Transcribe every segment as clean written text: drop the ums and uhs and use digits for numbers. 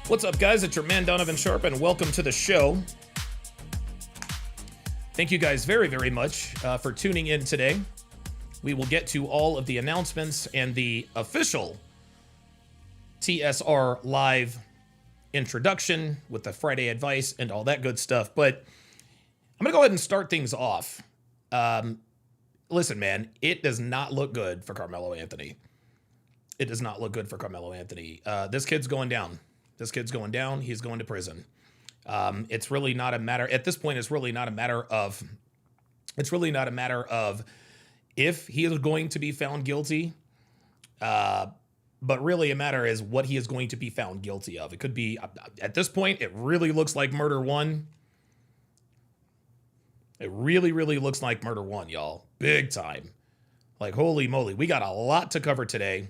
What's up, guys? It's your man, Donovan Sharp, and welcome to the show. Thank you guys very, very much for tuning in today. We will get to all of the announcements and the official TSR live introduction with the Friday advice and all that good stuff. But I'm going to go ahead and start things off. Listen, man, it does not look good for Karmelo Anthony. It does not look good for Karmelo Anthony. This kid's going down. This kid's going down. He's going to prison. It's really not a matter at this point. It's really not a matter of if he is going to be found guilty. But really a matter is what he is going to be found guilty of. It could be at this point. It really looks like murder one. It really, really looks like murder one, y'all. Big time. Like, holy moly. We got a lot to cover today.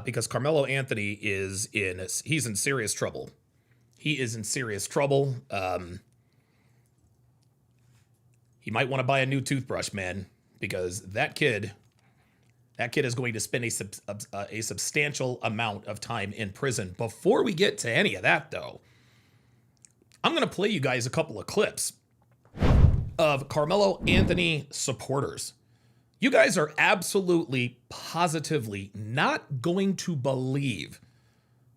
Because Karmelo Anthony he's in serious trouble. He is in serious trouble. He might want to buy a new toothbrush, man, because that kid is going to spend a substantial amount of time in prison. Before we get to any of that, though, I'm going to play you guys a couple of clips of Karmelo Anthony supporters. You guys are absolutely, positively not going to believe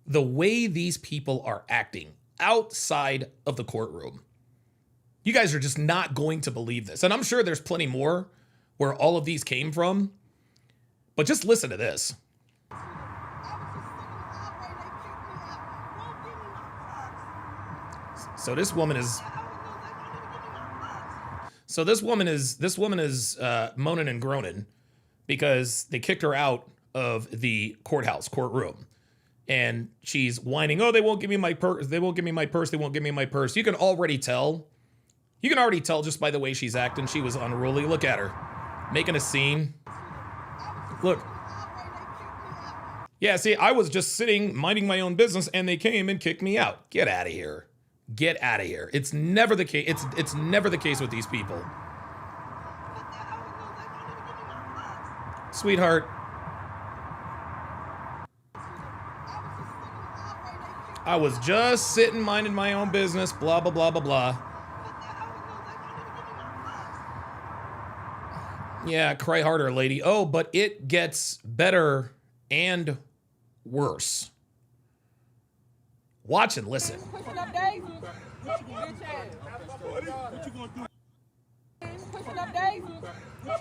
the way these people are acting outside of the courtroom. You guys are just not going to believe this. And I'm sure there's plenty more where all of these came from. But just listen to this. So this woman is moaning and groaning because they kicked her out of the courtroom. And she's whining, oh, they won't give me my purse. They won't give me my purse. They won't give me my purse. You can already tell just by the way she's acting. She was unruly. Look at her making a scene. Look. Yeah, see, I was just sitting, minding my own business, and they came and kicked me out. Get out of here. Get out of here. It's never the case. It's never the case with these people. Sweetheart. I was just sitting minding my own business, blah, blah, blah, blah, blah. Yeah, cry harder, lady. Oh, but it gets better and worse. Watch and listen.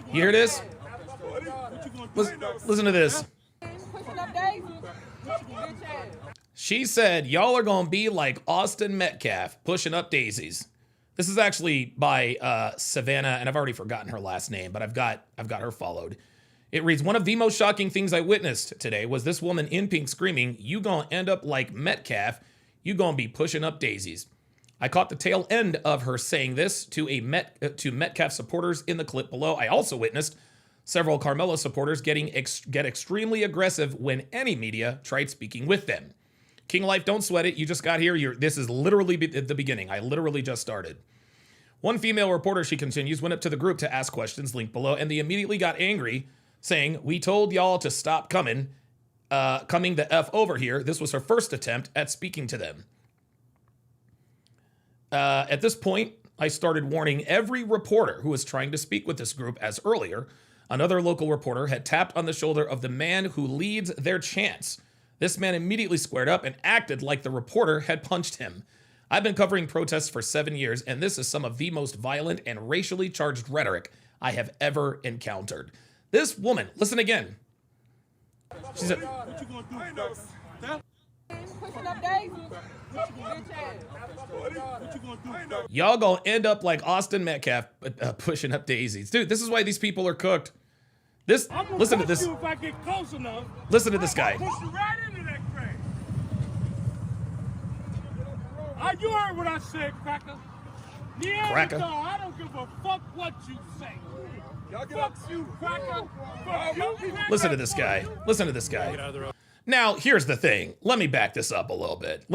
You hear this? Listen to this. She said, y'all are going to be like Austin Metcalf pushing up daisies. This is actually by Savannah, and I've already forgotten her last name, but I've got her followed. It reads, one of the most shocking things I witnessed today was this woman in pink screaming, you gonna end up like Metcalf, you gonna be pushing up daisies. I caught the tail end of her saying this to Metcalf supporters in the clip below. I also witnessed several Karmelo supporters get extremely aggressive when any media tried speaking with them. King Life, don't sweat it. You just got here. This is literally the beginning. I literally just started. One female reporter, she continues, went up to the group to ask questions, linked below, and they immediately got angry, saying, we told y'all to stop coming the F over here. This was her first attempt at speaking to them. At this point, I started warning every reporter who was trying to speak with this group, as earlier, another local reporter had tapped on the shoulder of the man who leads their chants. This man immediately squared up and acted like the reporter had punched him. I've been covering protests for 7 years, and this is some of the most violent and racially charged rhetoric I have ever encountered. This woman, listen again. She said, y'all gonna end up like Austin Metcalf pushing up daisies. Dude, this is why these people are cooked. Listen to this. Listen to this guy. You heard what I said, Cracker. Cracker. I don't give a fuck what you say. Fuck you, Cracker. Fuck you. Listen to this guy. Listen to this guy. Now, here's the thing. Let me back this up a little bit.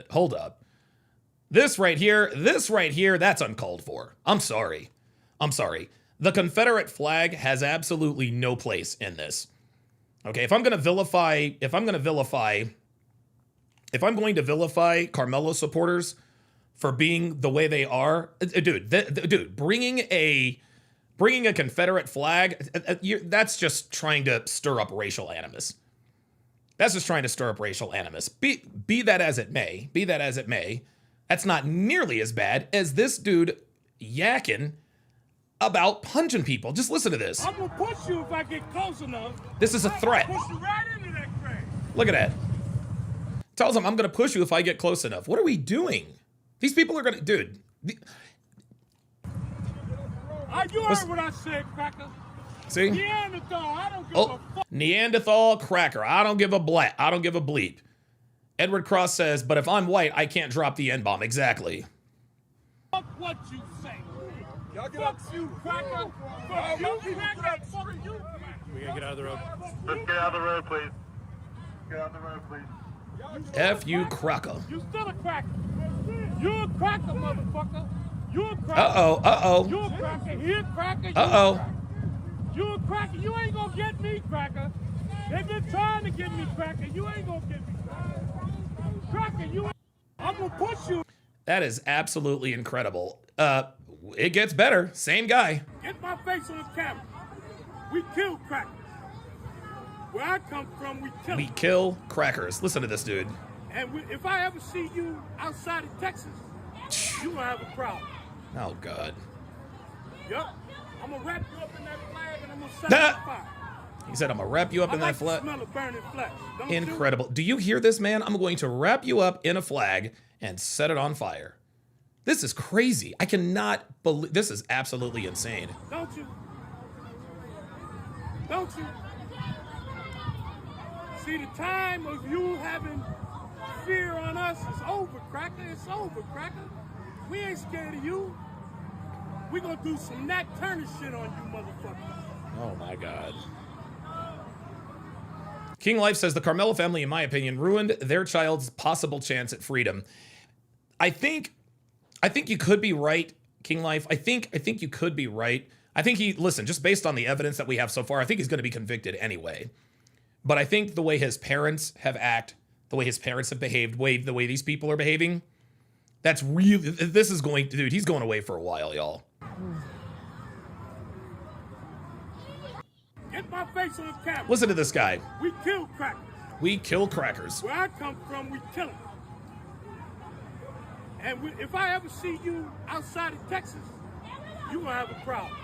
Hold up. This right here, that's uncalled for. I'm sorry. The Confederate flag has absolutely no place in this. Okay, if I'm going to vilify Karmelo supporters for being the way they are, dude, bringing a Confederate flag, that's just trying to stir up racial animus. That's just trying to stir up racial animus. Be that as it may, that's not nearly as bad as this dude yakking about punching people. Just listen to this. I'm gonna push you if I get close enough. This is a threat. Push you right into that crack. Look at that. Tells him, I'm going to push you if I get close enough. What are we doing? These people are going to... Dude. You heard what I said, cracker. See? Neanderthal, I don't give a fuck. Neanderthal cracker. I don't give a bleep. Edward Cross says, but if I'm white, I can't drop the N-bomb. Exactly. Fuck what you say. Fuck you, cracker. Fuck you, cracker. Fuck you. We gotta get out of the road. Let's get out of the road, please. Get out of the road, please. F you, cracker. You still a cracker. You a cracker, motherfucker. You a cracker. Uh-oh. You a cracker. He a cracker. Uh-oh. You a cracker. You ain't gonna get me, cracker. They've been trying to get me, cracker. You ain't gonna get me, cracker. You. I'm gonna push you. That is absolutely incredible. It gets better. Same guy. Get my face on the camera. We kill crackers. Where I come from, we kill. We kill crackers. Listen to this dude. And if I ever see you outside of Texas, you gonna have a problem. Oh, God. Yup. I'm gonna wrap you up in that flag and I'm gonna set it on fire. He said, I'm going to wrap you up in that flag. I smell of burning flesh. Don't Incredible. Do you hear this, man? I'm going to wrap you up in a flag and set it on fire. This is crazy. I cannot believe... This is absolutely insane. Don't you? Don't you? See, the time of you having fear on us is over, cracker. It's over, cracker. We ain't scared of you. We gonna do some Nat Turner shit on you, motherfuckers. Oh, my God. King Life says, the Karmelo family, in my opinion, ruined their child's possible chance at freedom. I think you could be right, King Life. I think you could be right. I think listen, just based on the evidence that we have so far, I think he's going to be convicted anyway. But I think the way his parents have the way his parents have behaved, the way these people are behaving, that's really, dude, he's going away for a while, y'all. Get my face on the camera. Listen to this guy. We kill crackers. We kill crackers. Where I come from, we kill them. And if I ever see you outside of Texas, you gonna have a problem.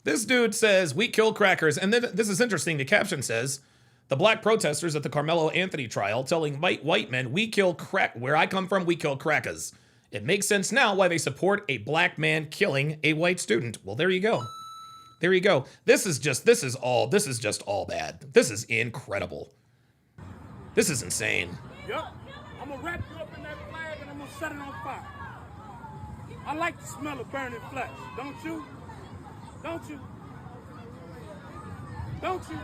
This dude says, we kill crackers. And then this is interesting. The caption says, the black protesters at the Karmelo Anthony trial telling white men, we kill where I come from, we kill crackers. It makes sense now why they support a black man killing a white student. Well, there you go. There you go. This is just all bad. This is incredible. This is insane. Yup. I'm gonna wrap you up in that flag and I'm gonna set it on fire. I like the smell of burning flesh. Don't you? Don't you? Don't you?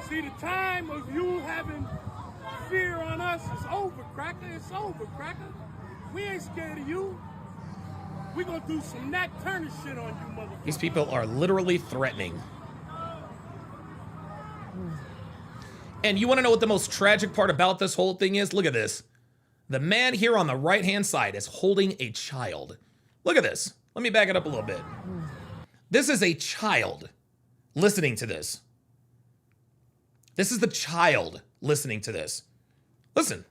See, the time of you having fear on us is over, cracker. It's over, cracker. We ain't scared of you. We gonna do some Nat Turner shit on you, motherfucker. These people are literally threatening. And you want to know what the most tragic part about this whole thing is? Look at this. The man here on the right-hand side is holding a child. Look at this. Let me back it up a little bit. This is a child listening to this. This is the child listening to this. Listen.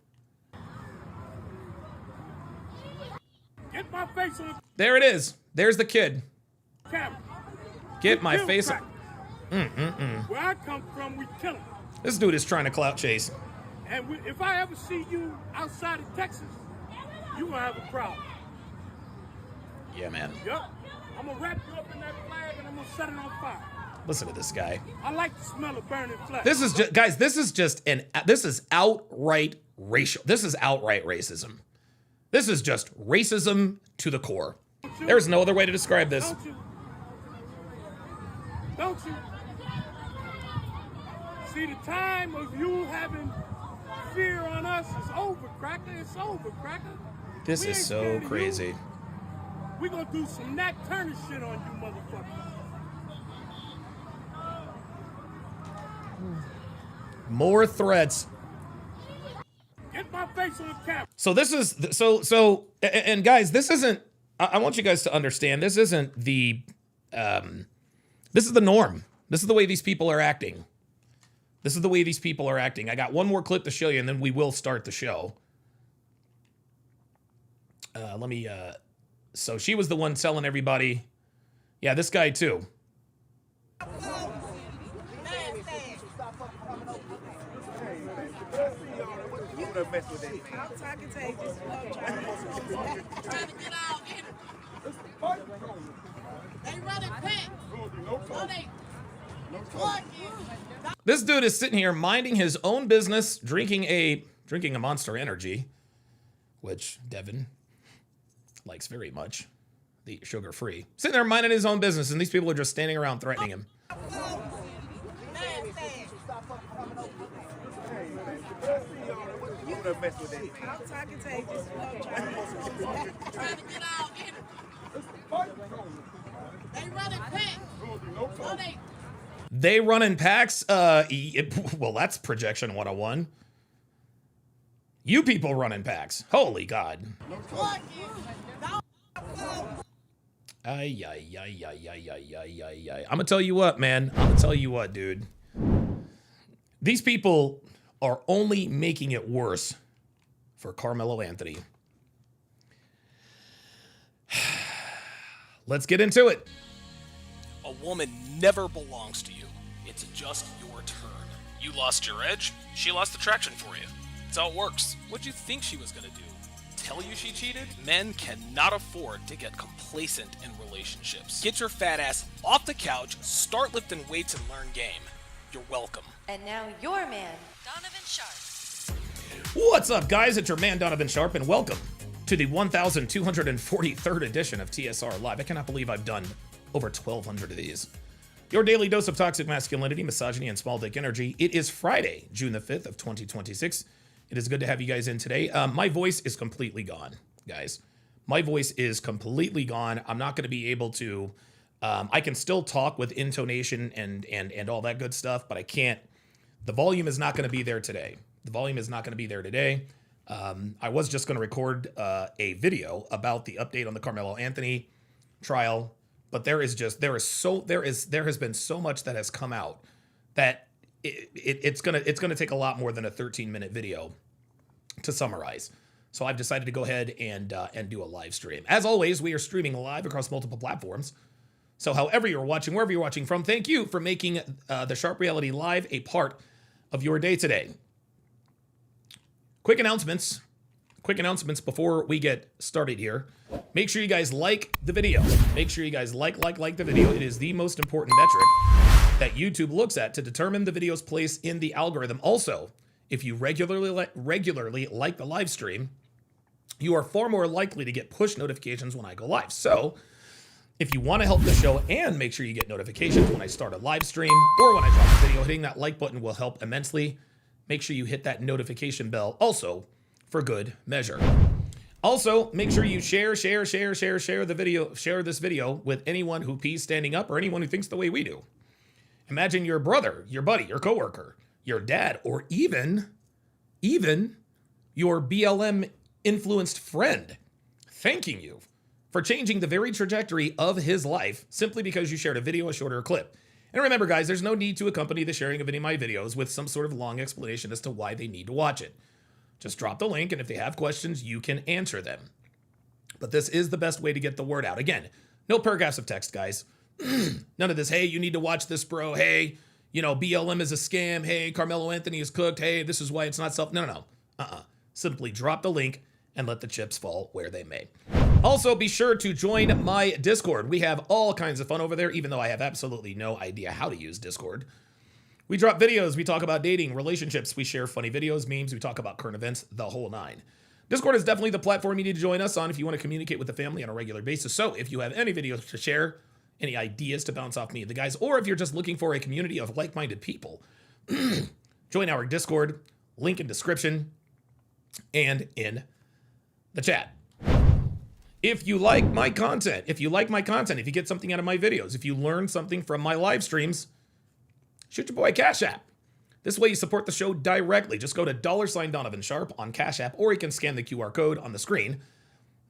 Get my face on the There it is. There's the kid. camera. Get my face on... Where I come from, we kill him. This dude is trying to clout chase. And if I ever see you outside of Texas, you gonna have a problem. Yeah, man. Yup. I'm gonna wrap you up in that flag and I'm gonna set it on fire. Listen to this guy. I like the smell of burning flesh. This is just, guys, this is outright racial. This is outright racism. This is just racism to the core. There's no other way to describe this. Don't you? Don't you? See, the time of you having fear on us is over, cracker. It's over, cracker. This We is ain't so scared of crazy. you. We gonna do some Nat Turner shit on you, motherfuckers. More threats. Get my face on camera. So this is and guys, this isn't. I want you guys to understand. This isn't the. This is the norm. This is the way these people are acting. This is the way these people are acting. I got one more clip to show you, and then we will start the show. Let me. So she was the one telling everybody. Yeah, this guy too. I'm talking to you. Trying to get out. They running quick. So they This dude is sitting here minding his own business, drinking a Monster Energy, which Devin likes very much, the sugar-free. Sitting there minding his own business, and these people are just standing around threatening him. I'm talking to you. Trying to get out. They running quick. So They run in packs? Well, that's projection 101. You people run in packs. Holy God. Ay. I'm gonna tell you what, man. I'm gonna tell you what, dude. These people are only making it worse for Karmelo Anthony. Let's get into it. A woman never belongs to you. It's just your turn. You lost your edge, she lost attraction for you. That's how it works. What'd you think she was gonna do? Tell you she cheated? Men cannot afford to get complacent in relationships. Get your fat ass off the couch, start lifting weights and learn game. You're welcome. And now your man, Donovan Sharp. What's up, guys? It's your man, Donovan Sharp, and welcome to the 1243rd edition of TSR Live. I cannot believe I've done over 1,200 of these. Your daily dose of toxic masculinity, misogyny, and small dick energy. It is Friday, June the 5th of 2026. It is good to have you guys in today. My voice is completely gone, guys. My voice is completely gone. I'm not going to be able to... I can still talk with intonation and all that good stuff, but I can't... The volume is not going to be there today. I was just going to record a video about the update on the Karmelo Anthony trial, but there has been so much that has come out that it's gonna take a lot more than a 13-minute video to summarize. So I've decided to go ahead and do a live stream. As always, we are streaming live across multiple platforms. So however you're watching, wherever you're watching from, thank you for making the Sharp Reality Live a part of your day today. Quick announcements before we get started here. Make sure you guys like the video. Make sure you guys like the video. It is the most important metric that YouTube looks at to determine the video's place in the algorithm. Also, if you regularly like the live stream, you are far more likely to get push notifications when I go live. So, if you want to help the show and make sure you get notifications when I start a live stream or when I drop a video, hitting that like button will help immensely. Make sure you hit that notification bell also for good measure. Also, make sure you share the video, share this video with anyone who pees standing up or anyone who thinks the way we do. Imagine your brother, your buddy, your coworker, your dad, or even your BLM influenced friend thanking you for changing the very trajectory of his life simply because you shared a video, a shorter clip. And remember, guys, there's no need to accompany the sharing of any of my videos with some sort of long explanation as to why they need to watch it. Just drop the link, and if they have questions, you can answer them. But this is the best way to get the word out. Again, no paragraphs of text, guys. None of this, hey, you need to watch this, bro. Hey, BLM is a scam. Hey, Karmelo Anthony is cooked. Hey, this is why it's not self. No. Simply drop the link and let the chips fall where they may. Also, be sure to join my Discord. We have all kinds of fun over there, even though I have absolutely no idea how to use Discord. We drop videos, we talk about dating, relationships, we share funny videos, memes, we talk about current events, the whole nine. Discord is definitely the platform you need to join us on if you want to communicate with the family on a regular basis. So if you have any videos to share, any ideas to bounce off me and the guys, or if you're just looking for a community of like-minded people, join our Discord, link in description and in the chat. If you like my content, if you get something out of my videos, if you learn something from my live streams, shoot your boy Cash App. This way you support the show directly. Just go to $Donovan Sharp on Cash App, or you can scan the QR code on the screen.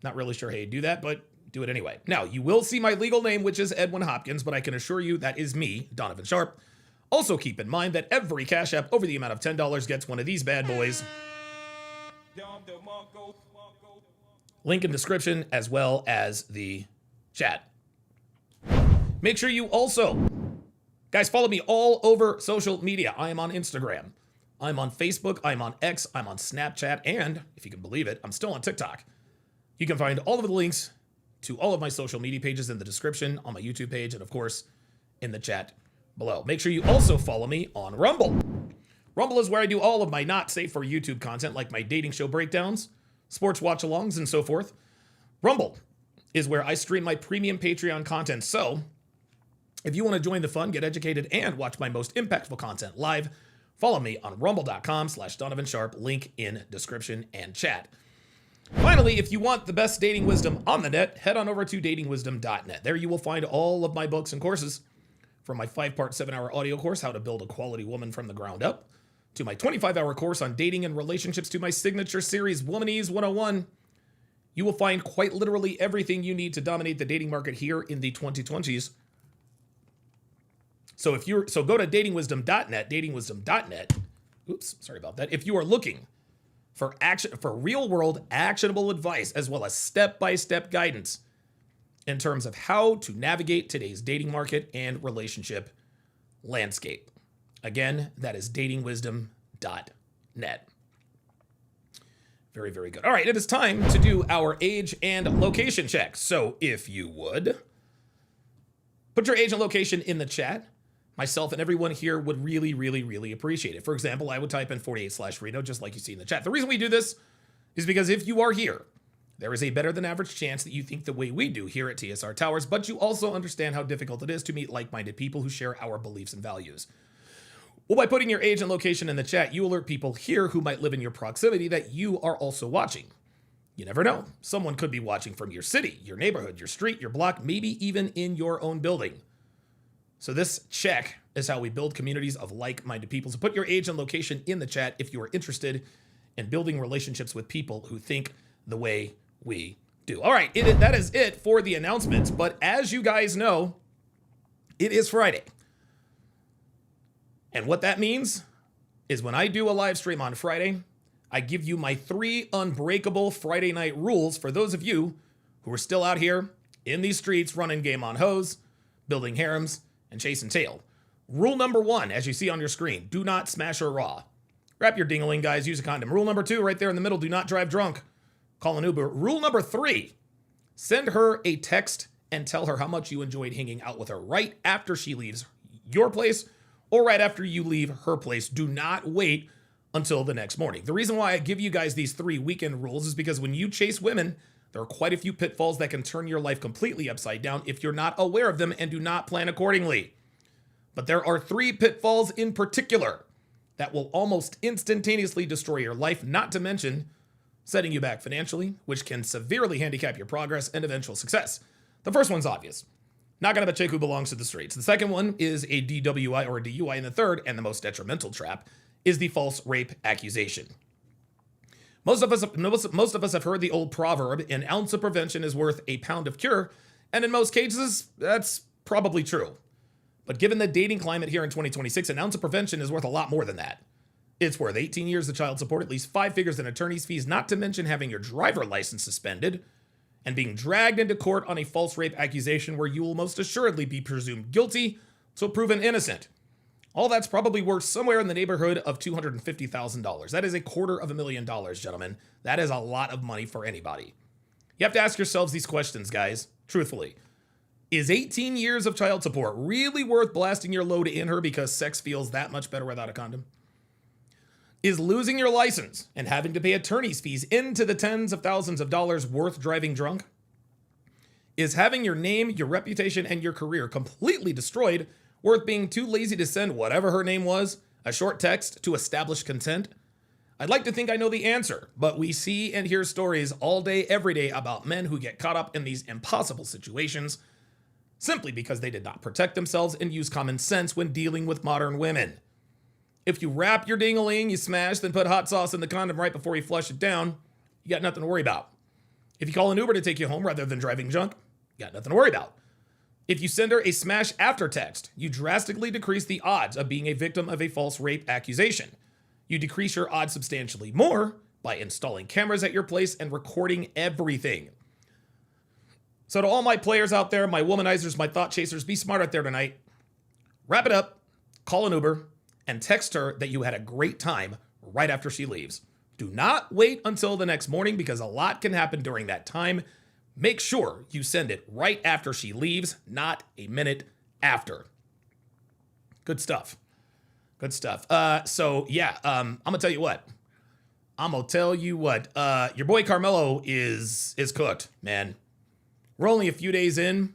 Not really sure how you do that, but do it anyway. Now, you will see my legal name, which is Edwin Hopkins, but I can assure you that is me, Donovan Sharp. Also keep in mind that every Cash App over the amount of $10 gets one of these bad boys. Link in description as well as the chat. Make sure you also, guys, follow me all over social media. I am on Instagram. I'm on Facebook. I'm on X. I'm on Snapchat. And if you can believe it, I'm still on TikTok. You can find all of the links to all of my social media pages in the description, on my YouTube page, and of course, in the chat below. Make sure you also follow me on Rumble. Rumble is where I do all of my not safe for YouTube content, like my dating show breakdowns, sports watch-alongs, and so forth. Rumble is where I stream my premium Patreon content. So if you want to join the fun, get educated, and watch my most impactful content live, follow me on rumble.com/Donovan Sharp, link in description and chat. Finally, if you want the best dating wisdom on the net, head on over to datingwisdom.net. There you will find all of my books and courses, from my 5-part 7-hour audio course, How to Build a Quality Woman from the Ground Up, to my 25-hour course on dating and relationships, to my signature series, Womanese 101. You will find quite literally everything you need to dominate the dating market here in the 2020s. So go to datingwisdom.net. Oops, sorry about that. If you are looking for real-world actionable advice, as well as step-by-step guidance in terms of how to navigate today's dating market and relationship landscape. Again, that is datingwisdom.net. Very, very good. All right, it is time to do our age and location check. So if you would, put your age and location in the chat. Myself and everyone here would really, really, really appreciate it. For example, I would type in 48/Reno, just like you see in the chat. The reason we do this is because if you are here, there is a better than average chance that you think the way we do here at TSR Towers, but you also understand how difficult it is to meet like-minded people who share our beliefs and values. Well, by putting your age and location in the chat, you alert people here who might live in your proximity that you are also watching. You never know. Someone could be watching from your city, your neighborhood, your street, your block, maybe even in your own building. So this check is how we build communities of like-minded people. So put your age and location in the chat if you are interested in building relationships with people who think the way we do. All right, that is it for the announcements. But as you guys know, it is Friday. And what that means is when I do a live stream on Friday, I give you my 3 unbreakable Friday night rules for those of you who are still out here in these streets running game on hoes, building harems, and chasing tail. Rule number 1, as you see on your screen, do not smash her raw. Wrap your ding-a-ling, guys, use a condom. Rule number 2, right there in the middle, do not drive drunk. Call an Uber. Rule number 3, send her a text and tell her how much you enjoyed hanging out with her right after she leaves your place or right after you leave her place. Do not wait until the next morning. The reason why I give you guys these 3 weekend rules is because when you chase women, there are quite a few pitfalls that can turn your life completely upside down if you're not aware of them and do not plan accordingly. But there are 3 pitfalls in particular that will almost instantaneously destroy your life, not to mention setting you back financially, which can severely handicap your progress and eventual success. The first one's obvious. Not gonna have a chick who belongs to the streets. The second one is a DWI or a DUI, and the third, and the most detrimental trap, is the false rape accusation. Most of us have heard the old proverb, an ounce of prevention is worth a pound of cure, and in most cases, that's probably true. But given the dating climate here in 2026, an ounce of prevention is worth a lot more than that. It's worth 18 years of child support, at least 5 figures in attorney's fees, not to mention having your driver license suspended, and being dragged into court on a false rape accusation where you will most assuredly be presumed guilty till proven innocent. All that's probably worth somewhere in the neighborhood of $250,000. That is $250,000, gentlemen. That is a lot of money for anybody. You have to ask yourselves these questions, guys, truthfully. Is 18 years of child support really worth blasting your load in her because sex feels that much better without a condom? Is losing your license and having to pay attorney's fees into the tens of thousands of dollars worth driving drunk? Is having your name, your reputation, and your career completely destroyed worth being too lazy to send whatever her name was a short text to establish consent? I'd like to think I know the answer, but we see and hear stories all day, every day about men who get caught up in these impossible situations simply because they did not protect themselves and use common sense when dealing with modern women. If you wrap your ding-a-ling, you smash, then put hot sauce in the condom right before you flush it down, you got nothing to worry about. If you call an Uber to take you home rather than driving junk, you got nothing to worry about. If you send her a smash after text, you drastically decrease the odds of being a victim of a false rape accusation. You decrease your odds substantially more by installing cameras at your place and recording everything. So to all my players out there, my womanizers, my thought chasers, be smart out there tonight. Wrap it up, call an Uber, and text her that you had a great time right after she leaves. Do not wait until the next morning because a lot can happen during that time. Make sure you send it right after she leaves, not a minute after. Good stuff. Good stuff. So yeah, I'm gonna tell you what. Your boy Karmelo is cooked, man. We're only a few days in.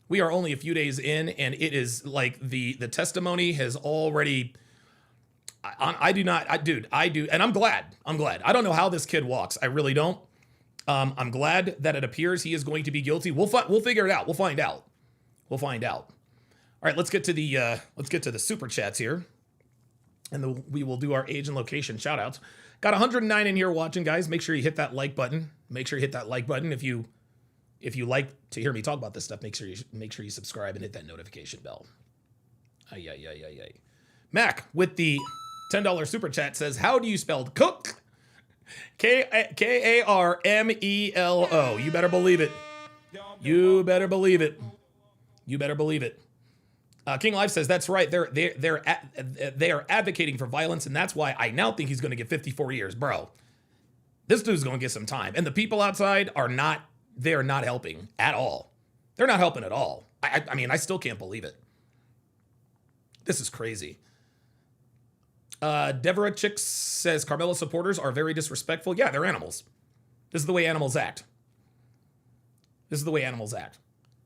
We are only a few days in, and it is like the testimony has already. I do, and I'm glad. I don't know how this kid walks. I really don't. I'm glad that it appears he is going to be guilty. We'll figure it out. We'll find out. All right, let's get to the super chats here, and we will do our age and location shout outs. Got 109 in here watching, guys. Make sure you hit that like button. If you like to hear me talk about this stuff, make sure you subscribe and hit that notification bell. Ay. Mac with the $10 super chat says, "How do you spell cook?" Karmelo. You better believe it. King Life says, "That's right. They are advocating for violence, and that's why I now think he's going to get 54 years, bro. This dude's going to get some time, and the people outside are not. They are not helping at all. They're not helping at all. I mean, I still can't believe it. This is crazy." Deborah Chicks says, "Karmelo supporters are very disrespectful." Yeah, they're animals. This is the way animals act.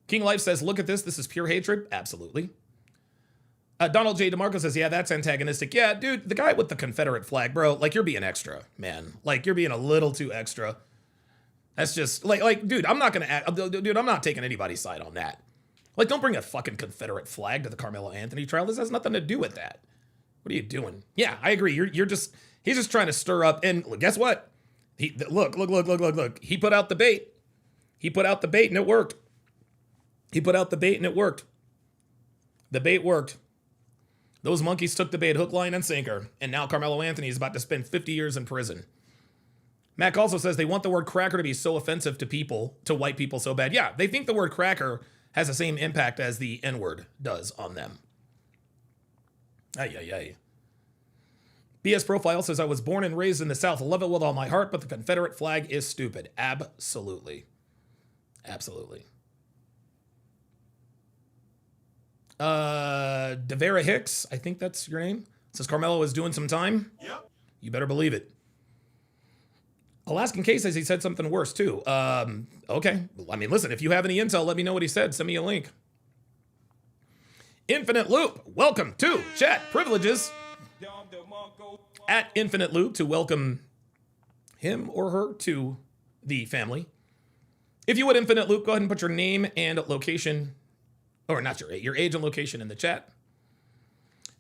King Life says, "Look at this. This is pure hatred." Absolutely. Donald J. DeMarco says, "Yeah, that's antagonistic." Yeah, dude, the guy with the Confederate flag, bro, like, you're being extra, man. Like, you're being a little too extra. That's just, like, dude, I'm not taking anybody's side on that. Like, don't bring a fucking Confederate flag to the Karmelo Anthony trial. This has nothing to do with that. What are you doing? Yeah, I agree. He's just trying to stir up. And guess what? Look. He put out the bait. And it worked. The bait worked. Those monkeys took the bait, hook, line, and sinker. And now Karmelo Anthony is about to spend 50 years in prison. Mac also says they want the word cracker to be so offensive to white people so bad. Yeah, they think the word cracker has the same impact as the N-word does on them. Ay. BS Profile says, "I was born and raised in the South. Love it with all my heart, but the Confederate flag is stupid." Absolutely. Devera Hicks, I think that's your name, says Karmelo is doing some time. Yep. You better believe it. Alaskan K says he said something worse too. Okay. I mean, listen, if you have any intel, let me know what he said. Send me a link. Infinite Loop, welcome to Chat Privileges. At Infinite Loop to welcome him or her to the family. If you would, Infinite Loop, go ahead and put your name and location, or not your age and location in the chat.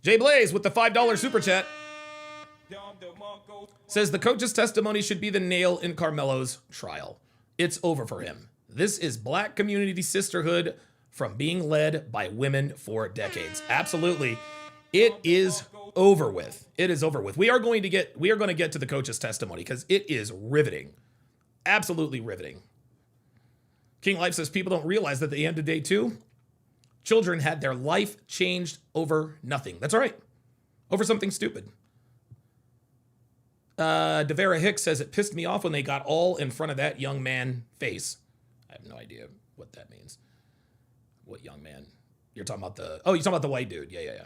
Jay Blaze with the $5 super chat says the coach's testimony should be the nail in Karmelo's trial. It's over for him. This is Black community sisterhood from being led by women for decades. Absolutely. It is over with. We are going to get to the coach's testimony because it is riveting. Absolutely riveting. King Life says people don't realize that at the end of day 2, children had their life changed over nothing. That's right. Over something stupid. Devera Hicks says it pissed me off when they got all in front of that young man face. I have no idea what that means. What young man? You're talking about the white dude. Yeah.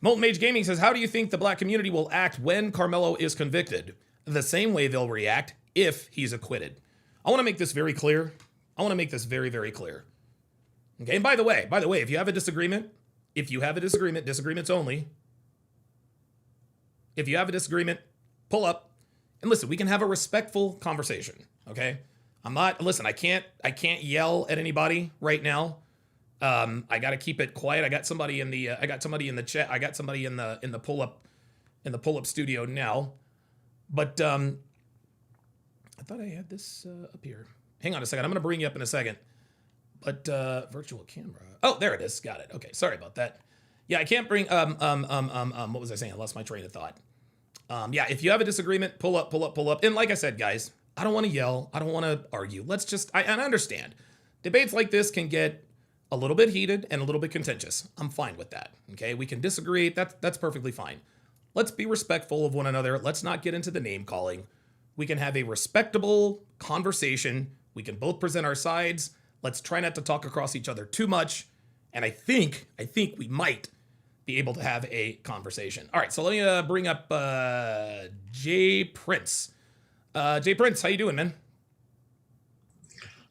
Molten Mage Gaming says, "How do you think the Black community will act when Karmelo is convicted? The same way they'll react if he's acquitted." I want to make this very clear. Very clear. Okay, and by the way, if you have a disagreement, disagreements only. If you have a disagreement, pull up and listen. We can have a respectful conversation, okay? I can't yell at anybody right now. I got to keep it quiet. I got somebody in the chat. I got somebody in the pull up studio now. But I thought I had this up here. Hang on a second. I'm going to bring you up in a second. But virtual camera. Oh, there it is. Got it. Okay, sorry about that. Yeah, I can't bring what was I saying? I lost my train of thought. Yeah, if you have a disagreement, pull up. And like I said, guys, I don't want to yell. I don't want to argue. Let's just I understand. Debates like this can get a little bit heated and a little bit contentious. I'm fine with that. Okay, we can disagree. That's perfectly fine. Let's be respectful of one another. Let's not get into the name calling. We can have a respectable conversation. We can both present our sides. Let's try not to talk across each other too much. And I think we might be able to have a conversation. All right, so let me bring up Jay Prince. Jay Prince, how you doing, man?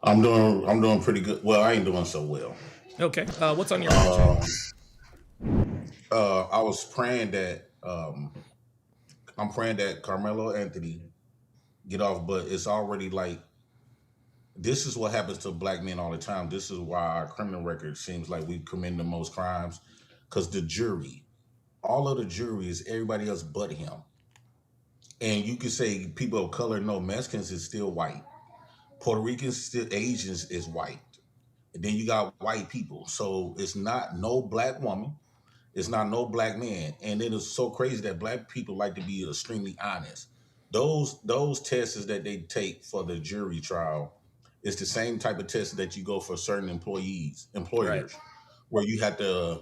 I'm doing pretty good. Well, I ain't doing so well. Okay, what's on your mind, I was praying that I'm praying that Karmelo Anthony get off, but it's already like this is what happens to black men all the time. This is why our criminal record seems like we commit the most crimes, because the jury, all of the jury is everybody else but him. And you could say people of color, no, Mexicans is still white. Puerto Ricans, still Asians is white. And then you got white people. So it's not no black woman. It's not no black man. And it is so crazy that black people like to be extremely honest. Those tests that they take for the jury trial, it's the same type of test that you go for certain employers, right, where you have to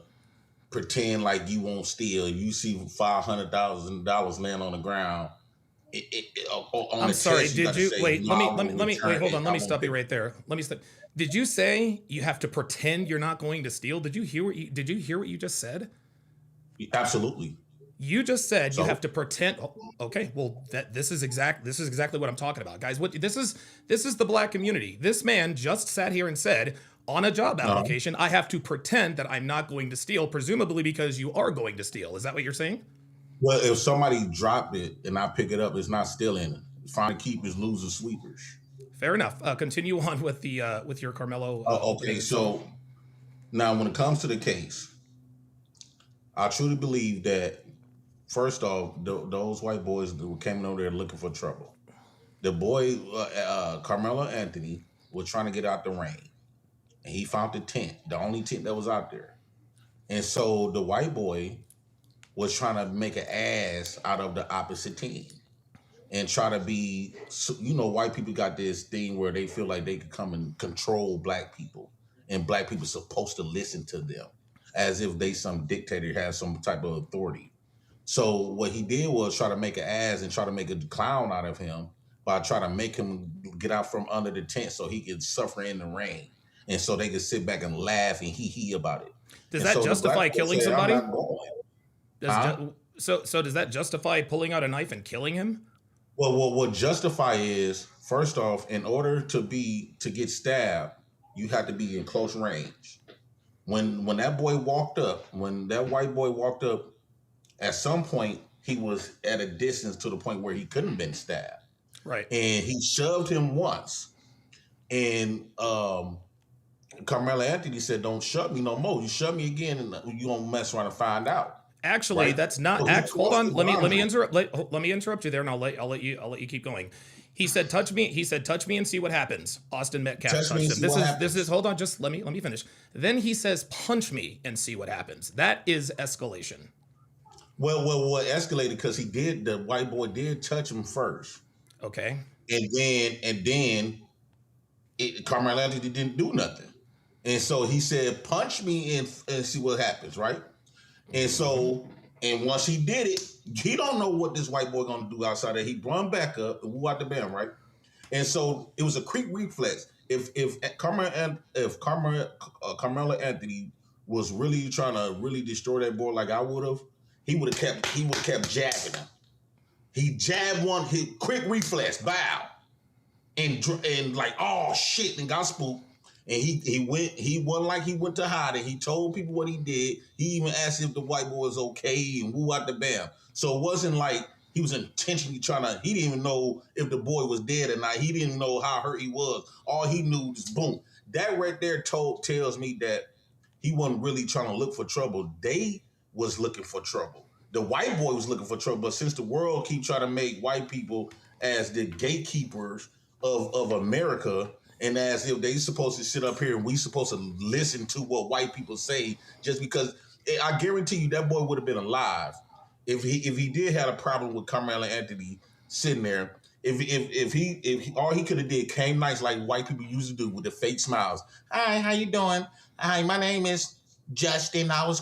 pretend like you won't steal. You see $500,000 laying on the ground. I'm sorry. Did you wait? Let me wait. Hold on. Let me stop you right there. Did you say you have to pretend you're not going to steal? Did you hear what you just said? Absolutely. You just said you have to pretend. Okay, well, this is exactly what I'm talking about, guys. This is the black community. This man just sat here and said on a job application, I have to pretend that I'm not going to steal, presumably because you are going to steal. Is that what you're saying? Well, if somebody dropped it and I pick it up, it's not stealing. Find keepers, losers, sweepers. Fair enough. Continue on with your Karmelo. Okay, so now when it comes to the case, I truly believe that. First off, those white boys who came over there looking for trouble. The boy, Karmelo Anthony, was trying to get out the rain. And he found the tent, the only tent that was out there. And so the white boy was trying to make an ass out of the opposite team. And try to be, white people got this thing where they feel like they could come and control black people. And black people are supposed to listen to them. As if they some dictator has some type of authority. So what he did was try to make an ass and try to make a clown out of him by trying to make him get out from under the tent so he could suffer in the rain. And so they could sit back and laugh and hee about it. Does that justify killing somebody? So does that justify pulling out a knife and killing him? Well, what justify is, first off, in order to get stabbed, you have to be in close range. When that white boy walked up, at some point, he was at a distance to the point where he couldn't have been stabbed. Right. And he shoved him once. And Karmelo Anthony said, don't shove me no more. You shove me again and you're going to mess around and find out. Actually, right? That's not... hold on. Let me interrupt you there, and I'll let you keep going. He said, touch me. He said, touch me and see what happens. Austin Metcalf touched him. This is, hold on, just let me finish. Then he says, punch me and see what happens. That is escalation. Well, what escalated because the white boy did touch him first. Okay. And then Karmelo Anthony didn't do nothing. And so he said, punch me and see what happens, right? And so, and once he did it, he don't know what this white boy gonna do outside there. He run back up and woo out the band, right? And so it was a quick reflex. If Karmelo Anthony was really trying to really destroy that boy like I would have, he would have kept jabbing him. He jabbed one, hit quick reflex, bow, and like, oh shit, and got spooked. And he wasn't like he went to hide it. He told people what he did. He even asked if the white boy was okay and woo out the bam. So it wasn't like he was intentionally he didn't even know if the boy was dead or not. He didn't know how hurt he was. All he knew was boom. That right there tells me that he wasn't really trying to look for trouble. They was looking for trouble. The white boy was looking for trouble, but since the world keep trying to make white people as the gatekeepers of America, and as if they supposed to sit up here and we supposed to listen to what white people say, just because I guarantee you that boy would have been alive if he did have a problem with Karmelo Anthony sitting there. If he all he could have did came nice like white people used to do with the fake smiles. Hi, how you doing? Hi, my name is Justin. I was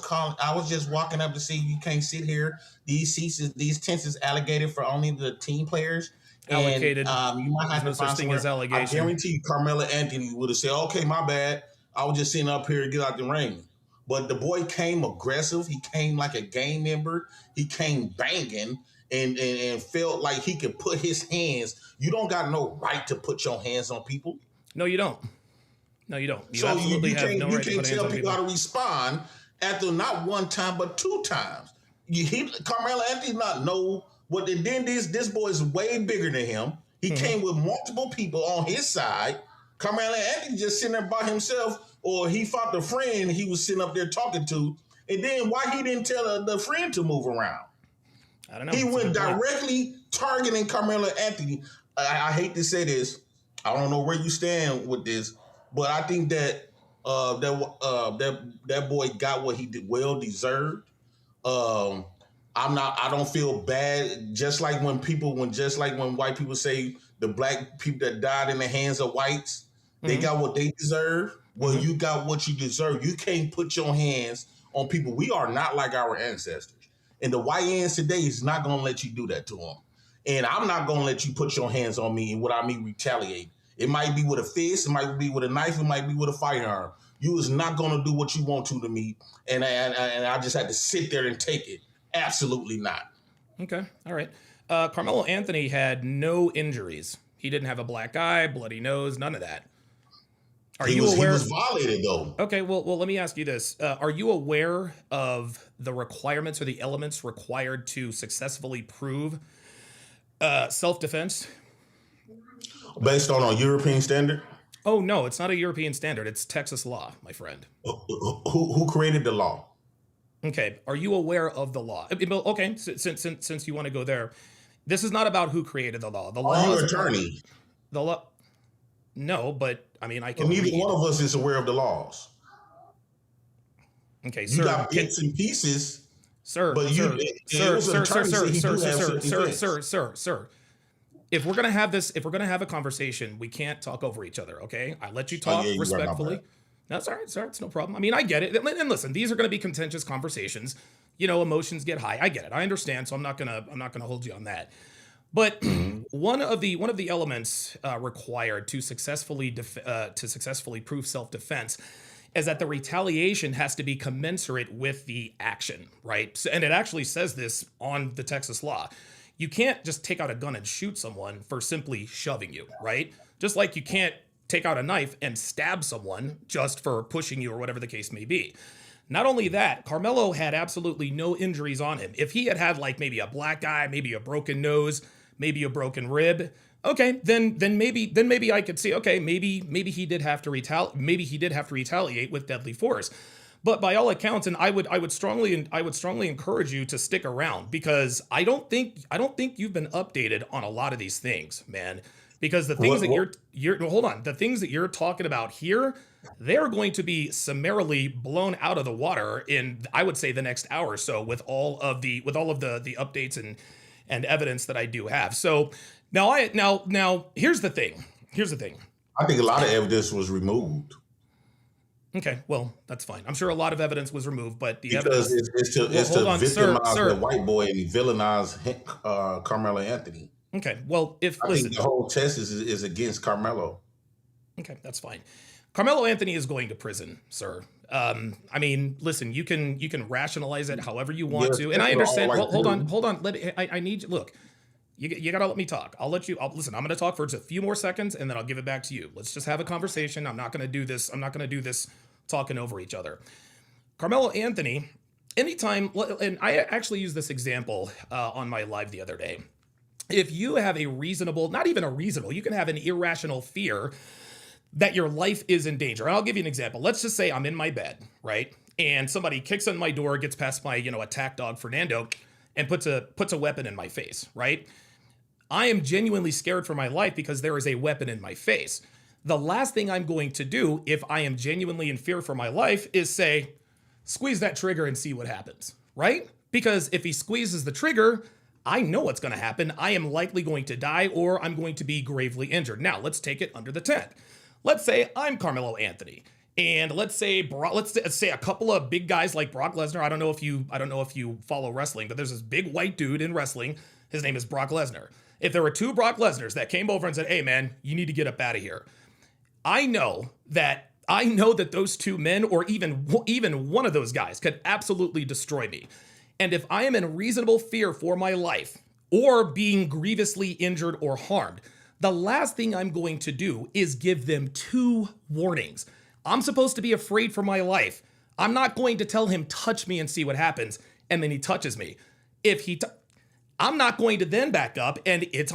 just walking up to see you can't sit here. These tents is allocated for only the team players. Allocated. And you might have There's no to such find thing as somewhere. I allegation. guarantee you, Karmelo Anthony would have said, "Okay, my bad. I was just sitting up here to get out the ring." But the boy came aggressive. He came like a gang member. He came banging and felt like he could put his hands. You don't got no right to put your hands on people. No, you don't. No, you don't. You So absolutely you have can't, no you right to can't put hands tell on people people. how to respond after not one time but two times. Karmelo Anthony not know what. And then this boy is way bigger than him. He came with multiple people on his side. Karmelo Anthony just sitting there by himself, or he fought the friend he was sitting up there talking to. And then why he didn't tell the friend to move around? I don't know. He It's a went good point. directly targeting Karmelo Anthony. I hate to say this. I don't know where you stand with this, but I think that that boy got what he well deserved. I don't feel bad. Just like when white people say the black people that died in the hands of whites, they got what they deserve. Well, you got what you deserve. You can't put your hands on people. We are not like our ancestors. And the YNs today is not going to let you do that to them. And I'm not going to let you put your hands on me and what I mean retaliate. It might be with a fist, it might be with a knife, it might be with a firearm. You is not going to do what you want to me. And I just had to sit there and take it. Absolutely not. Okay. All right. Karmelo Anthony had no injuries. He didn't have a black eye, bloody nose, none of that. He was violated though. Okay, well, let me ask you this. Are you aware of the requirements or the elements required to successfully prove self-defense? Based on a European standard? Oh, no, it's not a European standard. It's Texas law, my friend. Who created the law? Okay, are you aware of the law? Okay, since you want to go there, this is not about who created the law. The law. Are you an attorney? The law. No, but I mean, I can. Well, neither read. one of us is aware of the laws. Okay, You sir. got bits and pieces, Sir, but sir, you, sir, it was an sir, attorney, so he do have certain things. sir. If we're gonna have a conversation, we can't talk over each other. Okay, I let you talk yeah, you right, my respectfully. bad. That's all right, sir. It's no problem. I mean, I get it. And listen, these are gonna be contentious conversations. You know, emotions get high. I get it. I understand. So I'm not gonna hold you on that. But one of the elements required to successfully prove self-defense is that the retaliation has to be commensurate with the action, right? So, and it actually says this on the Texas law. You can't just take out a gun and shoot someone for simply shoving you, right? Just like you can't take out a knife and stab someone just for pushing you or whatever the case may be. Not only that, Karmelo had absolutely no injuries on him. If he had like maybe a black eye, maybe a broken nose, maybe a broken rib, okay, then maybe I could see, okay, maybe he did have to retaliate with deadly force. But by all accounts, and I would strongly encourage you to stick around, because I don't think you've been updated on a lot of these things, man. Because the things the things that you're talking about here, they're going to be summarily blown out of the water in, I would say, the next hour or so with all of the updates and evidence that I do have. So now here's the thing. I think a lot of evidence was removed. Okay, well, that's fine. I'm sure a lot of evidence was removed, but the Because evidence. it's to Hold on, victimize sir. the white boy and villainize Karmelo Anthony. Okay, well, I think the whole test is against Karmelo. Okay, that's fine. Karmelo Anthony is going to prison, sir. I mean, listen, you can rationalize it however you want to, and I understand. Hold on. I need you. Look, you gotta let me talk. Listen. I'm gonna talk for just a few more seconds, and then I'll give it back to you. Let's just have a conversation. I'm not gonna do this talking over each other. Karmelo Anthony, anytime, and I actually used this example on my live the other day. If you have a reasonable, not even a reasonable, you can have an irrational fear that your life is in danger. And I'll give you an example. Let's just say I'm in my bed, right? And somebody kicks on my door, gets past my, attack dog Fernando, and puts a weapon in my face, right? I am genuinely scared for my life because there is a weapon in my face. The last thing I'm going to do if I am genuinely in fear for my life is say, squeeze that trigger and see what happens, right? Because if he squeezes the trigger, I know what's going to happen. I am likely going to die or I'm going to be gravely injured. Now, let's take it under the tent. Let's say I'm Karmelo Anthony, and let's say a couple of big guys like Brock Lesnar. I don't know if you follow wrestling, but there's this big white dude in wrestling. His name is Brock Lesnar. If there were two Brock Lesnars that came over and said, "Hey man, you need to get up out of here," I know that those two men, or even one of those guys, could absolutely destroy me. And if I am in reasonable fear for my life or being grievously injured or harmed, the last thing I'm going to do is give them 2 warnings. I'm supposed to be afraid for my life. I'm not going to tell him, touch me and see what happens, and then he touches me. I'm not going to then back up and it's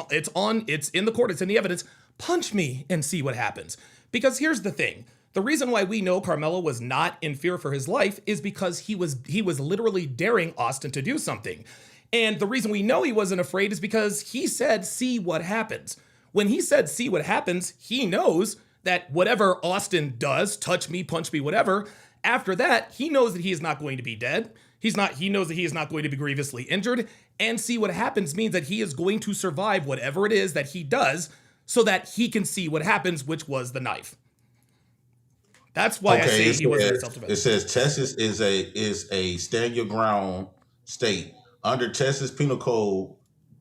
in the court, it's in the evidence, punch me and see what happens. Because here's the thing. The reason why we know Karmelo was not in fear for his life is because he was literally daring Austin to do something. And the reason we know he wasn't afraid is because he said, see what happens. When he said, see what happens, he knows that whatever Austin does, touch me, punch me, whatever, after that, he knows that he is not going to be dead. He knows that he is not going to be grievously injured. And see what happens means that he is going to survive whatever it is that he does so that he can see what happens, which was the knife. That's why I say he wasn't self-defense. It says Texas is a stand your ground state. Under Texas Penal Code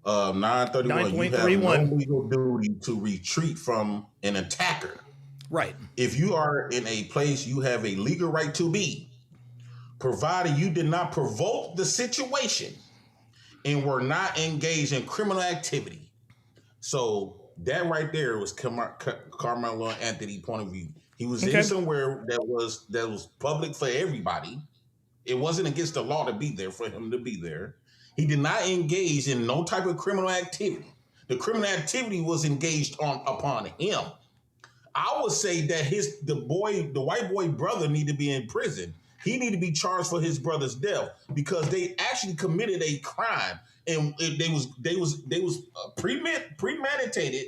931, you have no legal duty to retreat from an attacker. Right. If you are in a place you have a legal right to be, provided you did not provoke the situation and were not engaged in criminal activity. So that right there was Karmelo Anthony's point of view. He was in somewhere that was public for everybody. It wasn't against the law to be there for him to be there. He did not engage in no type of criminal activity. The criminal activity was engaged upon him. I would say that the white boy brother need to be in prison. He need to be charged for his brother's death because they actually committed a crime and they was premeditated.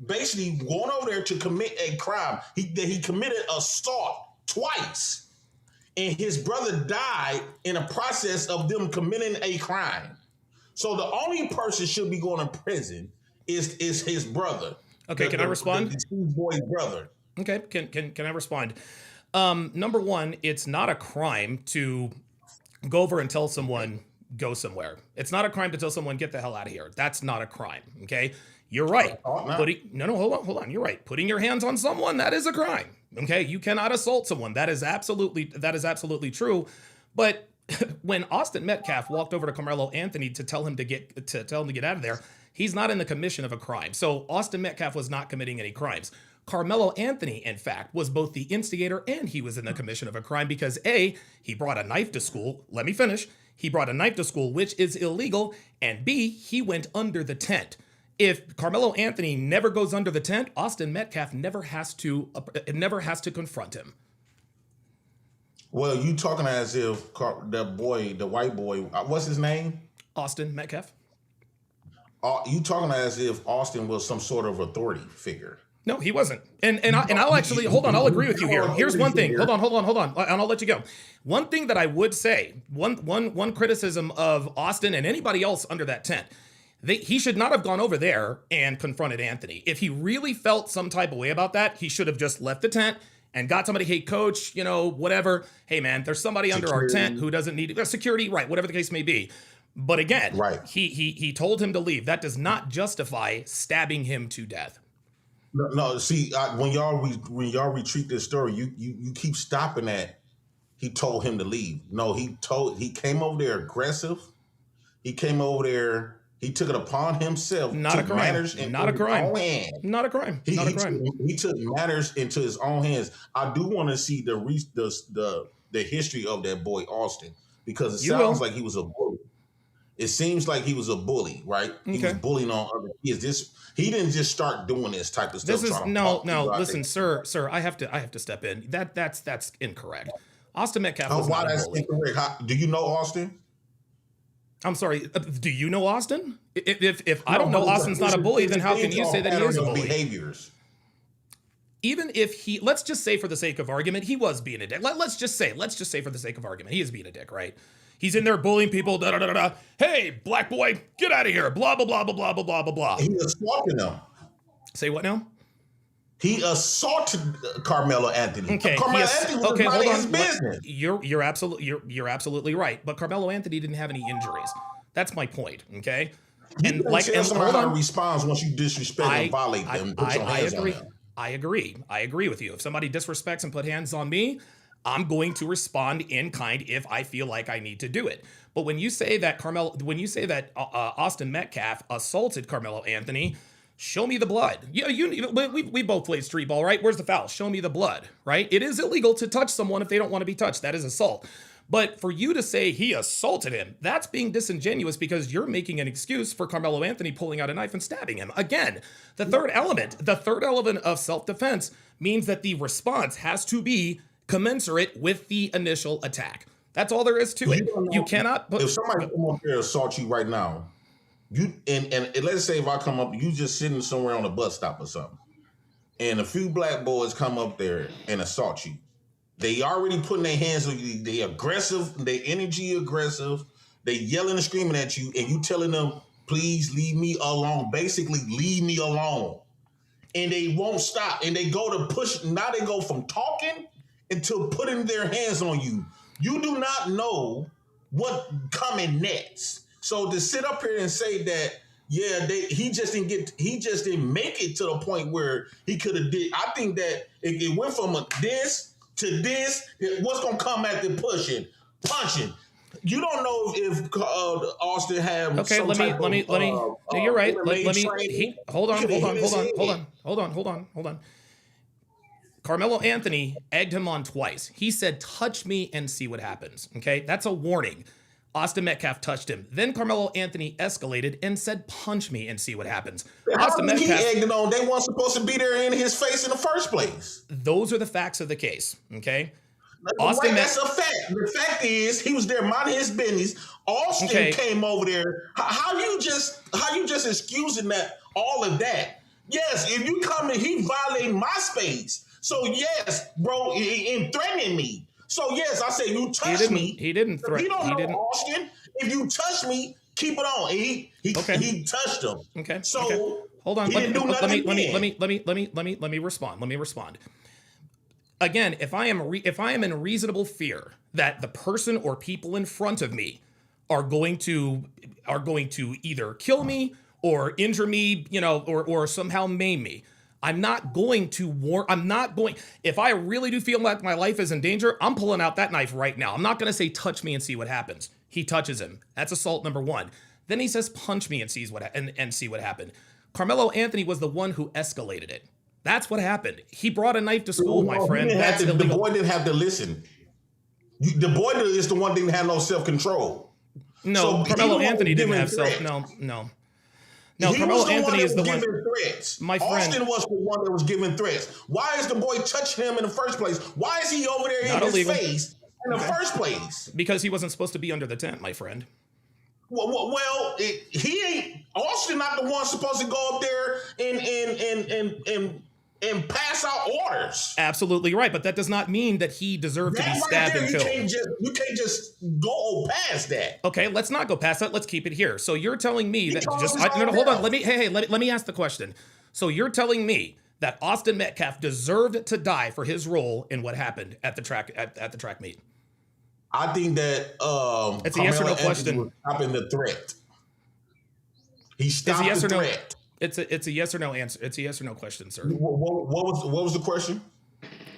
Basically going over there to commit a crime. He committed assault twice, and his brother died in the process of them committing a crime. So the only person should be going to prison is his brother. Okay, can I respond? The deceased boy's brother. Okay, can I respond? Number one, it's not a crime to go over and tell someone go somewhere. It's not a crime to tell someone get the hell out of here. That's not a crime. Okay. You're right. Hold on. You're right. Putting your hands on someone, that is a crime. Okay. You cannot assault someone. That is absolutely true. But when Austin Metcalf walked over to Karmelo Anthony to tell him to get out of there, he's not in the commission of a crime. So Austin Metcalf was not committing any crimes. Karmelo Anthony, in fact, was both the instigator and he was in the commission of a crime because A, he brought a knife to school. Let me finish. He brought a knife to school, which is illegal. And B, he went under the tent. If Karmelo Anthony never goes under the tent, Austin Metcalf never has to confront him. Well, you talking as if the white boy, what's his name? Austin Metcalf. You talking as if Austin was some sort of authority figure. No, he wasn't. And I'll actually, hold on, I'll agree with you here. Here's one thing. Hold on. And I'll let you go. One thing that I would say, one criticism of Austin and anybody else under that tent, he should not have gone over there and confronted Anthony. If he really felt some type of way about that, he should have just left the tent and got somebody, hey, coach, whatever. Hey, man, there's somebody under our tent who doesn't need security, right, whatever the case may be. But again, right. He told him to leave. That does not justify stabbing him to death. No. See, when y'all retreat this story, you keep stopping at. He told him to leave. No, he came over there aggressive. He came over there. He took it upon himself. Not a crime. Not a crime. Not a crime. He took matters into his own hands. I do want to see the history of that boy Austin because it sounds like he was a bully. it seems like he was a bully, right? He was Okay. bullying on other kids. He didn't just start doing this type of stuff. This is trying to no. punk people out Listen, there. sir, I have to step in. That's incorrect. Austin Metcalf was Why not a that's bully. incorrect? Do you know Austin? I'm sorry. Do you know Austin? If I don't know Austin's not a bully, then how can you say that he is a bully? Behaviors. Even if he, let's just say for the sake of argument, he was being a dick. Let's just say for the sake of argument, he is being a dick, right? He's in there bullying people. Da da da da. Hey, black boy, get out of here. Blah blah blah blah blah blah blah blah blah. He assaulted them. Say what now? He assaulted Karmelo Anthony. Okay. Karmelo Anthony was Okay, hold minding on. his business. You're absolutely right. But Karmelo Anthony didn't have any injuries. That's my point. Okay. You can tell somebody how to respond once you disrespect and violate them. Put your hands on them. I agree with you. If somebody disrespects and put hands on me, I'm going to respond in kind if I feel like I need to do it. But when you say that Austin Metcalf assaulted Karmelo Anthony, show me the blood. We both played street ball, right? Where's the foul? Show me the blood, right? It is illegal to touch someone if they don't want to be touched. That is assault. But for you to say he assaulted him, that's being disingenuous because you're making an excuse for Karmelo Anthony pulling out a knife and stabbing him. Again, the third element of self-defense means that the response has to be commensurate with the initial attack. That's all there is to it. You cannot. If somebody come up there and assault you right now, and let's say if I come up, you just sitting somewhere on a bus stop or something, and a few black boys come up there and assault you. They already putting their hands on you. They aggressive. Their energy aggressive. They yelling and screaming at you, and you telling them, "Please leave me alone." Basically, leave me alone, and they won't stop. And they go to push. Now they go from talking until putting their hands on you. You do not know what coming next. So to sit up here and say that, yeah, he just didn't make it to the point where he could have did. I think that it went from this to this. What's gonna come after punching? You don't know if Austin had. Okay, let me. No, you're right. Let me. Hold on. Karmelo Anthony egged him on twice. He said, "Touch me and see what happens." Okay, that's a warning. Austin Metcalf touched him. Then Karmelo Anthony escalated and said, "Punch me and see what happens." Austin Metcalf, he egged it on. They weren't supposed to be there in his face in the first place. Those are the facts of the case. Okay. That's a fact. The fact is, he was there minding his business. Austin came over there. How you just excusing that all of that? Yes, if you come in, he violating my space. So yes, bro, and threatening me. So yes, I say you touch me. He didn't threaten. He don't know Austin. If you touch me, keep it on. He touched him. Okay. So okay. Hold on. Let me respond. Again, if I am in reasonable fear that the person or people in front of me are going to either kill me or injure me, or somehow maim me, I'm not going to if I really do feel like my life is in danger, I'm pulling out that knife right now. I'm not going to say touch me and see what happens. He touches him. That's assault number one. Then he says punch me and see what happened. Karmelo Anthony was the one who escalated it. That's what happened. He brought a knife to school, my friend. That's illegal. The boy didn't have to listen. The boy is the one that didn't have no self-control. No, so Karmelo Anthony didn't have self. No. No, Karmelo Anthony is the one. Threats. My friend. Austin was the one that was giving threats. Why is the boy touching him in the first place? Why is he over there in his face in the first place? Because he wasn't supposed to be under the tent, my friend. Well, he ain't. Austin not the one supposed to go up there and pass out orders. Absolutely right, but that does not mean that he deserved to be stabbed and killed. You can't just go past that. Okay, let's not go past that. Let's keep it here. So you're telling me that hold on. Let me ask the question. So you're telling me that Austin Metcalf deserved to die for his role in what happened at the track at the track meet? I think that it's a yes or no question. Stopping the threat. He stopped the threat. It's a yes or no answer. It's a yes or no question, sir. What was the question?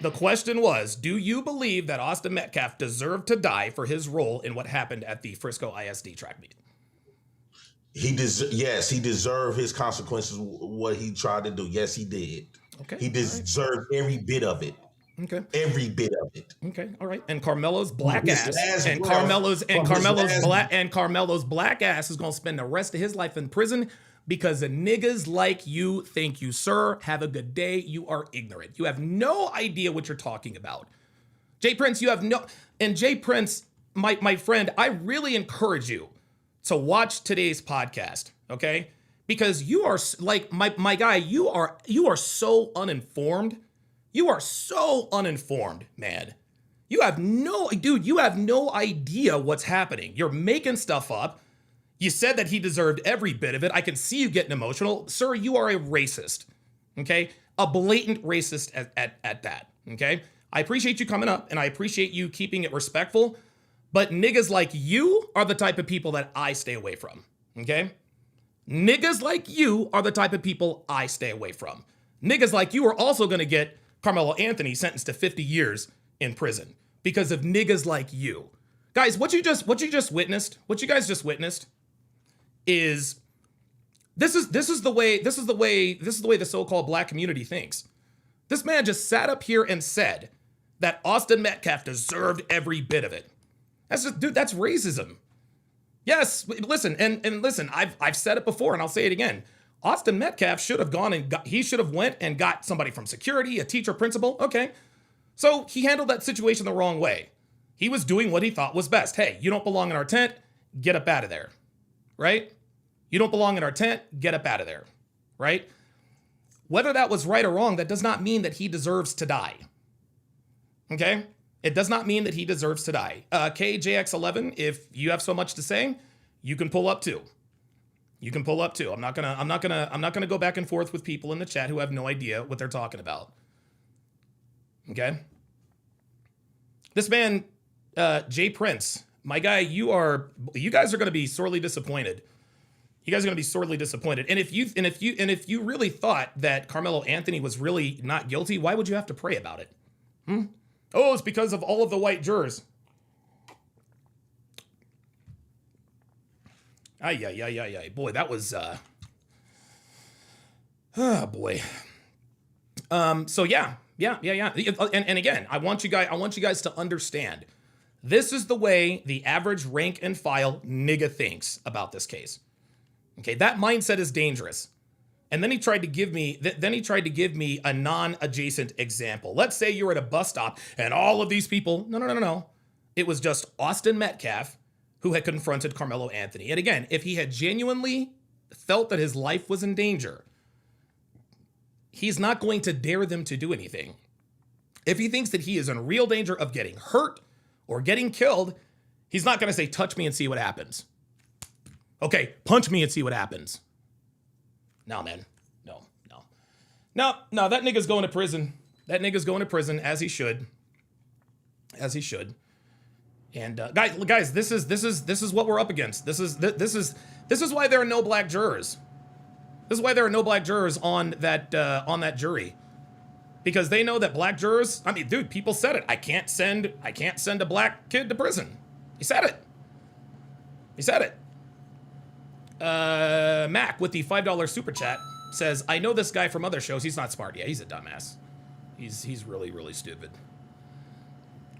The question was, do you believe that Austin Metcalf deserved to die for his role in what happened at the Frisco ISD track meet? Yes, he deserved his consequences, what he tried to do. Yes, he did. Okay. He deserved every bit of it. Okay. Every bit of it. Okay. All right. And Carmelo's black His ass last and breath, Carmelo's black ass is gonna spend the rest of his life in prison because of niggas like you. Thank you, sir. Have a good day. You are ignorant. You have no idea what you're talking about. Jay Prince, you have no. And Jay Prince, my friend, I really encourage you to watch today's podcast. Okay, because you are like my guy. You are so uninformed. You are so uninformed, man. You have no idea what's happening. You're making stuff up. You said that he deserved every bit of it. I can see you getting emotional. Sir, you are a racist, okay? A blatant racist at that, okay? I appreciate you coming up, and I appreciate you keeping it respectful, but niggas like you are the type of people that I stay away from, okay? Niggas like you are the type of people I stay away from. Niggas like you are also gonna get Karmelo Anthony sentenced to 50 years in prison because of niggas like you. Guys, what you guys just witnessed is this is the way the so-called black community thinks. This man just sat up here and said that Austin Metcalf deserved every bit of it. That's racism. Yes, listen, and listen, I've said it before and I'll say it again. Austin Metcalf should have gone and went and got somebody from security, a teacher, principal. Okay. So he handled that situation the wrong way. He was doing what he thought was best. Hey, you don't belong in our tent. Get up out of there. Right? You don't belong in our tent. Get up out of there. Right? Whether that was right or wrong, that does not mean that he deserves to die. Okay? It does not mean that he deserves to die. KJX11, if you have so much to say, you can pull up too. You can pull up too. I'm not gonna go back and forth with people in the chat who have no idea what they're talking about. Okay. This man, Jay Prince, my guy, you guys are gonna be sorely disappointed. You guys are gonna be sorely disappointed. And if you really thought that Karmelo Anthony was really not guilty, why would you have to pray about it? Oh, it's because of all of the white jurors. Ay. Boy, that was, oh boy. So yeah. And again, I want you guys to understand, this is the way the average rank and file nigga thinks about this case. Okay, that mindset is dangerous. And then he tried to give me, a non-adjacent example. Let's say you're at a bus stop and all of these people, no. It was just Austin Metcalf who had confronted Karmelo Anthony. And again, if he had genuinely felt that his life was in danger, he's not going to dare them to do anything. If he thinks that he is in real danger of getting hurt or getting killed, he's not going to say, touch me and see what happens. Okay, punch me and see what happens. No, man. No, that nigga's going to prison. That nigga's going to prison, as he should. And guys, this is what we're up against. This is why there are no black jurors. This is why there are no black jurors on that jury, because they know that black jurors. I mean, dude, people said it. I can't send a black kid to prison. He said it. Mac with the $5 super chat says, "I know this guy from other shows. He's not smart. Yeah, he's a dumbass. He's really, really stupid."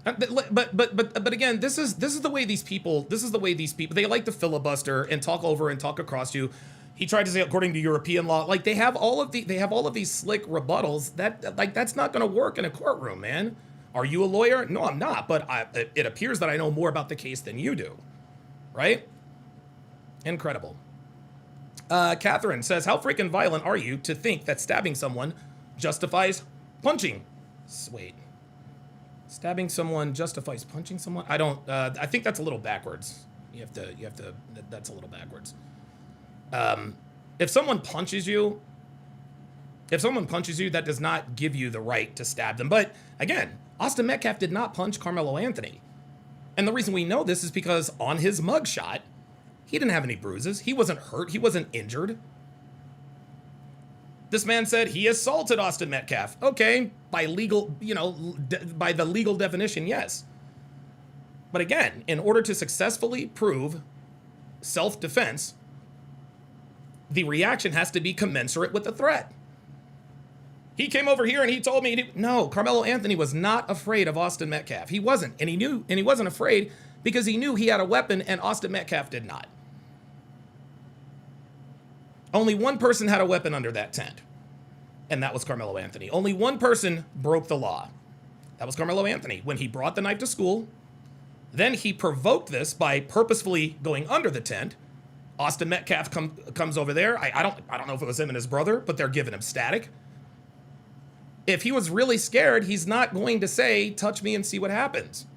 But again, this is the way these people. They like to filibuster and talk over and talk across you. He tried to say, according to European law, like they have all of these slick rebuttals that's not going to work in a courtroom, man. Are you a lawyer? No, I'm not. But it appears that I know more about the case than you do, right? Incredible. Catherine says, "How freaking violent are you to think that stabbing someone justifies punching?" Wait. Stabbing someone justifies punching someone? I don't, I think that's a little backwards. That's a little backwards. If someone punches you, that does not give you the right to stab them. But again, Austin Metcalf did not punch Karmelo Anthony. And the reason we know this is because on his mugshot, he didn't have any bruises. He wasn't hurt. He wasn't injured. This man said he assaulted Austin Metcalf. Okay, by the legal definition, yes. But again, in order to successfully prove self-defense, the reaction has to be commensurate with the threat. He came over here and he told me, no, Carmelo Anthony was not afraid of Austin Metcalf. He wasn't. And he knew, and he wasn't afraid because he knew he had a weapon and Austin Metcalf did not. Only one person had a weapon under that tent, and that was Carmelo Anthony. Only one person broke the law. That was Carmelo Anthony. When he brought the knife to school, then he provoked this by purposefully going under the tent. Austin Metcalf comes over there. I don't know if it was him and his brother, but they're giving him static. If he was really scared, he's not going to say, touch me and see what happens.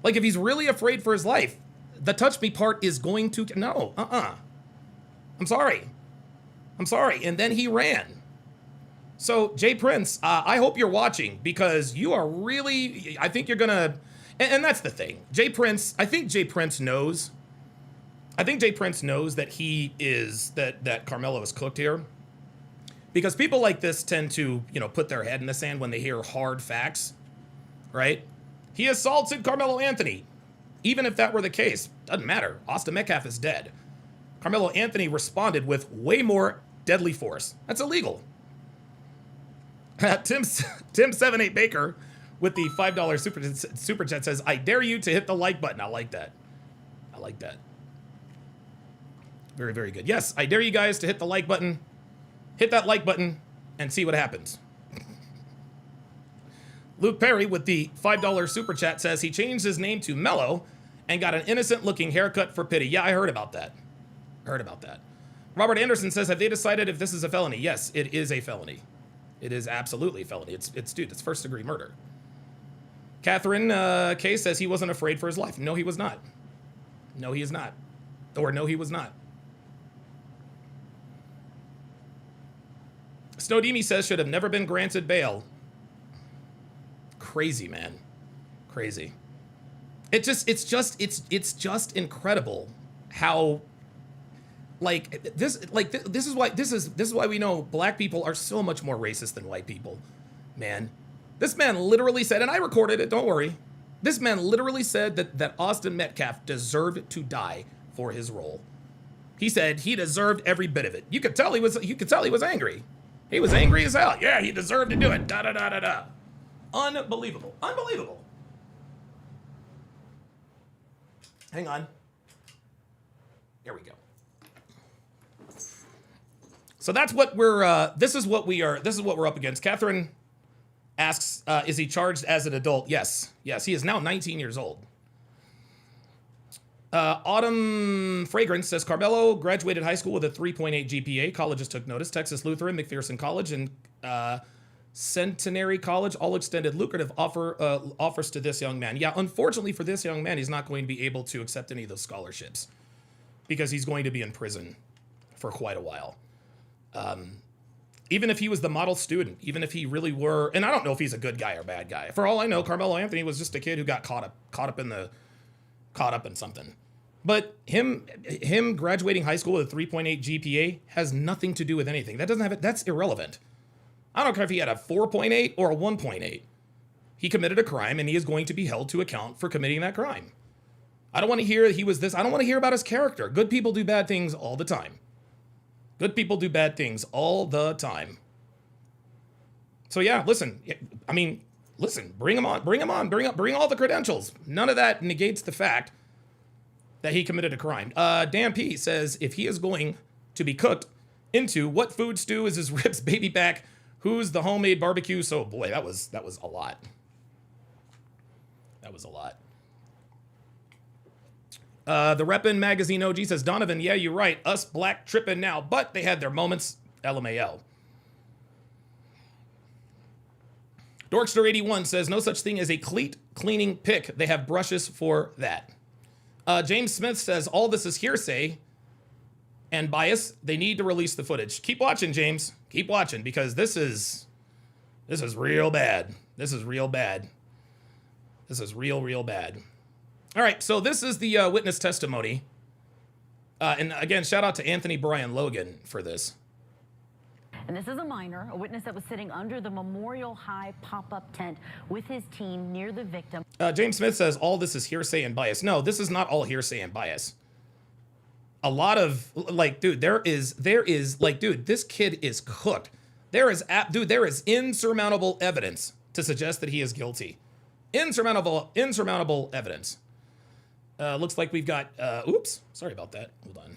Like, if he's really afraid for his life, the touch me part is going to, no, I'm sorry. And then he ran. So, Jay Prince, I hope you're watching because you are really, I think you're going to, and that's the thing. Jay Prince, I think Jay Prince knows that he is, that Carmelo is cooked here. Because people like this tend to, put their head in the sand when they hear hard facts, right? He assaulted Carmelo Anthony. Even if that were the case, doesn't matter. Austin Metcalf is dead. Carmelo Anthony responded with way more deadly force. That's illegal. Tim78 Baker with the $5 super chat says, I dare you to hit the like button. I like that. Very, very good. Yes, I dare you guys to hit the like button. Hit that like button and see what happens. Luke Perry with the $5 super chat says he changed his name to Mello and got an innocent looking haircut for pity. Yeah, I heard about that. Robert Anderson says, have they decided if this is a felony? Yes, it is a felony. It is absolutely a felony. It's first degree murder. Catherine K says he wasn't afraid for his life. No, he was not. No, he is not. Or no, he was not. Snowdemi says should have never been granted bail. Crazy, man. Crazy. It's just incredible how this is why we know black people are so much more racist than white people. Man. This man literally said, and I recorded it, don't worry. This man literally said that Austin Metcalf deserved to die for his role. He said he deserved every bit of it. You could tell he was angry. He was angry as hell. Yeah, he deserved to do it. Da da da da da. Unbelievable. Hang on. There we go. So that's what we're. This is what we're up against. Catherine asks, "Is he charged as an adult?" Yes. He is now 19 years old. Autumn Fragrance says Carmelo graduated high school with a 3.8 GPA. Colleges took notice. Texas Lutheran, McPherson College, and Centenary College all extended lucrative offers to this young man. Yeah, unfortunately for this young man, he's not going to be able to accept any of those scholarships because he's going to be in prison for quite a while. Even if he was the model student, even if he really were, and I don't know if he's a good guy or bad guy. For all I know, Carmelo Anthony was just a kid who got caught up in something. But him graduating high school with a 3.8 GPA has nothing to do with anything. That's irrelevant. I don't care if he had a 4.8 or a 1.8. He committed a crime and he is going to be held to account for committing that crime. I don't want to hear that he was this. I don't want to hear about his character. Good people do bad things all the time. Good people do bad things all the time. So yeah, listen, bring him on, bring all the credentials. None of that negates the fact that he committed a crime. Dan P says, if he is going to be cooked into, what food stew is his ribs baby back? Who's the homemade barbecue? So boy, that was a lot. That was a lot. The Reppin' Magazine OG says, Donovan, yeah, you're right. Us black tripping now, but they had their moments. LMAO. Dorkster81 says, no such thing as a cleat cleaning pick. They have brushes for that. James Smith says, all this is hearsay and bias. They need to release the footage. Keep watching, James. Keep watching, because this is real bad. This is real bad. This is real bad. All right, so this is the witness testimony. And again, shout out to Anthony Brian Logan for this. And this is a minor, a witness that was sitting under the Memorial High pop-up tent with his team near the victim. James Smith says all this is hearsay and bias. No, this is not all hearsay and bias. A lot of, like, dude, there is, like, dude, this kid is cooked. There is, there is insurmountable evidence to suggest that he is guilty. Insurmountable evidence. Looks like we've got, oops, sorry about that. Hold on.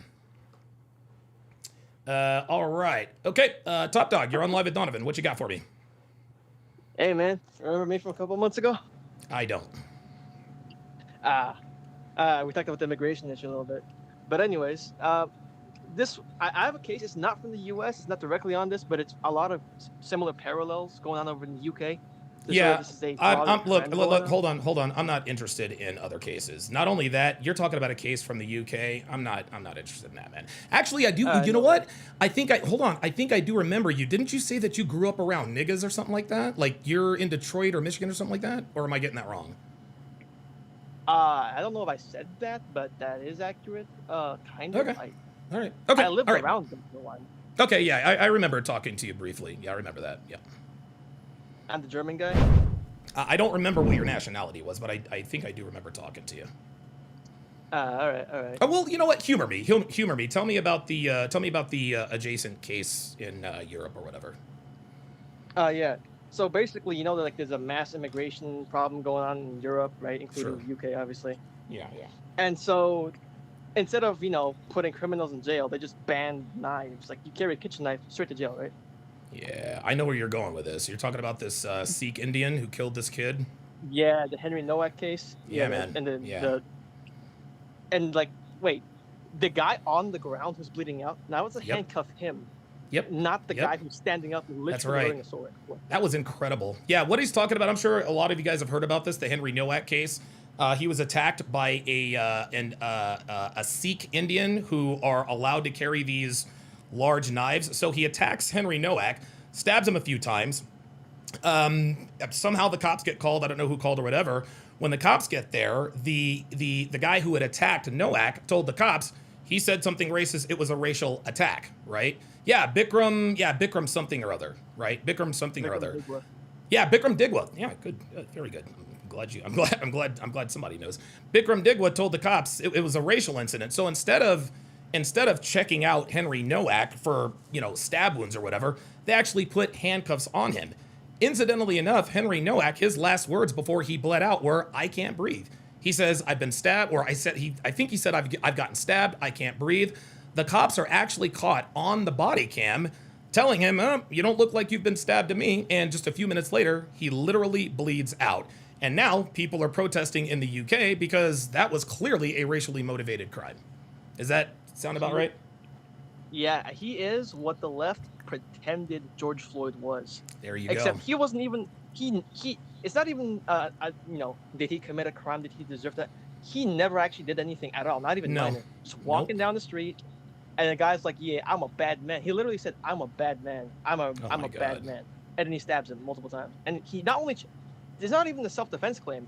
All right. Okay, Top Dog, you're on live with Donovan. What you got for me? Hey, man. Remember me from a couple months ago? I don't. We talked about the immigration issue a little bit. But anyways, I have a case. It's not from the U.S. It's not directly on this, but it's a lot of similar parallels going on over in the U.K. Yeah, look, hold on. I'm not interested in other cases. Not only that, you're talking about a case from the UK. I'm not interested in that, man. Actually, I do. You know what? I think I do remember you. Didn't you say that you grew up around niggas or something like that? Like you're in Detroit or Michigan or something like that? Or am I getting that wrong? I don't know if I said that, but that is accurate. Kind of. Okay. All right. Okay. I lived around them for a while. Okay. Yeah, I remember talking to you briefly. Yeah, I remember that. Yeah. I'm the German guy. I don't remember what your nationality was, but I think I do remember talking to you. All right. Well, you know what? Humor me. Tell me about the adjacent case in Europe or whatever. Yeah. So basically, you know, like there's a mass immigration problem going on in Europe, right, including the UK, obviously. Yeah. And so, instead of putting criminals in jail, they just banned knives. Like you carry a kitchen knife straight to jail, right? Yeah, I know where you're going with this. You're talking about this Sikh Indian who killed this kid. Yeah, the Henry Nowak case. Yeah, man. And wait, the guy on the ground who's bleeding out. Now it's handcuff him. Yep. Not the guy who's standing up and literally holding a sword. That was incredible. Yeah, what he's talking about, I'm sure a lot of you guys have heard about this, the Henry Nowak case. He was attacked by a Sikh Indian who are allowed to carry these large knives. So he attacks Henry Nowak, stabs him a few times. Somehow the cops get called. I don't know who called or whatever. When the cops get there, the guy who had attacked Nowak told the cops, he said something racist. It was a racial attack, right? Yeah, Bikram something or other, right? Bikram something or other. Digwa. Yeah, Bikram Digwa. Yeah, good, very good. I'm glad somebody knows. Bikram Digwa told the cops it was a racial incident. So instead of checking out Henry Nowak for, stab wounds or whatever, they actually put handcuffs on him. Incidentally enough, Henry Nowak, his last words before he bled out were, "I can't breathe." He says, "I've been stabbed," or I think he said, I've gotten stabbed, I can't breathe. The cops are actually caught on the body cam telling him, "You don't look like you've been stabbed to me." And just a few minutes later, he literally bleeds out. And now people are protesting in the UK because that was clearly a racially motivated crime. Does that sound about right? Yeah, he is what the left pretended George Floyd was. There you Except go. he wasn't even it's not even did he commit a crime? Did he deserve that? He never actually did anything at all. Not even minor. Just walking down the street, and the guy's like, "Yeah, I'm a bad man." He literally said, "I'm a bad man. I'm a bad man," and then he stabs him multiple times. And he not only there's not even a self-defense claim.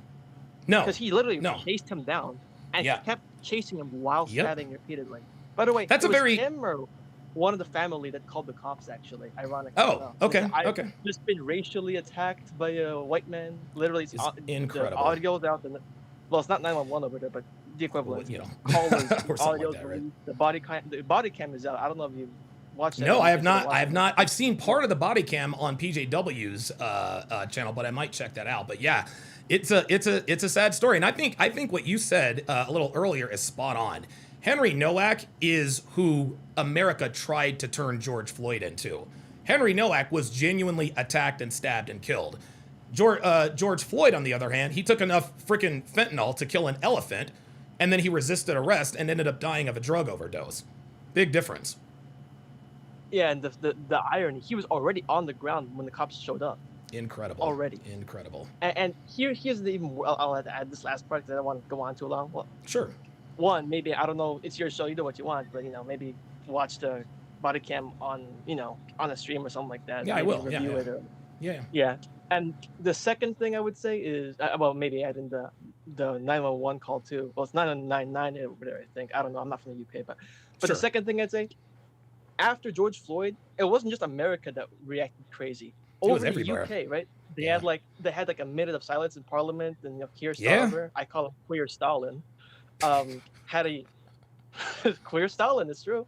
No, because he literally chased him down and he kept chasing him while stabbing repeatedly. By the way, that's him or one of the family that called the cops, actually, ironically. Oh, okay, okay. I've just been racially attacked by a white man. Literally, it's incredible. The audio's out. Well, it's not 911 over there, but the equivalent. Callers, audio's like that, right? The body cam is out. I don't know if you watched that. No, I have not. I've seen part of the body cam on PJW's channel, but I might check that out. But yeah, it's a sad story, and I think what you said a little earlier is spot on. Henry Nowak is who America tried to turn George Floyd into. Henry Nowak was genuinely attacked and stabbed and killed. George Floyd, on the other hand, he took enough freaking fentanyl to kill an elephant, and then he resisted arrest and ended up dying of a drug overdose. Big difference. Yeah, and the irony, he was already on the ground when the cops showed up. Incredible. Already. Incredible. And here's the even. I'll have to add this last part because I don't want to go on too long. Well, sure. One, maybe, I don't know, it's your show, you do what you want, but maybe watch the body cam on a stream or something like that. Yeah, maybe I will. Review it or, yeah. And the second thing I would say is, maybe add in the 911 call too. Well, it's 999 over there, I think. I don't know. I'm not from the UK, but Sure. The second thing I'd say, after George Floyd, it wasn't just America that reacted crazy. Over was the everywhere. UK, right? They had like a minute of silence in Parliament, and Keir Starmer, I call him Queer Stalin, had a queer Stalin. It's true.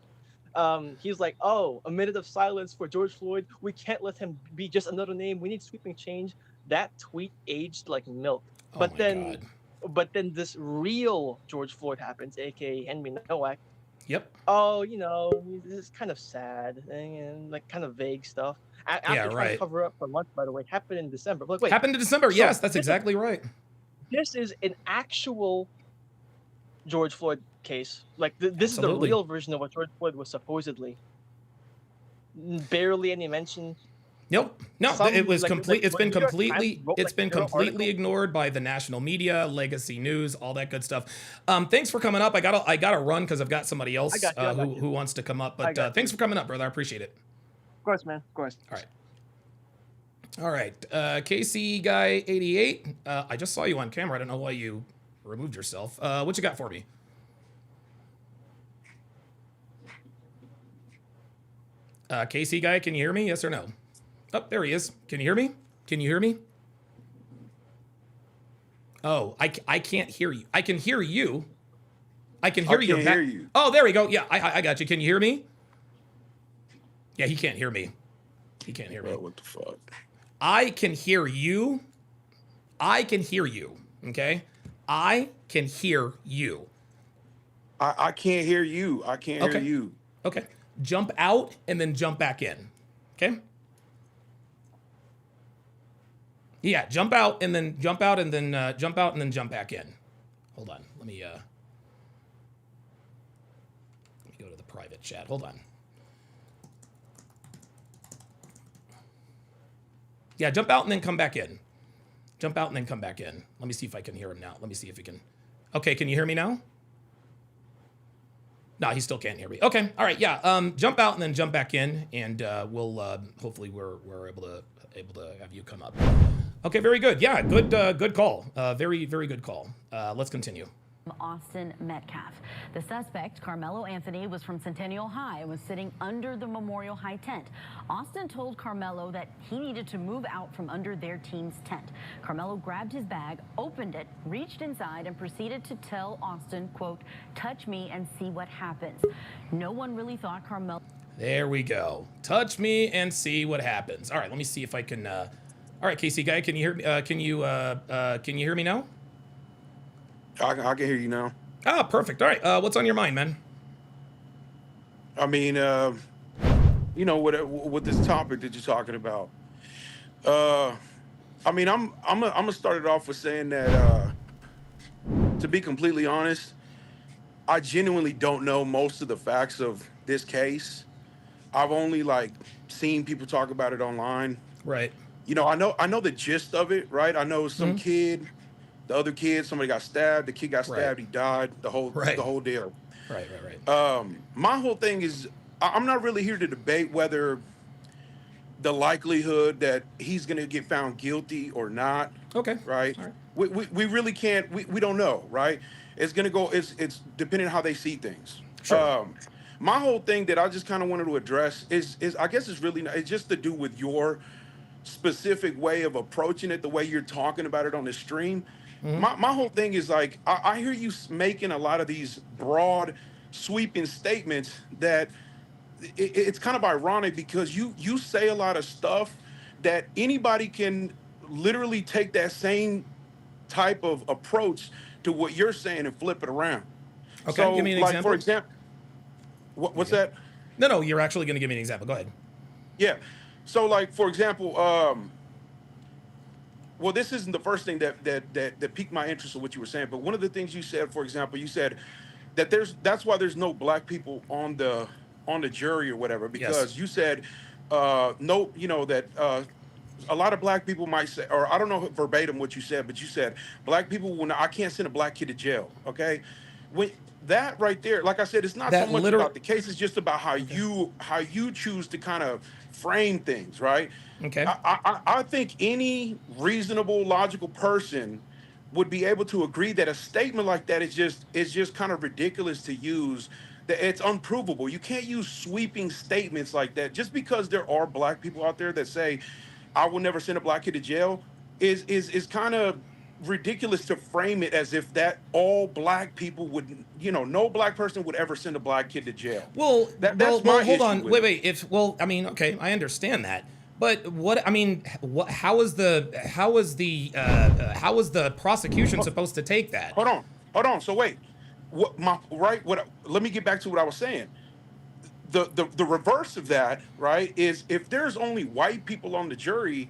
He's like, oh, a minute of silence for George Floyd. We can't let him be just another name. We need sweeping change. That tweet aged like milk. Oh But my then, God. but then this real George Floyd happens, aka Henry Nowak. Yep. Oh, this is kind of sad and like kind of vague stuff. After Yeah, trying to right. cover up for months, by the way, happened in December. But like, wait, Happened in December. so Yes, that's this is exactly right. this is an actual George Floyd case. Like this is the Absolutely. real version of what George Floyd was supposedly. Barely any mention. Nope. No, Some, it was like, complete. It's when been New York Times completely. wrote, It's like, been a little completely article- ignored by the national media, legacy news, all that good stuff. Thanks for coming up. I gotta run because I've got somebody else I got you. who wants to come up. But got thanks for coming up, brother. I appreciate it. Of course, man. Of course. All right. KC guy 88. I just saw you on camera. I don't know why you removed yourself. What you got for me? KC guy, can you hear me? Yes or no? Oh, there he is. Can you hear me? Can you hear me? Oh, I can't hear you. I can hear you. I can hear you. Hear you. Oh, there we go. Yeah, I got you. Can you hear me? Yeah, he can't hear me. He can't hear me. Bro, what the fuck? I can hear you. I can hear you. Okay? I can hear you. I can't hear you. I can't hear you. Okay. Jump out and then jump back in. Okay? Yeah, jump out and then jump out and then jump out and then jump back in. Hold on. Let me go to the private chat. Hold on. Yeah, jump out and then come back in. Jump out and then come back in. Let me see if I can hear him now. Let me see if he can. Okay, can you hear me now? No, he still can't hear me. Okay, all right, yeah. Jump out and then jump back in, and we'll hopefully we're able to have you come up. Okay, very good. Yeah, good call. Very good call. Let's continue. Austin Metcalf. The suspect, Karmelo Anthony, was from Centennial High and was sitting under the Memorial High tent. Austin told Karmelo that he needed to move out from under their team's tent. Karmelo grabbed his bag, opened it, reached inside, and proceeded to tell Austin, quote, "Touch me and see what happens." No one really thought Karmelo... There we go. Touch me and see what happens. All right, let me see if I can... All right, Casey guy, can you hear me? Can you hear me now? I can hear you now. Ah, perfect. All right. What's on your mind, man? I mean, with this topic that you're talking about. I mean, I'm gonna start it off with saying that, to be completely honest, I genuinely don't know most of the facts of this case. I've only seen people talk about it online. Right. I know the gist of it, right? I know some kid. The other kid, somebody got stabbed. The kid got stabbed. He died. The whole deal. Right. My whole thing is, I'm not really here to debate whether the likelihood that he's going to get found guilty or not. Okay. Right. All right. We really can't. We don't know. Right. It's going to go. It's depending on how they see things. Sure. My whole thing that I just kind of wanted to address is I guess it's just to do with your specific way of approaching it, the way you're talking about it on the stream. My whole thing is I hear you making a lot of these broad, sweeping statements that it's kind of ironic because you say a lot of stuff that anybody can literally take that same type of approach to what you're saying and flip it around. Okay, so, give me an example. For example, what's that? No, you're actually going to give me an example. Go ahead. Yeah. So, for example, well, this isn't the first thing that piqued my interest in what you were saying, but one of the things you said, for example, you said that that's why there's no black people on the jury or whatever, because you said that a lot of black people might say, or I don't know verbatim what you said, but you said black people will not, I can't send a black kid to jail. Okay, when that right there, like I said, it's not so much about the case; it's just about how you choose to kind of frame things, right? Okay. I think any reasonable, logical person would be able to agree that a statement like that is just kind of ridiculous to use. That it's unprovable. You can't use sweeping statements like that just because there are black people out there that say, "I will never send a black kid to jail." Is kind of ridiculous to frame it as if that all black people would, no black person would ever send a black kid to jail. Well, That's my hold issue on. with Wait. I mean, okay, I understand that. But how is the prosecution supposed to take that? Hold on. So wait, let me get back to what I was saying. The reverse of that, right, is if there's only white people on the jury,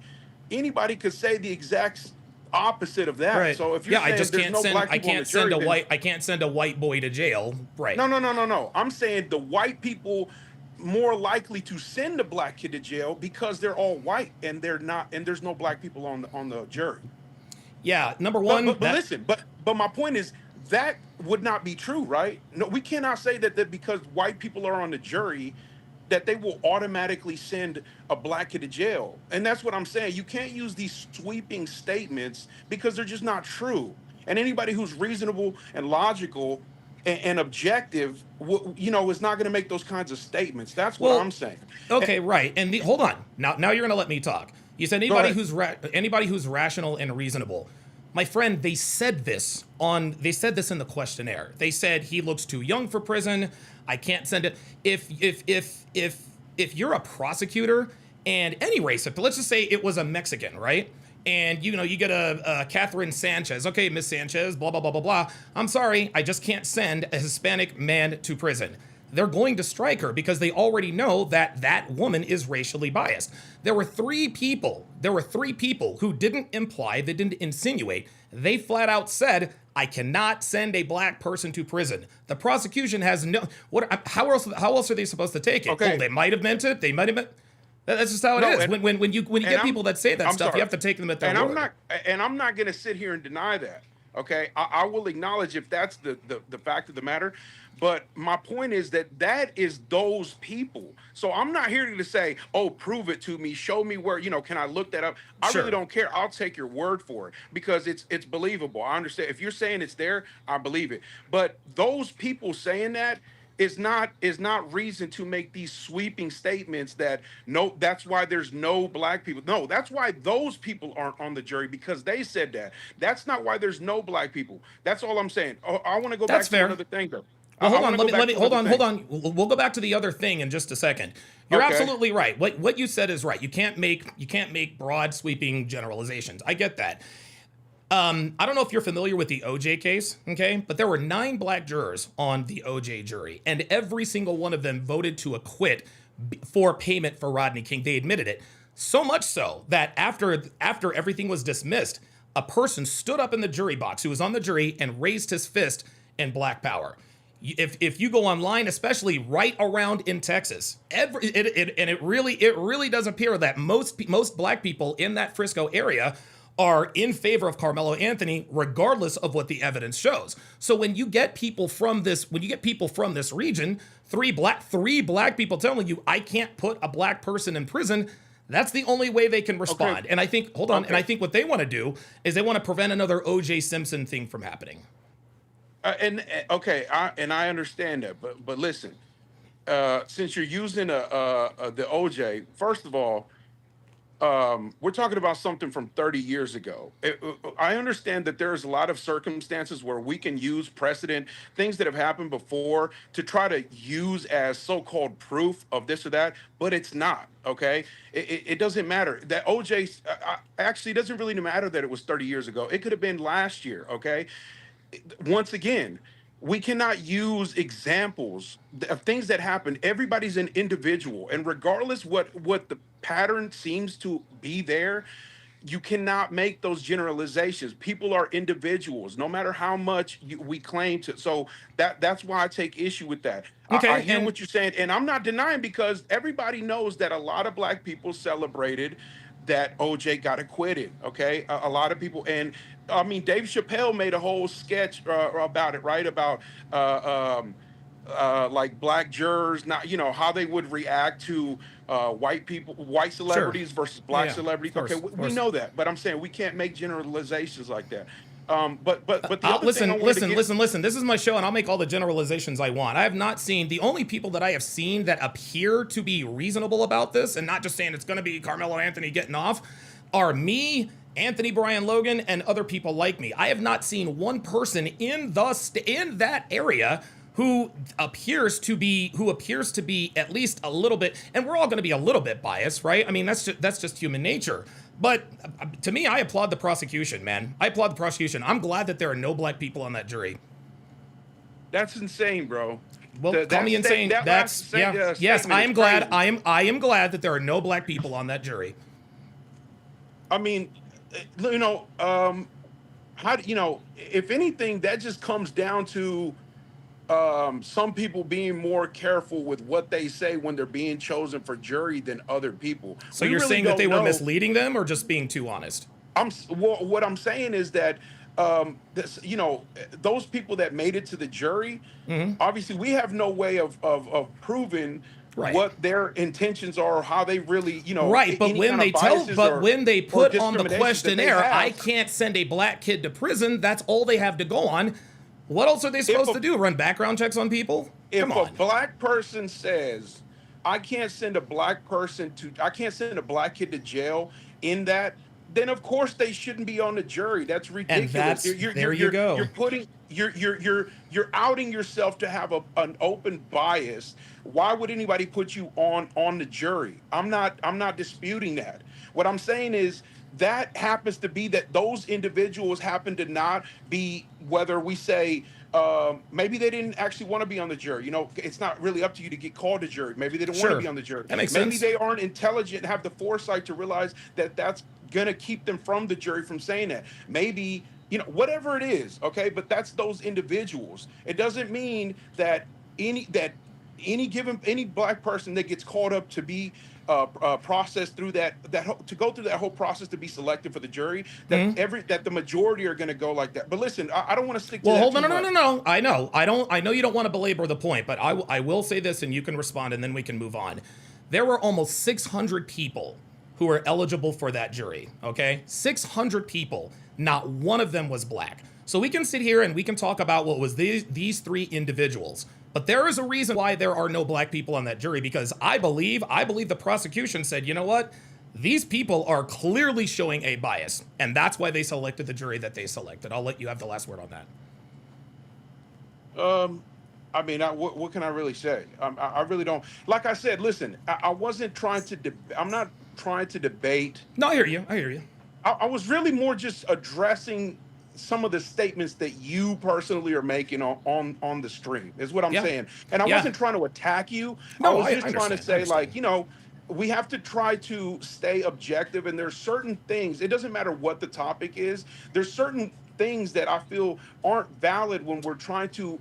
anybody could say the exact opposite of that. Right. So if you're saying there's no black people on the jury, I can't send a white boy to jail. Right. No. I'm saying the white people more likely to send a black kid to jail because they're all white and there's no black people on the jury. Yeah. Number one. But listen. But my point is that would not be true, right? No, we cannot say that because white people are on the jury that they will automatically send a black kid to jail. And that's what I'm saying. You can't use these sweeping statements because they're just not true. And anybody who's reasonable and logical and objective, is not going to make those kinds of statements. That's what I'm saying. Okay, right. And hold on. Now you're going to let me talk. You said anybody who's rational and reasonable. My friend, they said this in the questionnaire. They said he looks too young for prison. I can't send it. If you're a prosecutor and any race, let's just say it was a Mexican, right? And you get a Catherine Sanchez. Okay, Miss Sanchez, blah blah blah blah blah. I'm sorry, I just can't send a Hispanic man to prison. They're going to strike her because they already know that woman is racially biased. There were three people who didn't imply, they didn't insinuate. They flat out said, I cannot send a black person to prison. The prosecution has how else are they supposed to take it? Okay. Oh, they might have meant it. They might have meant. That's just how it is. When you get people that say that stuff, you have to take them at their word. I'm not going to sit here and deny that. Okay, I will acknowledge if that's the fact of the matter. But my point is that is those people. So I'm not here to say, oh, prove it to me, show me where, can I look that up? I really don't care. I'll take your word for it because it's believable. I understand. If you're saying it's there, I believe it. But those people saying that is not reason to make these sweeping statements that that's why there's no black people. No, that's why those people aren't on the jury because they said that. That's not why there's no black people. That's all I'm saying. Oh, I want to go back to another thing though. Well, hold on. We'll go back to the other thing in just a second. You're absolutely right. What you said is right. You can't make broad sweeping generalizations. I get that. I don't know if you're familiar with the OJ case, okay? But there were 9 black jurors on the OJ jury, and every single one of them voted to acquit for payment for Rodney King. They admitted it. So much so that after everything was dismissed, a person stood up in the jury box who was on the jury and raised his fist in Black Power. If you go online, especially right around in Texas, it really does appear that most black people in that Frisco area are in favor of Karmelo Anthony, regardless of what the evidence shows. So when you get people from this region, three black people telling you I can't put a black person in prison, that's the only way they can respond. Okay. And I think, and I think what they want to do is they want to prevent another O.J. Simpson thing from happening. I understand that, but listen, since you're using the OJ, first of all, we're talking about something from 30 years ago. I understand that there's a lot of circumstances where we can use precedent, things that have happened before, to try to use as so-called proof of this or that, but it's not, okay? It doesn't matter. That OJ, actually, it doesn't really matter that it was 30 years ago. It could have been last year, okay? Once again, we cannot use examples of things that happened. Everybody's an individual, and regardless what the pattern seems to be there, you cannot make those generalizations. People are individuals, no matter how much we claim to. So that's why I take issue with that. Okay, I hear what you're saying, and I'm not denying, because everybody knows that a lot of black people celebrated that OJ got acquitted. Okay, a lot of people, and I mean, Dave Chappelle made a whole sketch about it, right? About like black jurors, not, how they would react to white celebrities versus black celebrities. Okay, we know that, but I'm saying we can't make generalizations like that. But the other listen. This is my show, and I'll make all the generalizations I want. I have not seen, the only people that I have seen that appear to be reasonable about this, and not just saying it's going to be Karmelo Anthony getting off, are me Anthony Brian Logan and other people like me. I have not seen one person in that area who appears to be at least a little bit, and we're all going to be a little bit biased, right? I mean, that's just human nature. But to me, I applaud the prosecution, man. I applaud the prosecution. I'm glad that there are no black people on that jury. That's insane, bro. Well, call me insane. Yes, I am glad. Crazy. I am glad that there are no black people on that jury. I mean, how do if anything, that just comes down to some people being more careful with what they say when they're being chosen for jury than other people. So you're saying that they were misleading them or just being too honest? What I'm saying is that those people that made it to the jury, obviously we have no way of proving what their intentions are or how they really, right. But when they put on the questionnaire, I can't send a black kid to prison. That's all they have to go on. What else are they supposed to do? Run background checks on people? If a black person says, I can't send a black kid to jail in that, then of course they shouldn't be on the jury. That's ridiculous. And there you go. You're outing yourself to have an open bias. Why would anybody put you on the jury? I'm not disputing that. What I'm saying is that happens to be that those individuals happen to not be, whether we say maybe they didn't actually want to be on the jury. It's not really up to you to get called to jury. Maybe they didn't want to be on the jury. That makes sense. Maybe they aren't intelligent and have the foresight to realize that that's going to keep them from the jury from saying that. Maybe, whatever it is, okay? But that's those individuals. It doesn't mean that any black person that gets called up to be processed through to go through that whole process to be selected for the jury, that the majority are going to go like that. But listen, I don't want to stick to that. Well, no. I know you don't want to belabor the point, but I will say this, and you can respond, and then we can move on. There were almost 600 people who were eligible for that jury, okay? 600 people. Not one of them was black. So we can sit here and we can talk about what was these three individuals. But there is a reason why there are no black people on that jury, because I believe the prosecution said, you know what? These people are clearly showing a bias, and that's why they selected the jury that they selected. I'll let you have the last word on that. I mean, what can I really say? I really don't. Like I said, listen, I wasn't trying to. I'm not trying to debate. No, I hear you. I was really more just addressing some of the statements that you personally are making on the stream, is what I'm saying. And I wasn't trying to attack you. No, I was just trying to say, we have to try to stay objective. And there's certain things, it doesn't matter what the topic is, there's certain things that I feel aren't valid when we're trying to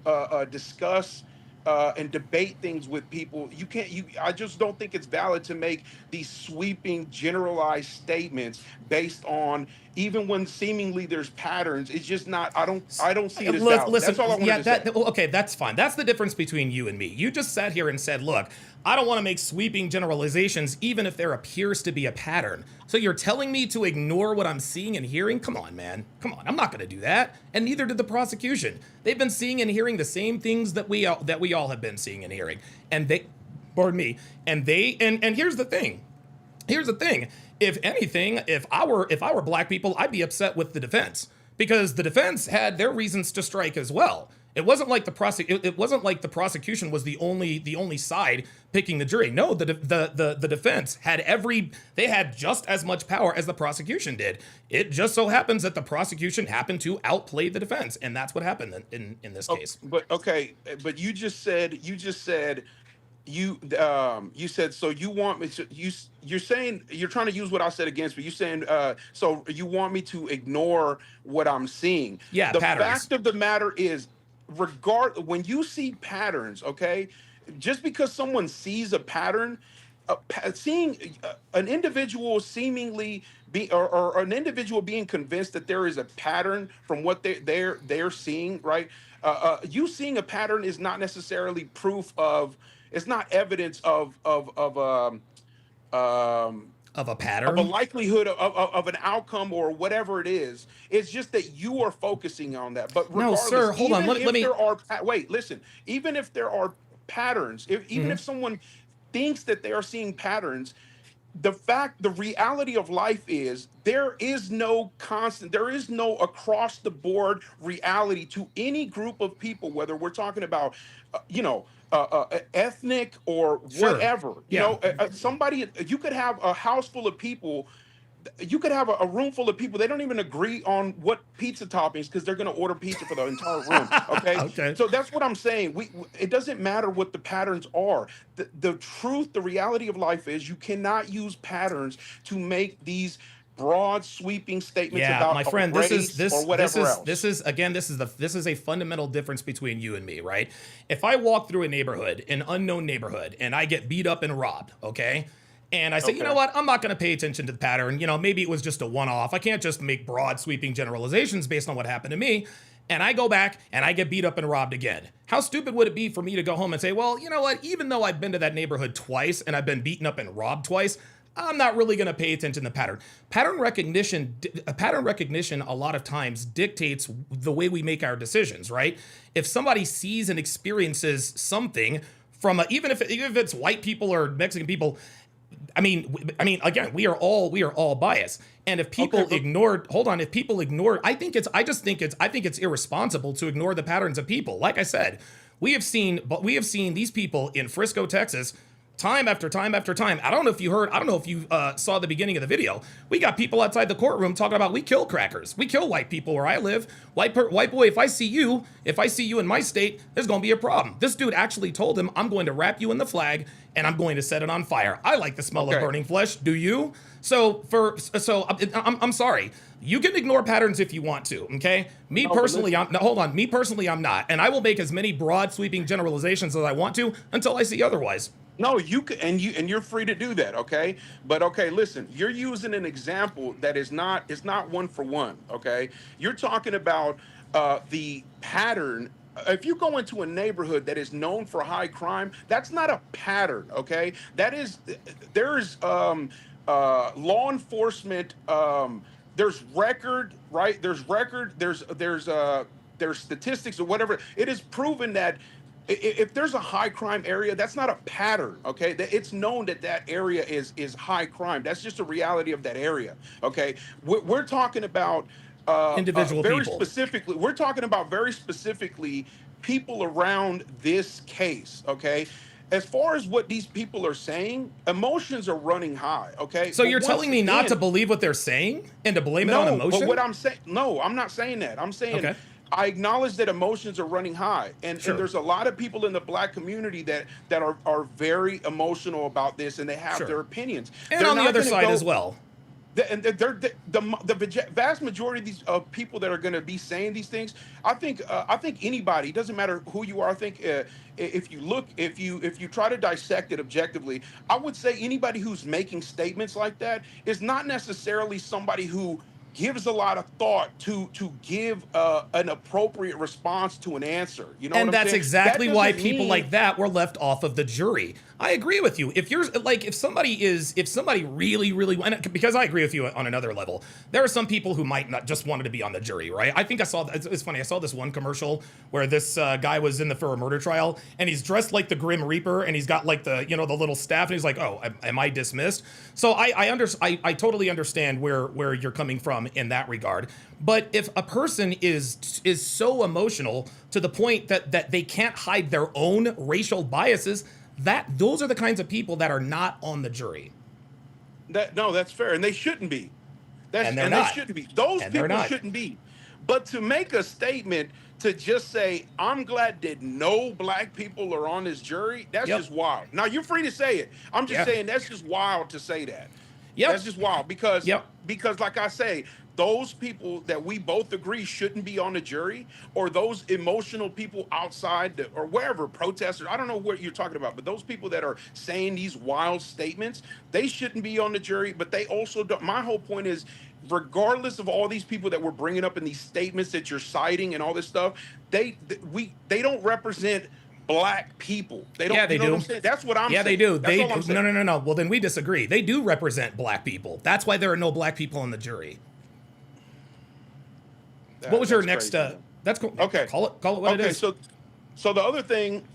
discuss and debate things with people. I just don't think it's valid to make these sweeping, generalized statements based on, even when seemingly there's patterns. It's just not. I don't see it as valid. Listen, that's all I wanted to say. Okay, that's fine. That's the difference between you and me. You just sat here and said, look, I don't want to make sweeping generalizations, even if there appears to be a pattern. So you're telling me to ignore what I'm seeing and hearing? Come on, man. Come on. I'm not going to do that. And neither did the prosecution. They've been seeing and hearing the same things that we all have been seeing and hearing. And and here's the thing. If anything, if I were black people, I'd be upset with the defense, because the defense had their reasons to strike as well. It wasn't like the prosecution was the only side picking the jury. No, the defense had just as much power as the prosecution did. It just so happens that the prosecution happened to outplay the defense, and that's what happened in this case. But you just said so you want me to, you're saying, you're trying to use what I said against me. You're saying so you want me to ignore what I'm seeing. Yeah, the patterns. Fact of the matter is, when you see patterns, okay, just because someone sees a pattern, seeing an individual seemingly or an individual being convinced that there is a pattern from what they're seeing, right? You seeing a pattern is not necessarily proof of. It's not evidence of a pattern, of a likelihood of an outcome or whatever it is. It's just that you are focusing on that. But regardless, no, sir, hold on. Let me. Wait, listen. Even if there are patterns, even if someone thinks that they are seeing patterns, the reality of life is there is no constant, there is no across the board reality to any group of people, whether we're talking about, ethnic or Sure. whatever. Yeah. Somebody, you could have a house full of people, you could have a room full of people, they don't even agree on what pizza toppings because they're going to order pizza for the entire room. Okay. Okay. So that's what I'm saying. It doesn't matter what the patterns are. The truth, the reality of life is you cannot use patterns to make these broad sweeping statements Yeah, about my friend, a race or whatever else. this is a fundamental difference between you and me, right? If I walk through a neighborhood, an unknown neighborhood, and I get beat up and robbed, okay? And I say, you know what? I'm not going to pay attention to the pattern. Maybe it was just a one-off. I can't just make broad sweeping generalizations based on what happened to me. And I go back and I get beat up and robbed again. How stupid would it be for me to go home and say, well, you know what? Even though I've been to that neighborhood twice and I've been beaten up and robbed twice, I'm not really going to pay attention to the pattern. Pattern recognition a lot of times dictates the way we make our decisions, right? If somebody sees and experiences something from even if it's white people or Mexican people, I mean, again, we are all biased. And if people I think it's irresponsible to ignore the patterns of people. Like I said, we have seen these people in Frisco, Texas, time after time after time. I don't know if you saw the beginning of the video. We got people outside the courtroom talking about we kill crackers. We kill white people where I live. White boy, if I see you in my state, there's going to be a problem. This dude actually told him, I'm going to wrap you in the flag and I'm going to set it on fire. I like the smell of burning flesh. Do you? So I'm sorry. You can ignore patterns if you want to, okay? Me personally, I'm not. And I will make as many broad sweeping generalizations as I want to until I see otherwise. No, you can, and you're free to do that, okay? But okay, listen, you're using an example that is not one for one, okay? You're talking about the pattern. If you go into a neighborhood that is known for high crime, that's not a pattern, okay? There's law enforcement. There's record, right? There's statistics or whatever. It is proven that if there's a high crime area, that's not a pattern, okay? It's known that area is high crime. That's just a reality of that area, okay? We're talking about individual very people. Specifically. We're talking about very specifically people around this case, okay? As far as what these people are saying, emotions are running high, okay? So you're telling me not to believe what they're saying and to blame it on emotion? But what I'm saying, no, I'm not saying that. I'm saying, okay, I acknowledge that emotions are running high, and there's a lot of people in the black community that are very emotional about this, and they have their opinions. And on the other side as well. The vast majority of these people that are going to be saying these things, I think anybody, it doesn't matter who you are. I think if you try to dissect it objectively, I would say anybody who's making statements like that is not necessarily somebody who gives a lot of thought to give an appropriate response to an answer. You know, and what I'm that's saying? exactly why people like that were left off of the jury. I agree with you. If somebody really, because I agree with you on another level, there are some people who might not just wanted to be on the jury, right? I think it's funny. I saw this one commercial where this guy was for a murder trial, and he's dressed like the Grim Reaper, and he's got like the little staff, and he's like, oh, am I dismissed? So I totally understand where you're coming from in that regard. But if a person is so emotional to the point that they can't hide their own racial biases, those are the kinds of people that are not on the jury. That's fair, and they shouldn't be. They shouldn't be. Those people shouldn't be. But to make a statement to just say, I'm glad that no black people are on this jury, that's just wild. Now, you're free to say it. I'm just saying that's just wild to say that. That's just wild because like I say, those people that we both agree shouldn't be on the jury, or those emotional people outside or wherever, protesters, I don't know what you're talking about, but those people that are saying these wild statements, they shouldn't be on the jury, but they also don't. My whole point is, regardless of all these people that we're bringing up in these statements that you're citing and all this stuff, they don't represent black people. They don't. Yeah, they do. That's what I'm saying. Yeah, they do. That's all I'm saying. No. Well, then we disagree. They do represent black people. That's why there are no black people on the jury. What was your next? That's cool. Okay. Call it what it is. So the other thing.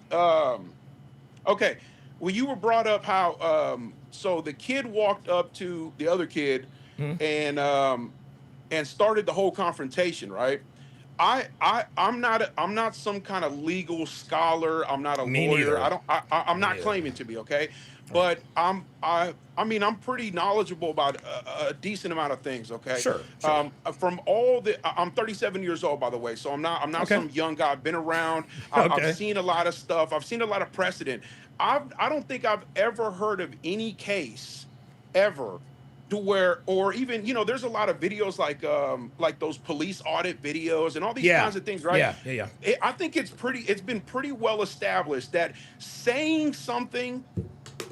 Okay. when you were brought up how so the kid walked up to the other kid and started the whole confrontation, right? I'm not some kind of legal scholar. I'm not a Me lawyer. neither. I'm Me not neither. claiming to be, okay? But I mean I'm pretty knowledgeable about a decent amount of things, okay? Sure. Sure. From all the I'm 37 years old, by the way, so I'm not Okay. some young guy. I've been around. I've Okay. seen a lot of stuff. I've seen a lot of precedent. I don't think I've ever heard of any case ever to where, or even, there's a lot of videos like those police audit videos and all these Yeah. kinds of things, right? Yeah. Yeah. Yeah. I think it's been pretty well established that saying something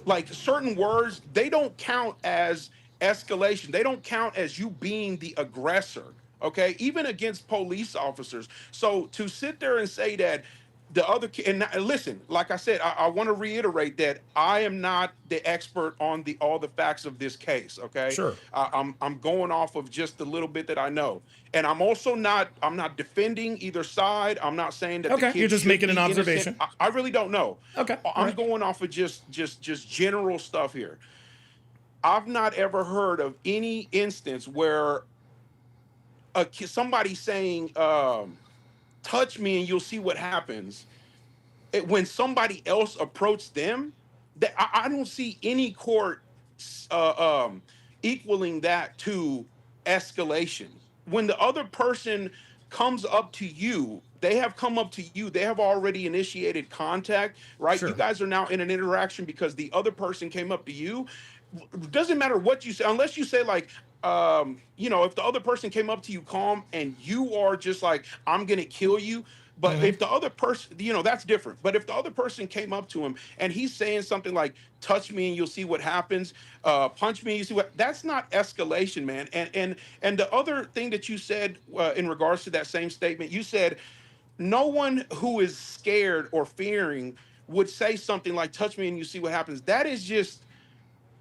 like certain words, they don't count as escalation. They don't count as you being the aggressor, okay? Even against police officers. So to sit there and say that the other and listen, like I said, I want to reiterate that I am not the expert on all the facts of this case, okay? Sure. I'm going off of just the little bit that I know. And I'm not defending either side. I'm not saying that the Okay. kid You're just should making an be innocent. observation. I really don't know. Okay. I'm Right. going off of just general stuff here. I've not ever heard of any instance where somebody saying touch me and you'll see what happens. When somebody else approached them, that I don't see any court equaling that to escalation. When the other person comes up to you, they have come up to you, they have already initiated contact, right? Sure. You guys are now in an interaction because the other person came up to you. Doesn't matter what you say, unless you say like, if the other person came up to you calm and you are just like, I'm gonna kill you. But if the other person, that's different. But if the other person came up to him and he's saying something like, touch me and you'll see what happens, punch me and you see what, that's not escalation, man. And the other thing that you said in regards to that same statement, you said, no one who is scared or fearing would say something like, touch me and you see what happens. That is just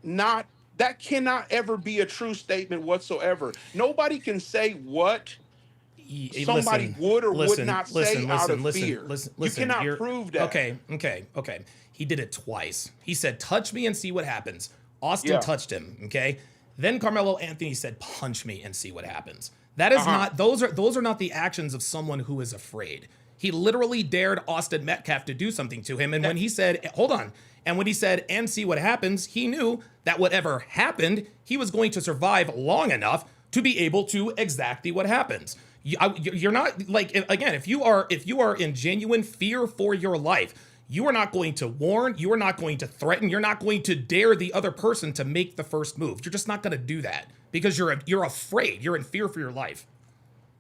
not, that cannot ever be a true statement whatsoever. Nobody can say what somebody would or would not say out of fear. You cannot prove that. Okay. He did it twice. He said, touch me and see what happens. Austin touched him, okay? Then Karmelo Anthony said, punch me and see what happens. That is not, those are not the actions of someone who is afraid. He literally dared Austin Metcalf to do something to him. And when he said, hold on, and when he said, and see what happens, he knew that whatever happened, he was going to survive long enough to be able to exactly what happens. You're not, like, again, if you are in genuine fear for your life, you are not going to warn, you are not going to threaten, you're not going to dare the other person to make the first move. You're just not going to do that because you're afraid, you're in fear for your life.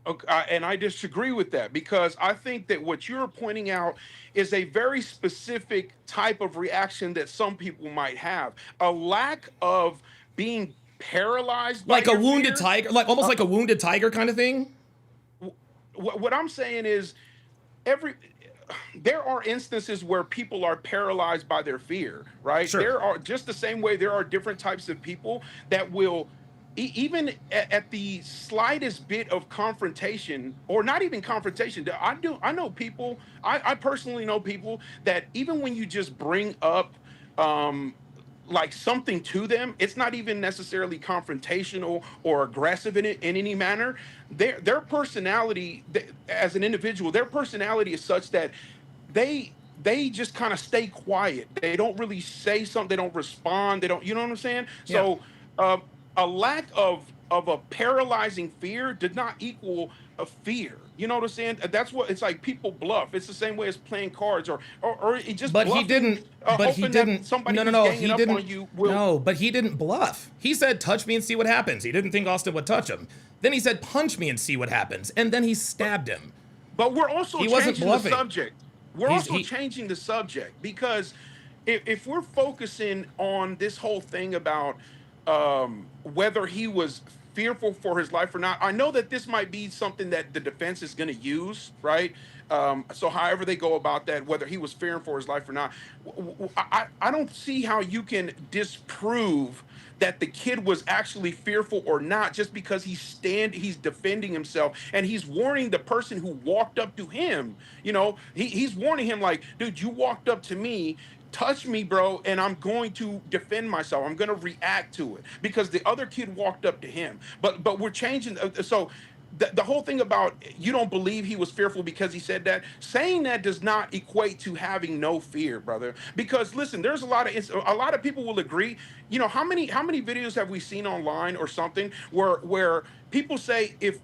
Okay, and I disagree with that because I think that what you're pointing out is a very specific type of reaction that some people might have. A lack of being paralyzed by like a your wounded fear. tiger, like almost like a wounded tiger kind of thing. What I'm saying is there are instances where people are paralyzed by their fear, right? Sure. There are, just the same way there are different types of people that will even at the slightest bit of confrontation, or not even confrontation. I know people, I personally know people that even when you just bring up like something to them, it's not even necessarily confrontational or aggressive in any manner. Their personality as an individual, their personality is such that they just kind of stay quiet. They don't really say something. They don't respond. They don't, you know what I'm saying? Yeah. So a lack of a paralyzing fear did not equal a fear. You know what I'm saying? That's what it's like. People bluff. It's the same way as playing cards, or it just. But bluffing, he didn't. But he didn't. Somebody No. who's He ganging up didn't. on you will, No, but he didn't bluff. He said, "Touch me and see what happens." He didn't think Austin would touch him. Then he said, "Punch me and see what happens." And then he stabbed him. But we're also He wasn't changing the bluffing. subject. We're also changing the subject because if we're focusing on this whole thing about whether he was fearful for his life or not, I know that this might be something that the defense is going to use, right? So however they go about that, whether he was fearing for his life or not, I don't see how you can disprove that the kid was actually fearful or not just because he's defending himself and he's warning the person who walked up to him. You know, he's warning him like, dude, you walked up to me, touch me, bro, and I'm going to defend myself. I'm going to react to it because the other kid walked up to him. But we're changing. So the whole thing about you don't believe he was fearful because he said that, saying that does not equate to having no fear, brother. Because listen, there's a lot of people will agree. You know, how many videos have we seen online or something where people say if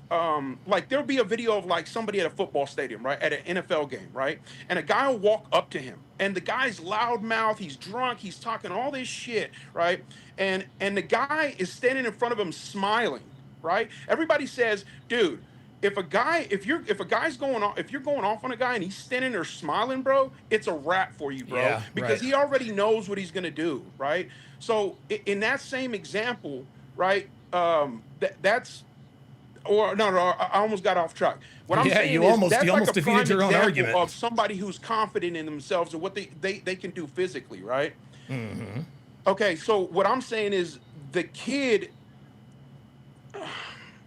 like there'll be a video of like somebody at a football stadium, right, at an NFL game, right, and a guy will walk up to him and the guy's loudmouth, he's drunk, he's talking all this shit, right, and the guy is standing in front of him smiling, right? Everybody says, dude, if a guy's going off, if you're going off on a guy and he's standing there smiling, bro, it's a wrap for you, bro. Yeah, because right. he already knows what he's gonna do, right? So in that same example, right, that's or no, I almost got off track. What I'm saying you is almost that's like a defeated prime your own example argument of somebody who's confident in themselves and what they can do physically, right? Mm-hmm. Okay, so what I'm saying is the kid.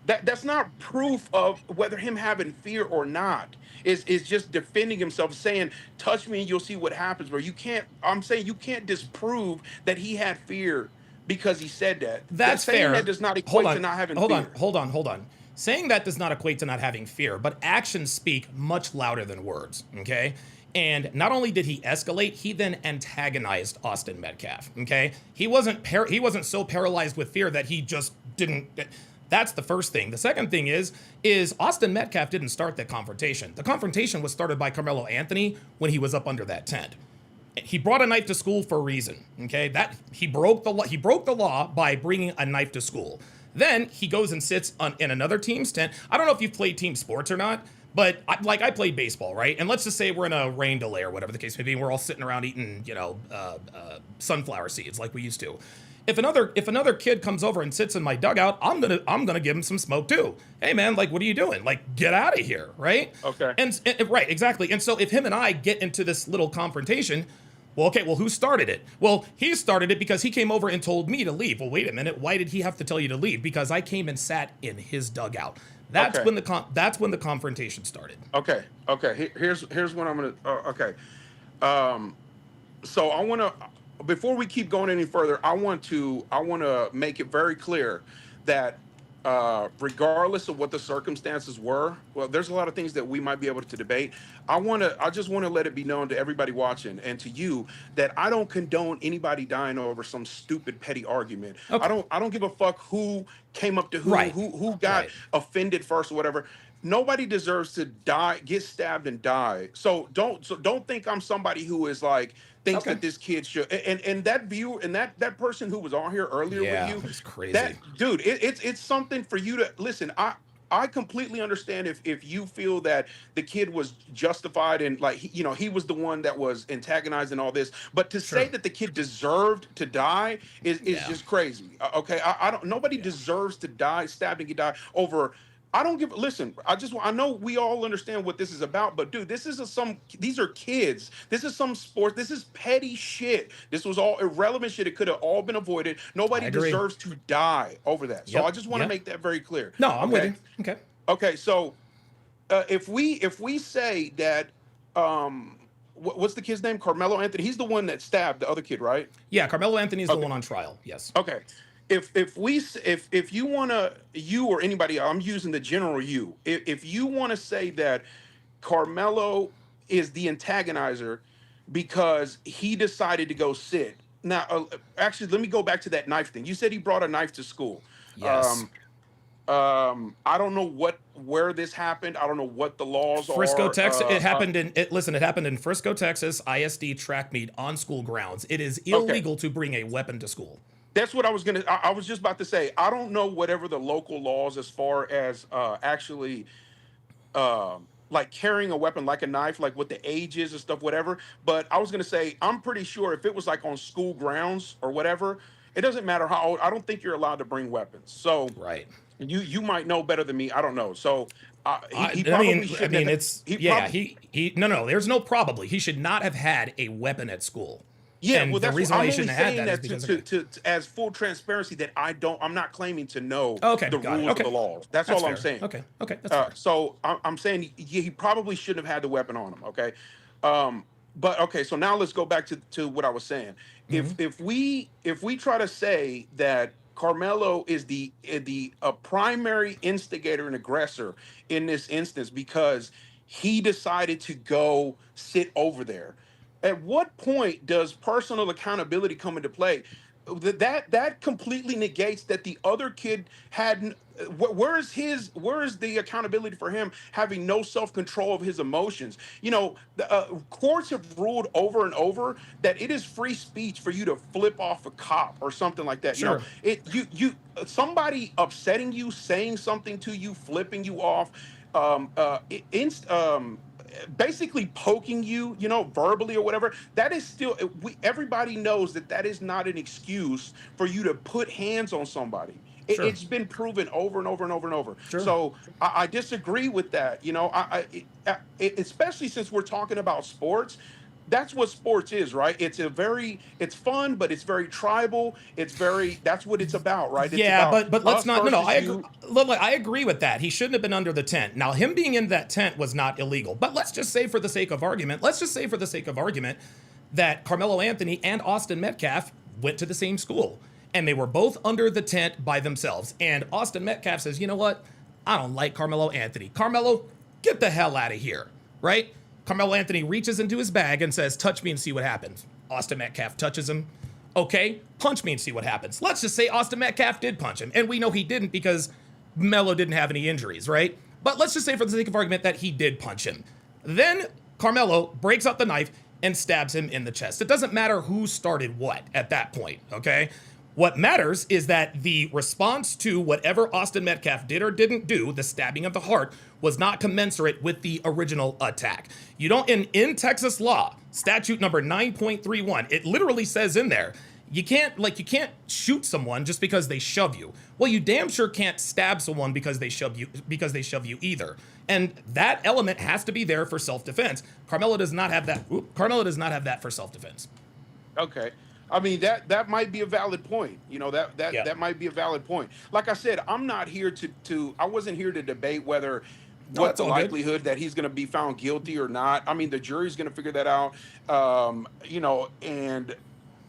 That's not proof of whether him having fear or not. Is just defending himself, saying, "Touch me and you'll see what happens." Bro, you can't. I'm saying you can't disprove that he had fear because he said that. That's saying fair. That does not equate to not having fear. Hold on. Saying that does not equate to not having fear, but actions speak much louder than words. Okay. And not only did he escalate, he then antagonized Austin Metcalf. Okay, he wasn't so paralyzed with fear that he just didn't. That's the first thing. The second thing is Austin Metcalf didn't start that confrontation. The confrontation was started by Karmelo Anthony when he was up under that tent. He brought a knife to school for a reason. Okay, that he broke the law. He broke the law by bringing a knife to school. Then he goes and sits in another team's tent. I don't know if you've played team sports or not. But I played baseball, right? And let's just say we're in a rain delay or whatever the case may be. And we're all sitting around eating, sunflower seeds like we used to. If another kid comes over and sits in my dugout, I'm gonna give him some smoke too. Hey man, like what are you doing? Like get out of here, right? Okay. And right, exactly. And so if him and I get into this little confrontation, well, okay, well who started it? Well, he started it because he came over and told me to leave. Well, wait a minute, why did he have to tell you to leave? Because I came and sat in his dugout. That's when the confrontation started. Okay. Here's what I'm gonna. Okay. So I want to, before we keep going any further, I want to make it very clear that regardless of what the circumstances were, well, there's a lot of things that we might be able to debate. I just want to let it be known to everybody watching and to you that I don't condone anybody dying over some stupid petty argument. Okay. I don't give a fuck who came up to who, Right. who got offended first or whatever. Nobody deserves to die, get stabbed and die. So don't think I'm somebody who is like thinks that this kid should. And that viewer and that person who was on here earlier with you, it's crazy. That dude, it's something for you to listen. I completely understand if you feel that the kid was justified and like he was the one that was antagonizing all this, but to say that the kid deserved to die is just crazy. Okay, I don't. Nobody deserves to die, stabbed and get die over. I don't give. Listen, I know we all understand what this is about, but dude, these are kids. This is some sports. This is petty shit. This was all irrelevant shit. It could have all been avoided. Nobody deserves to die over that. So I just want to make that very clear. No, I'm with you. Okay. Okay. So if we say that, what's the kid's name? Karmelo Anthony. He's the one that stabbed the other kid, right? Yeah, Karmelo Anthony is the one on trial. Yes. Okay. If you want to, you or anybody, I'm using the general you, if you want to say that Karmelo is the antagonizer because he decided to go sit. Now, actually, let me go back to that knife thing. You said he brought a knife to school. Yes. I don't know where this happened. I don't know what the laws are. Frisco, Texas. It happened it happened in Frisco, Texas, ISD track meet on school grounds. It is illegal to bring a weapon to school. That's what I was just about to say. I don't know whatever the local laws as far as actually like carrying a weapon like a knife, like what the age is and stuff, whatever. But I was gonna say, I'm pretty sure if it was like on school grounds or whatever, it doesn't matter how old. I don't think you're allowed to bring weapons. So right. You might know better than me. I don't know. So There's no probably. He should not have had a weapon at school. Yeah, and well, the that's reason what, why I'm he only shouldn't have saying had that is because to as full transparency that I'm not claiming to know Okay, the got it. rules Okay. of the laws. That's all fair. I'm saying. Okay, that's fair. So I'm saying he probably shouldn't have had the weapon on him. Okay, But okay, so now let's go back to what I was saying. If we try to say that Carmelo is the primary instigator and aggressor in this instance because he decided to go sit over there, at what point does personal accountability come into play? That completely negates that the other kid had. Where is the accountability for him having no self-control of his emotions? Courts have ruled over and over that it is free speech for you to flip off a cop or something like that. Sure. Somebody upsetting you, saying something to you, flipping you off, um, uh, inst, basically poking you, verbally or whatever, that is still, everybody knows that is not an excuse for you to put hands on somebody. Sure. It's been proven over and over and over and over. Sure. So I disagree with that. Especially since we're talking about sports. That's what sports is, right? It's fun, but it's very tribal. That's what it's about, right? It's Yeah, about but let's us not. No, versus I agree. you. Look, I agree with that. He shouldn't have been under the tent. Now, him being in that tent was not illegal. But let's just say, for the sake of argument, that Carmelo Anthony and Austin Metcalf went to the same school, and they were both under the tent by themselves. And Austin Metcalf says, "You know what? I don't like Carmelo Anthony. Carmelo, get the hell out of here!" Right? Carmelo Anthony reaches into his bag and says, "Touch me and see what happens." Austin Metcalf touches him. Okay, punch me and see what happens. Let's just say Austin Metcalf did punch him. And we know he didn't because Melo didn't have any injuries, right? But let's just say, for the sake of argument, that he did punch him. Then Carmelo breaks out the knife and stabs him in the chest. It doesn't matter who started what at that point, okay? What matters is that the response to whatever Austin Metcalf did or didn't do, the stabbing of the heart, was not commensurate with the original attack. You don't, in Texas law, statute number 9.31, it literally says in there, you can't shoot someone just because they shove you. Well, you damn sure can't stab someone because they shove you either. And that element has to be there for self-defense. Carmelo does not have that. Carmelo does not have that for self-defense. Okay. I mean, that might be a valid point. That might be a valid point. Like I said, I'm not here I wasn't here to debate what's the likelihood that he's going to be found guilty or not. I mean, the jury's going to figure that out. And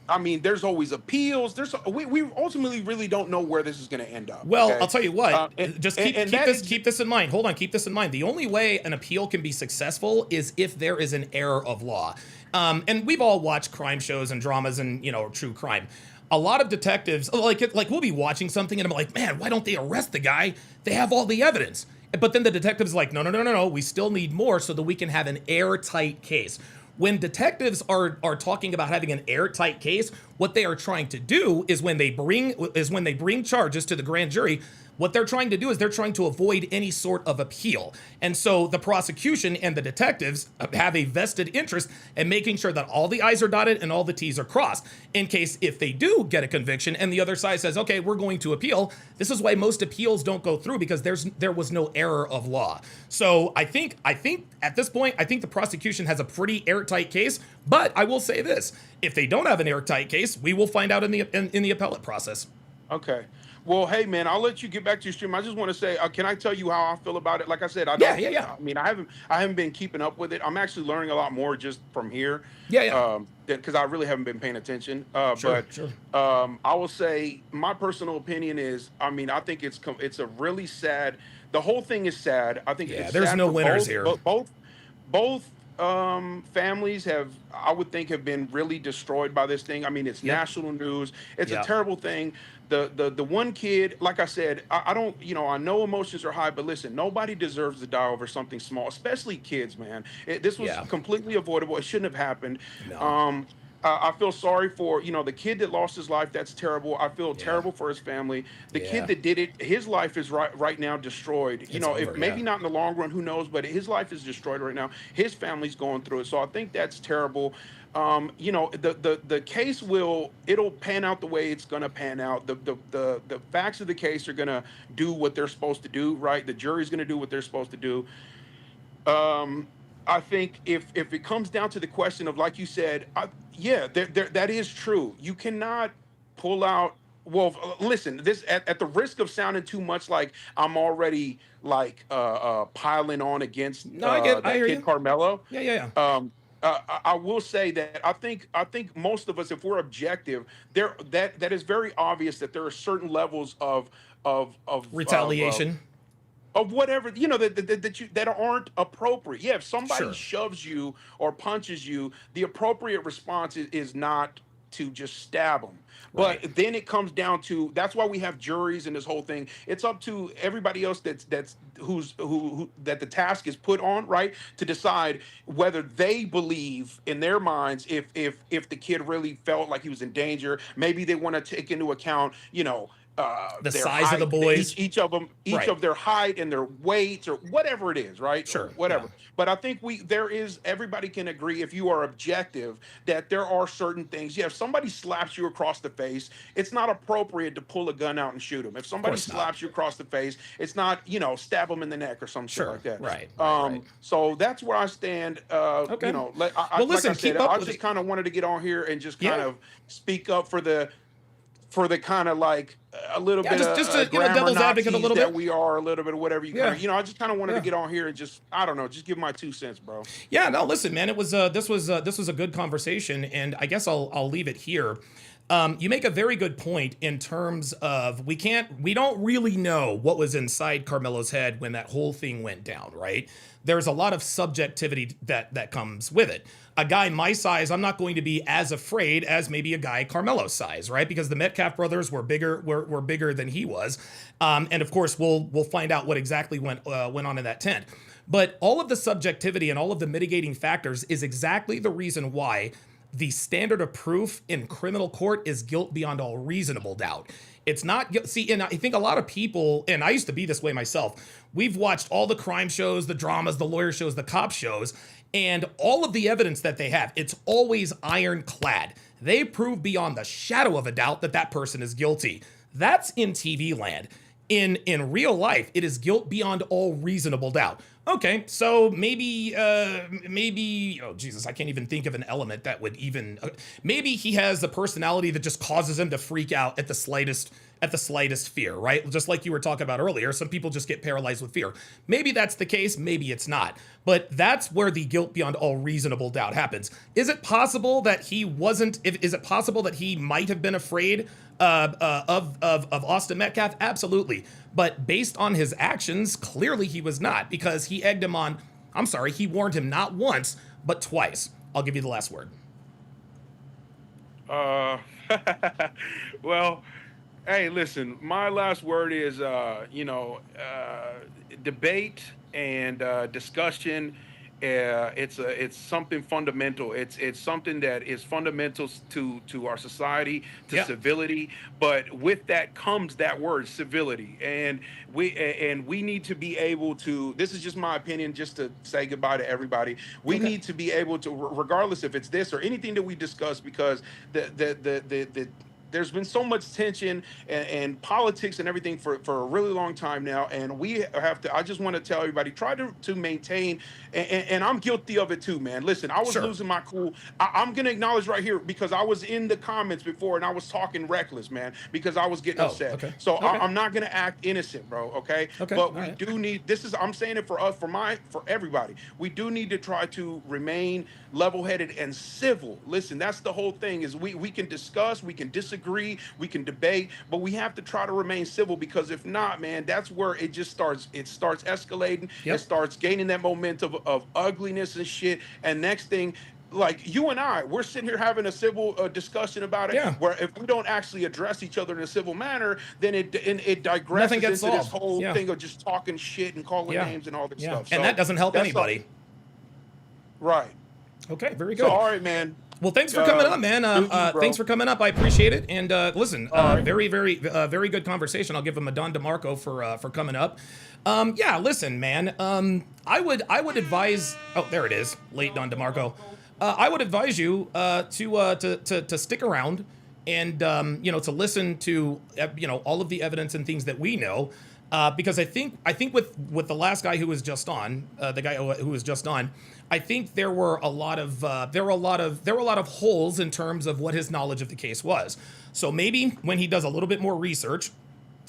I mean, there's always appeals. We ultimately really don't know where this is going to end up. Well, okay? I'll tell you what. Keep this in mind. Hold on, keep this in mind. The only way an appeal can be successful is if there is an error of law. And we've all watched crime shows and dramas and true crime. A lot of detectives, like we'll be watching something and I'm like, man, why don't they arrest the guy? They have all the evidence. But then the detective's like, no. We still need more so that we can have an airtight case. When detectives are talking about having an airtight case, what they are trying to do is when they bring charges to the grand jury, what they're trying to do is they're trying to avoid any sort of appeal. And so the prosecution and the detectives have a vested interest in making sure that all the I's are dotted and all the T's are crossed. In case if they do get a conviction and the other side says, okay, we're going to appeal. This is why most appeals don't go through because there was no error of law. So I think at this point, I think the prosecution has a pretty airtight case. But I will say this: if they don't have an airtight case, we will find out in the appellate process. Okay. Well, hey man, I'll let you get back to your stream. I just want to say, can I tell you how I feel about it? Like I said, I don't. Yeah. I mean, I haven't been keeping up with it. I'm actually learning a lot more just from here. Because I really haven't been paying attention. Sure. I will say my personal opinion is, I mean, I think it's a really sad. The whole thing is sad. I think there's no winners here. Both families I would think have been really destroyed by this thing. I mean, it's national news. It's a terrible thing. The one kid, like I said, I don't, I know emotions are high, but listen, nobody deserves to die over something small, especially kids, man. This was completely avoidable. It shouldn't have happened. No. I feel sorry for, the kid that lost his life. That's terrible. I feel terrible for his family. The kid that did it, his life is right now destroyed. Maybe not in the long run, who knows, but his life is destroyed right now. His family's going through it. So I think that's terrible. The case it'll pan out the way it's going to pan out. The facts of the case are going to do what they're supposed to do, right? The jury's going to do what they're supposed to do. I think if it comes down to the question of, like you said, that is true. You cannot pull out. Well, listen, this at the risk of sounding too much like I'm already piling on against I hear kid you. Carmelo. Yeah. I will say that I think most of us, if we're objective, that is very obvious that there are certain levels of Retaliation. of whatever that aren't appropriate. Yeah, if somebody Sure. shoves you or punches you, the appropriate response is not to just stab them. Right. But then it comes down to, that's why we have juries and this whole thing. It's up to everybody else that's who that the task is put on, right, to decide whether they believe in their minds if the kid really felt like he was in danger. Maybe they want to take into account, The their size of the height, boys. each of them, Right. of their height and their weights or whatever it is, right? Sure, Whatever. yeah. But I think everybody can agree, if you are objective, that there are certain things. Yeah, if somebody slaps you across the face, it's not appropriate to pull a gun out and shoot them. If somebody course not. slaps you across the face, it's not, stab them in the neck or some shit Sure, like that. right, So that's where I stand. Okay. Well, Well, listen, like I said, keep up I with just it. kind of wanted to get on here and just Yeah. kind of speak up for the kind of like a little Yeah, bit just of to, devil's advocate a Nazis little that bit. we are, a little bit of whatever you Yeah. kind of, I just kind of wanted Yeah. to get on here and just, I don't know, just give my 2 cents, bro. Yeah, no, listen, man, it was this was a good conversation, and I guess I'll leave it here. You make a very good point in terms of we don't really know what was inside Carmelo's head when that whole thing went down, right? There's a lot of subjectivity that comes with it. A guy my size, I'm not going to be as afraid as maybe a guy Carmelo's size, right? Because the Metcalf brothers were bigger than he was, and of course we'll find out what exactly went on in that tent. But all of the subjectivity and all of the mitigating factors is exactly the reason why the standard of proof in criminal court is guilt beyond all reasonable doubt. It's not, see, and I think a lot of people, and I used to be this way myself, we've watched all the crime shows, the dramas, the lawyer shows, the cop shows, and all of the evidence that they have, it's always ironclad. They prove beyond the shadow of a doubt that that person is guilty. That's in TV land. In real life, it is guilt beyond all reasonable doubt. Okay, so maybe, oh Jesus, I can't even think of an element that would even, maybe he has a personality that just causes him to freak out at the slightest fear, right? Just like you were talking about earlier, some people just get paralyzed with fear. Maybe that's the case, maybe it's not. But that's where the guilt beyond all reasonable doubt happens. Is it possible that he wasn't, is it possible that he might have been afraid of Austin Metcalf? Absolutely. But based on his actions, clearly he was not, because he egged him on, he warned him not once, but twice. I'll give you the last word. Well, hey, listen, my last word is, debate and discussion. It's something fundamental. It's something that is fundamental to our society, to civility. But with that comes that word, civility, and we need to be able to. This is just my opinion, just to say goodbye to everybody. We need to be able to, regardless if it's this or anything that we discuss, because the there's been so much tension and politics and everything for a really long time now, and we have to, I just want to tell everybody, try to maintain, and I'm guilty of it too, man. Listen, I was losing my cool. I'm going to acknowledge right here, because I was in the comments before and I was talking reckless, man, because I was getting upset. Okay. So Okay. I'm not going to act innocent, bro, okay? But we do need, I'm saying it for us, for everybody. We do need to try to remain level-headed and civil. Listen, that's the whole thing, is we can discuss, we can disagree, we can debate, but we have to try to remain civil, because if not, man, that's where it just starts escalating. It starts gaining that momentum of ugliness and shit, and next thing, like you and I, we're sitting here having a civil discussion about it, where if we don't actually address each other in a civil manner, then it digresses into this whole thing of just talking shit and calling names and all that stuff. And that doesn't help anybody. Right. Okay, very good. So, all right, man. Well, thanks for coming up, man. Thanks for coming up. I appreciate it. And listen, very good conversation. I'll give him a Don DeMarco for coming up. Listen, man. I would advise. Oh, there it is. Late Don DeMarco. I would advise you to stick around and to listen to all of the evidence and things that we know. Because I think with the last guy who was just on, the guy who was just on, I think there were a lot of holes in terms of what his knowledge of the case was. So maybe when he does a little bit more research,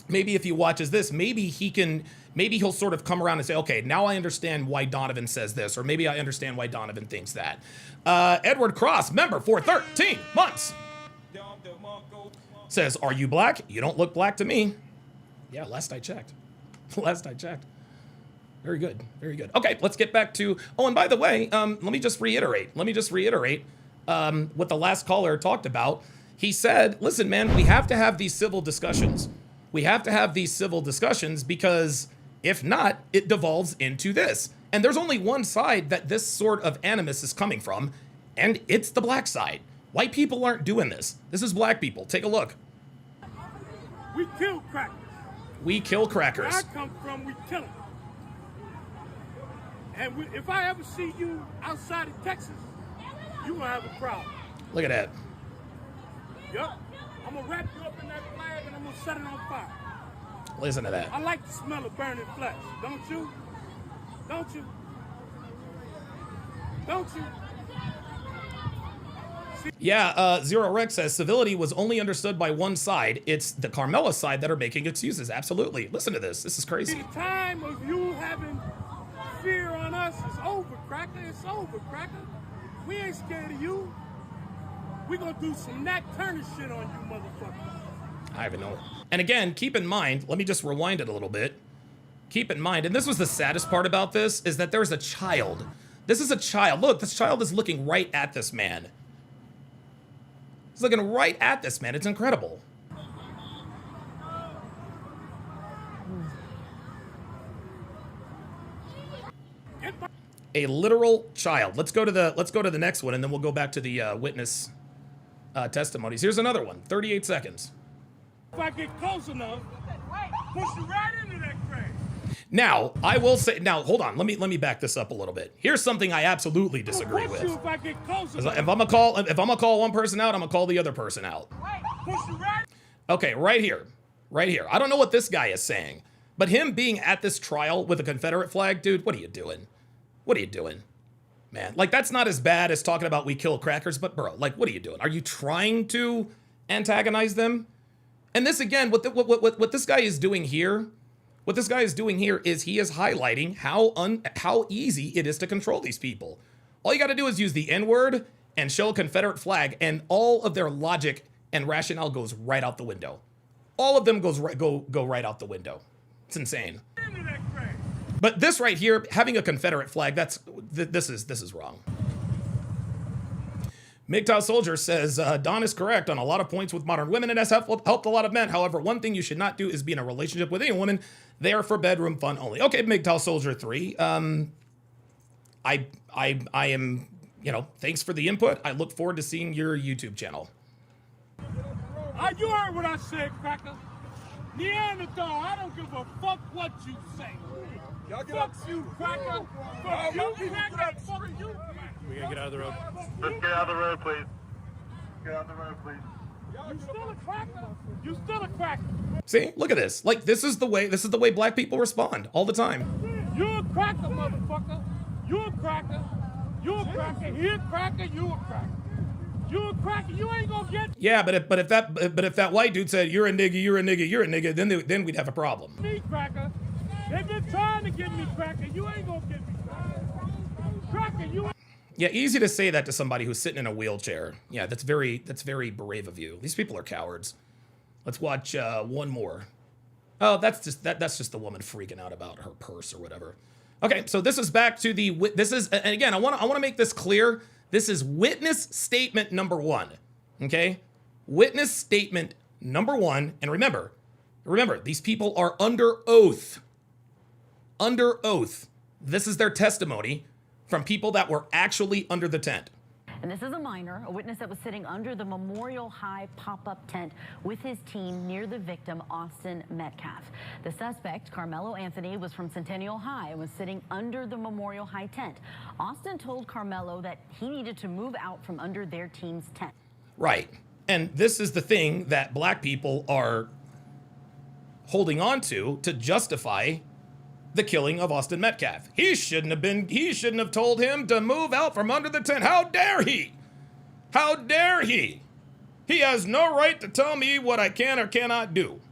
maybe if he watches this, maybe he'll sort of come around and say, okay, now I understand why Donovan says this, or maybe I understand why Donovan thinks that. Edward Cross, member for 13 months, says, are you black? You don't look black to me. Yeah, last I checked. Last I checked. Very good. Very good. Okay, let's get back to, oh, and by the way, let me just reiterate what the last caller talked about. He said, listen, man, we have to have these civil discussions. We have to have these civil discussions because if not, it devolves into this. And there's only one side that this sort of animus is coming from, and it's the black side. White people aren't doing this. This is black people. Take a look. We kill crackers. We kill crackers. Where I come from, we kill them. And if I ever see you outside of Texas, you gonna have a problem. Look at that. Yup. I'm gonna wrap you up in that flag and I'm gonna set it on fire. Listen to that. I like the smell of burning flesh. Don't you? Don't you? Don't you? Yeah, Zero Rex says civility was only understood by one side. It's the Karmelo side that are making excuses. Absolutely. Listen to this. This is crazy. The time of you having fear on us is over, cracker. It's over, cracker. We ain't scared of you. We gonna do some Nat Turner shit on you, motherfucker. I even know. And again, keep in mind, let me just rewind it a little bit. Keep in mind, and this was the saddest part about this, is that there's a child. This is a child. Look, this child is looking right at this man. He's looking right at this man. It's incredible. A literal child. Let's go to the next one, and then we'll go back to the witness testimonies. Here's another one. 38 seconds. If I get close enough, push you right into that crane. Now, I will say. Now, hold on. Let me back this up a little bit. Here's something I absolutely disagree with. If I get close enough. If I'm gonna call one person out, I'm gonna call the other person out. Push you right. Okay, right here. I don't know what this guy is saying, but him being at this trial with a Confederate flag, dude, what are you doing? What are you doing? Man, like, that's not as bad as talking about we kill crackers, but bro, like, what are you doing? Are you trying to antagonize them? And this, again, what this guy is doing here, is he is highlighting how easy it is to control these people. All you got to do is use the N-word and show a Confederate flag, and all of their logic and rationale goes right out the window. All of them go right out the window. It's insane. But this right here, having a Confederate flag, this is wrong. MGTOW Soldier says, Don is correct on a lot of points with modern women and has helped a lot of men. However, one thing you should not do is be in a relationship with any woman. They are for bedroom fun only. Okay, MGTOW Soldier 3. I am, thanks for the input. I look forward to seeing your YouTube channel. You heard what I said, cracker. Neanderthal, I don't give a fuck what you say. Fuck you, cracker. Fuck you, cracker. Fuck you. We gotta get out of the road. Let's get out of the road, please. Get out of the road, please. You still a cracker. You still a cracker. See, look at this. Like, this is the way black people respond all the time. You a cracker, motherfucker. You a cracker. You a cracker. He a cracker. You a cracker. You a cracker. You ain't gonna get. Yeah, but if that white dude said you're a nigga, then we'd have a problem. Me cracker. They've been trying to get me cracker. You ain't gonna get me cracker. You. Yeah, easy to say that to somebody who's sitting in a wheelchair. Yeah, that's very brave of you. These people are cowards. Let's watch one more. Oh, that's just the woman freaking out about her purse or whatever. Okay, so this is back to and again, I want to make this clear. This is witness statement number 1. Okay? Witness statement number 1, and remember, these people are under oath. Under oath. This is their testimony from people that were actually under the tent. And this is a minor, a witness that was sitting under the Memorial High pop-up tent with his team near the victim, Austin Metcalf. The suspect, Karmelo Anthony, was from Centennial High and was sitting under the Memorial High tent. Austin told Karmelo that he needed to move out from under their team's tent. Right. And this is the thing that black people are holding on to justify the killing of Austin Metcalf. He shouldn't have told him to move out from under the tent. How dare he? How dare he? He has no right to tell me what I can or cannot do.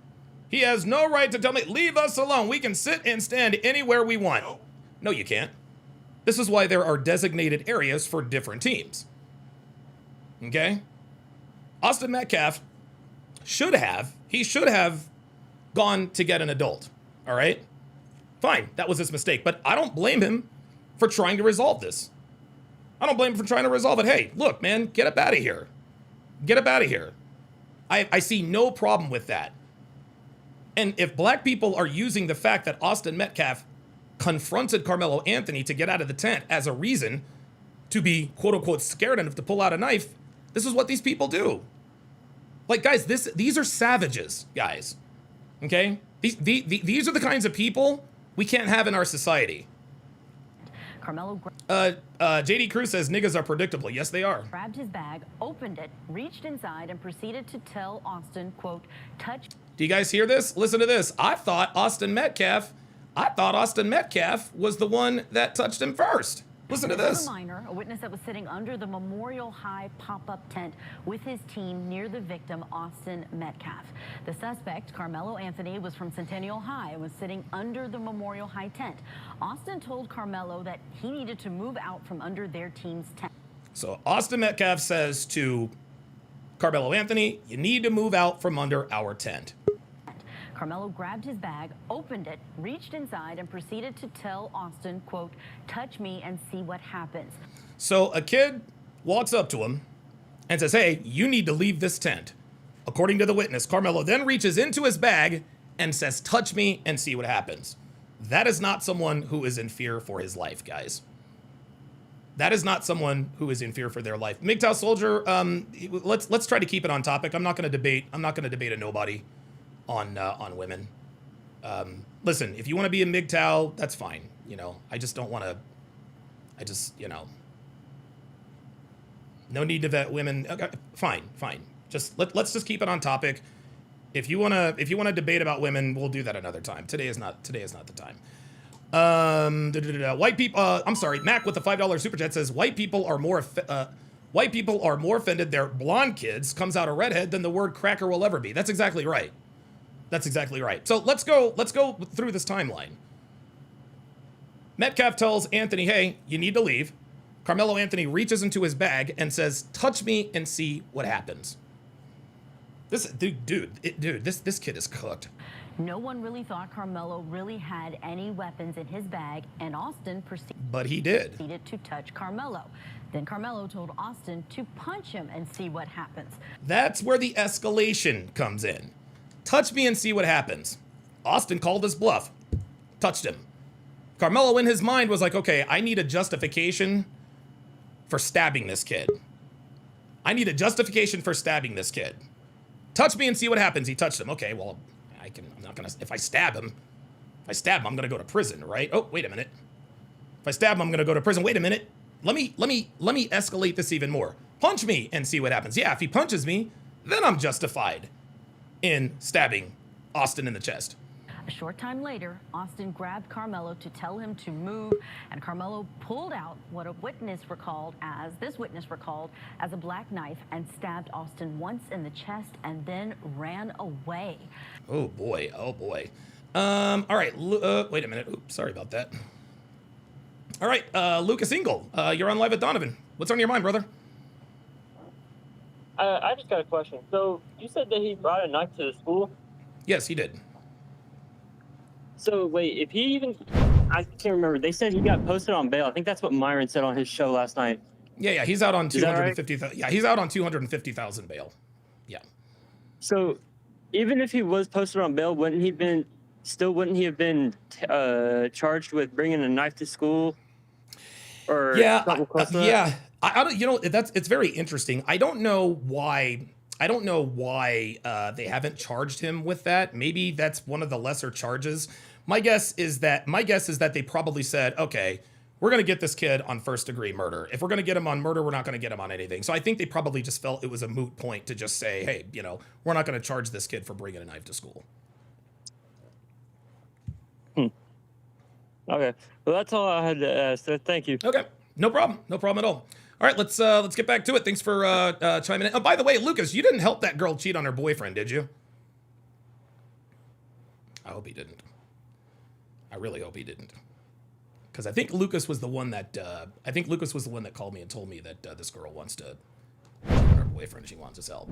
He has no right to tell me, leave us alone. We can sit and stand anywhere we want. No, you can't. This is why there are designated areas for different teams. Okay? Austin Metcalf should have gone to get an adult. All right? Fine, that was his mistake. But I don't blame him for trying to resolve this. I don't blame him for trying to resolve it. Hey, look, man, get up out of here. Get up out of here. I see no problem with that. And if black people are using the fact that Austin Metcalf confronted Karmelo Anthony to get out of the tent as a reason to be, quote unquote, scared enough to pull out a knife, this is what these people do. Like, guys, these are savages, guys. Okay? These are the kinds of people we can't have in our society. Karmelo JD Cruz says niggas are predictable. Yes, they are. grabbed his bag, opened it, reached inside, and proceeded to tell Austin, quote, touch. Do you guys hear this? Listen to this. I thought Austin Metcalf was the one that touched him first. Listen to this. A minor, a witness that was sitting under the Memorial High pop-up tent with his team near the victim, Austin Metcalf. The suspect, Karmelo Anthony, was from Centennial High and was sitting under the Memorial High tent. Austin told Karmelo that he needed to move out from under their team's tent. So Austin Metcalf says to Karmelo Anthony, you need to move out from under our tent. Karmelo grabbed his bag, opened it, reached inside, and proceeded to tell Austin, quote, touch me and see what happens. So a kid walks up to him and says, hey, you need to leave this tent. According to the witness, Karmelo then reaches into his bag and says, touch me and see what happens. That is not someone who is in fear for his life, guys. That is not someone who is in fear for their life. MGTOW Soldier, let's try to keep it on topic. I'm not going to debate a nobody on women. Listen, if you want to be a MGTOW, that's fine. You know, I just don't want to. No need to vet women. Okay, fine. Just let's just keep it on topic. If you wanna debate about women, we'll do that another time. Today is not the time. White people. I'm sorry, Mac with the $5 super chat says white people are more offended their blonde kids comes out a redhead than the word cracker will ever be. That's exactly right. So let's go through this timeline. Metcalf tells Anthony, hey, you need to leave. Karmelo Anthony reaches into his bag and says, touch me and see what happens. This kid is cooked. No one really thought Karmelo really had any weapons in his bag, and Austin proceeded to touch Karmelo. Then Karmelo told Austin to punch him and see what happens. That's where the escalation comes in. Touch me and see what happens. Austin called his bluff. Touched him. Karmelo in his mind was like, okay, I need a justification for stabbing this kid. Touch me and see what happens. He touched him. Okay, well, if I stab him, I'm gonna go to prison, right? Oh, wait a minute. If I stab him, I'm gonna go to prison. Wait a minute. Let me escalate this even more. Punch me and see what happens. Yeah, if he punches me, then I'm justified in stabbing Austin in the chest. A short time later, Austin grabbed Karmelo to tell him to move, and Karmelo pulled out what this witness recalled as a black knife and stabbed Austin once in the chest and then ran away. Oh boy. All right, wait a minute. Oops, sorry about that. All right, Lucas Engel, you're on live with Donovan. What's on your mind, brother? I just got a question. So you said that he brought a knife to the school? Yes, he did. So wait, if he even, I can't remember. They said he got posted on bail. I think that's what Myron said on his show last night. Yeah, he's out on 250,000. Right? Yeah, he's out on 250,000 bail. Yeah. So even if he was posted on bail, wouldn't he have been charged with bringing a knife to school? Or something close to that? I don't. You know, it's very interesting. I don't know why they haven't charged him with that. Maybe that's one of the lesser charges. My guess is that they probably said, okay, we're going to get this kid on first-degree murder. If we're going to get him on murder, we're not going to get him on anything. So I think they probably just felt it was a moot point to just say, hey, you know, we're not going to charge this kid for bringing a knife to school. Okay. Well, that's all I had to ask. Thank you. Okay. No problem at all. All right, let's get back to it. Thanks for chiming in. Oh, by the way, Lucas, you didn't help that girl cheat on her boyfriend, did you? I hope he didn't. I really hope he didn't. Because I think Lucas was the one that called me and told me that this girl wants to her boyfriend. She wants his help.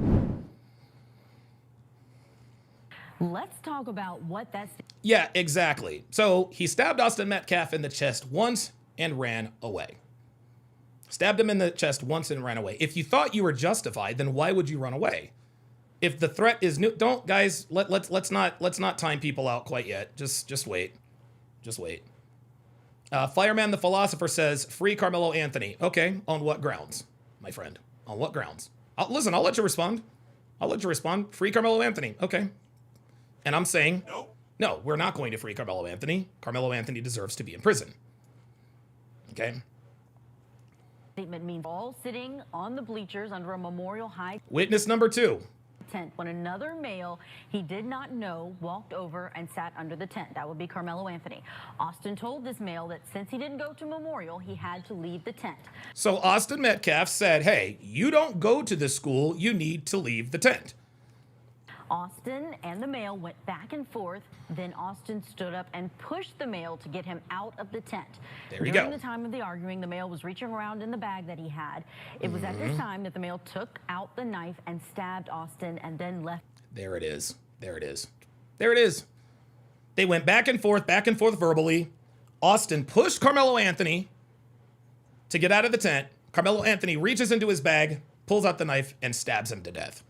Let's talk about what that's. Yeah, exactly. So he stabbed Austin Metcalf in the chest once and ran away. Stabbed him in the chest once and ran away. If you thought you were justified, then why would you run away? If the threat is new, don't guys. Let's not time people out quite yet. Just wait. Just wait. Fireman the Philosopher says, free Karmelo Anthony. Okay, on what grounds, my friend? On what grounds? Listen, I'll let you respond. I'll let you respond. Free Karmelo Anthony. Okay. And I'm saying, no, we're not going to free Karmelo Anthony. Karmelo Anthony deserves to be in prison. Okay? Statement means all sitting on the bleachers under a Memorial High. Witness number 2. Tent when another male he did not know walked over and sat under the tent. That would be Karmelo Anthony. Austin told this male that since he didn't go to Memorial, he had to leave the tent. So Austin Metcalf said, hey, you don't go to this school, you need to leave the tent. Austin and the male went back and forth. Then Austin stood up and pushed the male to get him out of the tent. There you During go. the time of the arguing, the male was reaching around in the bag that he had. It was at this time that the male took out the knife and stabbed Austin and then left. There it is. There it is. There it is. They went back and forth verbally. Austin pushed Karmelo Anthony to get out of the tent. Karmelo Anthony reaches into his bag, pulls out the knife, and stabs him to death.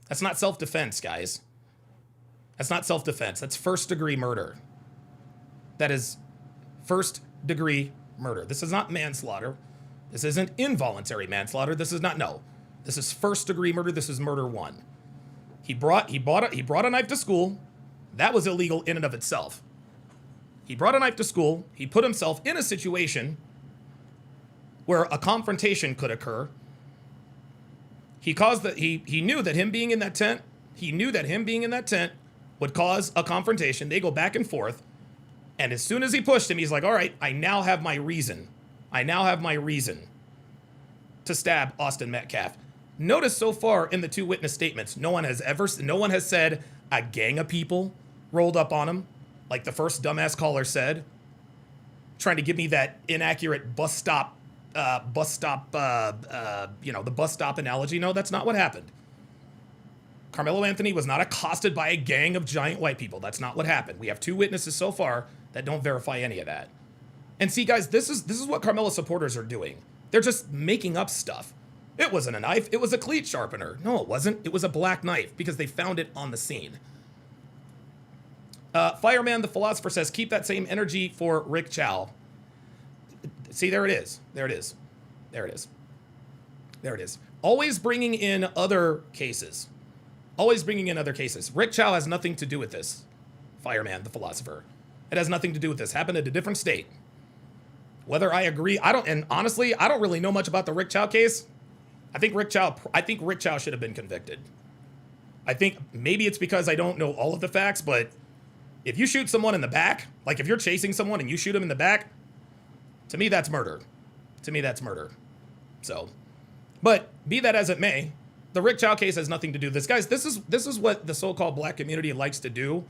That's not self-defense, guys. That's not self-defense. That's first-degree murder. That is first-degree murder. This is not manslaughter. This isn't involuntary manslaughter. This is not, no. This is first-degree murder. This is murder 1. He brought a knife to school. That was illegal in and of itself. He brought a knife to school. He put himself in a situation where a confrontation could occur. He knew that him being in that tent, would cause a confrontation. They go back and forth. And as soon as he pushed him, he's like, all right, I now have my reason. To stab Austin Metcalf. Notice so far in the 2 witness statements, no one has said a gang of people rolled up on him, like the first dumbass caller said, trying to give me that inaccurate the bus stop analogy. No, that's not what happened. Karmelo Anthony was not accosted by a gang of giant white people. That's not what happened. We have 2 witnesses so far that don't verify any of that. And see, guys, this is what Karmelo supporters are doing. They're just making up stuff. It wasn't a knife. It was a cleat sharpener. No, it wasn't. It was a black knife because they found it on the scene. Fireman the Philosopher says, keep that same energy for Rick Chow. See, there it is. Always bringing in other cases. Rick Chow has nothing to do with this. Fireman the Philosopher. It has nothing to do with this. Happened in a different state. Whether I agree, honestly, I don't really know much about the Rick Chow case. I think Rick Chow should have been convicted. I think maybe it's because I don't know all of the facts, but if you shoot someone in the back, like if you're chasing someone and you shoot him in the back, to me, that's murder. So, but be that as it may, the Rick Chow case has nothing to do with this. Guys, this is what the so-called black community likes to do.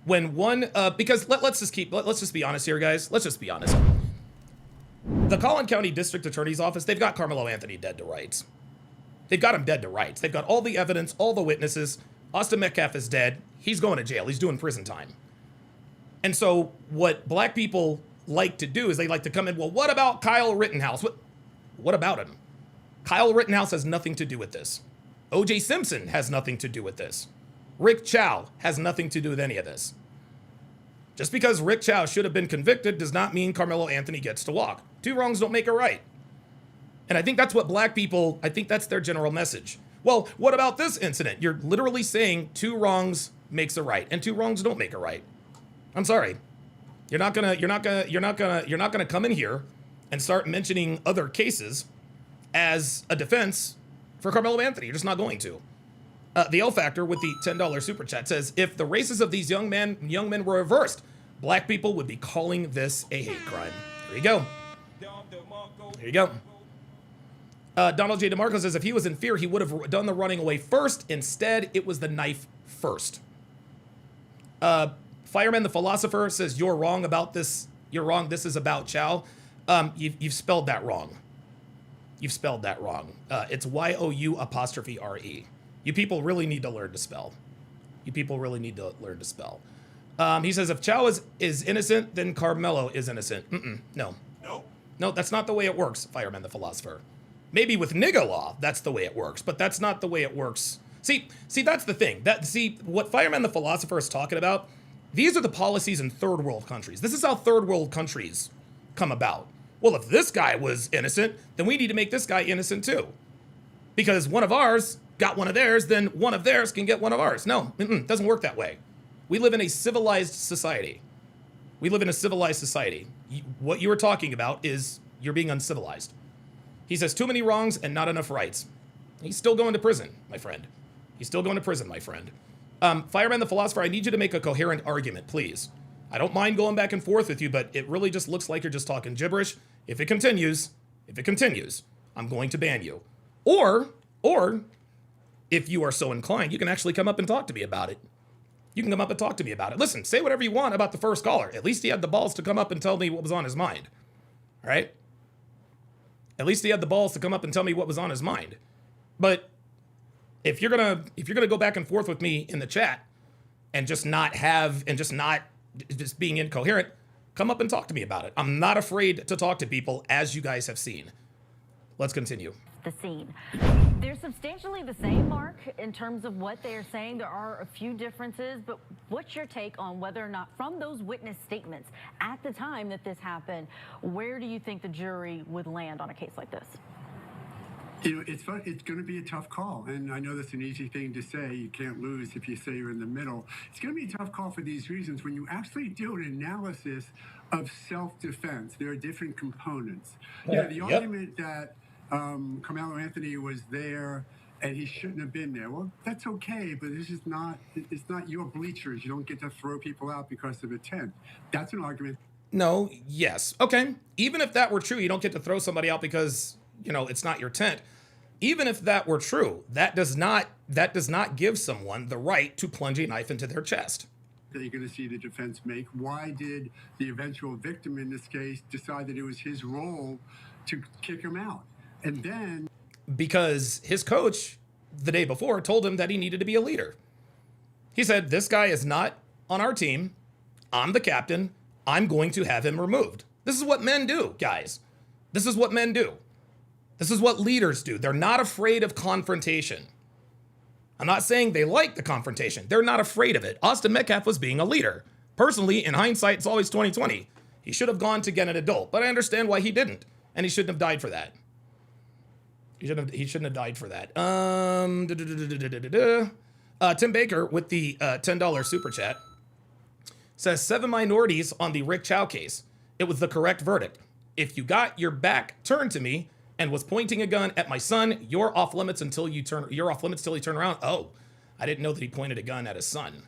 When one, because let's just be honest here, guys. Let's just be honest. The Collin County District Attorney's Office, they've got Karmelo Anthony dead to rights. They've got him dead to rights. They've got all the evidence, all the witnesses. Austin Metcalf is dead. He's going to jail. He's doing prison time. And so what black people like to do is they like to come in, well, what about Kyle Rittenhouse? What about him? Kyle Rittenhouse has nothing to do with this. O.J. Simpson has nothing to do with this. Rick Chow has nothing to do with any of this. Just because Rick Chow should have been convicted does not mean Karmelo Anthony gets to walk. 2 wrongs don't make a right. And I think that's what black people, I think that's their general message. Well, what about this incident? You're literally saying 2 wrongs makes a right, and 2 wrongs don't make a right. I'm sorry. You're not gonna come in here and start mentioning other cases as a defense for Karmelo Anthony. You're just not going to. The L Factor with the $10 super chat says, if the races of these young men were reversed, black people would be calling this a hate crime. There you go. Donald J. DeMarco says, if he was in fear, he would have done the running away first. Instead, it was the knife first. Fireman the Philosopher says you're wrong about this. You're wrong. This is about Chow. You've spelled that wrong. You've spelled that wrong. It's Y-O-U''RE. You people really need to learn to spell. You people really need to learn to spell. He says if Chow is innocent, then Karmelo is innocent. No. No, that's not the way it works, Fireman the Philosopher. Maybe with nigga law, that's the way it works, but that's not the way it works. See, that's the thing. What Fireman the Philosopher is talking about, these are the policies in third world countries. This is how third world countries come about. Well, if this guy was innocent, then we need to make this guy innocent too. Because one of ours got one of theirs, then one of theirs can get one of ours. No, it doesn't work that way. We live in a civilized society. We live in a civilized society. What you were talking about is you're being uncivilized. He says too many wrongs and not enough rights. He's still going to prison, my friend. He's still going to prison, my friend. Fireman the Philosopher, I need you to make a coherent argument, please. I don't mind going back and forth with you, but it really just looks like you're just talking gibberish. If it continues, I'm going to ban you. Or, if you are so inclined, you can actually come up and talk to me about it. You can come up and talk to me about it. Listen, say whatever you want about the first caller. At least he had the balls to come up and tell me what was on his mind. All right? At least he had the balls to come up and tell me what was on his mind. But if you're gonna go back and forth with me in the chat and just being incoherent, come up and talk to me about it. I'm not afraid to talk to people, as you guys have seen. Let's continue. The scene. They're substantially the same, Mark, in terms of what they are saying. There are a few differences, but what's your take on whether or not, from those witness statements at the time that this happened, where do you think the jury would land on a case like this? You know, it's fun. It's going to be a tough call, and I know that's an easy thing to say. You can't lose if you say you're in the middle. It's going to be a tough call for these reasons. When you actually do an analysis of self-defense, there are different components. The argument that Karmelo Anthony was there and he shouldn't have been there. Well, that's okay, but it's not your bleachers. You don't get to throw people out because of a tent. That's an argument. No, yes. Okay. Even if that were true, you don't get to throw somebody out because, it's not your tent. Even if that were true, that does not give someone the right to plunge a knife into their chest. That you're going to see the defense make. Why did the eventual victim in this case decide that it was his role to kick him out? And then, because his coach the day before told him that he needed to be a leader. He said, this guy is not on our team. I'm the captain. I'm going to have him removed. This is what men do, guys. This is what men do. This is what leaders do. They're not afraid of confrontation. I'm not saying they like the confrontation. They're not afraid of it. Austin Metcalf was being a leader. Personally, in hindsight, it's always 20/20. He should have gone to get an adult, but I understand why he didn't. And he shouldn't have died for that. He shouldn't have died for that. Tim Baker with the $10 super chat says 7 minorities on the Rick Chow case. It was the correct verdict. If you got your back turned to me and was pointing a gun at my son, you're off limits till you turn around. Oh, I didn't know that he pointed a gun at his son.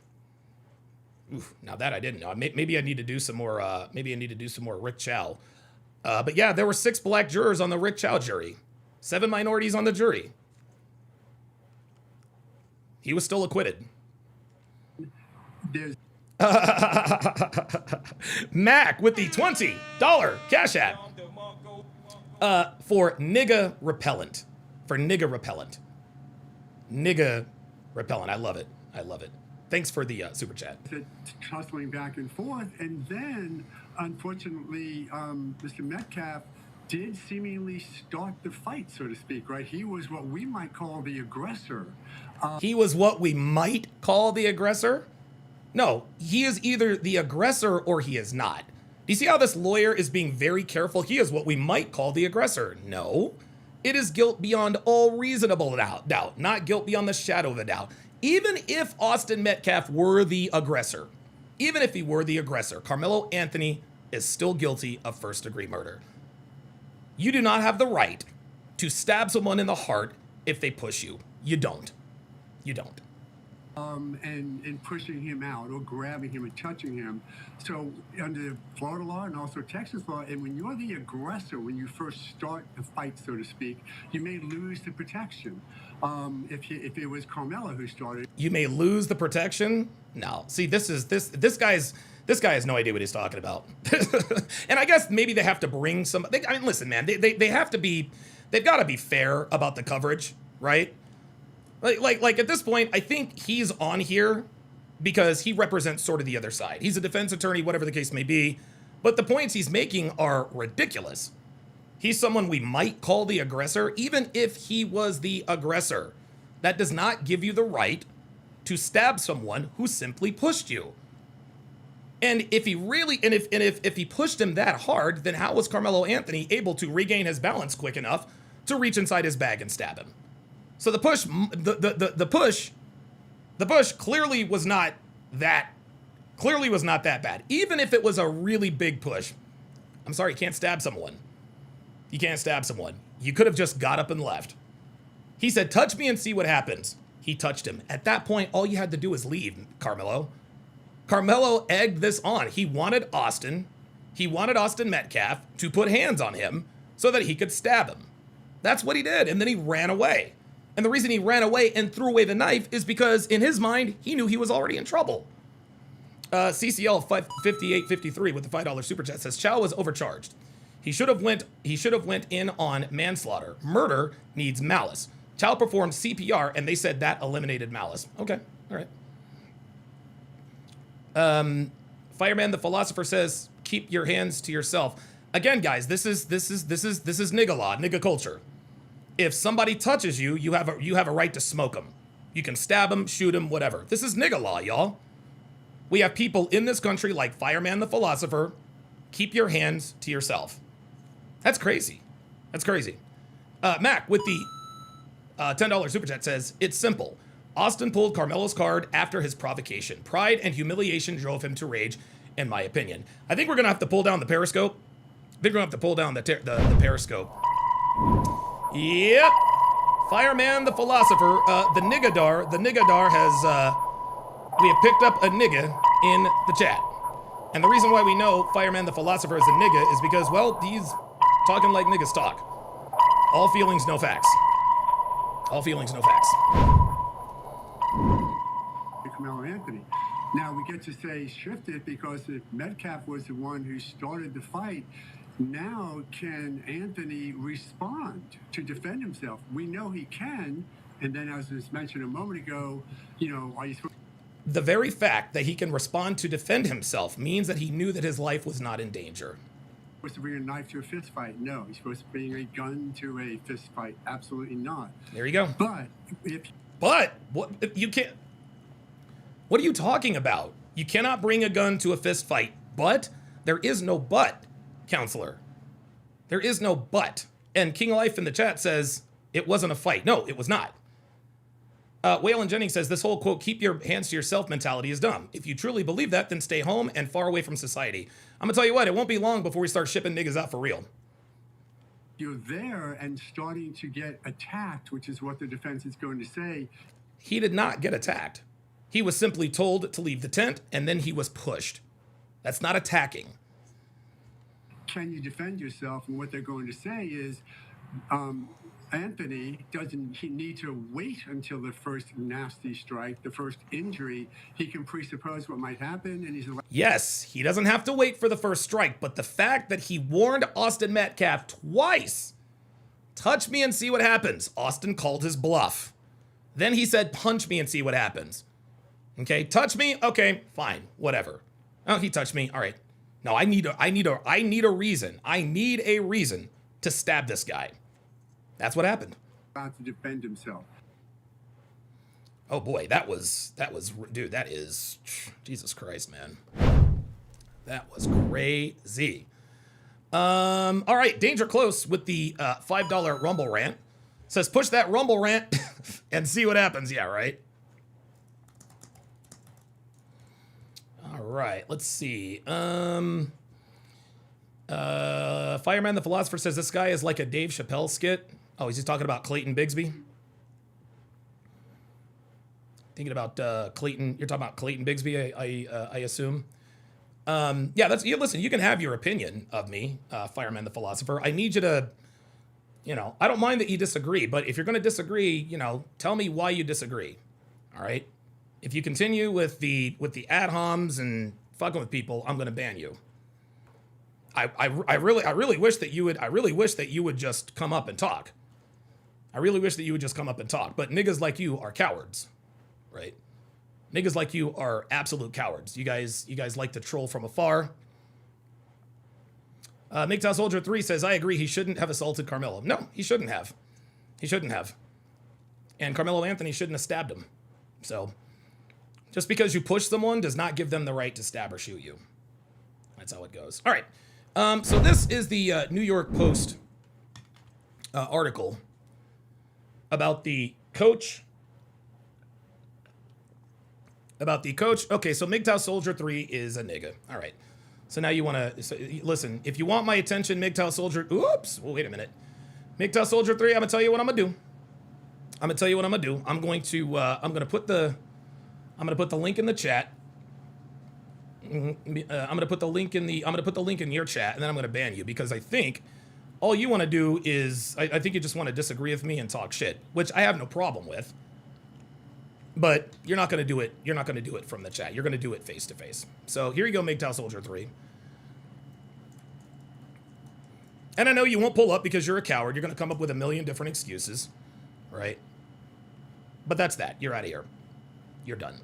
Oof, now that I didn't know. Maybe I need to do some more. Maybe I need to do some more Rick Chow. But yeah, there were 6 black jurors on the Rick Chow jury. 7 minorities on the jury. He was still acquitted. Mac with the $20 Cash App for nigga repellent. Nigga repellent. I love it. Thanks for the super chat. Tussling back and forth, and then unfortunately, Mr. Metcalf did seemingly start the fight, so to speak, right? He was what we might call the aggressor. No, he is either the aggressor or he is not. Do you see how this lawyer is being very careful? He is what we might call the aggressor. No, it is guilt beyond all reasonable doubt, not guilt beyond the shadow of a doubt. Even if Austin Metcalf were the aggressor, Karmelo Anthony is still guilty of first-degree murder. You do not have the right to stab someone in the heart if they push you. You don't. and pushing him out or grabbing him and touching him. So under Florida law and also Texas law, and when you're the aggressor, when you first start the fight, so to speak, you may lose the protection. If it was Carmelo who started, you may lose the protection. No, see, this guy has no idea what he's talking about. And I guess maybe they have to bring some. I mean, listen, man, they have to be. They've got to be fair about the coverage, right? Like at this point, I think he's on here because he represents sort of the other side. He's a defense attorney, whatever the case may be. But the points he's making are ridiculous. He's someone we might call the aggressor, even if he was the aggressor. That does not give you the right to stab someone who simply pushed you. And if he really, and if he pushed him that hard, then how was Karmelo Anthony able to regain his balance quick enough to reach inside his bag and stab him? So the push clearly was not that bad. Even if it was a really big push, I'm sorry, you can't stab someone. You can't stab someone. You could have just got up and left. He said, touch me and see what happens. He touched him. At that point, all you had to do was leave, Karmelo. Karmelo egged this on. He wanted Austin Metcalf to put hands on him so that he could stab him. That's what he did. And then he ran away. And the reason he ran away and threw away the knife is because in his mind, he knew he was already in trouble. CCL 5853 with the $5 super chat says Chow was overcharged. He should have went in on manslaughter. Murder needs malice. Chow performed CPR and they said that eliminated malice. Okay, all right. Fireman the philosopher says keep your hands to yourself. Again, guys, this is nigga law, nigga culture. If somebody touches you, you have a right to smoke them. You can stab them, shoot them, whatever. This is nigga law, y'all. We have people in this country like Fireman the philosopher. Keep your hands to yourself. That's crazy. That's crazy. Mac with the $10 super chat says it's simple. Austin pulled Carmelo's card after his provocation. Pride and humiliation drove him to rage, in my opinion. I think we're gonna have to pull down the Periscope. I think we're gonna have to pull down the Periscope. Yep. Fireman the philosopher, the Niggadar has, we have picked up a nigga in the chat. And the reason why we know Fireman the philosopher is a nigga is because, well, he's talking like niggas talk. All feelings, no facts. All feelings, no facts. Karmelo Anthony. Now we get to say shifted because if Metcalf was the one who started the fight, now can Anthony respond to defend himself? We know he can, and then as was mentioned a moment ago, are you supposed the very fact that he can respond to defend himself means that he knew that his life was not in danger. to bring a knife to a fist fight? No. He's supposed to bring a gun to a fist fight? Absolutely not. There you go. But what you can't. What are you talking about? You cannot bring a gun to a fist fight. But there is no but, counselor. There is no but. And King Life in the chat says it wasn't a fight. No, it was not. Waylon Jennings says this whole quote, keep your hands to yourself mentality is dumb. If you truly believe that, then stay home and far away from society. I'm gonna tell you what, it won't be long before we start shipping niggas out for real. You're there and starting to get attacked, which is what the defense is going to say. He did not get attacked. He was simply told to leave the tent and then he was pushed. That's not attacking. Can you defend yourself? And what they're going to say is, Anthony doesn't need to wait until the first nasty strike, the first injury. He can presuppose what might happen, and he's yes, he doesn't have to wait for the first strike, but the fact that he warned Austin Metcalf twice, touch me and see what happens. Austin called his bluff. Then he said, punch me and see what happens. Okay, touch me. Okay, fine, whatever. Oh, he touched me. All right. No, I need a reason. I need a reason to stab this guy. That's what happened. About to defend himself. Oh boy, that was, dude, that is, Jesus Christ, man. That was crazy. All right, Danger Close with the $5 Rumble rant. Says, push that Rumble rant and see what happens. Yeah, right. All right, let's see. Fireman the Philosopher says this guy is like a Dave Chappelle skit. Oh, he's just talking about Clayton Bigsby. Thinking about Clayton. You're talking about Clayton Bigsby, I assume. Yeah, listen, you can have your opinion of me, Fireman the Philosopher. I need you to, I don't mind that you disagree, but if you're going to disagree, tell me why you disagree. All right? If you continue with the ad homs and fucking with people, I'm going to ban you. I really wish that you would just come up and talk. I really wish that you would just come up and talk. But niggas like you are cowards, right? Niggas like you are absolute cowards. You guys like to troll from afar. MGTOW Soldier 3 says, I agree, he shouldn't have assaulted Karmelo. No, he shouldn't have. He shouldn't have. And Karmelo Anthony shouldn't have stabbed him. So, just because you push someone does not give them the right to stab or shoot you. That's how it goes. All right. So this is the New York Post article about the coach. Okay, so MGTOW Soldier 3 is a nigga. All right. So now you want to listen. If you want my attention, MGTOW Soldier. Oops. Well, wait a minute. MGTOW Soldier 3. I'm gonna tell you what I'm gonna do. I'm going to put the link in the chat. I'm gonna put the link in your chat, and then I'm gonna ban you because I think all you want to do is I think you just want to disagree with me and talk shit, which I have no problem with. But you're not gonna do it. You're not gonna do it from the chat. You're gonna do it face to face. So here you go, MGTOW Soldier 3. And I know you won't pull up because you're a coward. You're gonna come up with a million different excuses, right? But that's that. You're out of here. You're done.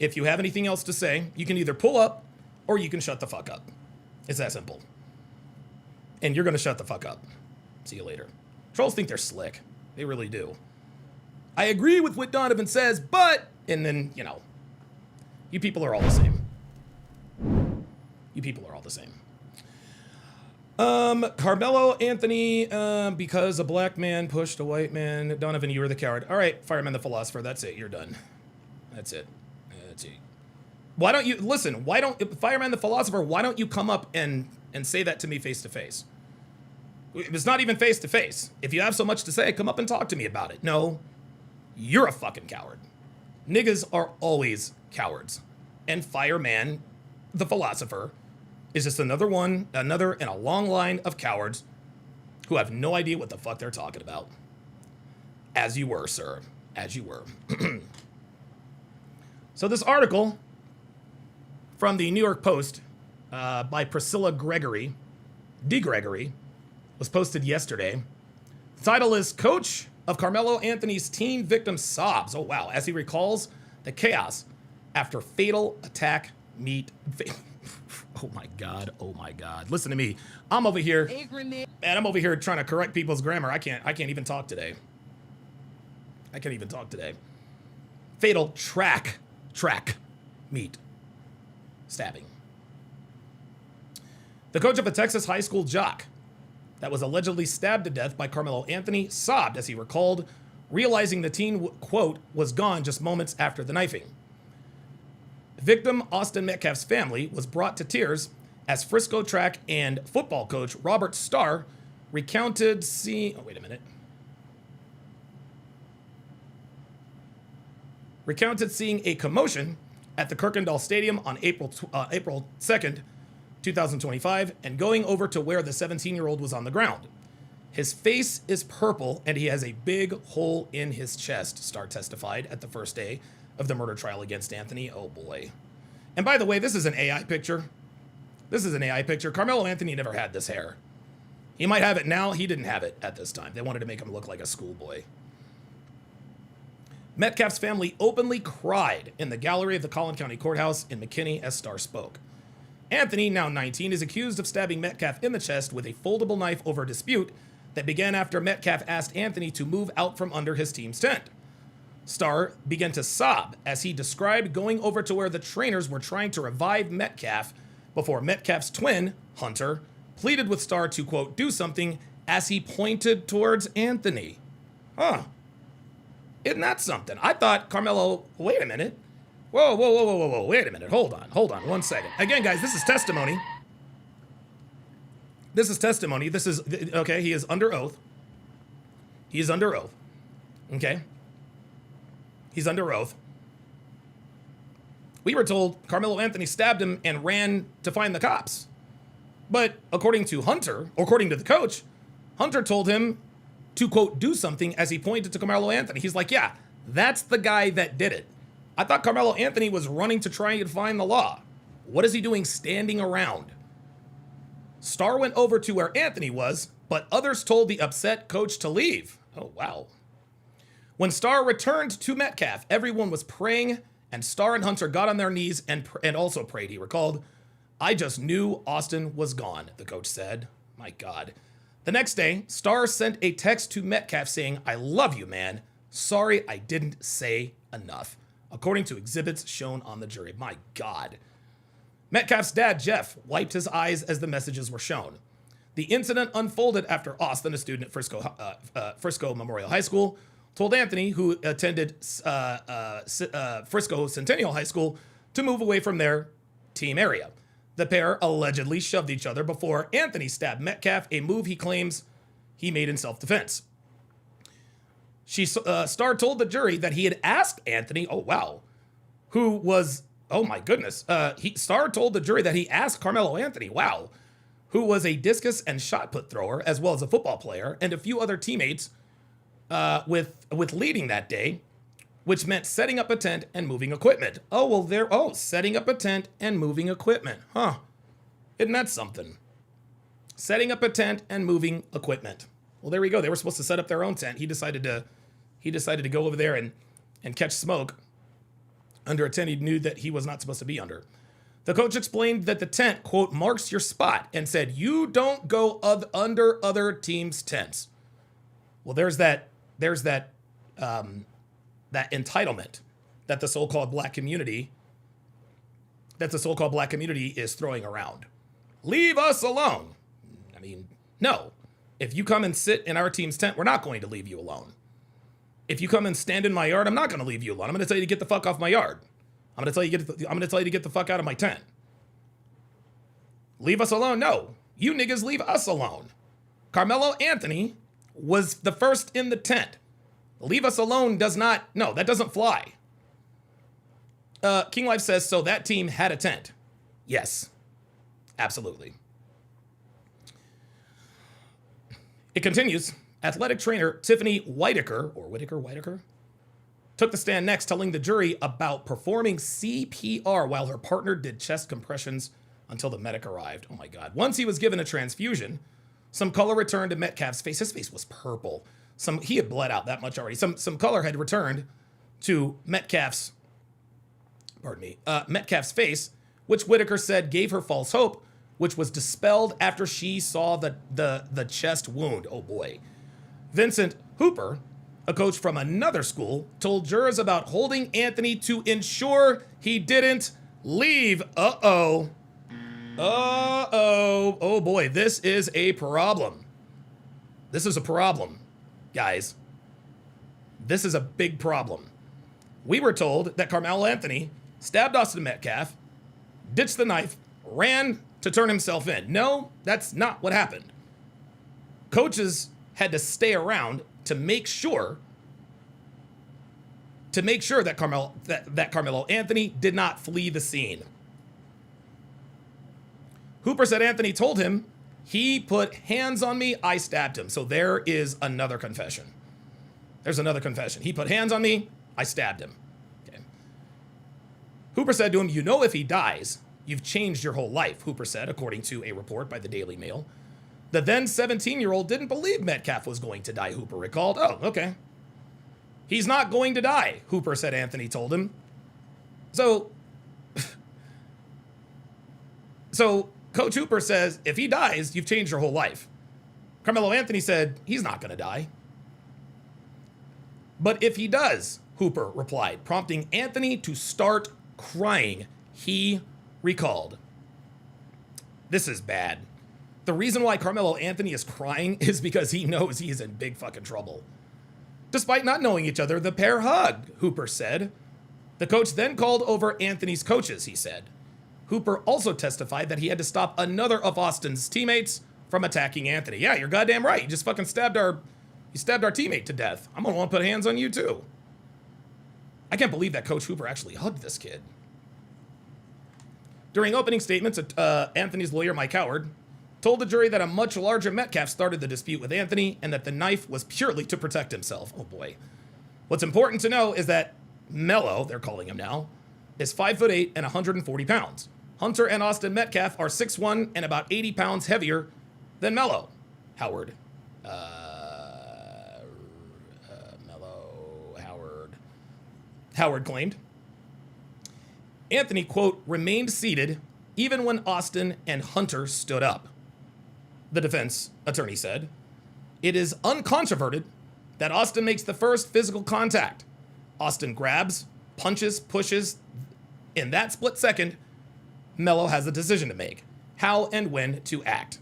If you have anything else to say, you can either pull up or you can shut the fuck up. It's that simple. And you're gonna shut the fuck up. See you later. Trolls think they're slick. They really do. I agree with what Donovan says, but, and then, you people are all the same. You people are all the same. Karmelo Anthony, because a black man pushed a white man. Donovan, you were the coward. All right, Fireman the Philosopher, that's it. You're done. That's it. Why don't you, listen, Fireman the Philosopher, why don't you come up and say that to me face to face? It's not even face to face. If you have so much to say, come up and talk to me about it. No. You're a fucking coward. Niggas are always cowards. And Fireman, the Philosopher, is just another in a long line of cowards who have no idea what the fuck they're talking about. As you were, sir. As you were. So this article from the New York Post by Priscilla Gregory, was posted yesterday. The title is Coach of Karmelo Anthony's teen victim sobs. Oh, wow. As he recalls the chaos after fatal attack Oh, my God. Oh, my God. Listen to me. I'm over here trying to correct people's grammar. I can't even talk today. Fatal track meet stabbing. The coach of a Texas high school jock that was allegedly stabbed to death by Karmelo Anthony sobbed as he recalled, realizing the teen, quote, was gone just moments after the knifing. Victim Austin Metcalf's family was brought to tears as Frisco track and football coach Robert Starr recounted seeing a commotion at the Kirkendall Stadium on April 2nd, 2025, and going over to where the 17-year-old was on the ground. His face is purple and he has a big hole in his chest, Starr testified at the first day of the murder trial against Anthony. Oh boy. And by the way, this is an AI picture. Karmelo Anthony never had this hair. He might have it now. He didn't have it at this time. They wanted to make him look like a schoolboy. Metcalf's family openly cried in the gallery of the Collin County Courthouse in McKinney as Starr spoke. Anthony, now 19, is accused of stabbing Metcalf in the chest with a foldable knife over a dispute that began after Metcalf asked Anthony to move out from under his team's tent. Starr began to sob as he described going over to where the trainers were trying to revive Metcalf before Metcalf's twin, Hunter, pleaded with Starr to, quote, do something as he pointed towards Anthony. Huh. Isn't that something? I thought Karmelo, wait a minute. Whoa, wait a minute. Hold on 1 second. Again, guys, this is testimony. This is, okay, he is under oath. Okay? He's under oath. We were told Karmelo Anthony stabbed him and ran to find the cops. But according to the coach, Hunter told him to, quote, do something as he pointed to Karmelo Anthony. He's like, yeah, that's the guy that did it. I thought Karmelo Anthony was running to try and find the law. What is he doing standing around? Starr went over to where Anthony was, but others told the upset coach to leave. Oh, wow. When Starr returned to Metcalf, everyone was praying, and Starr and Hunter got on their knees and also prayed, he recalled. I just knew Austin was gone, the coach said. My God. The next day, Starr sent a text to Metcalf saying, I love you, man. Sorry I didn't say enough, according to exhibits shown on the jury. My God. Metcalf's dad, Jeff, wiped his eyes as the messages were shown. The incident unfolded after Austin, a student at Frisco Memorial High School, told Anthony, who attended Frisco Centennial High School, to move away from their team area. The pair allegedly shoved each other before Anthony stabbed Metcalf, a move he claims he made in self-defense. Starr told the jury that he had asked Anthony, Starr told the jury that he asked Karmelo Anthony, who was a discus and shot put thrower, as well as a football player, and a few other teammates with leading that day, which meant setting up a tent and moving equipment. Setting up a tent and moving equipment. Huh. Isn't that something? Setting up a tent and moving equipment. Well, there we go. They were supposed to set up their own tent. He decided to go over there and catch smoke under a tent he knew that he was not supposed to be under. The coach explained that the tent, quote, marks your spot, and said, you don't go under other teams' tents. Well, there's that entitlement that the so-called black community is throwing around. Leave us alone. I mean, no. If you come and sit in our team's tent, we're not going to leave you alone. If you come and stand in my yard, I'm not going to leave you alone. I'm going to tell you to get the fuck off my yard. I'm going to tell you to get the fuck out of my tent. Leave us alone? No. You niggas leave us alone. Karmelo Anthony was the first in the tent. Leave us alone that doesn't fly. King Life says, so that team had a tent. Yes, absolutely. It continues. Athletic trainer Tiffany Whitaker took the stand next, telling the jury about performing CPR while her partner did chest compressions until the medic arrived. Oh my God. Once he was given a transfusion, some color returned to Metcalf's face. His face was purple. He had bled out that much already. Some color had returned to Metcalf's face, which Whitaker said gave her false hope, which was dispelled after she saw the chest wound. Oh boy. Vincent Hooper, a coach from another school, told jurors about holding Anthony to ensure he didn't leave. Oh boy, this is a problem. This is a problem, guys. This is a big problem. We were told that Karmelo Anthony stabbed Austin Metcalf, ditched the knife, ran to turn himself in. No, that's not what happened. Coaches had to stay around to make sure that Karmelo Anthony did not flee the scene. Hooper said Anthony told him, he put hands on me, I stabbed him. So there is another confession. There's another confession. He put hands on me, I stabbed him. Okay. Hooper said to him, you know, if he dies, you've changed your whole life, Hooper said, according to a report by the Daily Mail. The then 17-year-old didn't believe Metcalf was going to die, Hooper recalled. Oh, okay. He's not going to die, Hooper said Anthony told him. So Coach Hooper says, if he dies, you've changed your whole life. Karmelo Anthony said, he's not going to die. But if he does, Hooper replied, prompting Anthony to start crying. He recalled. This is bad. The reason why Karmelo Anthony is crying is because he knows he is in big fucking trouble. Despite not knowing each other, the pair hugged, Hooper said. The coach then called over Anthony's coaches, he said. Hooper also testified that he had to stop another of Austin's teammates from attacking Anthony. Yeah, you're goddamn right. You just fucking stabbed our teammate to death. I'm gonna want to put hands on you too. I can't believe that Coach Hooper actually hugged this kid. During opening statements, Anthony's lawyer, Mike Howard, told the jury that a much larger Metcalf started the dispute with Anthony and that the knife was purely to protect himself. Oh boy. What's important to know is that Melo, they're calling him now, is 5'8" and 140 pounds. Hunter and Austin Metcalf are 6'1" and about 80 pounds heavier than Melo. Howard. Howard claimed. Anthony, quote, remained seated even when Austin and Hunter stood up. The defense attorney said, it is uncontroverted that Austin makes the first physical contact. Austin grabs, punches, pushes. In that split second, Melo has a decision to make, how and when to act.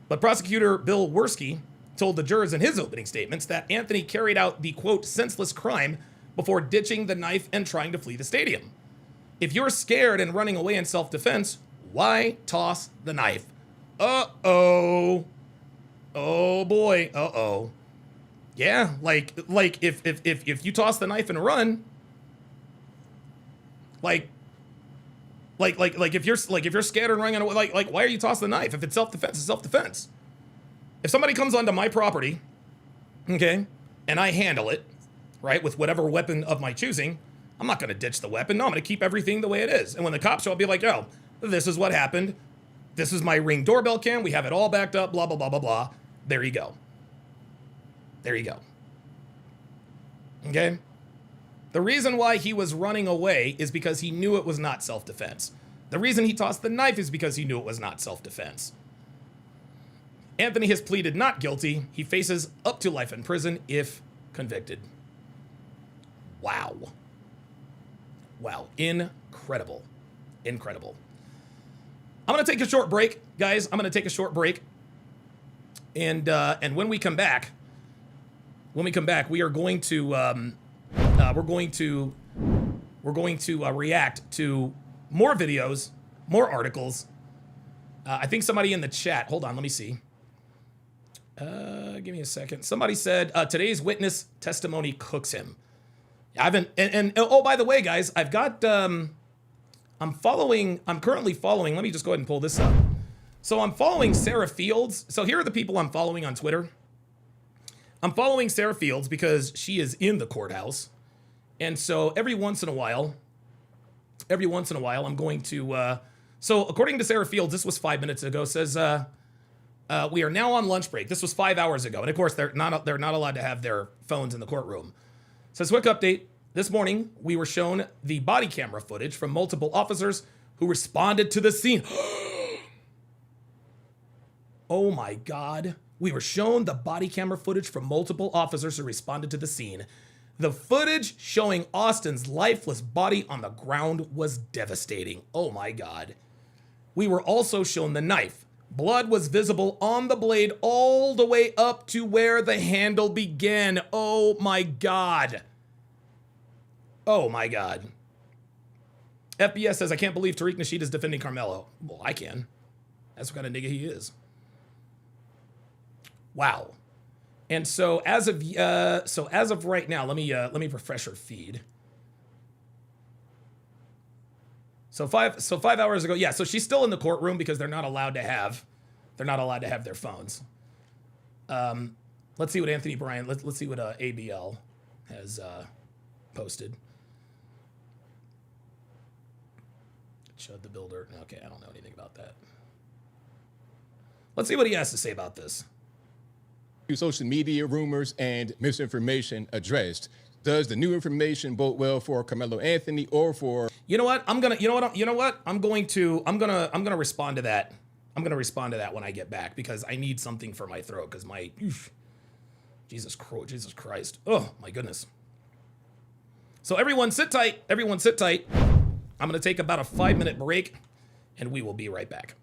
But prosecutor Bill Werski told the jurors in his opening statements that Anthony carried out the, quote, senseless crime before ditching the knife and trying to flee the stadium. If you're scared and running away in self-defense, why toss the knife? Uh-oh. Oh boy. Uh-oh. Yeah, like if you toss the knife and run, like if you're scared and running away, like why are you tossing the knife? If it's self-defense, it's self-defense. If somebody comes onto my property, okay, and I handle it, right, with whatever weapon of my choosing, I'm not going to ditch the weapon. No, I'm going to keep everything the way it is. And when the cops show up, I'll be like, yo, this is what happened. This is my Ring doorbell cam. We have it all backed up, blah, blah, blah, blah, blah. There you go. There you go. Okay? The reason why he was running away is because he knew it was not self-defense. The reason he tossed the knife is because he knew it was not self-defense. Anthony has pleaded not guilty. He faces up to life in prison if convicted. Wow. Wow. Incredible. Incredible. I'm going to take a short break, guys. I'm going to take a short break. And when we come back, we are going to react to more videos, more articles. I think somebody in the chat, hold on, let me see. Give me a second. Somebody said, today's witness testimony cooks him. I haven't, and oh, by the way, guys, I've got, I'm currently following, let me just go ahead and pull this up. So I'm following Sarah Fields. So here are the people I'm following on Twitter. I'm following Sarah Fields because she is in the courthouse. And so every once in a while, I'm going to, so according to Sarah Fields, this was 5 minutes ago, says, we are now on lunch break. This was 5 hours ago. And of course, they're not allowed to have their phones in the courtroom. Says, quick update. This morning, we were shown the body camera footage from multiple officers who responded to the scene. Oh my God. We were shown the body camera footage from multiple officers who responded to the scene. The footage showing Austin's lifeless body on the ground was devastating. Oh my God. We were also shown the knife. Blood was visible on the blade all the way up to where the handle began. Oh my God. Oh my God. FBS says, I can't believe Tariq Nasheed is defending Karmelo. Well, I can. That's what kind of nigga he is. Wow. And so as of right now, let me refresh her feed. So 5 hours ago, yeah. So she's still in the courtroom because they're not allowed to have their phones. Let's see what Anthony Bryant. Let's see what ABL has posted. Chud the Builder. Okay, I don't know anything about that. Let's see what he has to say about this. Social media rumors and misinformation addressed. Does the new information bode well for Karmelo Anthony or for? You know what? I'm gonna respond to that. I'm gonna respond to that when I get back because I need something for my throat because my Jesus Christ. Oh my goodness. So everyone sit tight. Everyone sit tight. I'm gonna take about a 5-minute break, and we will be right back.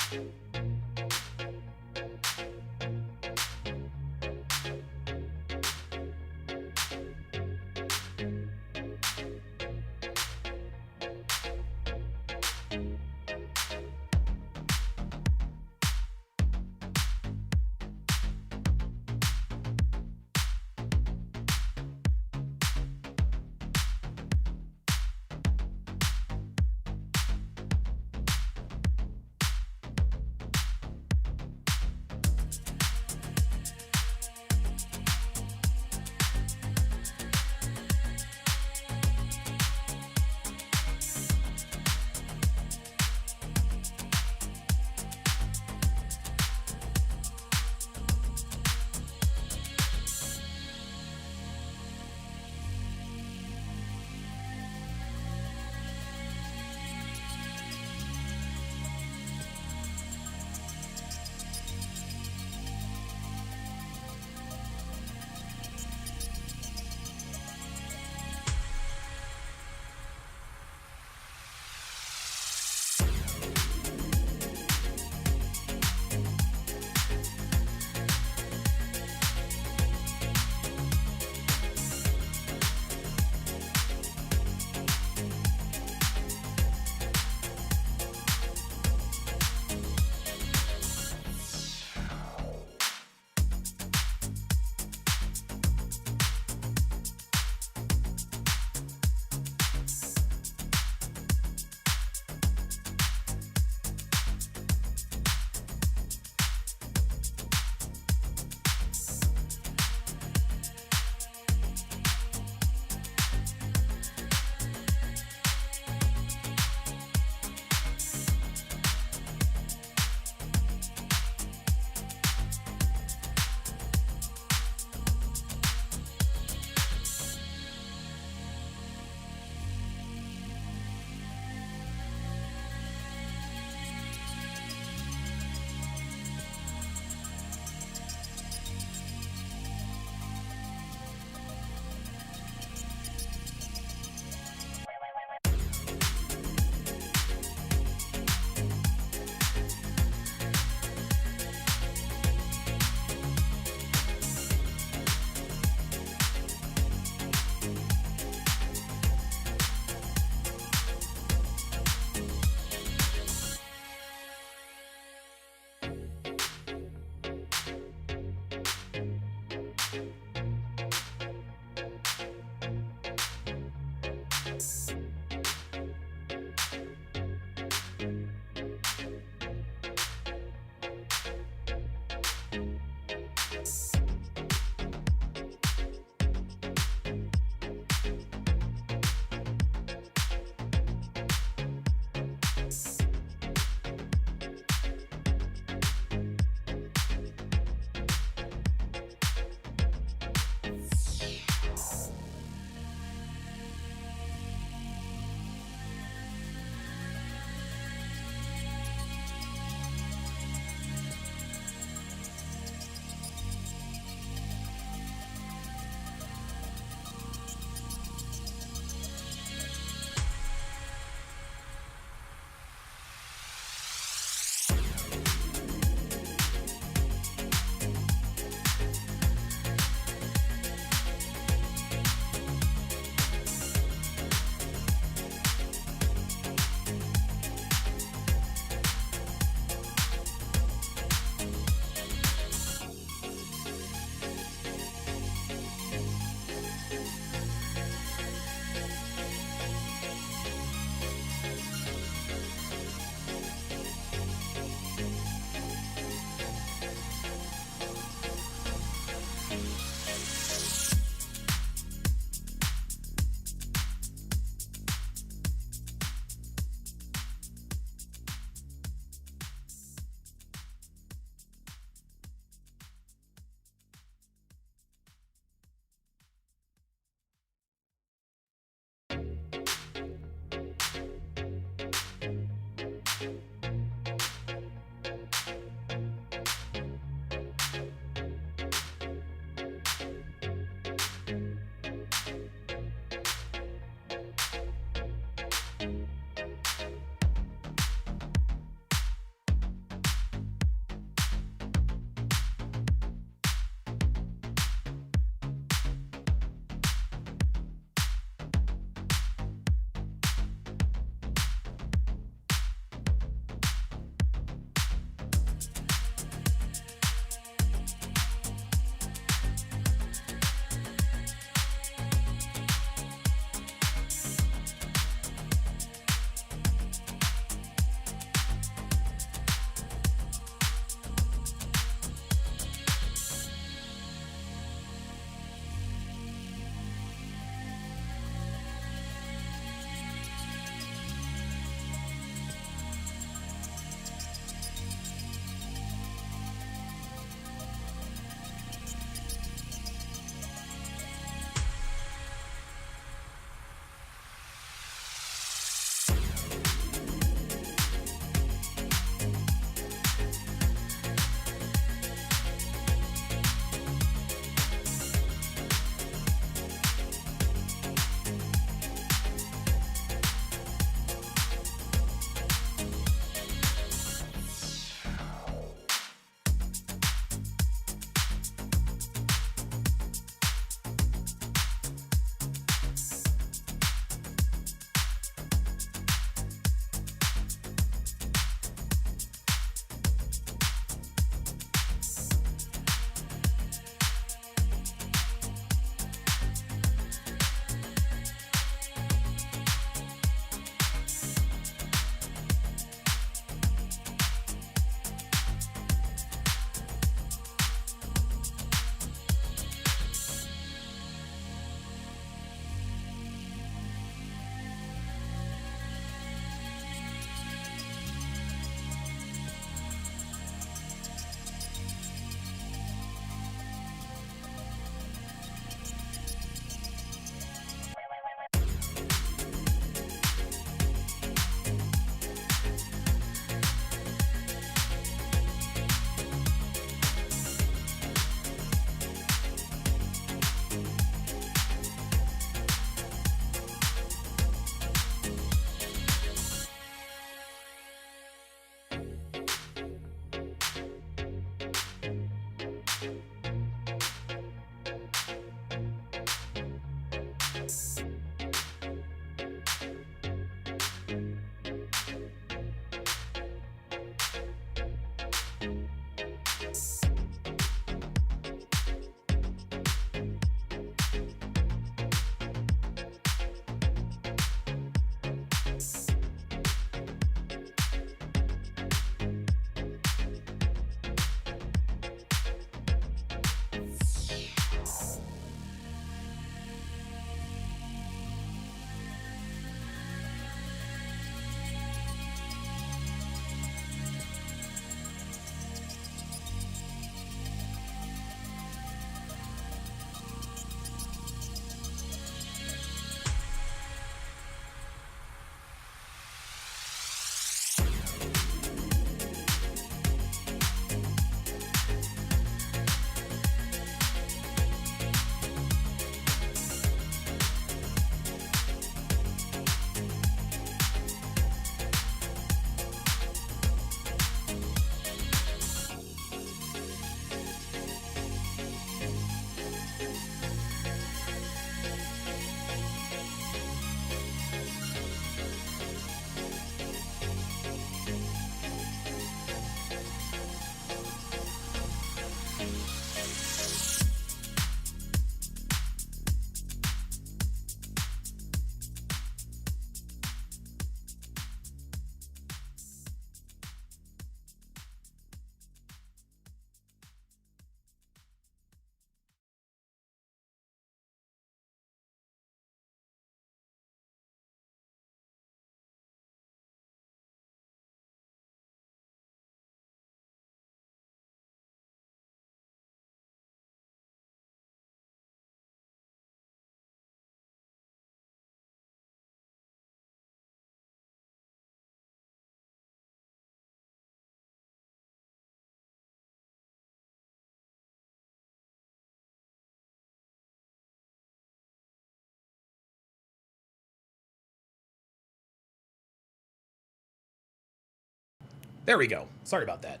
There we go. Sorry about that.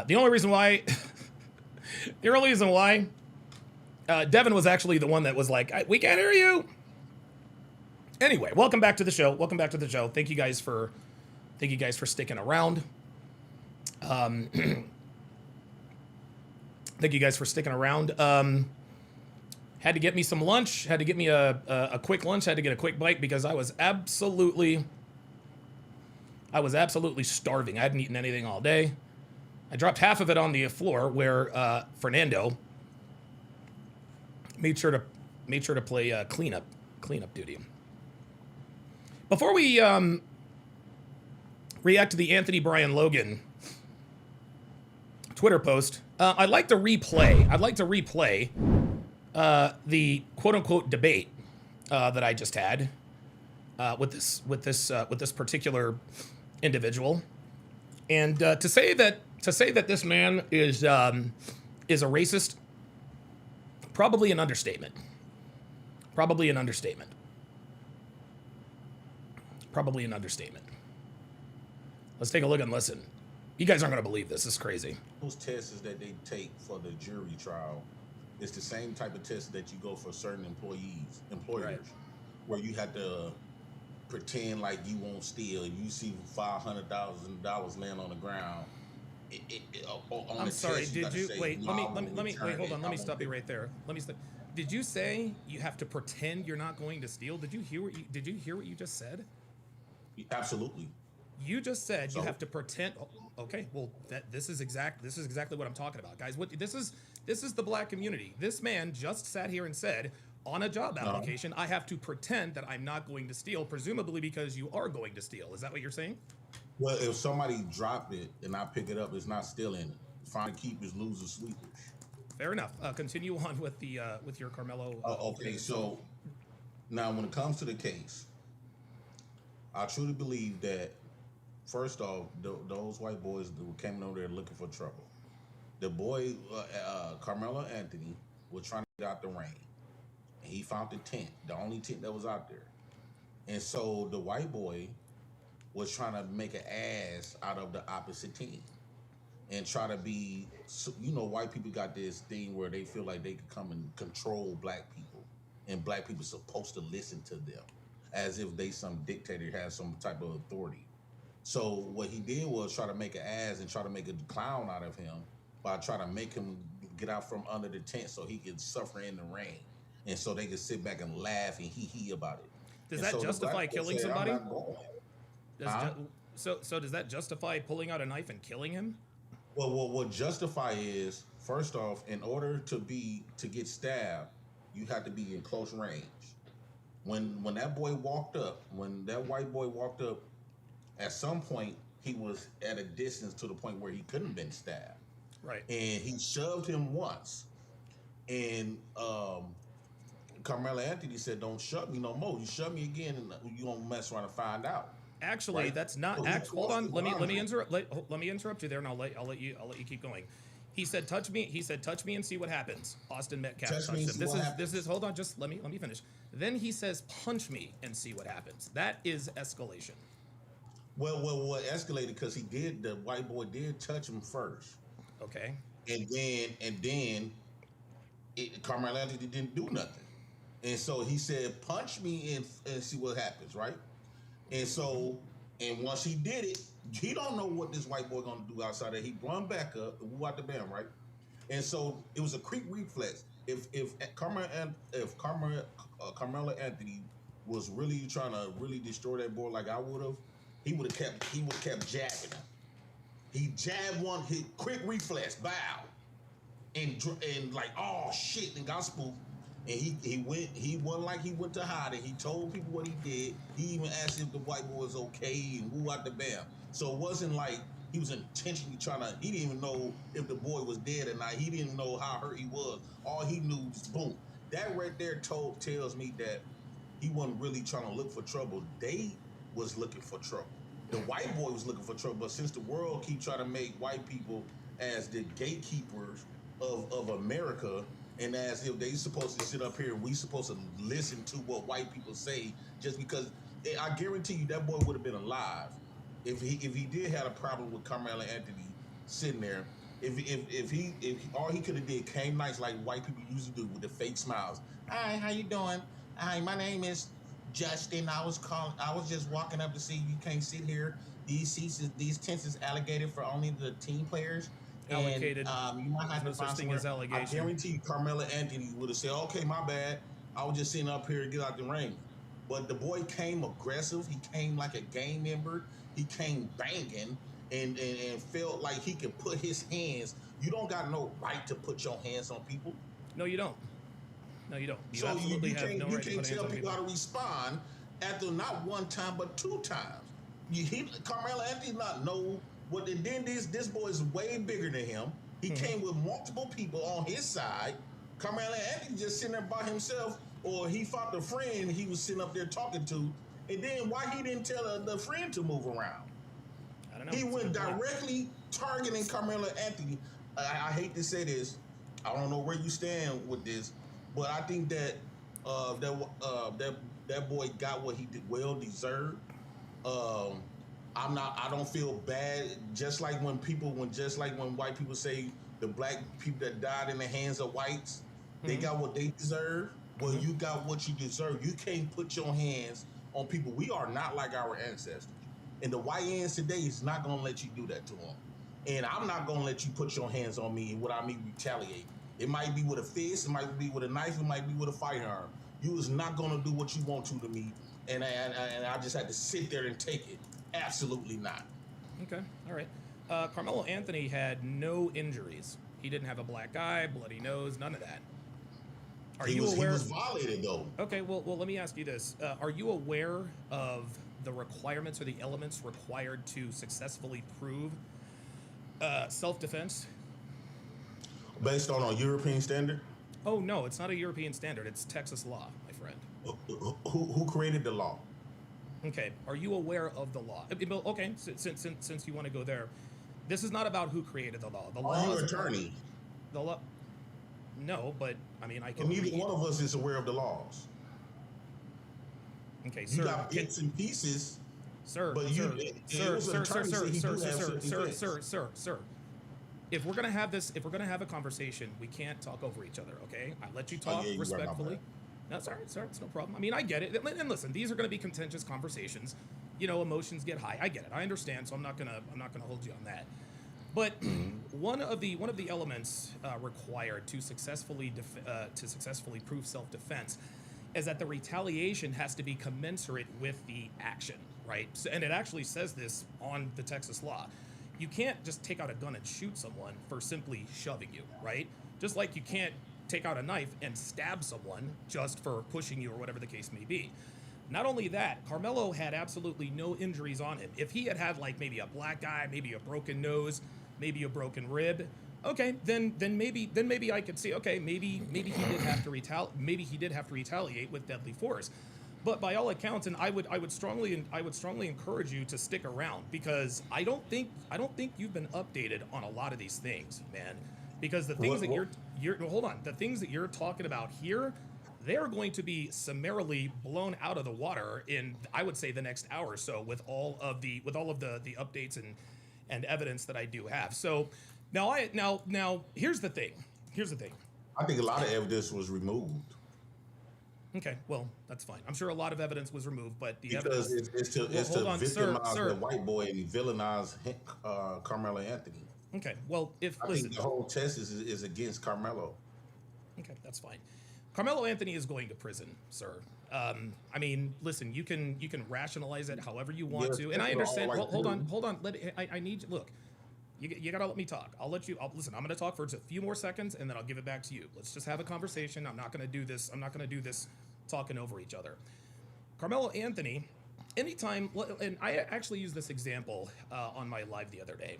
The only reason why, Devin was actually the one that was like, we can't hear you. Anyway, welcome back to the show. Thank you guys for sticking around. Thank you guys for sticking around. Had to get me some lunch. Had to get me a quick lunch. Had to get a quick bite because I was absolutely starving. I hadn't eaten anything all day. I dropped half of it on the floor where Fernando made sure to play cleanup duty. Before we react to the Anthony Brian Logan Twitter post, I'd like to replay the quote unquote debate that I just had with this particular individual, and to say that this man is a racist, probably an understatement. Let's take a look and listen. You guys aren't gonna believe this. This is crazy. Those tests that they take for the jury trial, it's the same type of test that you go for certain employers, right, where you have to pretend like you won't steal. You see $500,000 laying on the ground. I'm sorry. Did you wait? Let me wait. Hold on. Let me stop you right there. Did you say you have to pretend you're not going to steal? Did you hear what you just said? Absolutely. You just said you have to pretend. Okay, well, this is exactly what I'm talking about, guys. This is the black community. This man just sat here and said, on a job application, I have to pretend that I'm not going to steal, presumably because you are going to steal. Is that what you're saying? Well, if somebody dropped it and I pick it up, it's not stealing. Find keepers, losers, sweepers. Fair enough. Continue on with your Karmelo. Okay, so now when it comes to the case, I truly believe that, first off, those white boys who came over there looking for trouble. The boy, Karmelo Anthony, was trying to get out the rain. And he found the tent, the only tent that was out there. And so the white boy was trying to make an ass out of the opposite team and try to be, white people got this thing where they feel like they could come and control black people, and black people supposed to listen to them as if they some dictator has some type of authority. So what he did was try to make an ass and try to make a clown out of him by trying to make him get out from under the tent so he could suffer in the rain. And so they could sit back and laugh and hee about it. Does that justify killing somebody? So does that justify pulling out a knife and killing him? Well, what justify is, first off, in order to get stabbed, you have to be in close range. When that white boy walked up, at some point he was at a distance to the point where he couldn't have been stabbed. Right. And he shoved him once, and Karmelo Anthony said, "Don't shove me no more. You shove me again, and you gonna mess around and find out." Actually, right? That's not. Hold on. Let me interrupt. Let me interrupt you there, and I'll let you keep going. He said, "Touch me." He said, "Touch me and see what happens." Austin Metcalf touched him. This is. Hold on. Just let me finish. Then he says, "Punch me and see what happens." That is escalation. Well, what escalated because the white boy did touch him first. Okay. And then Karmelo Anthony didn't do nothing. And so he said, "Punch me and see what happens," right? And once he did it, he don't know what this white boy gonna do outside there. He run back up and woo out the bam, right? And so it was a quick reflex. If Karmelo Anthony was really trying to really destroy that boy like I would have, he would have kept jabbing him. He jabbed one, hit quick reflex, bow, and like, oh shit, and got spooked. And he wasn't like he went to hide it. He told people what he did. He even asked if the white boy was okay and woo out the bam. So it wasn't like he was intentionally he didn't even know if the boy was dead or not. He didn't know how hurt he was. All he knew was boom. That right there tells me that he wasn't really trying to look for trouble. They was looking for trouble. The white boy was looking for trouble, but since the world keep trying to make white people as the gatekeepers of America, and as if they supposed to sit up here and we supposed to listen to what white people say, just because I guarantee you that boy would have been alive if he did have a problem with Karmelo Anthony sitting there, if all he could have did came nice like white people used to do with the fake smiles. Hi, how you doing? Hi, my name is Justin. I was just walking up to see you can't sit here. These tents is allocated for only the team players. Allocated. And you might have no to find such thing somewhere. as allegation. I guarantee you Karmelo Anthony would have said, okay, my bad. I was just sitting up here to get out the ring. But the boy came aggressive. He came like a gang member. He came banging and felt like he could put his hands. You don't got no right to put your hands on people. No, you don't. No, you don't. You so absolutely you have can't, no you right to can't put hands tell on people people. how to respond after not one time but 2 times. Karmelo Anthony not know what. And then this boy is way bigger than him. He came with multiple people on his side. Karmelo Anthony just sitting there by himself, or he fought the friend he was sitting up there talking to. And then why he didn't tell the friend to move around? I don't know. He went directly targeting Karmelo Anthony. I hate to say this. I don't know where you stand with this, but I think that that boy got what he well deserved. I don't feel bad. Just like when white people say the black people that died in the hands of whites, they got what they deserve. Well, you got what you deserve. You can't put your hands on people. We are not like our ancestors. And the YNs today is not going to let you do that to them. And I'm not going to let you put your hands on me and what I mean retaliate. It might be with a fist, it might be with a knife, it might be with a firearm. You is not going to do what you want to me. And I just had to sit there and take it. Absolutely not. Okay, all right. Karmelo Anthony had no injuries. He didn't have a black eye, bloody nose, none of that. Are you aware? He was violated, though. Okay, well, let me ask you this. Are you aware of the requirements or the elements required to successfully prove self-defense? Based on a European standard? Oh, no, it's not a European standard. It's Texas law, my friend. Who created the law? Okay, are you aware of the law? Okay, since you want to go there, this is not about who created the law. The law. Are you an attorney? The law. No, but I mean, I can. Neither one of us is aware of the laws. Okay, you sir. got bits and pieces, sir. But sir. If we're gonna have a conversation, we can't talk over each other. Okay, I let you talk respectfully. No, sorry, it's no problem. I mean, I get it. And listen, these are going to be contentious conversations. You know, emotions get high. I get it. I understand. So I'm not gonna hold you on that. But one of the elements required to successfully prove self-defense is that the retaliation has to be commensurate with the action, right? So, and it actually says this on the Texas law. You can't just take out a gun and shoot someone for simply shoving you, right? Just like you can't take out a knife and stab someone just for pushing you or whatever the case may be. Not only that, Karmelo had absolutely no injuries on him. If he had like maybe a black eye, maybe a broken nose, maybe a broken rib, okay, then maybe I could see, okay, maybe he did have to retaliate with deadly force. But by all accounts, and I would strongly encourage you to stick around, because I don't think you've been updated on a lot of these things, man. Because the things the things that you're talking about here, they're going to be summarily blown out of the water in, I would say, the next hour or so with all of the updates and evidence that I do have. So now here's the thing. I think a lot of evidence was removed. Okay, well, that's fine. I'm sure a lot of evidence was removed, but the because evidence... it's to victimize the white boy and villainize Karmelo Anthony. Okay, well, I think the whole test is against Karmelo. Okay, that's fine. Karmelo Anthony is going to prison, sir. I mean, listen, you can rationalize it however you want to, and I understand. Hold on. I need you. Look, you gotta let me talk. Listen. I'm gonna talk for just a few more seconds, and then I'll give it back to you. Let's just have a conversation. I'm not gonna do this talking over each other. Karmelo Anthony, anytime, and I actually used this example on my live the other day.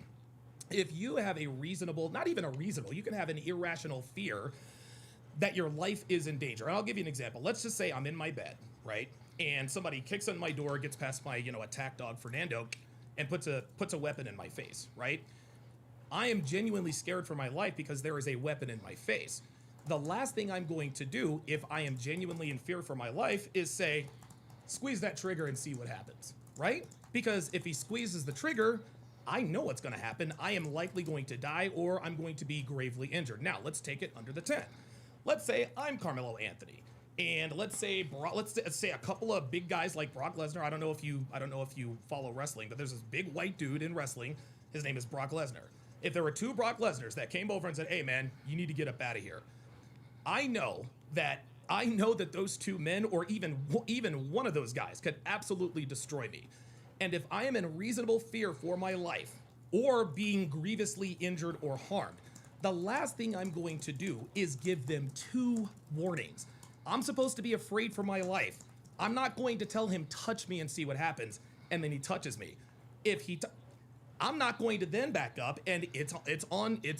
If you have a reasonable, not even a reasonable, you can have an irrational fear that your life is in danger. And I'll give you an example. Let's just say I'm in my bed, right? And somebody kicks on my door, gets past my, attack dog Fernando, and puts a weapon in my face, right? I am genuinely scared for my life because there is a weapon in my face. The last thing I'm going to do if I am genuinely in fear for my life is say, squeeze that trigger and see what happens, right? Because if he squeezes the trigger, I know what's going to happen. I am likely going to die or I'm going to be gravely injured. Now, let's take it under the tent. Let's say I'm Karmelo Anthony. And let's say a couple of big guys like Brock Lesnar. I don't know if you follow wrestling, but there's this big white dude in wrestling. His name is Brock Lesnar. If there were two Brock Lesnars that came over and said, "Hey man, you need to get up out of here," I know that those two men, or even one of those guys, could absolutely destroy me. And if I am in reasonable fear for my life or being grievously injured or harmed, the last thing I'm going to do is give them 2 warnings. I'm supposed to be afraid for my life. I'm not going to tell him, touch me and see what happens, and then he touches me. I'm not going to then back up and it's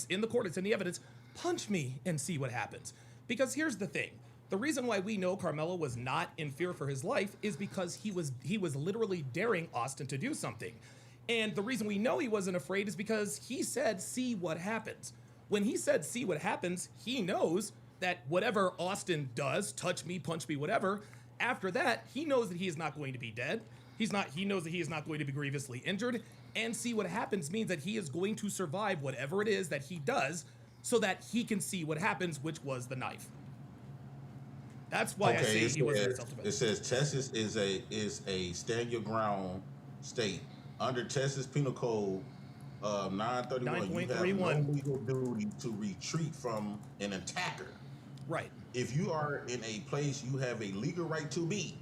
in the court, it's in the evidence, punch me and see what happens. Because here's the thing. The reason why we know Karmelo was not in fear for his life is because he was literally daring Austin to do something. And the reason we know he wasn't afraid is because he said, see what happens. When he said, see what happens, he knows that whatever Austin does, touch me, punch me, whatever, after that, he knows that he is not going to be dead. He knows that he is not going to be grievously injured. And see what happens means that he is going to survive whatever it is that he does so that he can see what happens, which was the knife. That's why I say he wasn't self-defense. It says Texas is a stand your ground state. Under Texas Penal Code 931, you have no legal duty to retreat from an attacker. Right. If you are in a place you have a legal right to be,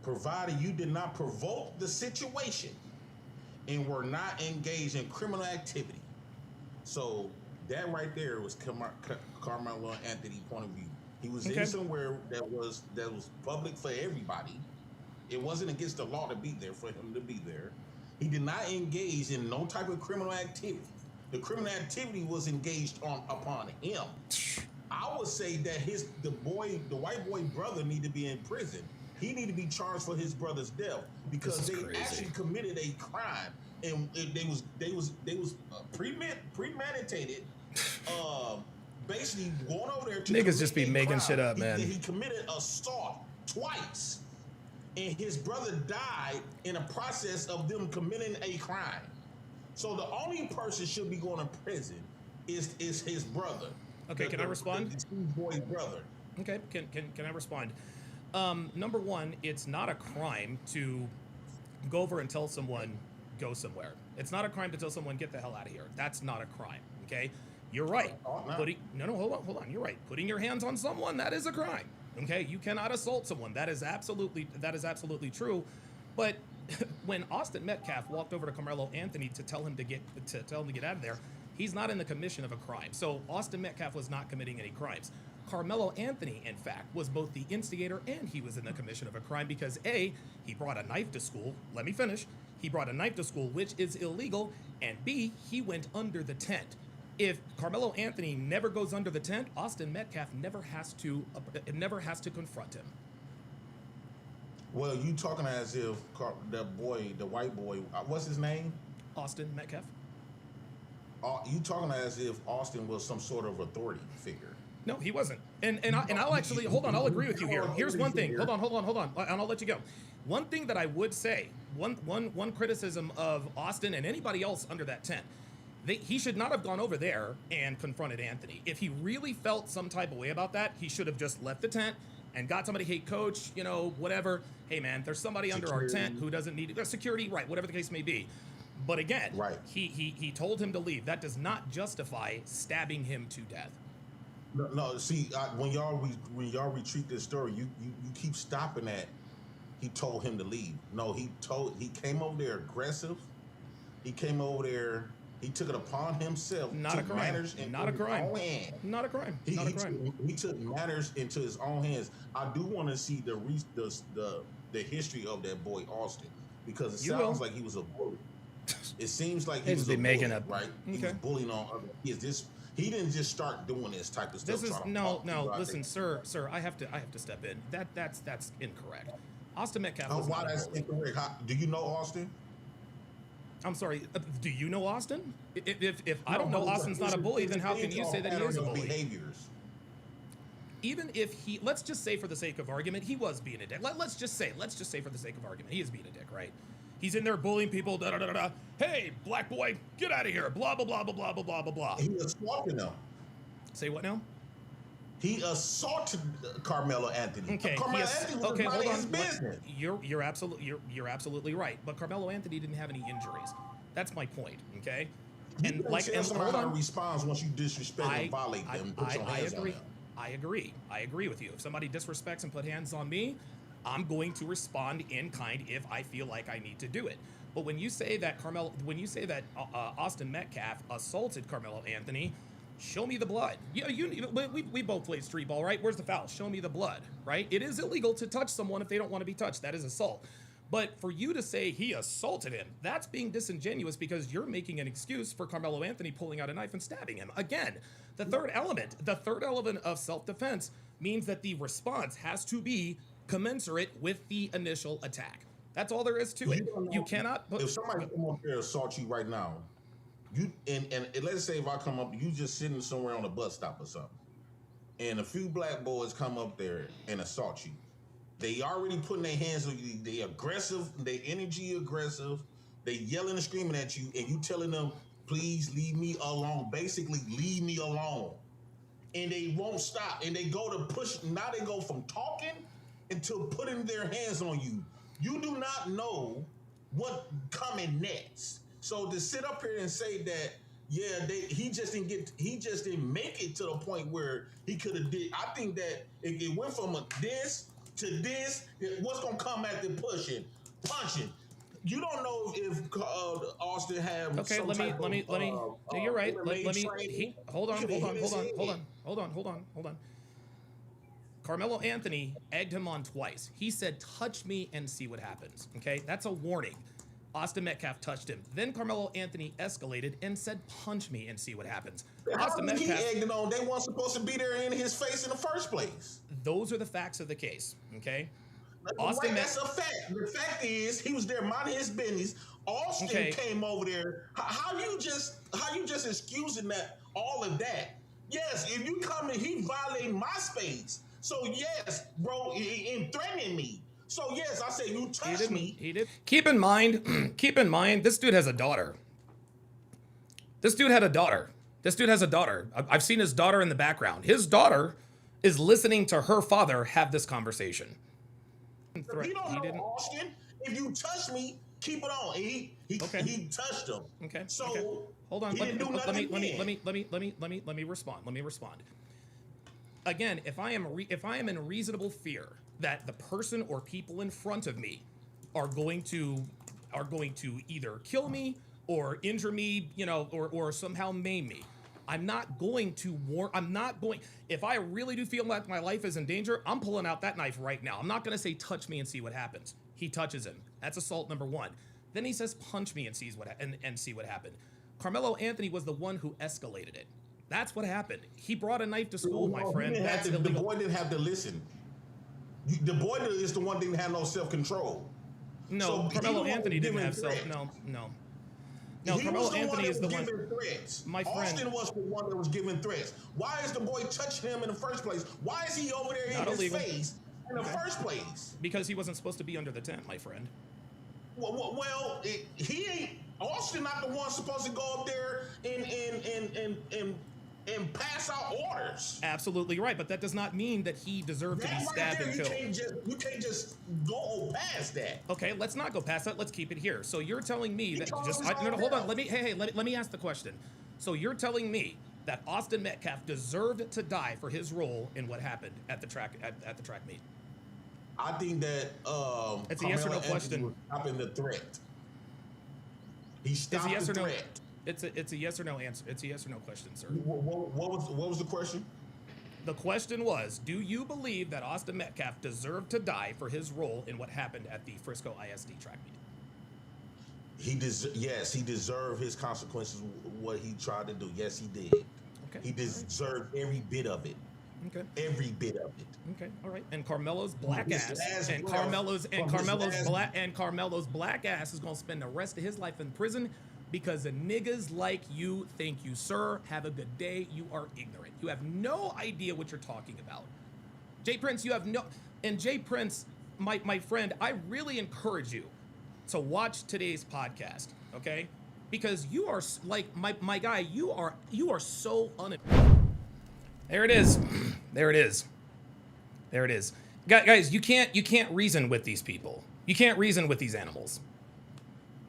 provided you did not provoke the situation and were not engaged in criminal activity. So that right there was Karmelo Anthony's point of view. He was in somewhere that was public for everybody. It wasn't against the law to be there for him to be there. He did not engage in no type of criminal activity. The criminal activity was engaged upon him. I would say that the white boy brother need to be in prison. He need to be charged for his brother's death because they actually committed a crime and they was premeditated. Basically going over there to niggas just be making crime. Shit up, man. He committed assault twice, and his brother died in the process of them committing a crime. So the only person should be going to prison is his brother. Okay, can I respond? The boy's brother. Okay, can I respond? Number one, it's not a crime to go over and tell someone go somewhere. It's not a crime to tell someone get the hell out of here. That's not a crime. Okay. You're right. Hold on. You're right. Putting your hands on someone, that is a crime. Okay, you cannot assault someone. That is absolutely true. But when Austin Metcalf walked over to Karmelo Anthony to tell him to get out of there, he's not in the commission of a crime. So Austin Metcalf was not committing any crimes. Karmelo Anthony, in fact, was both the instigator and he was in the commission of a crime because A, he brought a knife to school. Let me finish. He brought a knife to school, which is illegal, and B, he went under the tent. If Karmelo Anthony never goes under the tent, Austin Metcalf never has to confront him. Well, you talking as if the white boy, what's his name? Austin Metcalf. You talking as if Austin was some sort of authority figure. No, he wasn't. And I'll actually, hold on, I'll agree with you here. Here's one thing. Hold on. And I'll let you go. One thing that I would say, one criticism of Austin and anybody else under that tent, he should not have gone over there and confronted Anthony. If he really felt some type of way about that, he should have just left the tent and got somebody, hey, coach, whatever. Hey, man, there's somebody under our tent who doesn't need security, right, whatever the case may be. But again, he told him to leave. That does not justify stabbing him to death. No. See, when y'all retreat this story, you keep stopping at. He told him to leave. No, he came over there aggressive. He came over there. He took it upon himself. Not a crime. Not a crime. Not a crime. He took matters into his own hands. I do want to see the history of that boy Austin because it sounds like he was a bully. It seems like he was a bully, right? He was bullying on other kids. He didn't just start doing this type of stuff. Listen, sir, I have to step in. That's incorrect. Austin Metcalf was not a bully. Incorrect? Do you know Austin? I'm sorry. Do you know Austin? If I don't know Austin's not a bully, then how can you say that he is a bully? Behaviors. Even if let's just say for the sake of argument, he was being a dick. Let's just say for the sake of argument, he is being a dick, right? He's in there bullying people. Da da da da. Hey, black boy, get out of here. Blah blah blah blah blah blah blah blah blah. He assaulted them. Say what now? He assaulted Karmelo Anthony. Okay. Carmelo Anthony was minding his business. You're absolutely right. But Carmelo Anthony didn't have any injuries. That's my point. Okay. And like, and hold on. Responds once you disrespect and violate them. I agree. I agree. I agree with you. If somebody disrespects and put hands on me, I'm going to respond in kind if I feel like I need to do it. But when you say that Austin Metcalf assaulted Carmelo Anthony, show me the blood. We both played street ball, right? Where's the foul? Show me the blood, right? It is illegal to touch someone if they don't want to be touched. That is assault. But for you to say he assaulted him, that's being disingenuous because you're making an excuse for Karmelo Anthony pulling out a knife and stabbing him. Again, the third element of self-defense means that the response has to be commensurate with the initial attack. That's all there is to it. You cannot. If somebody come up there and assault you right now, and let's say if I come up, you just sitting somewhere on a bus stop or something, and a few black boys come up there and assault you. They already putting their hands on you. They aggressive. They energy aggressive. They yelling and screaming at you, and you telling them, "Please leave me alone." Basically, leave me alone. And they won't stop. And they go to push. Now they go from talking until putting their hands on you. You do not know what coming next. So to sit up here and say that, yeah, he just didn't make it to the point where he could have did. I think that it went from this to this. What's gonna come after punching? You don't know if Austin had. Okay, let me. You're right. Let me. Hold on. Carmelo Anthony egged him on twice. He said, "Touch me and see what happens." Okay, that's a warning. Austin Metcalf touched him. Then Carmelo Anthony escalated and said, "Punch me and see what happens." Austin Metcalf. He egged him on. They weren't supposed to be there in his face in the first place. Those are the facts of the case. Okay. That's a fact. The fact is, he was there minding his business. Austin came over there. How you just excusing that all of that? Yes, if you come and he violating my space. So yes, bro, in threatening me. So yes, I say you touched me. He did. Keep in mind, this dude has a daughter. This dude has a daughter. I've seen his daughter in the background. His daughter is listening to her father have this conversation. He don't know, Austin. If you touch me, keep it on. He touched him. Okay. So okay. Hold on. Let me respond. Again, if I am in reasonable fear that the person or people in front of me are going to either kill me or injure me, or somehow maim me, I'm not going to if I really do feel like my life is in danger, I'm pulling out that knife right now. I'm not going to say touch me and see what happens. He touches him. That's assault number one. Then he says punch me and see what happened. Carmelo Anthony was the one who escalated it. That's what happened. He brought a knife to school, my friend. The boy didn't have to listen. The boy is the one that didn't have no self-control. No, so Carmelo Anthony didn't have No, Carmelo Anthony is the one. Threats. My friend. Austin was the one that was giving threats. Why is the boy touching him in the first place? Why is he over there in his face in the first place? Because he wasn't supposed to be under the tent, my friend. Well, he ain't. Austin not the one supposed to go up there and pass out orders. Absolutely right, but that does not mean that he deserved to be stabbed and killed. You can't just go past that. Okay, let's not go past that. Let's keep it here. So you're telling me that hold on. Let me ask the question. So you're telling me that Austin Metcalf deserved to die for his role in what happened at the track meet? I think that it's a yes or no question. Stopping the threat. He stopped the threat. It's a yes or no answer. It's a yes or no question, sir. What was the question? The question was, do you believe that Austin Metcalf deserved to die for his role in what happened at the Frisco ISD track meet? Yes, he deserved his consequences, what he tried to do. Yes, he did. Okay. He deserved every bit of it. Okay. Every bit of it. Okay. All right. And Carmelo's black ass and Carmelo's black ass is gonna spend the rest of his life in prison because the niggas like you think you, sir. Have a good day. You are ignorant. You have no idea what you're talking about. Jay Prince, you have no. And Jay Prince, my friend, I really encourage you to watch today's podcast, okay? Because you are like my guy, you are so There it is. There it is. There it is. Guys, you can't reason with these people. You can't reason with these animals.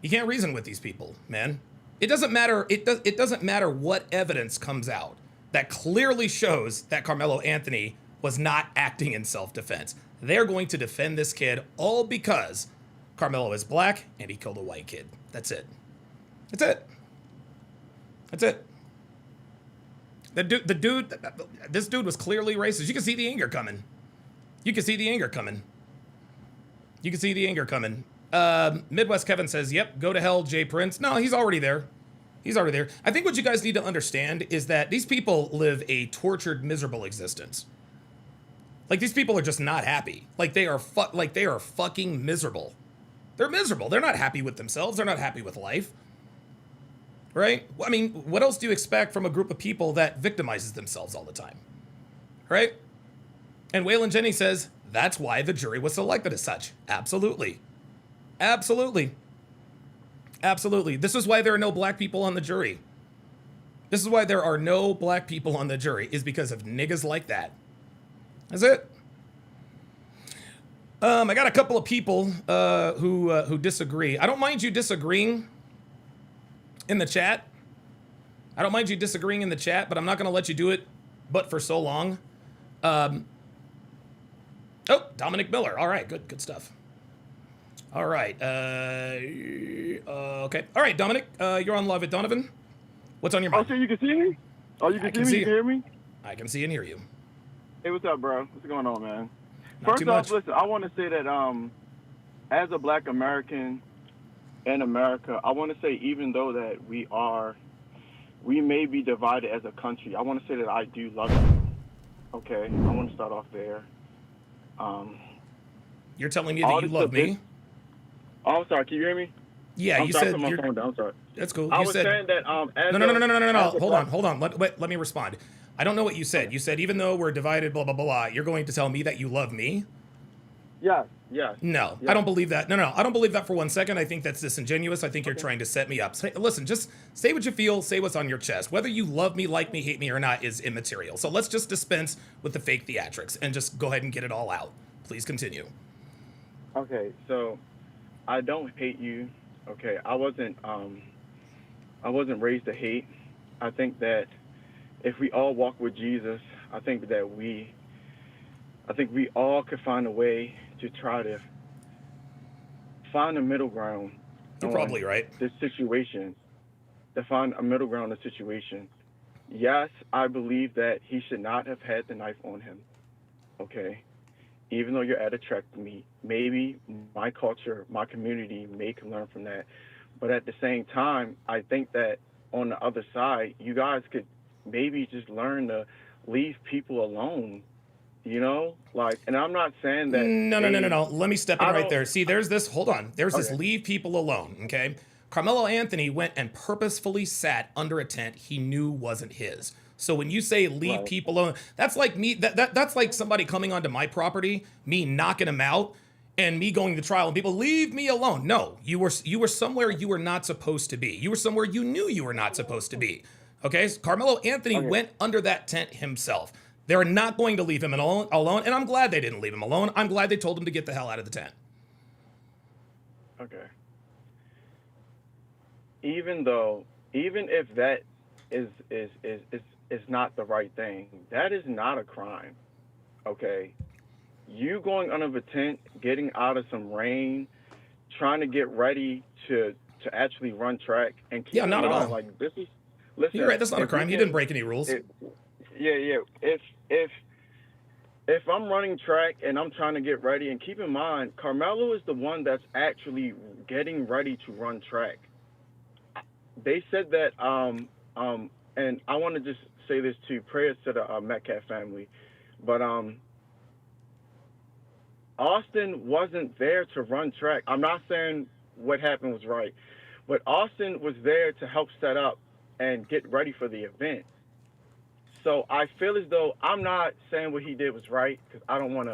You can't reason with these people, man. It doesn't matter. It doesn't matter what evidence comes out that clearly shows that Karmelo Anthony was not acting in self-defense. They're going to defend this kid all because Karmelo is black and he killed a white kid. That's it. That's it. That's it. This dude was clearly racist. You can see the anger coming. You can see the anger coming. You can see the anger coming. Midwest Kevin says, yep, go to hell, Jay Prince. No, he's already there. He's already there. I think what you guys need to understand is that these people live a tortured, miserable existence. Like, these people are just not happy. Like, they are fucking miserable. They're miserable. They're not happy with themselves. They're not happy with life. Right? I mean, what else do you expect from a group of people that victimizes themselves all the time? Right? And Waylon Jennings says, that's why the jury was selected as such. Absolutely. Absolutely. Absolutely. This is why there are no black people on the jury. This is why there are no black people on the jury, is because of niggas like that. That's it. I got a couple of people who disagree. I don't mind you disagreeing in the chat. I don't mind you disagreeing in the chat, but I'm not going to let you do it but for so long. Oh, Dominic Miller. All right, good stuff. All right. Okay. All right, Dominic, you're on live with Donovan. What's on your mind? Oh, so you can see me? Oh, you can see me? You can hear me? I can see and hear you. Hey, what's up, bro? What's going on, man? Not First off, listen, I want to say that as a black American in America, I want to say even though that we may be divided as a country, I want to say that I do love you. Okay? I want to start off there. You're telling me that you love me? Oh, I'm sorry. Can you hear me? Yeah, you said my phone down. I'm sorry. That's cool. I You was said saying that as no. Hold on. Let me respond. I don't know what you said. You said even though we're divided, blah blah blah, you're going to tell me that you love me? Yes. No, I don't believe that. No, I don't believe that for 1 second. I think that's disingenuous. I think you're trying to set me up. Listen, just say what you feel, say what's on your chest. Whether you love me, like me, hate me, or not is immaterial. So let's just dispense with the fake theatrics and just go ahead and get it all out. Please continue. Okay, so I don't hate you. Okay, I wasn't raised to hate. I think that if we all walk with Jesus, I think we all could find a way to try to find a middle ground. You're probably right. This situation, to find a middle ground in the situation. Yes, I believe that he should not have had the knife on him. Okay, even though you're at a track meet, maybe my culture, my community may can learn from that. But at the same time, I think that on the other side, you guys could maybe just learn to leave people alone. You know, like, and I'm not saying that. No. Let me step in right there. See, there's this. Hold on. There's this leave people alone. Okay. Carmelo Anthony went and purposefully sat under a tent he knew wasn't his. So when you say leave people alone, that's like me. That's like somebody coming onto my property, me knocking him out, and me going to trial, and people leave me alone. No, you were somewhere you were not supposed to be. You were somewhere you knew you were not supposed to be. Okay. So Carmelo Anthony went under that tent himself. They're not going to leave him alone, and I'm glad they didn't leave him alone. I'm glad they told him to get the hell out of the tent. Okay. Even if that is not the right thing, that is not a crime. Okay. You going under the tent, getting out of some rain, trying to get ready to actually run track and keep not at all. Like this is. Listen, you're right. That's not a crime. You didn't break any rules. Yeah. If I'm running track and I'm trying to get ready, and keep in mind, Karmelo is the one that's actually getting ready to run track. They said that, and I want to just say this too, prayers to the Metcalf family, but Austin wasn't there to run track. I'm not saying what happened was right, but Austin was there to help set up and get ready for the event. So I feel as though I'm not saying what he did was right, because I don't want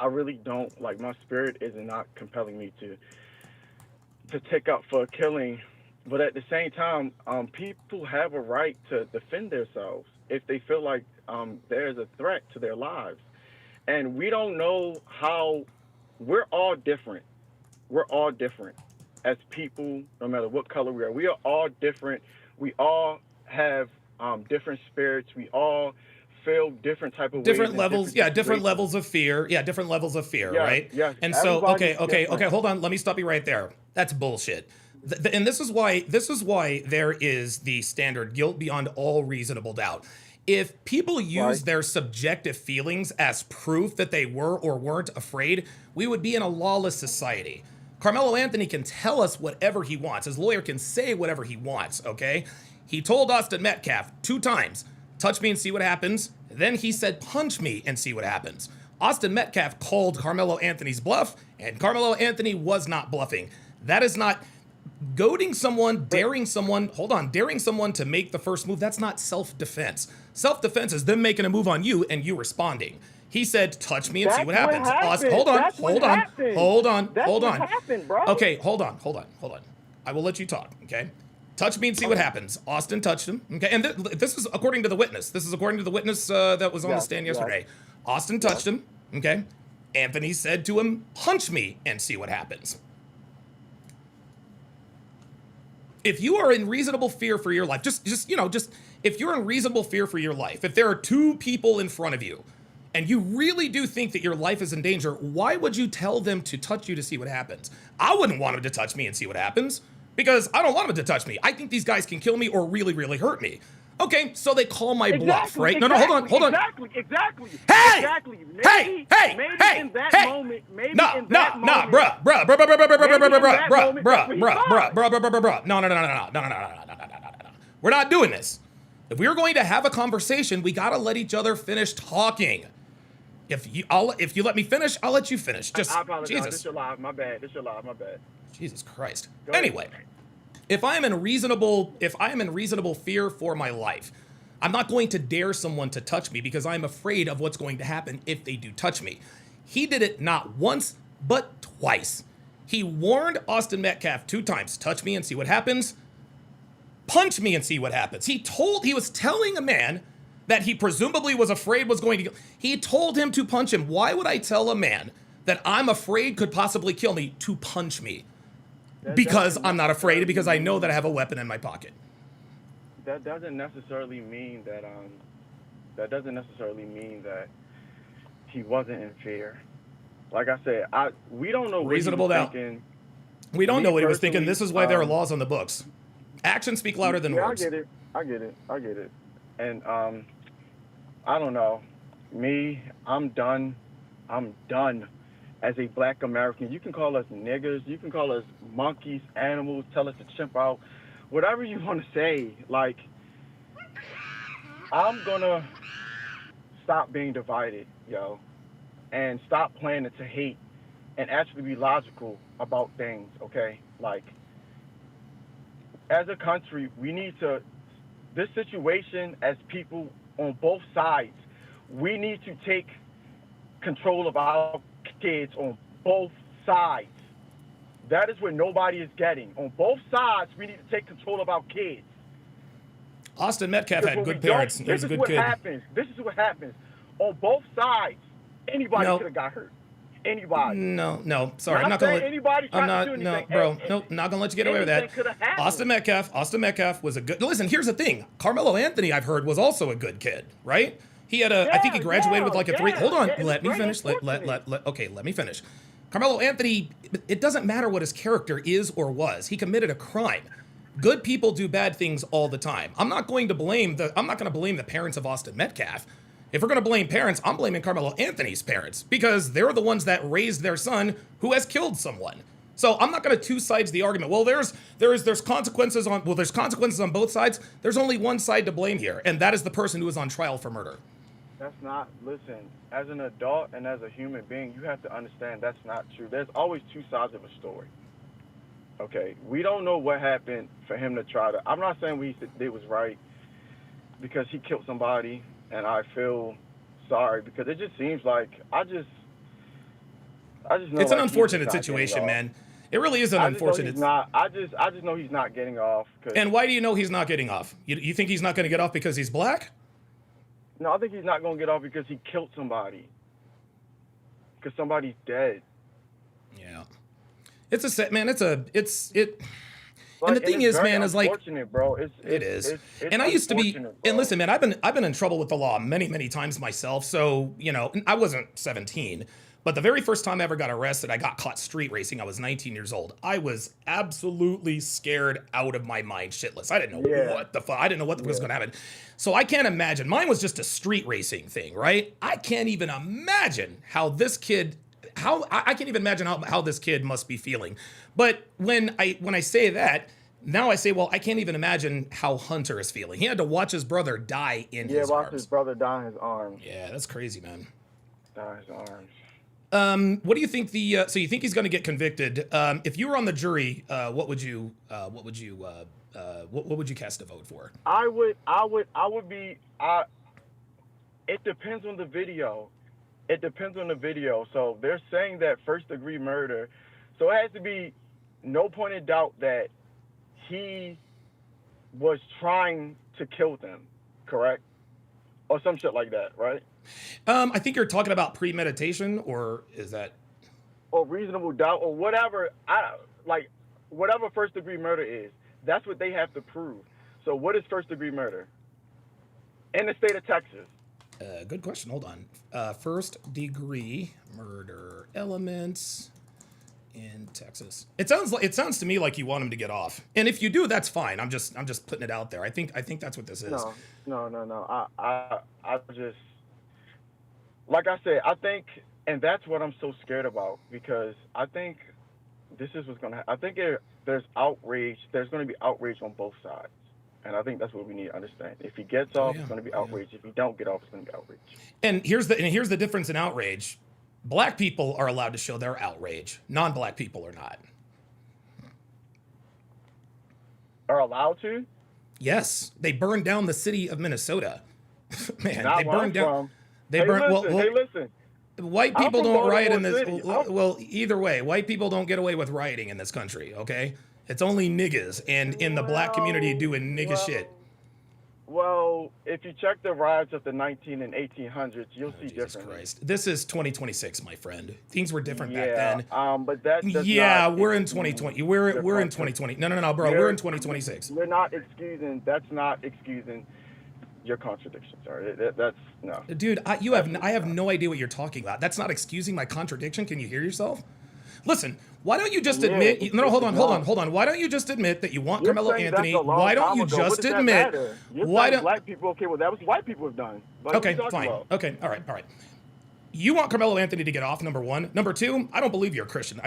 I really don't like. My spirit is not compelling me to take up for killing, but at the same time, people have a right to defend themselves if they feel like there's a threat to their lives. And we don't know how. We're all different. We're all different as people, no matter what color we are. We are all different. We all have different spirits. We all feel different type of Different ways. levels, different levels of fear. Yeah, different levels of fear, Yes, right? yes. And so, Everybody's okay, different. hold on. Let me stop you right there. That's bullshit. And this is why there is the standard guilt beyond all reasonable doubt. If people use their subjective feelings as proof that they were or weren't afraid, we would be in a lawless society. Karmelo Anthony can tell us whatever he wants. His lawyer can say whatever he wants, okay? He told Austin Metcalf 2 times, touch me and see what happens. Then he said, punch me and see what happens. Austin Metcalf called Karmelo Anthony's bluff, and Karmelo Anthony was not bluffing. That is not goading someone, daring someone to make the first move. That's not self-defense. Self-defense is them making a move on you and you responding. He said, touch me and see what happens. Hold on. Happened, bro. Okay, hold on. I will let you talk, okay? Touch me and see what happens. Austin touched him, okay? And this is according to the witness. That was on the stand yesterday. Austin touched him, okay? Anthony said to him, punch me and see what happens. If you are in reasonable fear for your life, just if you're in reasonable fear for your life, if there are 2 people in front of you and you really do think that your life is in danger, why would you tell them to touch you to see what happens? I wouldn't want them to touch me and see what happens because I don't want them to touch me. I think these guys can kill me or really, really hurt me. Okay, so they call my bluff, right? No, hold on. Exactly. Hey! Exactly. Hey! In that moment, bruh. No. We're not doing this. If we're going to have a conversation, we gotta let each other finish talking. If you let me finish, I'll let you finish. Just I apologize. Jesus. This is your live. My bad. Jesus Christ. Go ahead. Anyway, if I am in reasonable fear for my life, I'm not going to dare someone to touch me because I'm afraid of what's going to happen if they do touch me. He did it not once, but twice. He warned Austin Metcalf 2 times, touch me and see what happens. Punch me and see what happens. He was telling a man that he presumably was afraid was going to kill. He told him to punch him. Why would I tell a man that I'm afraid could possibly kill me to punch me? Because I'm not afraid, because I know that I have a weapon in my pocket. That doesn't necessarily mean that he wasn't in fear. Like I said, we don't know what reasonable he was doubt. thinking. We don't know what he was thinking. This is why there are laws on the books. Actions speak louder than words. I get it. And I don't know. Me, I'm done as a black American. You can call us niggers, you can call us monkeys, animals, tell us to chimp out, whatever you want to say. Like, I'm gonna stop being divided, and stop planning to hate and actually be logical about things, okay? Like, as a country, we need to, this situation, as people on both sides, we need to take control of our kids on both sides. That is what nobody is getting. On both sides, we need to take control of our kids. Austin Metcalf had good parents. He was a good kid. This is what happens. On both sides, anybody could have got hurt. Anybody. No. Sorry, I'm not gonna let anybody try to do anything. Not gonna let you get away with that. Austin Metcalf was a good. Listen, here's the thing. Carmelo Anthony, I've heard, was also a good kid, right? He had I think he graduated with like a 3. Hold on, let me finish. Let me finish. Carmelo Anthony, it doesn't matter what his character is or was. He committed a crime. Good people do bad things all the time. I'm not going to blame the parents of Austin Metcalf. If we're going to blame parents, I'm blaming Karmelo Anthony's parents because they're the ones that raised their son who has killed someone. So I'm not going to 2 sides the argument. Well, there's consequences on both sides. There's only one side to blame here, and that is the person who is on trial for murder. That's not, listen, as an adult and as a human being, you have to understand that's not true. There's always 2 sides of a story. Okay, we don't know what happened for him to try to, I'm not saying what he did was right because he killed somebody, and I feel sorry because it just seems like I just know It's an like, he's just unfortunate not getting situation, off. man. It really is an like, he's just unfortunate not getting situation, off. man. It really is an I just know unfortunate. he's not. I just know he's not getting off. And why do you know he's not getting off? You think he's not going to get off because he's black? No, I think he's not gonna get off because he killed somebody. Because somebody's dead. Yeah. It's a set, man. It's. And Like, the thing it's is, very man, is like unfortunate, bro. it is. It's And I used to be, unfortunate, and bro. listen, man, I've been in trouble with the law many times myself. So, you know, I wasn't 17, but the very first time I ever got arrested, I got caught street racing. I was 19 years old. I was absolutely scared out of my mind, shitless. I didn't know what the fuck. I didn't know what was going to happen. So I can't imagine. Mine was just a street racing thing, right? I can't even imagine how this kid. I can't even imagine how this kid must be feeling. But when I say that, now I say, well, I can't even imagine how Hunter is feeling. He had to watch his brother die in his watch arms. his brother die in his arms. Yeah, that's crazy, man. Die in his arms. What do you think so you think he's going to get convicted? If you were on the jury, what would you cast a vote for? I would be. It depends on the video. It depends on the video. So they're saying that first-degree murder. So it has to be no point in doubt that he was trying to kill them, correct? Or some shit like that, right? I think you're talking about premeditation, or is that? Or reasonable doubt, or whatever. Whatever first-degree murder is, that's what they have to prove. So what is first-degree murder in the state of Texas? Good question. Hold on. First degree murder elements in Texas. It sounds to me like you want him to get off. And if you do, that's fine. I'm just putting it out there. I think that's what this is. No. I just, like I said, I think, and that's what I'm so scared about, because I think this is what's gonna. I think there's outrage. There's gonna be outrage on both sides. And I think that's what we need to understand. If he gets off, it's going to be outrage. If he don't get off, it's going to be outrage. And here's the difference in outrage. Black people are allowed to show their outrage. Non-black people are not. Are allowed to? Yes, they burned down the city of Minnesota. Man, Not they where I'm burned down. from. They Hey, burned. listen, Well, hey, listen. white I'm people from don't riot in Baltimore this. City. Well, either way, white people don't get away with rioting in this country. Okay, it's only niggas and in the black community doing nigga shit. Well, if you check the riots of the 19 and 1800s, you'll see Jesus differently. Christ. This is 2026, my friend. Things were different back Yeah, then. but that does Yeah, not we're in excuse 2020. the We're in content. 2020. No, bro. We're in 2026. You're not excusing. That's not excusing your contradictions. Sorry, that's no. Dude, I have no idea what you're talking about. That's not excusing my contradiction. Can you hear yourself? Listen, why don't you just admit? No, hold on. Why don't you just admit that you want You're Karmelo saying Anthony? that's a long Why don't time you ago. What just does that admit? matter? You're Why saying don't? black people? Okay, well, that was white people have done. Like, what are Okay, you talking fine. about? Okay, all right. You want Karmelo Anthony to get off, number one. Number two, I don't believe you're a Christian. No.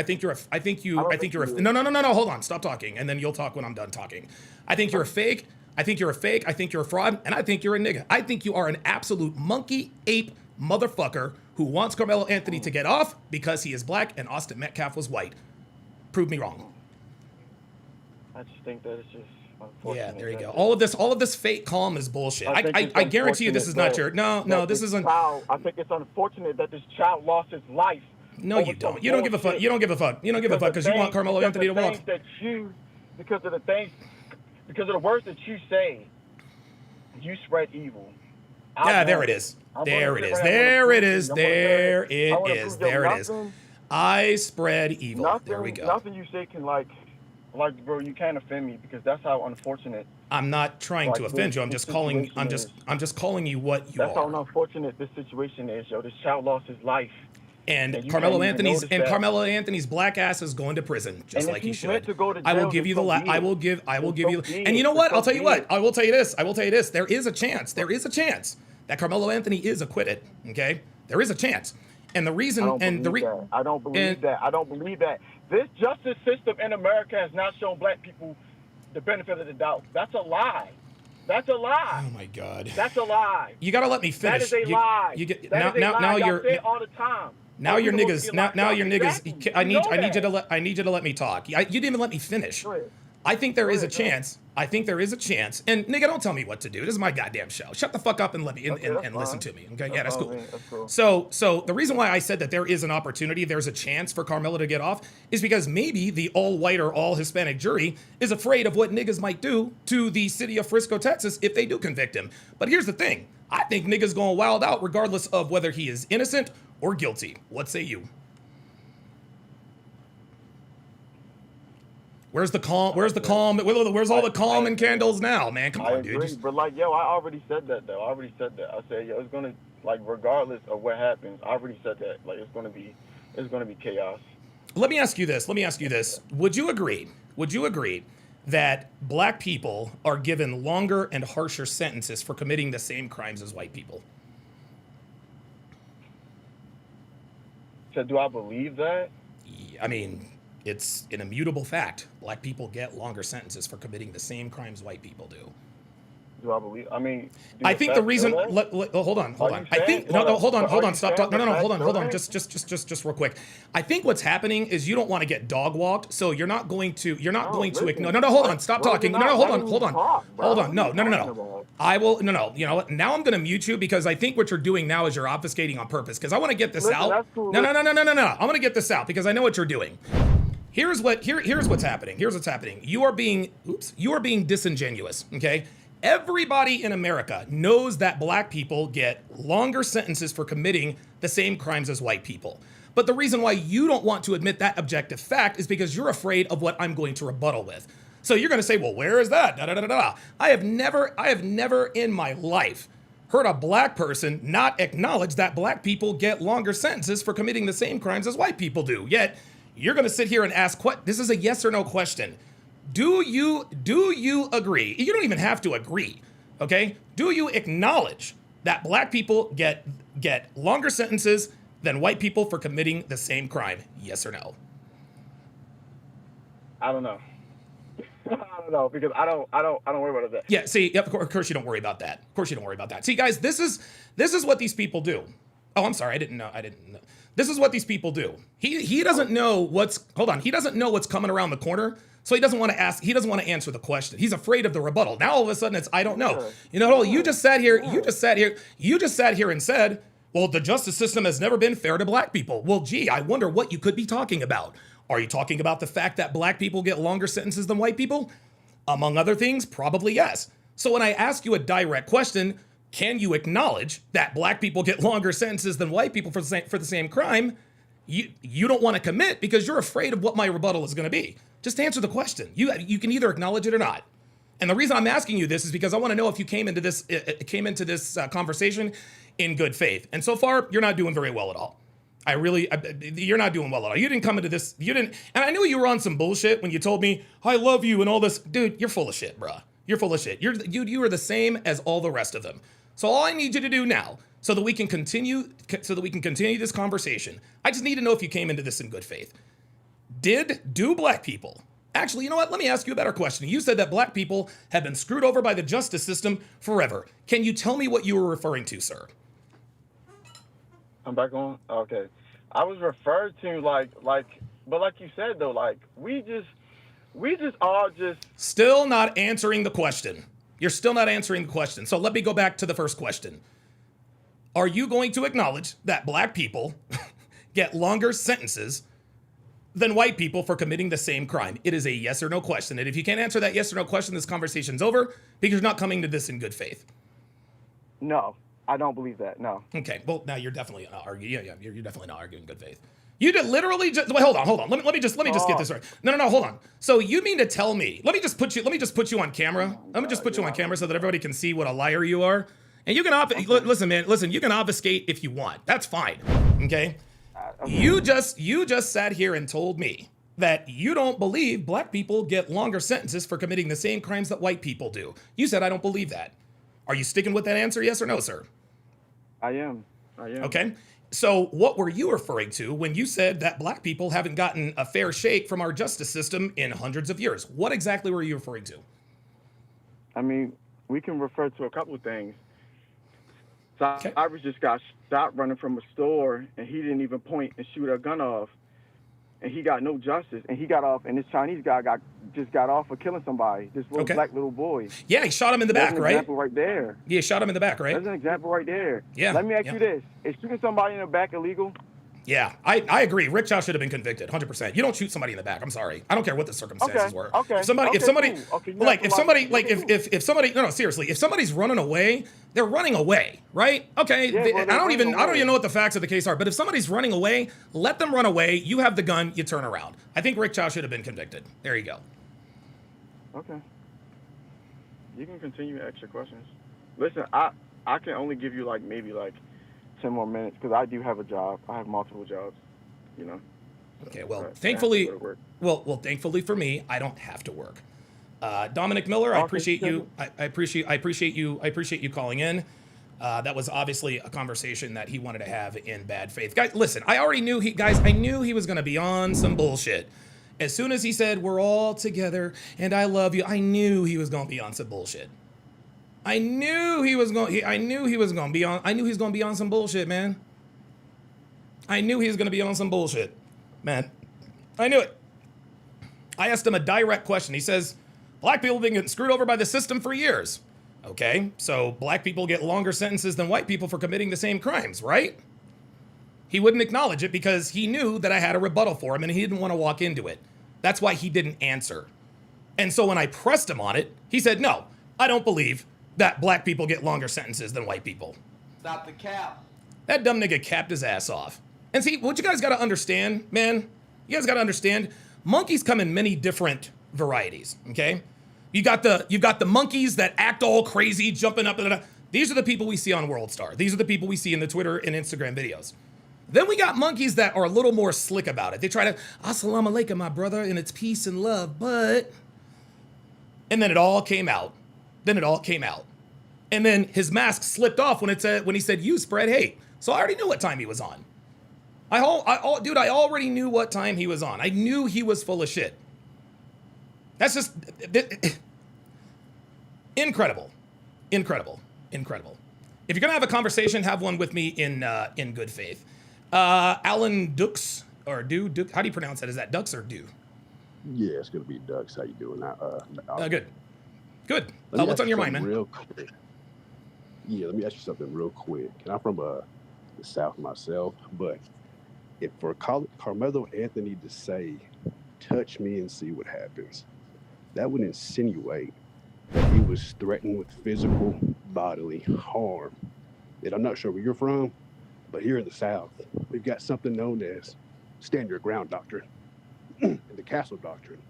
Hold on. Stop talking, and then you'll talk when I'm done talking. I think you're a fake. I think you're a fraud, and I think you're a nigga. I think you are an absolute monkey ape motherfucker who wants Karmelo Anthony to get off because he is black and Austin Metcalf was white. Prove me wrong. I just think that it's just unfortunate. Yeah, there you go. All of this fake calm is bullshit. I guarantee you this is not your. No, this isn't. I think it's unfortunate that this child lost his life. No, you don't. You don't give a fuck. You don't give a fuck because you want Karmelo Anthony to walk. Because of the words that you say, you spread evil. There it is. There it is. I spread evil. There we go. Nothing you say can bro, you can't offend me because that's how unfortunate. I'm not trying to offend you. I'm just calling you what you are. That's how unfortunate this situation is, yo. This child lost his life. And Karmelo Anthony's black ass is going to prison, just like he should. I will give you and you know what? I'll tell you what. I will tell you this. There is a chance that Karmelo Anthony is acquitted. Okay? There is a chance. And the reason I don't believe that. This justice system in America has not shown black people the benefit of the doubt. That's a lie. Oh my God. That's a lie. You gotta let me finish. That is a lie. Now you're say it all the time. Now you're niggas. Now you're niggas. I need you to let me talk. You didn't even let me finish. I think there is a chance. I think there is a chance. And nigga, don't tell me what to do. This is my goddamn show. Shut the fuck up and let me and listen to me. Okay, yeah, that's cool. That's cool. So the reason why I said that there is an opportunity, there's a chance for Karmelo to get off, is because maybe the all-white or all-Hispanic jury is afraid of what niggas might do to the city of Frisco, Texas, if they do convict him. But here's the thing. I think niggas going wild out regardless of whether he is innocent or guilty. What say you? Where's the calm? Where's all the calm and candles now, man? Come on, dude. But like, yo, I already said that though. I said, yo, it's gonna, like, regardless of what happens, I already said that. Like, it's gonna be chaos. Let me ask you this. Would you agree that black people are given longer and harsher sentences for committing the same crimes as white people? So do I believe that? I mean, it's an immutable fact. Black people get longer sentences for committing the same crimes white people do. Do I believe? I mean, I think the reason. Hold on. I think hold on. Stop talking. No. Hold on. Just real quick. I think what's happening is you don't want to get dog walked, so you're not going to ignore. No. Hold on. Stop talking. No. Hold on. No. I will. No. You know what? Now I'm going to mute you because I think what you're doing now is you're obfuscating on purpose. Because I want to get this out. No. I'm going to get this out because I know what you're doing. Here's what's happening. You are being disingenuous. Okay. Everybody in America knows that black people get longer sentences for committing the same crimes as white people. But the reason why you don't want to admit that objective fact is because you're afraid of what I'm going to rebuttal with. So you're going to say, well, where is that? I have never in my life heard a black person not acknowledge that black people get longer sentences for committing the same crimes as white people do. Yet you're going to sit here and ask, this is a yes or no question. Do you agree? You don't even have to agree, okay? Do you acknowledge that black people get longer sentences than white people for committing the same crime? Yes or no? I don't know. I don't know because I don't worry about that. Yeah, see, of course you don't worry about that. See, guys, this is what these people do. Oh, I'm sorry, I didn't know. This is what these people do. He doesn't know what's coming around the corner. So he doesn't want to answer the question. He's afraid of the rebuttal. Now all of a sudden it's I don't know. You know, you just sat here and said, well, the justice system has never been fair to black people. Well, gee, I wonder what you could be talking about. Are you talking about the fact that black people get longer sentences than white people? Among other things, probably yes. So when I ask you a direct question, can you acknowledge that black people get longer sentences than white people for the same crime? You don't want to commit because you're afraid of what my rebuttal is going to be. Just answer the question. You can either acknowledge it or not. And the reason I'm asking you this is because I want to know if you came into this conversation in good faith. And so far, you're not doing very well at all. You're not doing well at all. You didn't come into this. And I knew you were on some bullshit when you told me I love you and all this. Dude, you're full of shit, bruh. You're full of shit. You are the same as all the rest of them. So all I need you to do now, so that we can continue this conversation, I just need to know if you came into this in good faith. Do black people, actually, you know what? Let me ask you a better question. You said that black people have been screwed over by the justice system forever. Can you tell me what you were referring to, sir? I'm back on? Okay. I was referred to but like you said though, like we just all Still not answering the question. You're still not answering the question. So let me go back to the first question. Are you going to acknowledge that black people get longer sentences than white people for committing the same crime? It is a yes or no question. And if you can't answer that yes or no question, this conversation's over because you're not coming to this in good faith. No, I don't believe that. No. Okay. Well, now you're definitely not arguing. Yeah, you're definitely not arguing in good faith. You did literally just wait, hold on. Let me just get this right. No, hold on. So you mean to tell me? Let me just put you on camera. Let me just put you on camera so that everybody can see what a liar you are. And you can listen, man. Listen, you can obfuscate if you want. That's fine. Okay. You just sat here and told me that you don't believe black people get longer sentences for committing the same crimes that white people do. You said I don't believe that. Are you sticking with that answer? Yes or no, sir? I am. Okay. So what were you referring to when you said that black people haven't gotten a fair shake from our justice system in hundreds of years? What exactly were you referring to? I mean, we can refer to a couple of things. So Cyrus just got stopped running from a store, and he didn't even point and shoot a gun off. and he got no justice, and he got off, and this Chinese guy just got off for killing somebody. This little black little boy. Yeah, he shot him in the back, That's an right? example right there. Yeah, shot him in the back, right? That's an example right there. Yeah. Let me ask you this: is shooting somebody in the back illegal? Yeah, I agree. Rick Chow should have been convicted, 100%. You don't shoot somebody in the back. I'm sorry. I don't care what the circumstances were. Okay. If somebody, cool. if somebody, no, seriously, if somebody's running away, they're running away, right? Okay. I don't even know what the facts of the case are. But if somebody's running away, let them run away. You have the gun. You turn around. I think Rick Chow should have been convicted. There you go. Okay. You can continue to ask your questions. Listen, I can only give you maybe 10 more minutes because I do have a job. I have multiple jobs, you know. Okay, well, thankfully, thankfully for me, I don't have to work. Dominic Miller, I appreciate you. I appreciate you calling in. That was obviously a conversation that he wanted to have in bad faith. Guys, listen, I knew he was going to be on some bullshit. As soon as he said, "We're all together and I love you," I knew he was going to be on some bullshit. I knew he was going to be on some bullshit, man. I knew he was going to be on some bullshit, man. I knew it. I asked him a direct question. He says, black people have been getting screwed over by the system for years. Okay, so black people get longer sentences than white people for committing the same crimes, right? He wouldn't acknowledge it because he knew that I had a rebuttal for him and he didn't want to walk into it. That's why he didn't answer. And so when I pressed him on it, he said, no, I don't believe that black people get longer sentences than white people. Stop the cap. That dumb nigga capped his ass off. And see, what you guys got to understand, man, you guys got to understand, monkeys come in many different varieties, okay? You've got the monkeys that act all crazy, jumping up. These are the people we see on World Star. These are the people we see in the Twitter and Instagram videos. Then we got monkeys that are a little more slick about it. They try to, assalamu alaikum, my brother, and it's peace and love, but... And then it all came out. And then his mask slipped off when he said, you spread hate. So I already knew what time he was on. I already knew what time he was on. I knew he was full of shit. That's just incredible. If you're gonna have a conversation, have one with me in good faith. Alan Dukes, or Duke, how do you pronounce that? Is that Dux or Do? Yeah, it's gonna be Dux. How you doing? Good. What's on your mind, man? Real quick. Yeah, let me ask you something real quick. And I'm from the South myself, but if for Karmelo Anthony to say, touch me and see what happens, that would insinuate that he was threatened with physical bodily harm. And I'm not sure where you're from, but here in the South, we've got something known as stand your ground doctrine and the castle doctrine.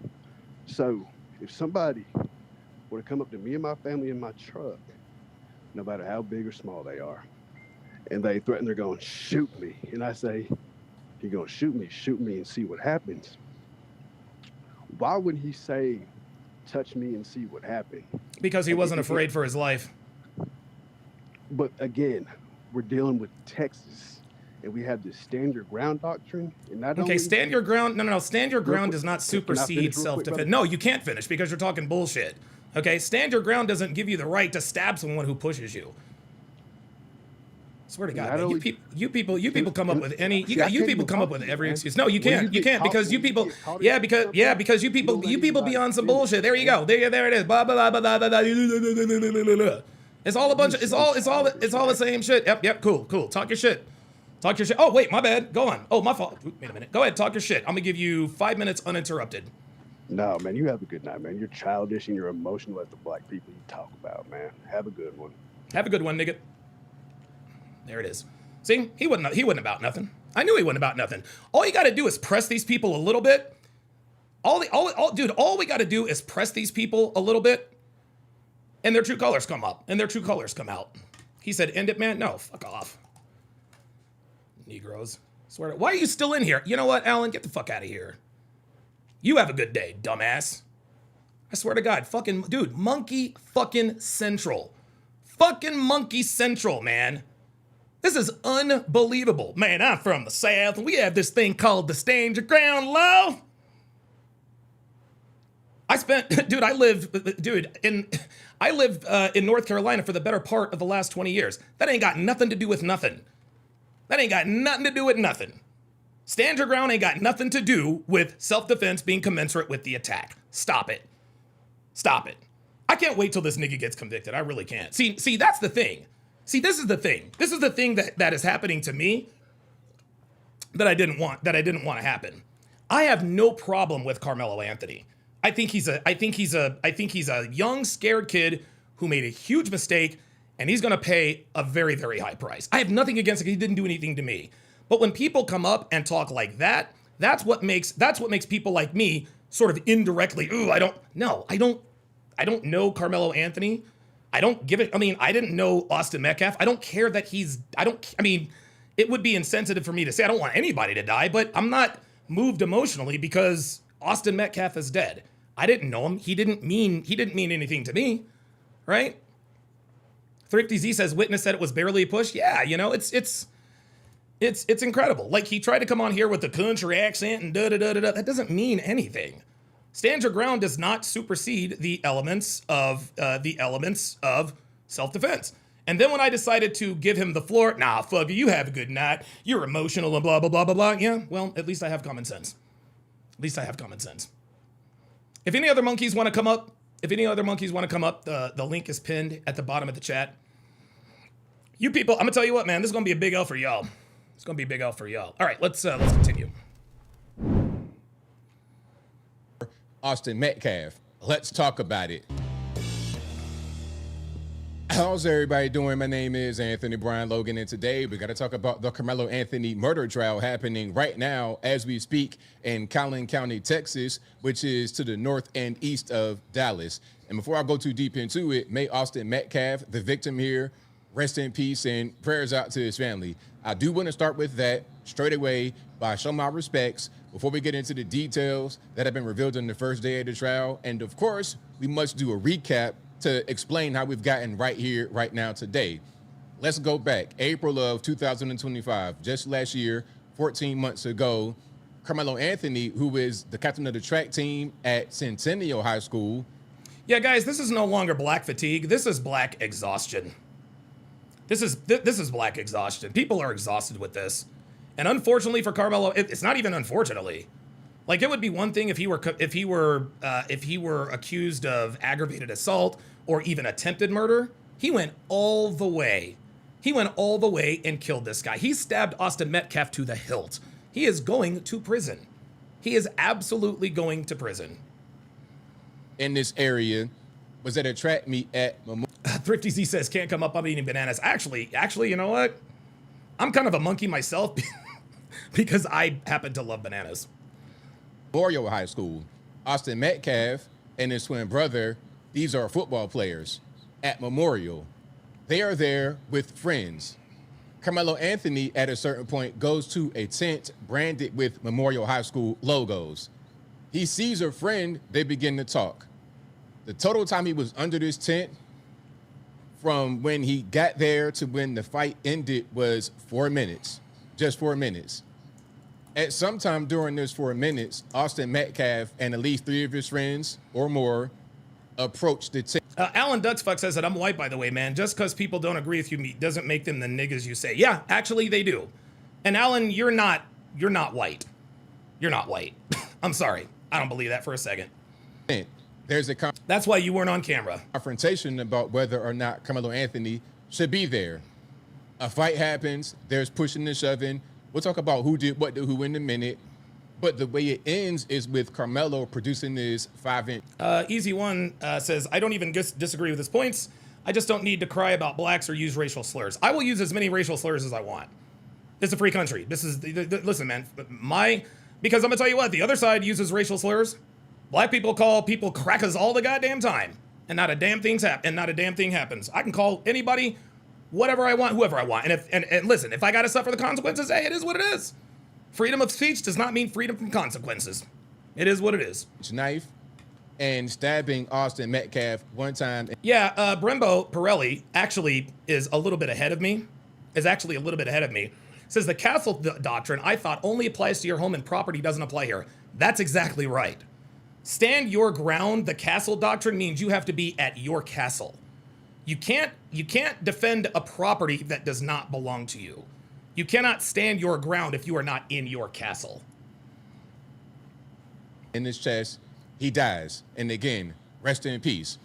So if somebody were to come up to me and my family in my truck, no matter how big or small they are, and they threaten they're going to shoot me, and I say, you're going to shoot me and see what happens. Why would he say, touch me and see what happens? Because he wasn't afraid for his life. But again, we're dealing with Texas, and we have this stand your ground doctrine. And not only stand your ground. No. Stand your ground does not supersede self-defense. No, you can't finish because you're talking bullshit. Okay, stand your ground doesn't give you the right to stab someone who pushes you. Swear to God, man, you people come up with any. You people come up with every excuse. No, you can't. You can't because you people. Because you people be on some bullshit. There you go. There it is. Blah blah blah blah blah blah. It's all a bunch of. It's all the same shit. Yep. Cool. Talk your shit. Oh wait, my bad. Go on. Oh my fault. Wait a minute. Go ahead. Talk your shit. I'm gonna give you 5 minutes uninterrupted. No, man, you have a good night, man. You're childish and you're emotional as the black people you talk about, man. Have a good one. Have a good one, nigga. There it is. See, he wasn't about nothing. I knew he wasn't about nothing. All you got to do is press these people a little bit. All we got to do is press these people a little bit, and their true colors come up, and their true colors come out. He said, "End it, man." No, fuck off. Negroes. Swear to. Why are you still in here? You know what, Alan? Get the fuck out of here. You have a good day, dumbass. I swear to God, fucking dude, monkey fucking central. Fucking monkey central, man. This is unbelievable. Man, I'm from the South, and we have this thing called the stand your ground law. I lived in North Carolina for the better part of the last 20 years. That ain't got nothing to do with nothing. That ain't got nothing to do with nothing. Stand your ground ain't got nothing to do with self-defense being commensurate with the attack. Stop it. Stop it. I can't wait till this nigga gets convicted. I really can't. See, that's the thing. See, this is the thing. This is the thing that is happening to me that I didn't want to happen. I have no problem with Karmelo Anthony. I think he's a young, scared kid who made a huge mistake, and he's gonna pay a very, very high price. I have nothing against it. He didn't do anything to me. But when people come up and talk like that, that's what makes people like me sort of indirectly, I don't know Karmelo Anthony. I didn't know Austin Metcalf. I don't care that it would be insensitive for me to say I don't want anybody to die, but I'm not moved emotionally because Austin Metcalf is dead. I didn't know him. He didn't mean anything to me, right? Thrifty Z says witness said it was barely a push. Yeah, it's incredible. Like, he tried to come on here with the country accent and da-da-da-da-da. That doesn't mean anything. Stand your ground does not supersede the elements of self-defense. And then when I decided to give him the floor, nah, fuck you, have a good night. You're emotional and blah, blah, blah, blah, blah. Yeah, well, at least I have common sense. If any other monkeys want to come up, the link is pinned at the bottom of the chat. You people, I'm gonna tell you what, man, this is gonna be a big L for y'all. All right, let's continue. Austin Metcalf. Let's talk about it. How's everybody doing? My name is Anthony Brian Logan, and today we got to talk about the Karmelo Anthony murder trial happening right now as we speak in Collin County, Texas, which is to the north and east of Dallas. And before I go too deep into it, may Austin Metcalf, the victim here, rest in peace and prayers out to his family. I do want to start with that straight away by showing my respects before we get into the details that have been revealed on the first day of the trial. And of course, we must do a recap to explain how we've gotten right here, right now, today. Let's go back. April of 2025, just last year, 14 months ago, Karmelo Anthony, who is the captain of the track team at Centennial High School. Yeah, guys, this is no longer black fatigue. This is black exhaustion. This is black exhaustion. People are exhausted with this. And unfortunately for Karmelo, it's not even unfortunately. Like, it would be one thing if he were accused of aggravated assault or even attempted murder. He went all the way. And killed this guy. He stabbed Austin Metcalf to the hilt. He is going to prison. He is absolutely going to prison. In this area, was at a track meet at Memorial. Thrifty Z says, can't come up, I'm eating bananas. Actually, you know what? I'm kind of a monkey myself because I happen to love bananas. Memorial High School. Austin Metcalf and his twin brother, these are football players at Memorial. They are there with friends. Karmelo Anthony, at a certain point, goes to a tent branded with Memorial High School logos. He sees a friend, they begin to talk. The total time he was under this tent, from when he got there to when the fight ended, was 4 minutes, just 4 minutes. At some time during those 4 minutes, Austin Metcalf and at least 3 of his friends or more approached the tent. Alan Duxfuck says that I'm white, by the way, man. Just because people don't agree with you doesn't make them the niggas you say. Yeah, actually they do. And Alan, you're not white. You're not white. I'm sorry. I don't believe that for a second. There's a That's why you weren't on camera. Confrontation about whether or not Karmelo Anthony should be there. A fight happens. There's pushing and shoving. We'll talk about who did what to who in a minute. But the way it ends is with Karmelo producing this 5-inch. Easy One says, I don't even disagree with his points. I just don't need to cry about blacks or use racial slurs. I will use as many racial slurs as I want. It's a free country. This is, listen, man, because I'm gonna tell you what, the other side uses racial slurs. Black people call people crackers all the goddamn time, and not a damn thing happens. I can call anybody whatever I want, whoever I want. And listen, if I gotta suffer the consequences, hey, it is what it is. Freedom of speech does not mean freedom from consequences. It is what it is. Knife and stabbing Austin Metcalf one time. Yeah, Brembo Pirelli actually is a little bit ahead of me. Says the castle doctrine, I thought, only applies to your home and property doesn't apply here. That's exactly right. Stand your ground. The castle doctrine means you have to be at your castle. You can't defend a property that does not belong to you. You cannot stand your ground if you are not in your castle. In his chest, he dies. And again, rest in peace.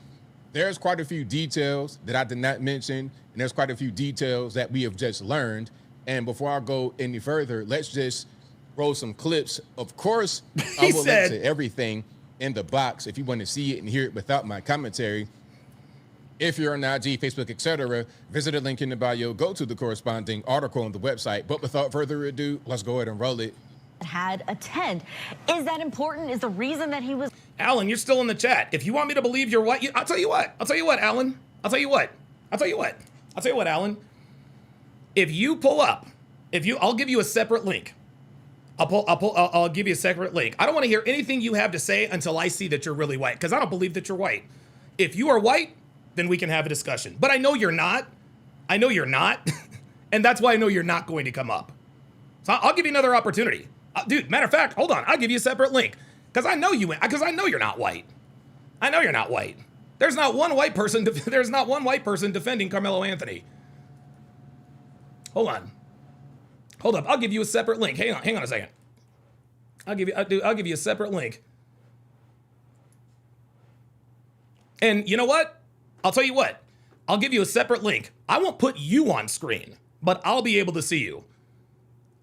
There's quite a few details that I did not mention, and there's quite a few details that we have just learned. And before I go any further, let's just roll some clips. Of course, I will link to everything in the box if you want to see it and hear it without my commentary. If you're on IG, Facebook, etc., visit the link in the bio, go to the corresponding article on the website. But without further ado, let's go ahead and roll it. Had a tent. Is that important? Is the reason that he was... Alan, you're still in the chat. If you want me to believe you're white, I'll tell you what. I'll tell you what, Alan. I'll tell you what. I'll tell you what. I'll tell you what, Alan. If you pull up, I'll give you a separate link. I'll give you a separate link. I don't want to hear anything you have to say until I see that you're really white, because I don't believe that you're white. If you are white, then we can have a discussion. But I know you're not. I know you're not. And that's why I know you're not going to come up. So I'll give you another opportunity. Dude, matter of fact, hold on. I'll give you a separate link. Because I know you're not white. I know you're not white. There's not one white person defending Karmelo Anthony. Hold on. Hold up. I'll give you a separate link. Hang on a second. I'll give you a separate link. And you know what? I'll tell you what. I'll give you a separate link. I won't put you on screen, but I'll be able to see you.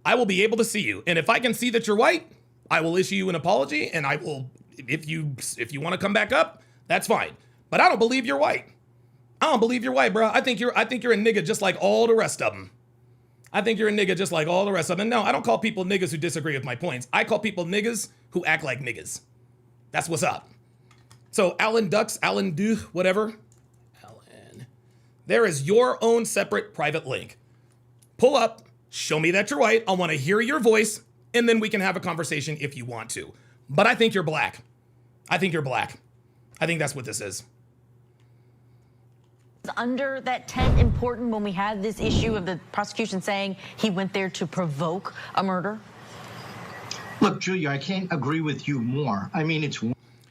I will be able to see you. And if I can see that you're white, I will issue you an apology, and I will, if you want to come back up, that's fine. But I don't believe you're white. I don't believe you're white, bro. I think you're a nigga just like all the rest of them. I think you're a nigga just like all the rest of them. And no, I don't call people niggas who disagree with my points. I call people niggas who act like niggas. That's what's up. So Alan Dux, Alan Du, whatever. Alan. There is your own separate private link. Pull up, show me that you're white. I want to hear your voice, and then we can have a conversation if you want to. But I think you're black. I think you're black. I think that's what this is. Under that tent important when we had this issue of the prosecution saying he went there to provoke a murder? Look, Julia, I can't agree with you more. I mean, it's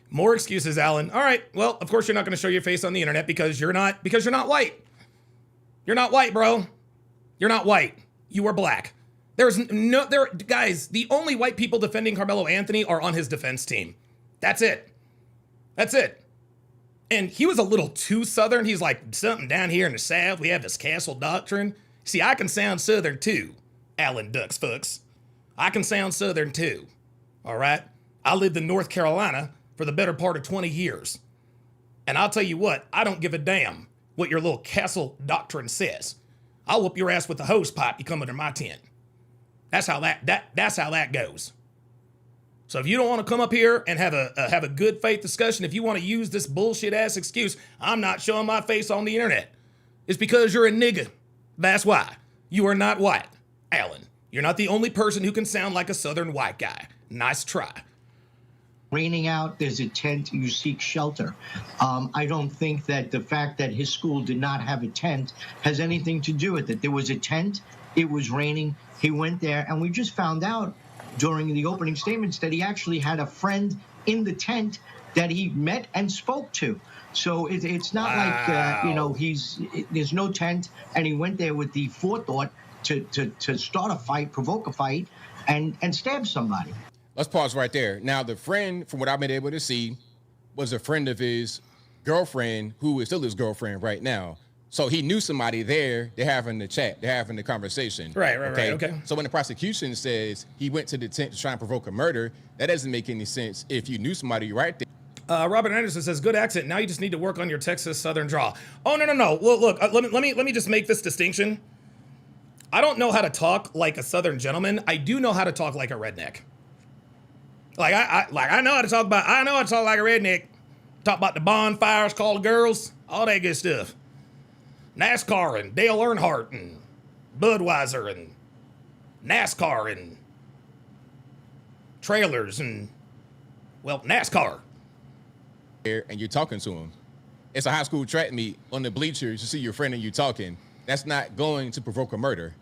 more excuses, Alan. All right. Well, of course you're not going to show your face on the internet because you're not white. You're not white, bro. You're not white. You are black. Guys, the only white people defending Karmelo Anthony are on his defense team. That's it. That's it. And he was a little too Southern. He's like, something down here in the South, we have this castle doctrine. See, I can sound Southern too, Alan Dux fucks. I can sound Southern too, all right? I lived in North Carolina for the better part of 20 years. And I'll tell you what, I don't give a damn what your little castle doctrine says. I'll whoop your ass with the hose pipe you come under my tent. That's how that goes. So if you don't want to come up here and have a good faith discussion, if you want to use this bullshit ass excuse, I'm not showing my face on the internet, it's because you're a nigga. That's why. You are not white, Alan. You're not the only person who can sound like a Southern white guy. Nice try. Raining out, there's a tent, you seek shelter. I don't think that the fact that his school did not have a tent has anything to do with it. There was a tent, it was raining, he went there, and we just found out during the opening statements that he actually had a friend in the tent that he met and spoke to. So it's not like, there's no tent, and he went there with the forethought to start a fight, provoke a fight, and stab somebody. Let's pause right there. Now, the friend, from what I've been able to see, was a friend of his girlfriend, who is still his girlfriend right now. So he knew somebody there. They're having the chat. They're having the conversation. Right. Okay. So when the prosecution says he went to the tent to try and provoke a murder, that doesn't make any sense if you knew somebody right there. Robert Anderson says, good accent. Now you just need to work on your Texas Southern drawl. Oh, no. Well, look, let me just make this distinction. I don't know how to talk like a Southern gentleman. I do know how to talk like a redneck. I know how to talk like a redneck. Talk about the bonfires, call the girls, all that good stuff. NASCAR and Dale Earnhardt and Budweiser and NASCAR and trailers and, well, NASCAR. And you're talking to him. It's a high school track meet on the bleachers. You see your friend and you talking. That's not going to provoke a murder.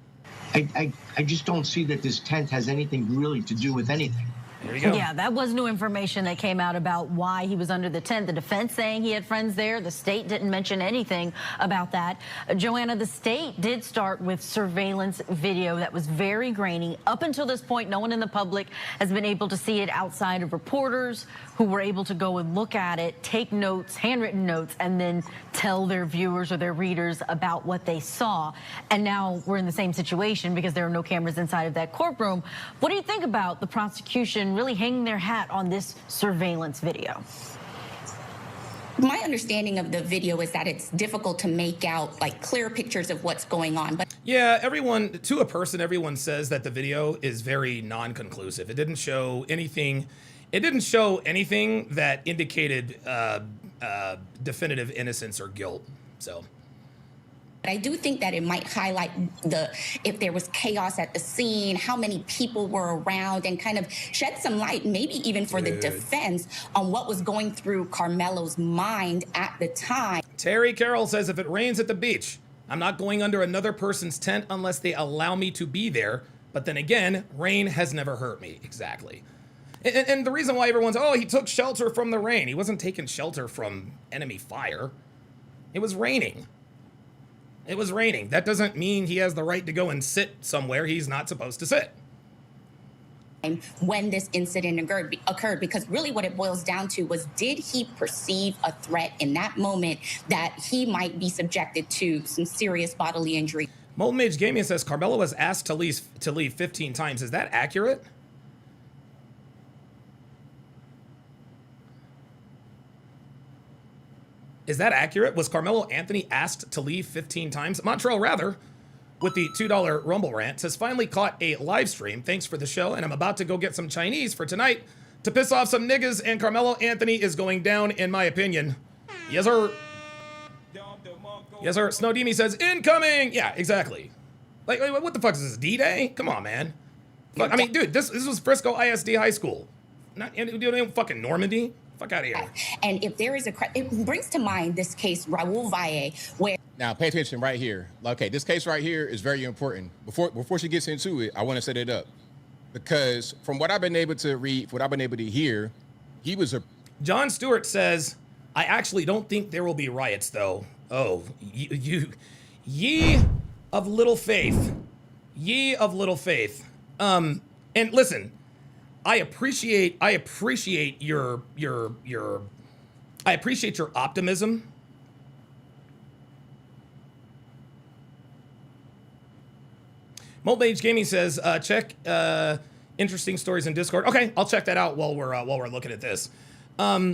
I just don't see that this tent has anything really to do with anything. There you go. Yeah, that was new information that came out about why he was under the tent. The defense saying he had friends there. The state didn't mention anything about that. Joanna, the state did start with surveillance video that was very grainy. Up until this point, no one in the public has been able to see it outside of reporters who were able to go and look at it, take notes, handwritten notes, and then tell their viewers or their readers about what they saw. And now we're in the same situation because there are no cameras inside of that courtroom. What do you think about the prosecution really hanging their hat on this surveillance video? My understanding of the video is that it's difficult to make out like clear pictures of what's going on. But yeah, everyone, to a person, everyone says that the video is very non-conclusive. It didn't show anything. It didn't show anything that indicated definitive innocence or guilt. So. But I do think that it might highlight if there was chaos at the scene, how many people were around, and kind of shed some light, maybe even for the defense, on what was going through Karmelo's mind at the time. Terry Carroll says, if it rains at the beach, I'm not going under another person's tent unless they allow me to be there. But then again, rain has never hurt me. Exactly. And the reason why everyone's, oh, he took shelter from the rain. He wasn't taking shelter from enemy fire. It was raining. It was raining. That doesn't mean he has the right to go and sit somewhere he's not supposed to sit. When this incident occurred, because really what it boils down to was, did he perceive a threat in that moment that he might be subjected to some serious bodily injury? Molten Mage Gaming says Karmelo was asked to leave 15 times. Is that accurate? Is that accurate? Was Karmelo Anthony asked to leave 15 times? Montreal Rather, with the $2 Rumble rant, says, finally caught a live stream. Thanks for the show, and I'm about to go get some Chinese for tonight to piss off some niggas, and Karmelo Anthony is going down, in my opinion. Yes, sir. Yes, sir. Snowdemi says, incoming! Yeah, exactly. Like, what the fuck is this, D-Day? Come on, man. Fuck, I mean, dude, this was Frisco ISD High School. Not fucking Normandy. Fuck out of here. And if there is it brings to mind this case, Raul Valle, where... Now, pay attention right here. Okay, this case right here is very important. Before she gets into it, I want to set it up. Because from what I've been able to read, what I've been able to hear, he was a... John Stewart says, I actually don't think there will be riots, though. Oh, ye of little faith. Ye of little faith. And listen... I appreciate your optimism. Moltmage Gaming says, check interesting stories in Discord. Okay, I'll check that out while we're looking at this. Yeah,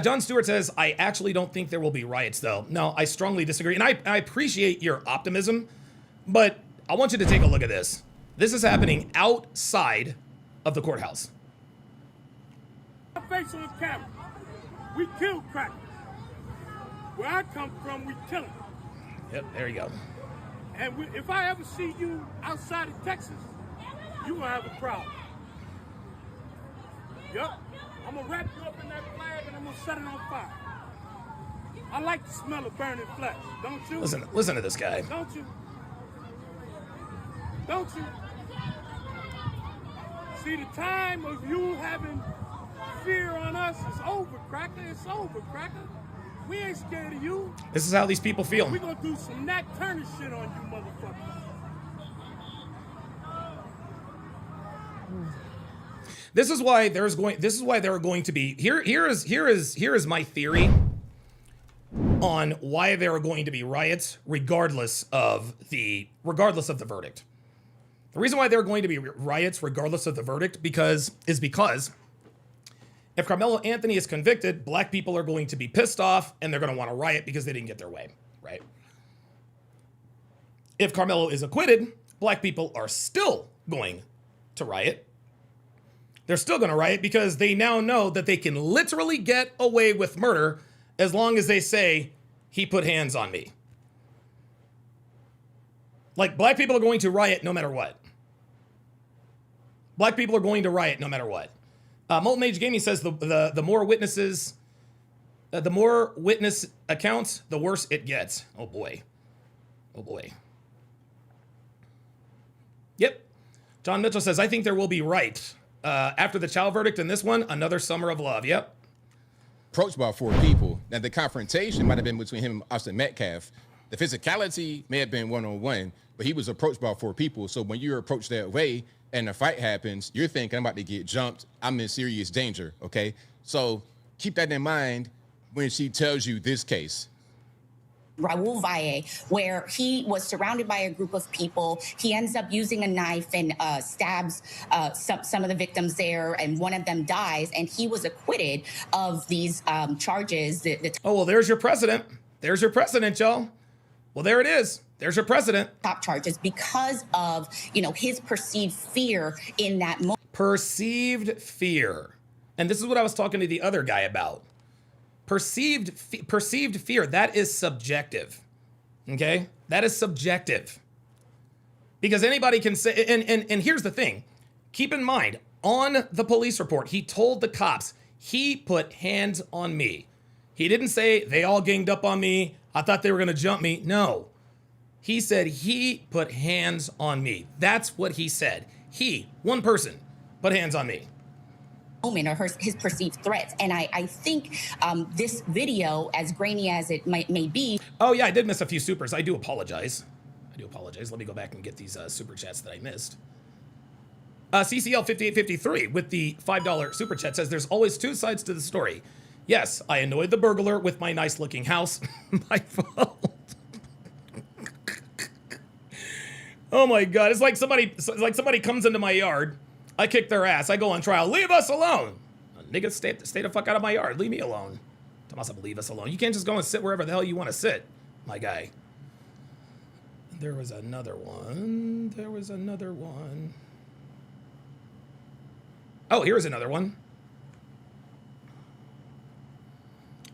John Stewart says, I actually don't think there will be riots, though. No, I strongly disagree. And I appreciate your optimism, but I want you to take a look at this. This is happening outside of the courthouse. Face on camera. We kill crackers. Where I come from, we kill them. Yep, there you go. And if I ever see you outside of Texas, you gonna have a problem. Yup. I'm gonna wrap you up in that flag and I'm gonna set it on fire. I like the smell of burning flesh, don't you? Listen to this guy. Don't you? Don't you? See, the time of you having fear on us is over, cracker. It's over, cracker. We ain't scared of you. This is how these people feel. We gonna do some Nat Turner shit on you, motherfuckers. This is why there are going to be here is my theory on why there are going to be riots regardless of the verdict. The reason why there are going to be riots regardless of the verdict is because if Karmelo Anthony is convicted, black people are going to be pissed off and they're going to want to riot because they didn't get their way, right? If Karmelo is acquitted, black people are still going to riot. They're still going to riot because they now know that they can literally get away with murder as long as they say, he put hands on me. Like, black people are going to riot no matter what. Black people are going to riot no matter what. Molten Mage Gaming says the more witnesses, the more witness accounts, the worse it gets. Oh boy. Oh boy. Yep. John Mitchell says, I think there will be right. After the Chow verdict in this one, another summer of love. Yep. Approached by 4 people. Now, the confrontation might have been between him and Austin Metcalf. The physicality may have been one-on-one, but he was approached by 4 people. So when you're approached that way and a fight happens, you're thinking, I'm about to get jumped. I'm in serious danger, okay? So keep that in mind when she tells you this case. Raul Valle, where he was surrounded by a group of people. He ends up using a knife and stabs some of the victims there, and one of them dies, and he was acquitted of these charges. Oh, well, there's your precedent. There's your precedent, y'all. Well, there it is. There's your precedent. Top charges because of, his perceived fear in that moment. Perceived fear. And this is what I was talking to the other guy about. Perceived fear, that is subjective. Okay? That is subjective. Because anybody can say, and here's the thing. Keep in mind, on the police report, he told the cops, he put hands on me. He didn't say, they all ganged up on me. I thought they were going to jump me. No. He said he put hands on me. That's what he said. He, one person, put hands on me. Or his perceived threats. And I think this video, as grainy as it may be. Oh, yeah, I did miss a few supers. I do apologize. Let me go back and get these super chats that I missed. CCL5853 with the $5 super chat says, there's always 2 sides to the story. Yes, I annoyed the burglar with my nice looking house. My fault. Oh my God. It's like somebody comes into my yard. I kick their ass. I go on trial. Leave us alone. Niggas, stay the fuck out of my yard. Leave me alone. Tell myself, leave us alone. You can't just go and sit wherever the hell you want to sit, my guy. There was another one. Oh, here's another one.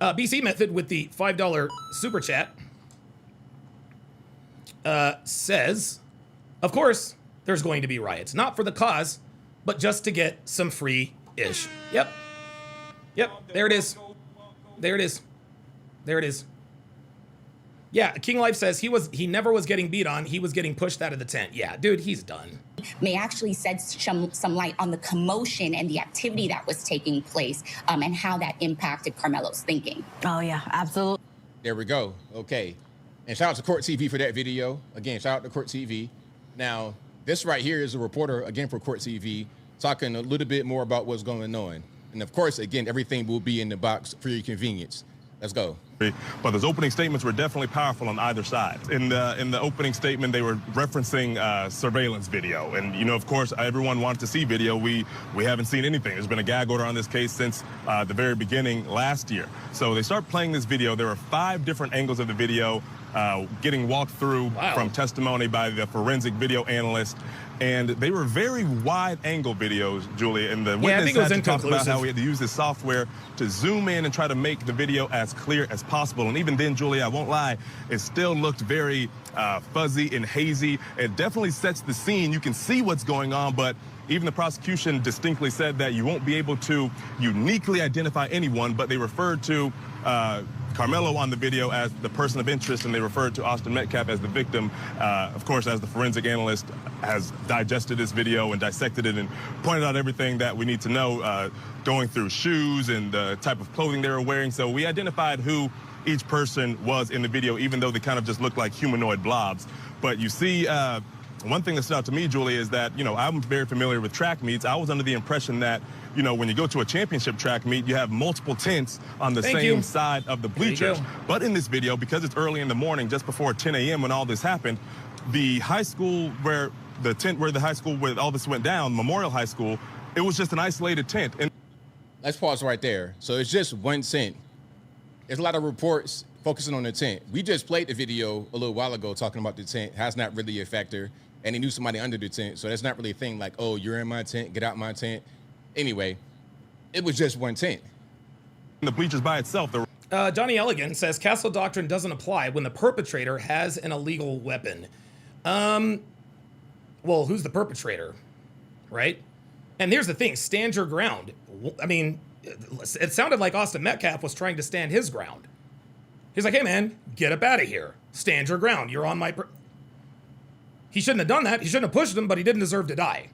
BC Method with the $5 super chat says, of course, there's going to be riots. Not for the cause, but just to get some free-ish. Yep. There it is. Yeah, King Life says he never was getting beat on. He was getting pushed out of the tent. Yeah, dude, he's done. May actually shed some light on the commotion and the activity that was taking place, and how that impacted Karmelo's thinking. Oh, yeah, absolutely. There we go. Okay. And shout out to Court TV for that video. Again, shout out to Court TV. Now, this right here is a reporter, again, for Court TV, talking a little bit more about what's going on. And of course, again, everything will be in the box for your convenience. Let's go. But those opening statements were definitely powerful on either side. In the opening statement, they were referencing surveillance video. And, of course, everyone wanted to see video. We haven't seen anything. There's been a gag order on this case since the very beginning last year. So they start playing this video. There are 5 different angles of the video getting walked through from testimony by the forensic video analyst. And they were very wide-angle videos, Julia. And the witness had to talk about how we had to use this software to zoom in and try to make the video as clear as possible. And even then, Julia, I won't lie, it still looked very fuzzy and hazy. It definitely sets the scene. You can see what's going on, but even the prosecution distinctly said that you won't be able to uniquely identify anyone, but they referred to Karmelo on the video as the person of interest, and they referred to Austin Metcalf as the victim. Of course, as the forensic analyst has digested this video and dissected it and pointed out everything that we need to know, going through shoes and the type of clothing they were wearing. So we identified who each person was in the video, even though they kind of just looked like humanoid blobs. But you see, one thing that stood out to me, Julie, is that, I'm very familiar with track meets. I was under the impression that, when you go to a championship track meet, you have multiple tents on the same side of the bleachers. But in this video, because it's early in the morning, just before 10 a.m. when all this happened, the high school where all this went down, Memorial High School, it was just an isolated tent. And let's pause right there. So it's just one tent. There's a lot of reports focusing on the tent. We just played the video a little while ago talking about the tent. That's not really a factor. And he knew somebody under the tent. So that's not really a thing like, oh, you're in my tent, get out my tent. Anyway, it was just one tent. The bleachers by itself. Johnny Elegant says Castle Doctrine doesn't apply when the perpetrator has an illegal weapon. Well, who's the perpetrator, right? And here's the thing, stand your ground. I mean, it sounded like Austin Metcalf was trying to stand his ground. He's like, hey man, get up out of here. Stand your ground. You're on my... He shouldn't have done that. He shouldn't have pushed him, but he didn't deserve to die.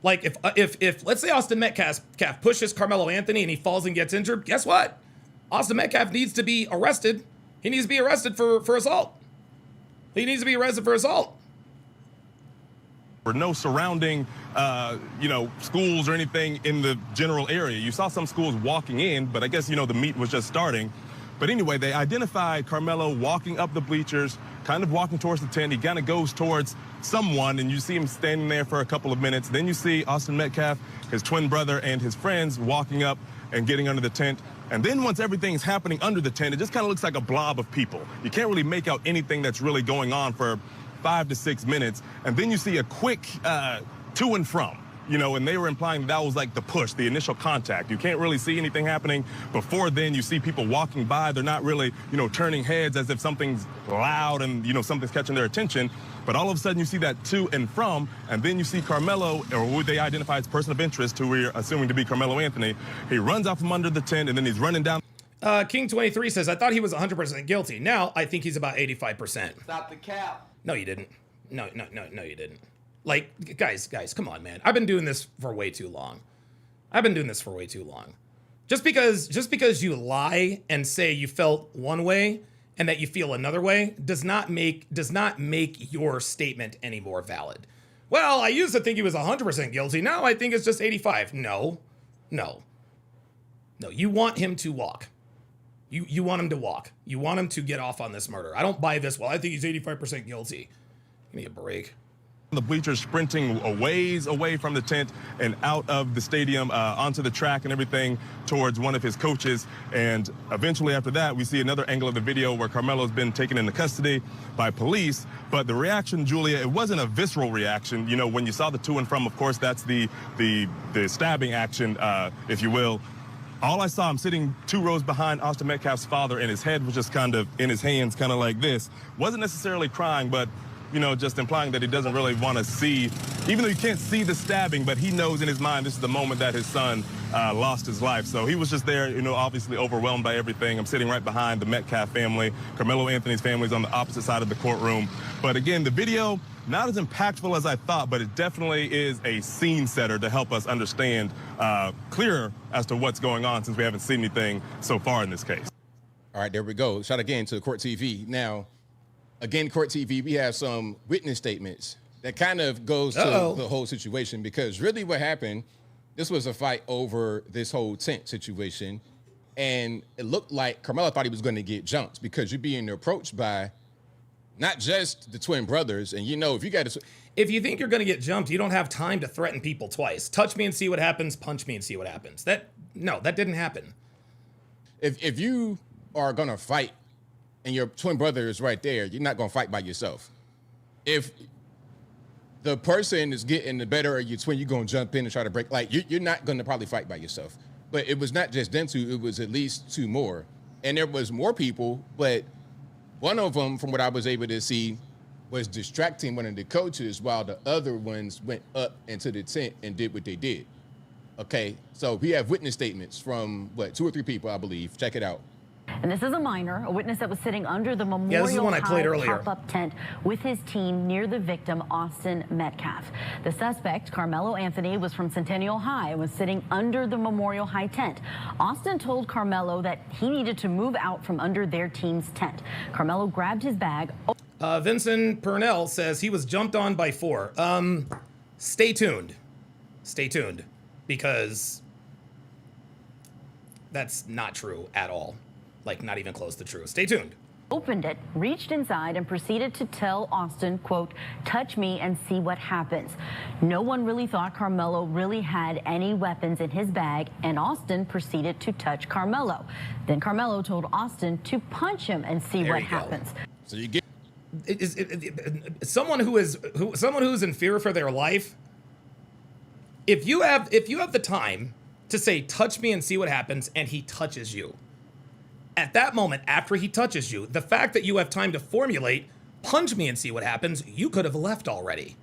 Like if let's say Austin Metcalf pushes Karmelo Anthony and he falls and gets injured, guess what? Austin Metcalf needs to be arrested. He needs to be arrested for assault. He needs to be arrested for assault. There were no surrounding, schools or anything in the general area. You saw some schools walking in, but I guess, the meet was just starting. But anyway, they identified Karmelo walking up the bleachers, kind of walking towards the tent. He kind of goes towards someone, and you see him standing there for a couple of minutes. Then you see Austin Metcalf, his twin brother, and his friends walking up and getting under the tent. And then once everything's happening under the tent, it just kind of looks like a blob of people. You can't really make out anything that's really going on for 5 to 6 minutes. And then you see a quick to and from. And they were implying that was like the push, the initial contact. You can't really see anything happening. Before then, you see people walking by. They're not really, turning heads as if something's loud and, something's catching their attention. But all of a sudden, you see that to and from, and then you see Karmelo, or who they identify as person of interest, who we're assuming to be Karmelo Anthony. He runs out from under the tent, and then he's running down. King23 says, I thought he was 100% guilty. Now, I think he's about 85%. Stop the cap. No, you didn't. No, you didn't. Like, guys, come on, man. I've been doing this for way too long. Just because you lie and say you felt one way and that you feel another way does not make your statement any more valid. Well, I used to think he was 100% guilty. Now I think it's just 85. No. You want him to walk. You want him to walk. You want him to get off on this murder. I don't buy this. Well, I think he's 85% guilty. Give me a break. The bleachers sprinting a ways away from the tent and out of the stadium onto the track and everything towards one of his coaches. And eventually after that, we see another angle of the video where Karmelo's been taken into custody by police. But the reaction, Julia, it wasn't a visceral reaction. When you saw the to and from, of course, that's the stabbing action, if you will. All I saw him sitting 2 rows behind Austin Metcalf's father, and his head was just kind of in his hands, kind of like this. Wasn't necessarily crying, but just implying that he doesn't really want to see, even though you can't see the stabbing, but he knows in his mind this is the moment that his son lost his life. So he was just there, obviously overwhelmed by everything. I'm sitting right behind the Metcalf family. Karmelo Anthony's family is on the opposite side of the courtroom. But again, the video, not as impactful as I thought, but it definitely is a scene setter to help us understand clearer as to what's going on, since we haven't seen anything so far in this case. All right, there we go. Shout again to Court TV. Now, again, Court TV, we have some witness statements that kind of goes to the whole situation, because really what happened, this was a fight over this whole tent situation, and it looked like Karmelo thought he was going to get jumped because you're being approached by not just the twin brothers, and if you think you're going to get jumped, you don't have time to threaten people twice. Touch me and see what happens, punch me and see what happens. That didn't happen. If you are going to fight and your twin brother is right there, you're not going to fight by yourself. If the person is getting the better of your twin, you're going to jump in and try to break. Like, you're not going to probably fight by yourself. But it was not just them two, it was at least 2 more. And there was more people, but one of them, from what I was able to see, was distracting one of the coaches while the other ones went up into the tent and did what they did. Okay, so we have witness statements from, 2 or 3 people, I believe. Check it out. And this is a minor, a witness that was sitting under the Memorial High pop-up tent with his team near the victim, Austin Metcalf. The suspect, Karmelo Anthony, was from Centennial High and was sitting under the Memorial High tent. Austin told Karmelo that he needed to move out from under their team's tent. Karmelo grabbed his bag. Vincent Purnell says he was jumped on by 4. Stay tuned, because that's not true at all. Like, not even close to true. Stay tuned. Opened it, reached inside, and proceeded to tell Austin, quote, touch me and see what happens. No one really thought Karmelo really had any weapons in his bag, and Austin proceeded to touch Karmelo. Then Karmelo told Austin to punch him and see what happens. So you get someone who's in fear for their life. If you have the time to say, touch me and see what happens, and he touches you. At that moment, after he touches you, the fact that you have time to formulate, punch me and see what happens, you could have left already.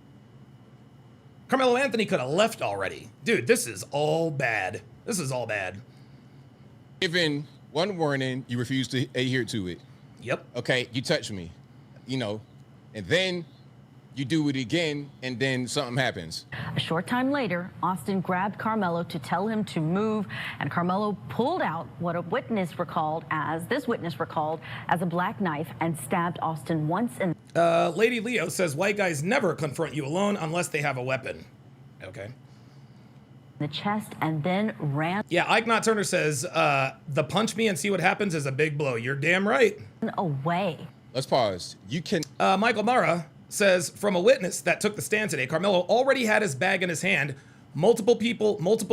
Karmelo Anthony could have left already. Dude, this is all bad. Given one warning, you refuse to adhere to it. Yep. Okay, you touch me, and then You do it again, and then something happens. A short time later, Austin grabbed Karmelo to tell him to move, and Karmelo pulled out what this witness recalled as a black knife and stabbed Austin once in. Lady Leo says white guys never confront you alone unless they have a weapon. Okay. The chest and then ran. Yeah, Ike Not Turner says the punch me and see what happens is a big blow. You're damn right. Away. Let's pause. You can. Michael Mara says from a witness that took the stand today, Karmelo already had his bag in his hand. Multiple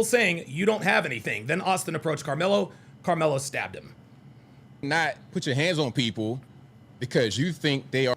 saying you don't have anything. Then Austin approached Karmelo. Karmelo stabbed him. Not put your hands on people because you think they are.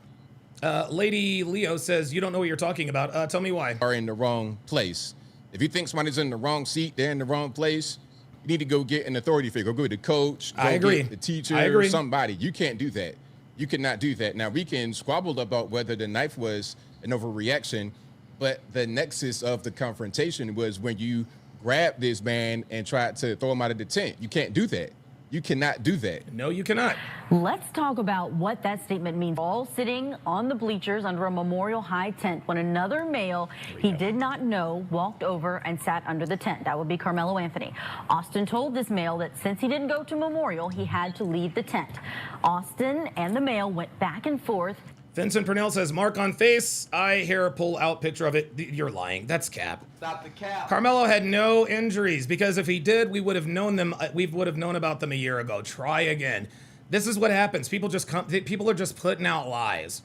Lady Leo says you don't know what you're talking about. Tell me why. Are in the wrong place. If you think somebody's in the wrong seat, they're in the wrong place. You need to go get an authority figure. Go get the coach. Go I agree. Get the teacher. I agree. Somebody. You can't do that. You cannot do that. Now, we can squabble about whether the knife was an overreaction, but the nexus of the confrontation was when you grabbed this man and tried to throw him out of the tent. You can't do that. You cannot do that. No, you cannot. Let's talk about what that statement means. All sitting on the bleachers under a Memorial High tent when another male he did not know walked over and sat under the tent. That would be Karmelo Anthony. Austin told this male that since he didn't go to Memorial, he had to leave the tent. Austin and the male went back and forth. Vincent Purnell says, mark on face. I hear a pull out picture of it. You're lying. That's cap. Stop the cap. Carmelo had no injuries because if he did, we would have known them. We would have known about them a year ago. Try again. This is what happens. People are just putting out lies.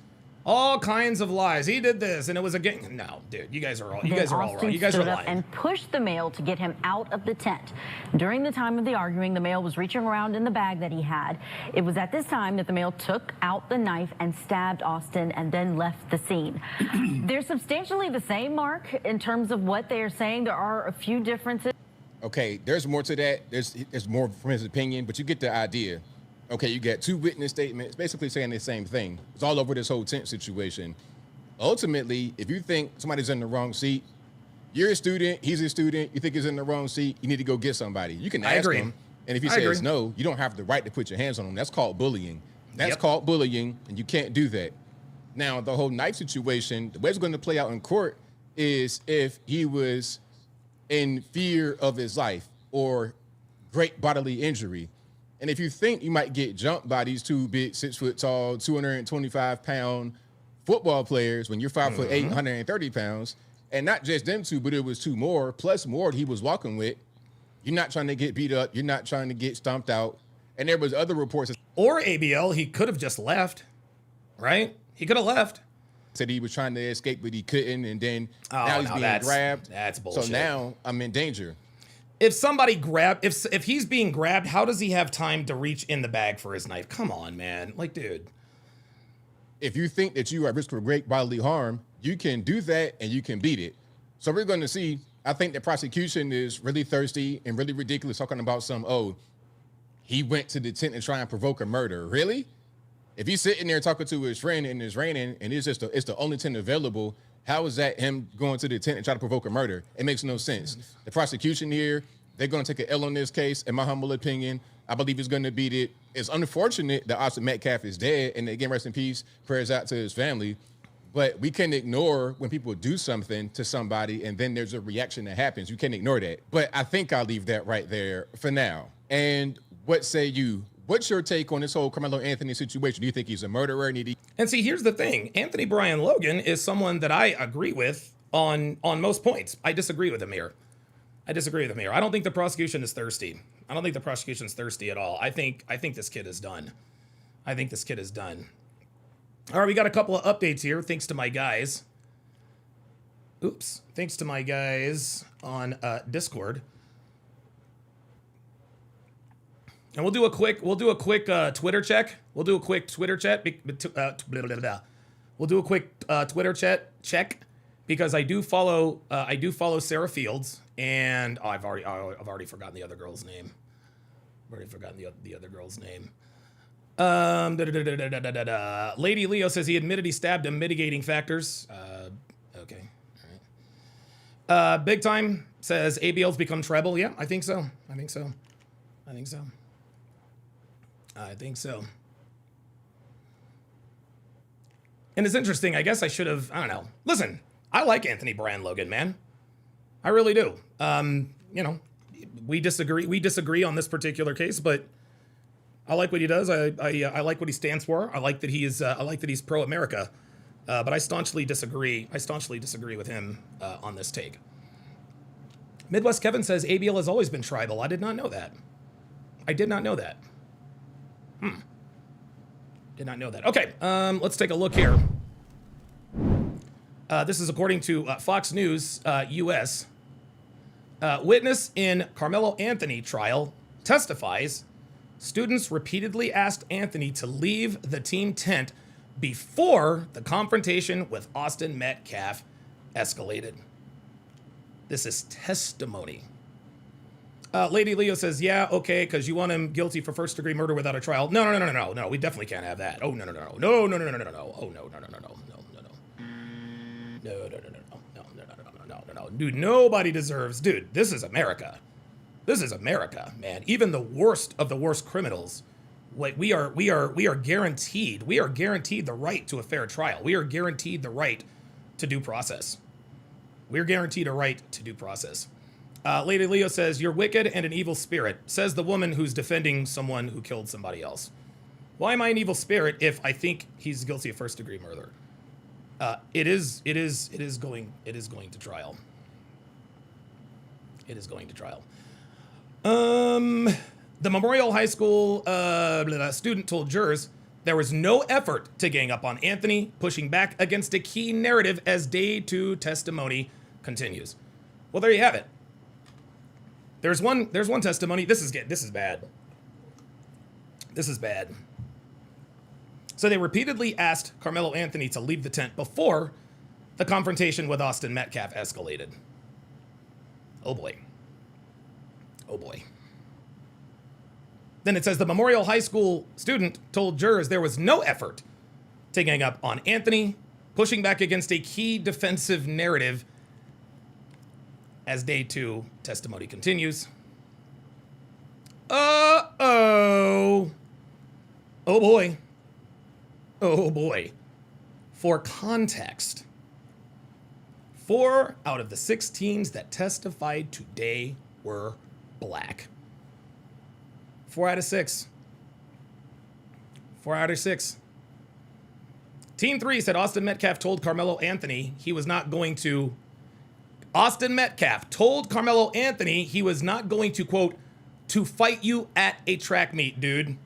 All kinds of lies. He did this and it was a gang. No, dude, you guys are all wrong. You guys are lying. And pushed the male to get him out of the tent. During the time of the arguing, the male was reaching around in the bag that he had. It was at this time that the male took out the knife and stabbed Austin and then left the scene. They're substantially the same, Mark, in terms of what they are saying. There are a few differences. Okay, there's more to that. There's more from his opinion, but you get the idea. Okay, you got two witness statements basically saying the same thing. It's all over this whole tent situation. Ultimately, if you think somebody's in the wrong seat, you're a student, he's a student, you think he's in the wrong seat, you need to go get somebody. You can ask him, and if he says no, you don't have the right to put your hands on him. That's called bullying. That's called bullying, and you can't do that. Now, the whole knife situation, the way it's going to play out in court is if he was in fear of his life or great bodily injury. And if you think you might get jumped by these two big, 6 foot tall, 225-pound football players when you're 5'8", 130 pounds, and not just them two, but it was two more, plus more he was walking with, you're not trying to get beat up. You're not trying to get stomped out. And there was other reports. Or ABL, he could have just left, right? He could have left. Said he was trying to escape, but he couldn't. And then now he's being grabbed. That's bullshit. So now I'm in danger. If somebody if he's being grabbed, how does he have time to reach in the bag for his knife? Come on, man. Like, dude. If you think that you are at risk for great bodily harm, you can do that and you can beat it. So we're going to see. I think the prosecution is really thirsty and really ridiculous talking about he went to the tent and try and provoke a murder. Really? If he's sitting there talking to his friend and it's raining and it's the only tent available, how is that him going to the tent and try to provoke a murder? It makes no sense. The prosecution here, they're going to take an L on this case, in my humble opinion. I believe he's going to beat it. It's unfortunate that Austin Metcalf is dead, and again, rest in peace, prayers out to his family. But we can't ignore when people do something to somebody and then there's a reaction that happens. You can't ignore that. But I think I'll leave that right there for now. And what say you? What's your take on this whole Karmelo Anthony situation? Do you think he's a murderer? And see, here's the thing. Anthony Brian Logan is someone that I agree with on most points. I disagree with him here. I don't think the prosecution is thirsty. I don't think the prosecution's thirsty at all. I think this kid is done. All right, we got a couple of updates here, thanks to my guys. Thanks to my guys on Discord. And we'll do a quick Twitter check. We'll do a quick Twitter check because I do follow Sarah Fields, and I've already forgotten the other girl's name. Lady Leo says he admitted he stabbed him. Mitigating factors. Okay, all right. Big Time says ABL's become treble. Yeah, I think so. And it's interesting. I guess I should have, I don't know. Listen, I like Anthony Brand Logan, man. I really do. You know, we disagree on this particular case, but I like what he does. I like what he stands for. I like that he is. I like that he's pro-America. But I staunchly disagree. I staunchly disagree with him on this take. Midwest Kevin says ABL has always been tribal. I did not know that. I did not know that. Did not know that. Okay, let's take a look here. This is according to Fox News US. Witness in Karmelo Anthony trial testifies students repeatedly asked Anthony to leave the team tent before the confrontation with Austin Metcalf escalated. This is testimony. Lady Leo says, yeah, okay, because you want him guilty for first-degree murder without a trial. No, we definitely can't have that. Oh, no. Oh, no. Dude, nobody deserves, dude, this is America. This is America, man. Even the worst of the worst criminals, like we are guaranteed the right to a fair trial. We are guaranteed the right to due process. We're guaranteed a right to due process. Lady Leo says, you're wicked and an evil spirit, says the woman who's defending someone who killed somebody else. Why am I an evil spirit if I think he's guilty of first-degree murder? It is going to trial. It is going to trial. The Memorial High School student told jurors there was no effort to gang up on Anthony, pushing back against a key narrative as day 2 testimony continues. Well, there you have it. There's one testimony. This is bad. This is bad. So they repeatedly asked Karmelo Anthony to leave the tent before the confrontation with Austin Metcalf escalated. Oh boy. Oh boy. Then it says the Memorial High School student told jurors there was no effort to gang up on Anthony, pushing back against a key defensive narrative as day 2 testimony continues. Uh-oh. Oh boy. Oh boy. For context, 4 out of the 6 teams that testified today were black. 4 out of 6. 4 out of 6. Team 3 said Austin Metcalf told Karmelo Anthony he was not going to. Austin Metcalf told Karmelo Anthony he was not going to, quote, to fight you at a track meet, dude.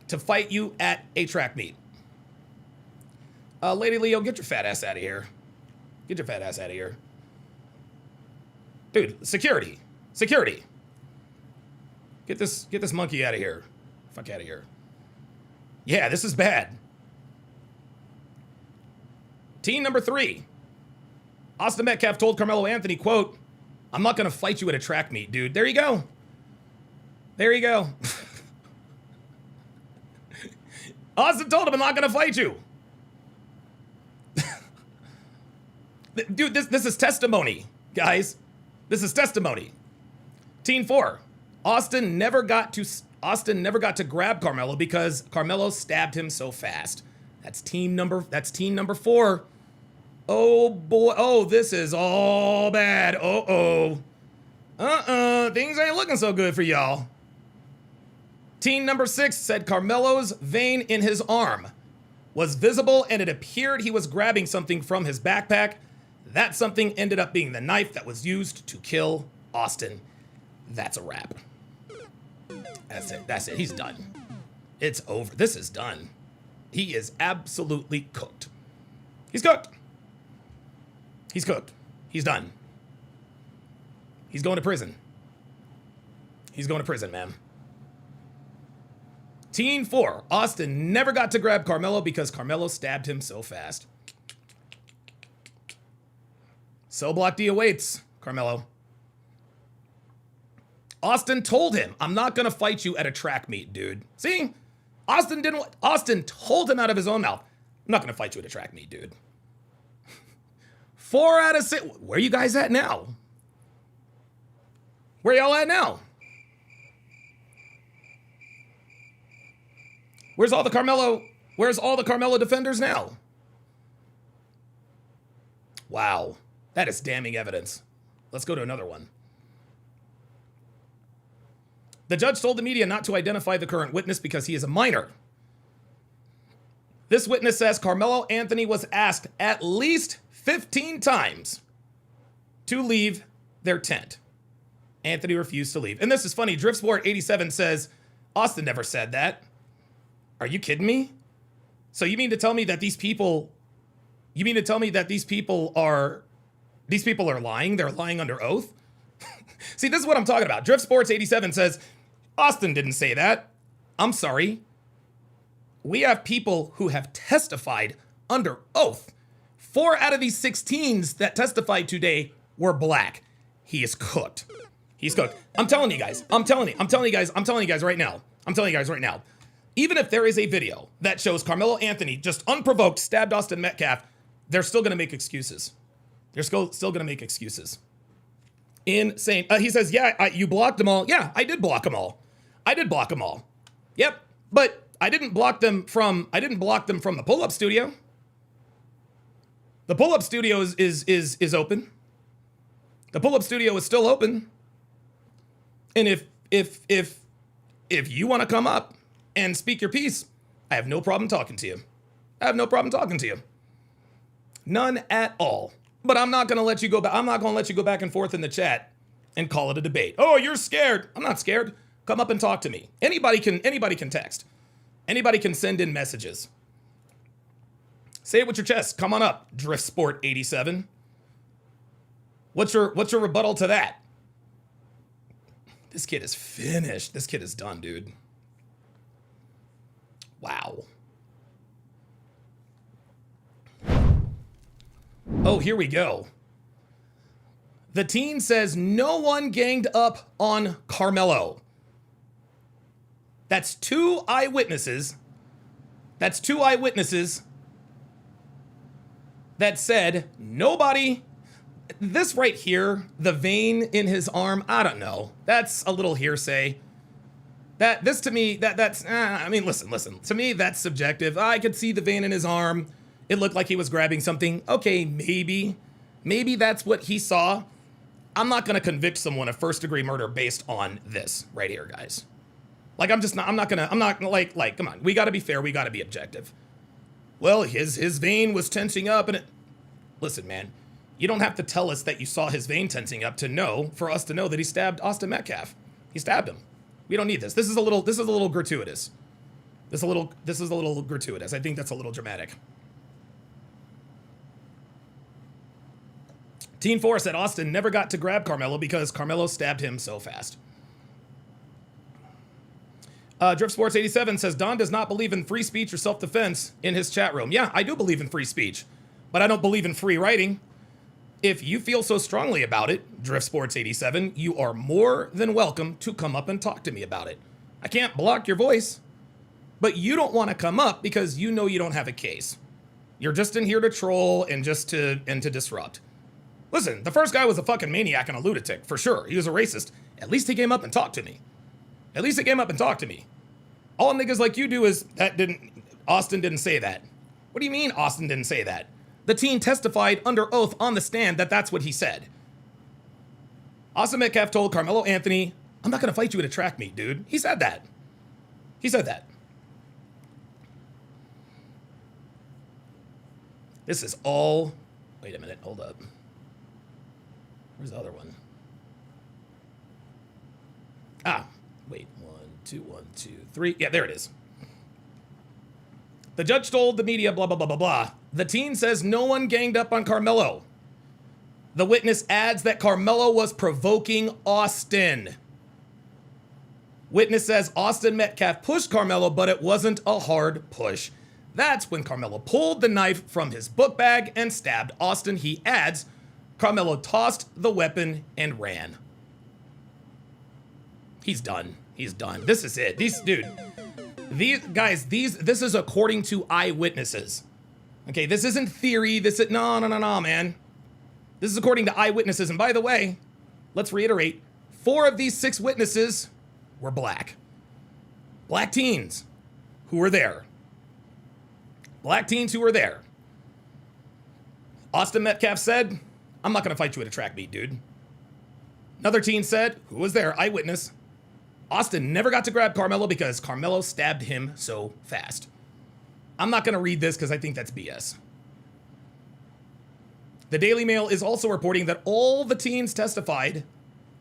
To fight you at a track meet. Lady Leo, get your fat ass out of here. Get your fat ass out of here. Dude, security. Security. Get this monkey out of here. Fuck out of here. Yeah, this is bad. Team number 3. Austin Metcalf told Karmelo Anthony, quote, I'm not going to fight you at a track meet, dude. There you go. There you go. Austin told him, I'm not going to fight you. Dude, this is testimony, guys. This is testimony. Team 4. Austin never got to grab Karmelo because Karmelo stabbed him so fast. That's team number 4. Oh boy. Oh, this is all bad. Things ain't looking so good for y'all. Team number 6 said Carmelo's vein in his arm was visible and it appeared he was grabbing something from his backpack. That something ended up being the knife that was used to kill Austin. That's a wrap. That's it. He's done. It's over. This is done. He is absolutely cooked. He's cooked. He's cooked. He's done. He's going to prison. He's going to prison, man. Team 4. Austin never got to grab Karmelo because Karmelo stabbed him so fast. Cell block D awaits, Karmelo. Austin told him, I'm not going to fight you at a track meet, dude. See? Austin told him out of his own mouth, I'm not going to fight you at a track meet, dude. 4 out of 6. Where you guys at now? Where y'all at now? Where's all the Karmelo Where's all the Karmelo defenders now? Wow, that is damning evidence. Let's go to another one. The judge told the media not to identify the current witness because he is a minor. This witness says Karmelo Anthony was asked at least 15 times to leave their tent. Anthony refused to leave. And this is funny. Driftsport87 says, Austin never said that. Are you kidding me? So you mean to tell me that these people are lying? They're lying under oath? See, this is what I'm talking about. Driftsports87 says, Austin didn't say that. I'm sorry. We have people who have testified under oath. 4 out of these 16s that testified today were black. He is cooked. He's cooked. I'm telling you guys right now. Even if there is a video that shows Karmelo Anthony just unprovoked stabbed Austin Metcalf, they're still going to make excuses. They're still going to make excuses. Insane. He says, yeah, you blocked them all. Yeah, I did block them all. Yep. But I didn't block them from the pull-up studio. The pull-up studio is open. The pull-up studio is still open. And if you want to come up and speak your piece, I have no problem talking to you. None at all. But I'm not going to let you go back. I'm not going to let you go back and forth in the chat and call it a debate. Oh, you're scared. I'm not scared. Come up and talk to me. Anybody can text. Anybody can send in messages. Say it with your chest. Come on up, Driftsport87. What's your rebuttal to that? This kid is finished. This kid is done, dude. Wow. Oh, here we go. The teen says no one ganged up on Karmelo. That's two eyewitnesses that said nobody. This right here, the vein in his arm, I don't know. That's a little hearsay. Listen. To me, that's subjective. I could see the vein in his arm. It looked like he was grabbing something. Okay, maybe that's what he saw. I'm not going to convict someone of first-degree murder based on this right here, guys. Like, come on. We got to be fair. We got to be objective. Well, his vein was tensing up and listen, man, you don't have to tell us that you saw his vein tensing up for us to know that he stabbed Austin Metcalf. He stabbed him. We don't need this. This is a little gratuitous. This is a little gratuitous. I think that's a little dramatic. Teen 4 said Austin never got to grab Karmelo because Karmelo stabbed him so fast. Driftsports87 says Don does not believe in free speech or self-defense in his chat room. Yeah, I do believe in free speech, but I don't believe in free writing. If you feel so strongly about it, Driftsports87, you are more than welcome to come up and talk to me about it. I can't block your voice, but you don't want to come up because you know you don't have a case. You're just in here to troll and to disrupt. Listen, the first guy was a fucking maniac and a lunatic, for sure. He was a racist. At least he came up and talked to me. All niggas like you do is, Austin didn't say that. What do you mean Austin didn't say that? The teen testified under oath on the stand that that's what he said. Austin Metcalf told Karmelo Anthony, I'm not going to fight you at a track meet, dude. He said that. This is all... Wait a minute, hold up. Where's the other one? Wait, 1, 2, 1, 2, 3. Yeah, there it is. The judge told the media, blah, blah, blah, blah, blah. The teen says no one ganged up on Karmelo. The witness adds that Karmelo was provoking Austin. Witness says Austin Metcalf pushed Karmelo, but it wasn't a hard push. That's when Karmelo pulled the knife from his book bag and stabbed Austin. He adds, Karmelo tossed the weapon and ran. He's done. This is it. This is according to eyewitnesses. Okay, this isn't theory. No, man. This is according to eyewitnesses. And by the way, let's reiterate, 4 of these 6 witnesses were black. Black teens who were there. Black teens who were there. Austin Metcalf said, I'm not going to fight you at a track meet, dude. Another teen said, who was there? Eyewitness. Austin never got to grab Karmelo because Karmelo stabbed him so fast. I'm not going to read this because I think that's BS. The Daily Mail is also reporting that all the teens testified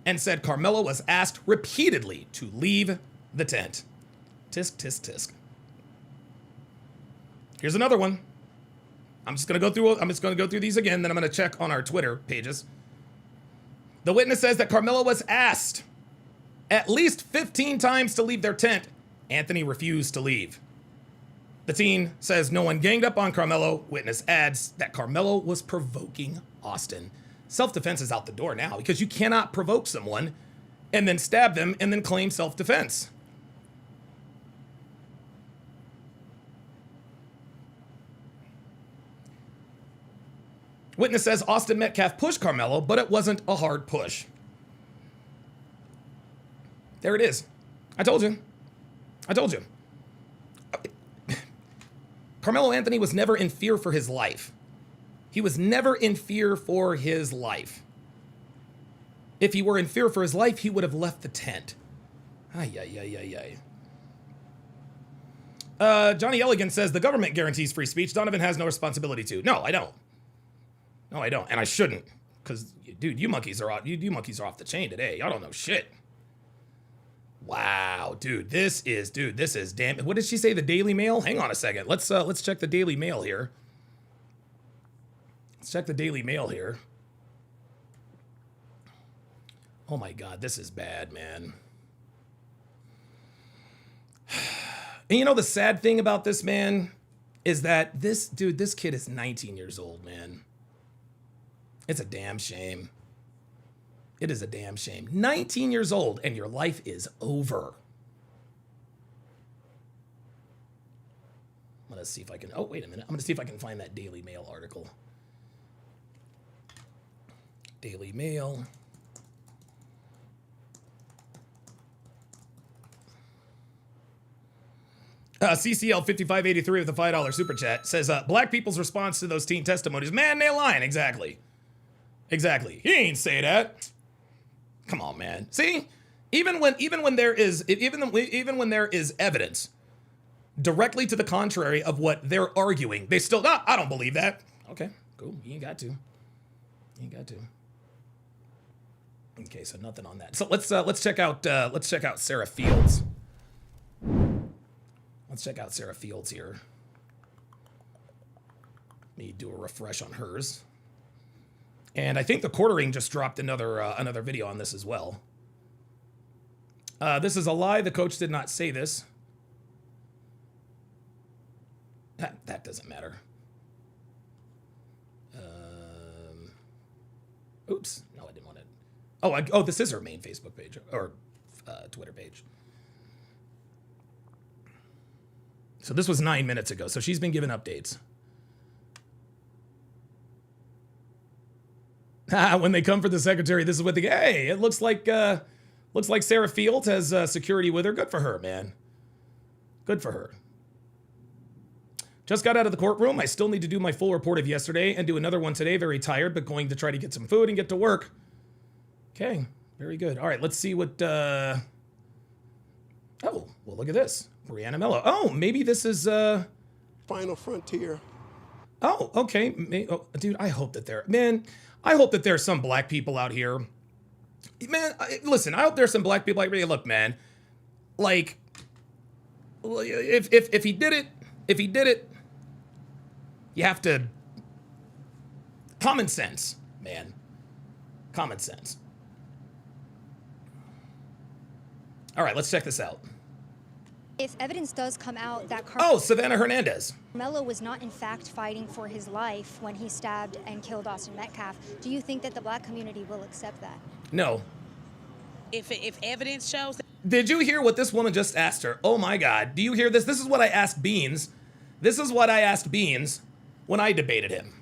and said Karmelo was asked repeatedly to leave the tent. Tisk, tisk, tisk. Here's another one. I'm just going to go through these again, then I'm going to check on our Twitter pages. The witness says that Karmelo was asked at least 15 times to leave their tent. Anthony refused to leave. The teen says no one ganged up on Karmelo. Witness adds that Karmelo was provoking Austin. Self-defense is out the door now because you cannot provoke someone and then stab them and then claim self-defense. Witness says Austin Metcalf pushed Karmelo, but it wasn't a hard push. There it is. I told you. Karmelo Anthony was never in fear for his life. He was never in fear for his life. If he were in fear for his life, he would have left the tent. Ay. Johnny Elligan says the government guarantees free speech. Donovan has no responsibility to. No, I don't. And I shouldn't. Because, dude, you monkeys are off the chain today. Y'all don't know shit. Wow, dude, this is damn. What did she say? The Daily Mail? Hang on a second. Let's check the Daily Mail here. Oh my God, this is bad, man. And you know the sad thing about this, man, is that this kid is 19 years old, man. It's a damn shame. It is a damn shame. 19 years old and your life is over. Let's see if I can, oh, wait a minute. I'm going to see if I can find that Daily Mail article. Daily Mail. CCL 5583 with the $5 super chat says, black people's response to those teen testimonies. Man, they lying. Exactly. He ain't say that. Come on, man. See, even when there is evidence directly to the contrary of what they're arguing, they still, no, I don't believe that. Okay, cool. You ain't got to. Okay, so nothing on that. So let's check out Sarah Fields. Let's check out Sarah Fields here. Let me do a refresh on hers. And I think the Quartering just dropped another video on this as well. This is a lie. The coach did not say this. That doesn't matter. Oops. No, I didn't want it. Oh, this is her main Facebook page or Twitter page. So this was 9 minutes ago. So she's been given updates. When they come for the secretary, this is what they get. Hey, it looks like Sarah Fields has security with her. Good for her, man. Good for her. Just got out of the courtroom. I still need to do my full report of yesterday and do another one today. Very tired, but going to try to get some food and get to work. Okay, very good. All right, let's see what... Oh, well, look at this. Brianna Mello. Oh, maybe this is... Final Frontier. Oh, okay. Dude, I hope that I hope that there's some black people out here. Man, listen, I hope there's some black people like, hey, look, man, like, if he did it, you have to, common sense, man, common sense. All right, let's check this out. If evidence does come out that Savannah Hernandez. Karmelo was not in fact fighting for his life when he stabbed and killed Austin Metcalf, do you think that the black community will accept that? No. If evidence shows... Did you hear what this woman just asked her? Oh my God, do you hear this? This is what I asked Beans. This is what I asked Beans when I debated him.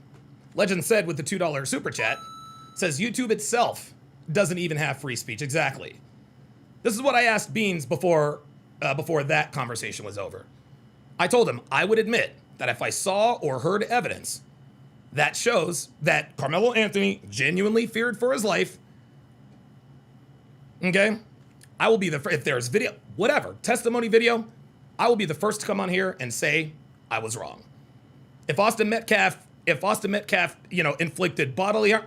Legend said with the $2 super chat, says YouTube itself doesn't even have free speech. Exactly. This is what I asked Beans before that conversation was over. I told him I would admit that if I saw or heard evidence that shows that Karmelo Anthony genuinely feared for his life, okay, I will be if there's video, whatever, testimony video, I will be the first to come on here and say I was wrong. If Austin Metcalf, inflicted bodily harm,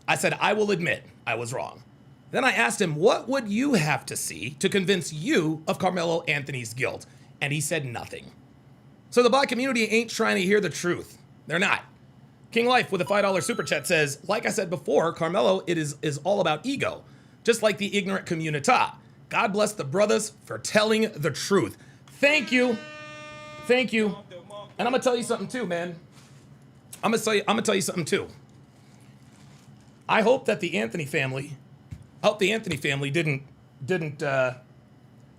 I said I will admit I was wrong. Then I asked him, what would you have to see to convince you of Karmelo Anthony's guilt? And he said nothing. So the black community ain't trying to hear the truth. They're not. King Life with a $5 super chat says, like I said before, Karmelo, it is all about ego. Just like the ignorant communita. God bless the brothers for telling the truth. Thank you. Thank you. And I'm gonna tell you something too, man. I'm gonna tell you something too. I hope that the Anthony family didn't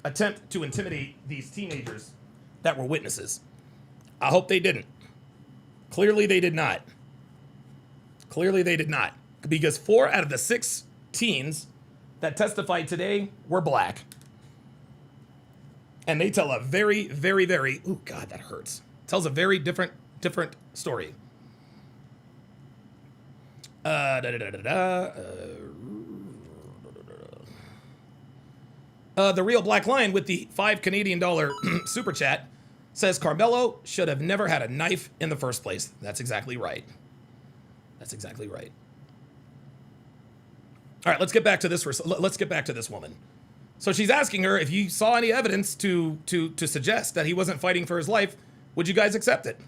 attempt to intimidate these teenagers that were witnesses. I hope they didn't. Clearly they did not. Clearly they did not. Because 4 out of the 6 teens that testified today were black. And they tell a very, very, very, ooh, God, that hurts. Tells a very different story. The Real Black Lion with the $5 Canadian super chat says Karmelo should have never had a knife in the first place. That's exactly right. That's exactly right. All right, let's get back to this. Let's get back to this woman. So she's asking her if you saw any evidence to suggest that he wasn't fighting for his life, would you guys accept it?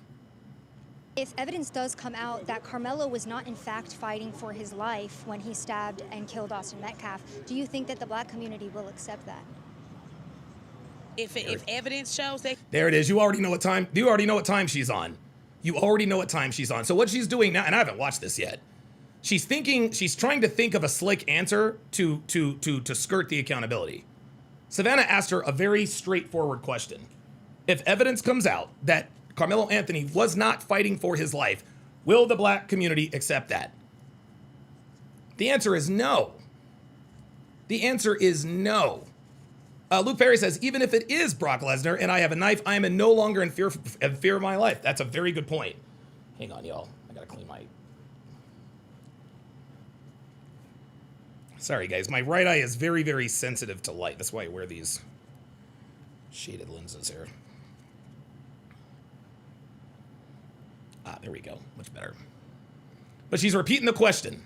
If evidence does come out that Karmelo was not in fact fighting for his life when he stabbed and killed Austin Metcalf, do you think that the black community will accept that? If evidence shows that. There it is. You already know what time. You already know what time she's on. You already know what time she's on. So what she's doing now, and I haven't watched this yet. She's trying to think of a slick answer to skirt the accountability. Savannah asked her a very straightforward question. If evidence comes out that Karmelo Anthony was not fighting for his life, will the black community accept that? The answer is no. The answer is no. Luke Perry says, even if it is Brock Lesnar and I have a knife, I am no longer in fear of my life. That's a very good point. Hang on, y'all. I gotta clean my... Sorry, guys. My right eye is very, very sensitive to light. That's why I wear these shaded lenses here. There we go. Much better. But she's repeating the question.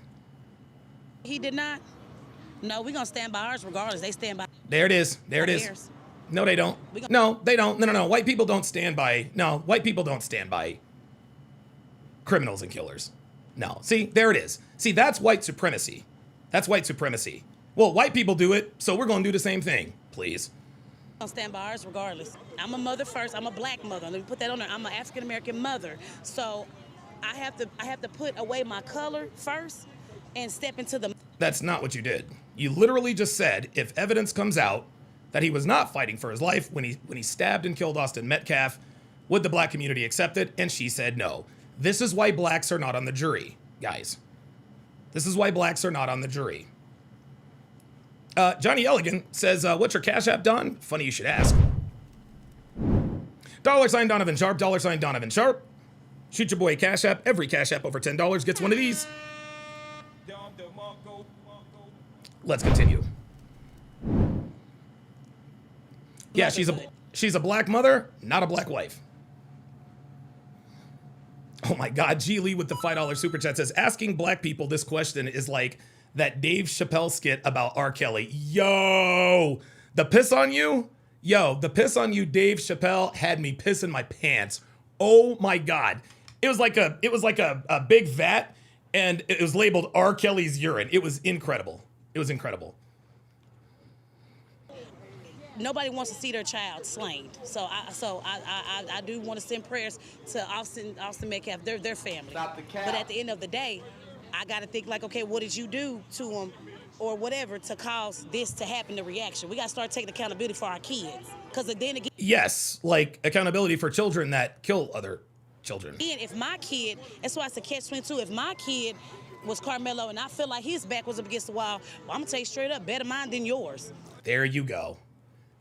He did not. No, we're going to stand by ours regardless. They stand by. There it is. There it is. No, they don't. No, they don't. No. White people don't stand by. No, white people don't stand by criminals and killers. No. See, there it is. See, that's white supremacy. That's white supremacy. Well, white people do it, so we're going to do the same thing, please. I'll stand by ours regardless. I'm a mother first. I'm a black mother. Let me put that on there. I'm an African American mother. So I have to put away my color first and step into the... That's not what you did. You literally just said if evidence comes out that he was not fighting for his life when he stabbed and killed Austin Metcalf, would the black community accept it? And she said no. This is why blacks are not on the jury, guys. This is why blacks are not on the jury. Johnny Elegant says, what's your Cash App, Don? Funny you should ask. $sign Donovan Sharp, $sign Donovan Sharp. Shoot your boy Cash App. Every Cash App over $10 gets one of these. Let's continue. Yeah, she's a black mother, not a black wife. Oh my God, G Lee with the $5 super chat says, asking black people this question is like that Dave Chappelle skit about R. Kelly. Yo, the piss on you? Yo, the piss on you, Dave Chappelle, had me pissing my pants. Oh my God. It was like a big vat and it was labeled R. Kelly's urine. It was incredible. It was incredible. Nobody wants to see their child slain. So I do want to send prayers to Austin Metcalf, their family. But at the end of the day, I got to think like, okay, what did you do to him or whatever to cause this to happen, the reaction? We got to start taking accountability for our kids. Because then again... Yes, like accountability for children that kill other children. And if my kid, that's why it's a catch-22, if my kid was Karmelo and I feel like his back was up against the wall, well, I'm going to tell you straight up, better mine than yours. There you go.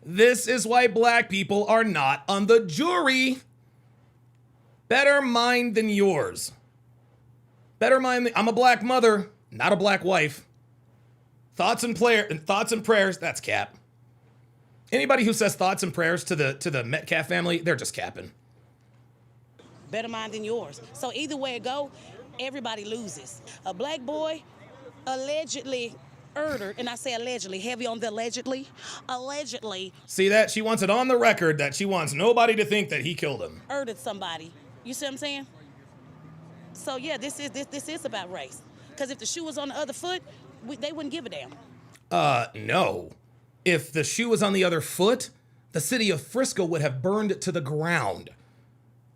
This is why black people are not on the jury. Better mind than yours. Better mind. I'm a black mother, not a black wife. Thoughts and prayers. That's cap. Anybody who says thoughts and prayers to the Metcalf family, they're just capping. Better mind than yours. So either way it go, everybody loses. A black boy allegedly murdered, and I say allegedly, heavy on the allegedly. See that? She wants it on the record that she wants nobody to think that he killed him. Murdered somebody. You see what I'm saying? So yeah, this is about race. Because if the shoe was on the other foot, they wouldn't give a damn. No. If the shoe was on the other foot, the city of Frisco would have burned to the ground,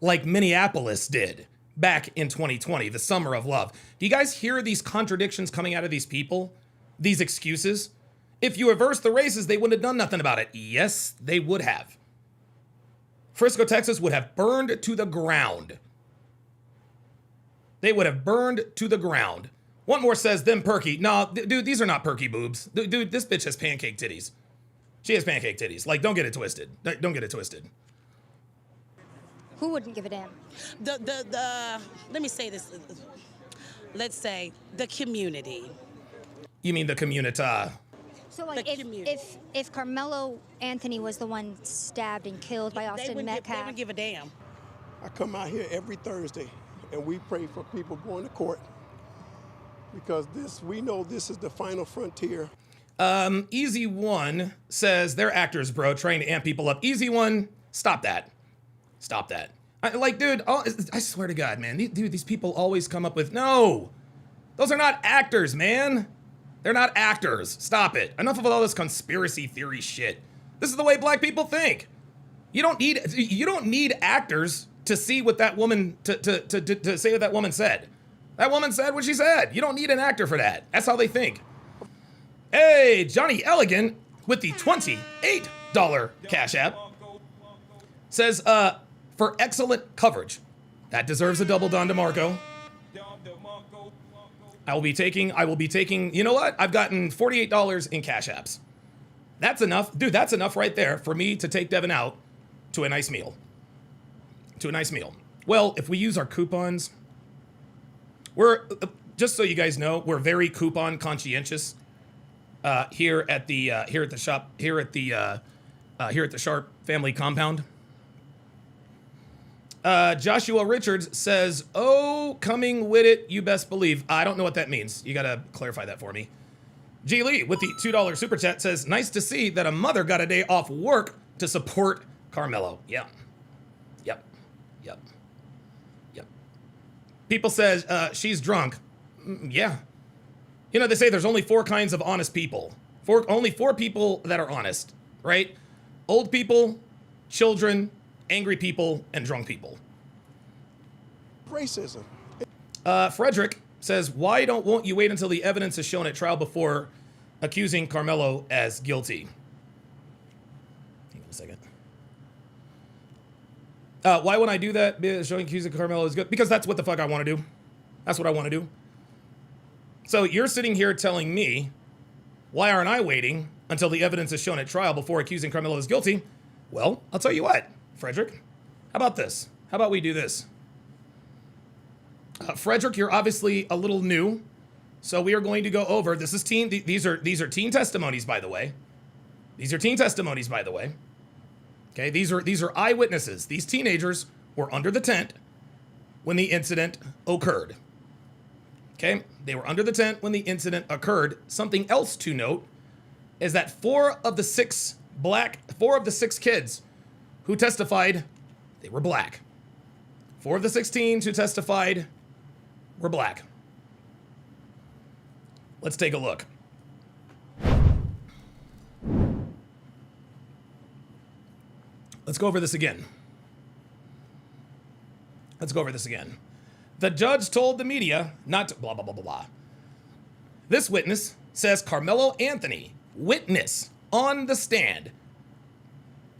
like Minneapolis did back in 2020, the summer of love. Do you guys hear these contradictions coming out of these people? These excuses? If you reverse the races, they wouldn't have done nothing about it. Yes, they would have. Frisco, Texas would have burned to the ground. They would have burned to the ground. One more says, them perky. No, dude, these are not perky boobs. Dude, this bitch has pancake titties. She has pancake titties. Like, don't get it twisted. Don't get it twisted. Who wouldn't give a damn? Let me say this. Let's say the community. You mean the community? So like if Karmelo Anthony was the one stabbed and killed by Austin Metcalf, they wouldn't give a damn. I come out here every Thursday and we pray for people going to court because we know this is the final frontier. Easy One says they're actors, bro, trying to amp people up. Easy One, stop that. Stop that. Dude, I swear to God, man, these people always come up with, no, those are not actors, man. They're not actors. Stop it. Enough of all this conspiracy theory shit. This is the way black people think. You don't need actors to see what that woman, to say what that woman said. That woman said what she said. You don't need an actor for that. That's how they think. Hey, Johnny Elegant with the $28 Cash App says, for excellent coverage. That deserves a double Don DeMarco. I will be taking, you know what? I've gotten $48 in Cash Apps. That's enough. Dude, that's enough right there for me to take Devin out to a nice meal. Well, if we use our coupons, just so you guys know, we're very coupon conscientious here at the Sharp family compound. Joshua Richards says, oh, coming with it, you best believe. I don't know what that means. You gotta clarify that for me. G. Lee with the $2 super chat says, nice to see that a mother got a day off work to support Karmelo. Yep. People says, she's drunk. Yeah. You know, they say there's only 4 kinds of honest people. Only 4 people that are honest, right? Old people, children, angry people, and drunk people. Racism. Frederick says, won't you wait until the evidence is shown at trial before accusing Karmelo as guilty? Hang on a second. Why would I do that? Showing accusing Karmelo is good? Because that's what the fuck I want to do. That's what I want to do. So you're sitting here telling me, why aren't I waiting until the evidence is shown at trial before accusing Karmelo as guilty? Well, I'll tell you what, Frederick. How about this? How about we do this? Frederick, you're obviously a little new, so we are going to go over. This is these are teen testimonies, by the way. Okay, these are eyewitnesses. These teenagers were under the tent when the incident occurred. Okay, they were under the tent when the incident occurred. Something else to note is that 4 of the 6 kids who testified, they were black. 4 of the 6 teens who testified were black. Let's take a look. Let's go over this again. The judge told the media not to blah, blah, blah, blah, blah. This witness says Karmelo Anthony, witness on the stand.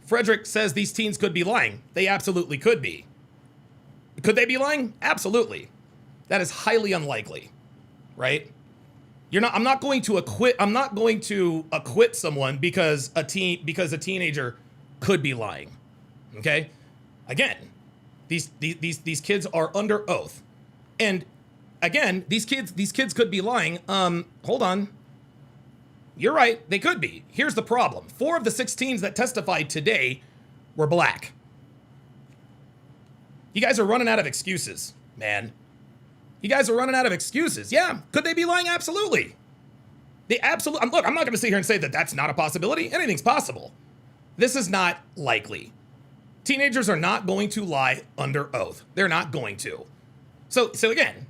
Frederick says these teens could be lying. They absolutely could be. Could they be lying? Absolutely. That is highly unlikely, right? I'm not going to acquit someone because a teenager could be lying. Okay? Again, These kids are under oath. And again, these kids could be lying. Hold on. You're right, they could be. Here's the problem. 4 of the 16 that testified today were black. You guys are running out of excuses, man. You guys are running out of excuses. Yeah, could they be lying? Absolutely. Look, I'm not going to sit here and say that that's not a possibility. Anything's possible. This is not likely. Teenagers are not going to lie under oath. They're not going to. So again,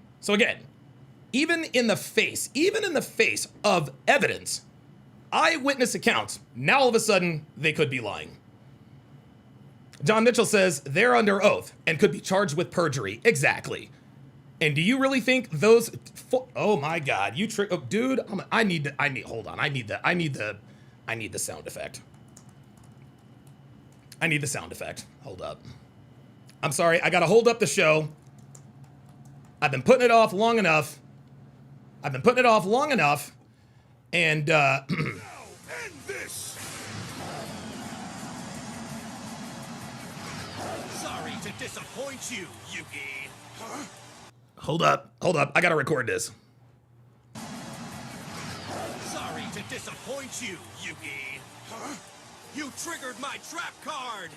even in the face of evidence, eyewitness accounts, now all of a sudden they could be lying. John Mitchell says they're under oath and could be charged with perjury. Exactly. And do you really think those? Oh my God, dude! Hold on. I need the sound effect. I need the sound effect. Hold up. I'm sorry. I gotta hold up the show. I've been putting it off long enough. And End this. Sorry to disappoint you, Yugi. Huh? hold up. I gotta record this. Sorry to disappoint you, Yugi. Huh? You triggered my trap card.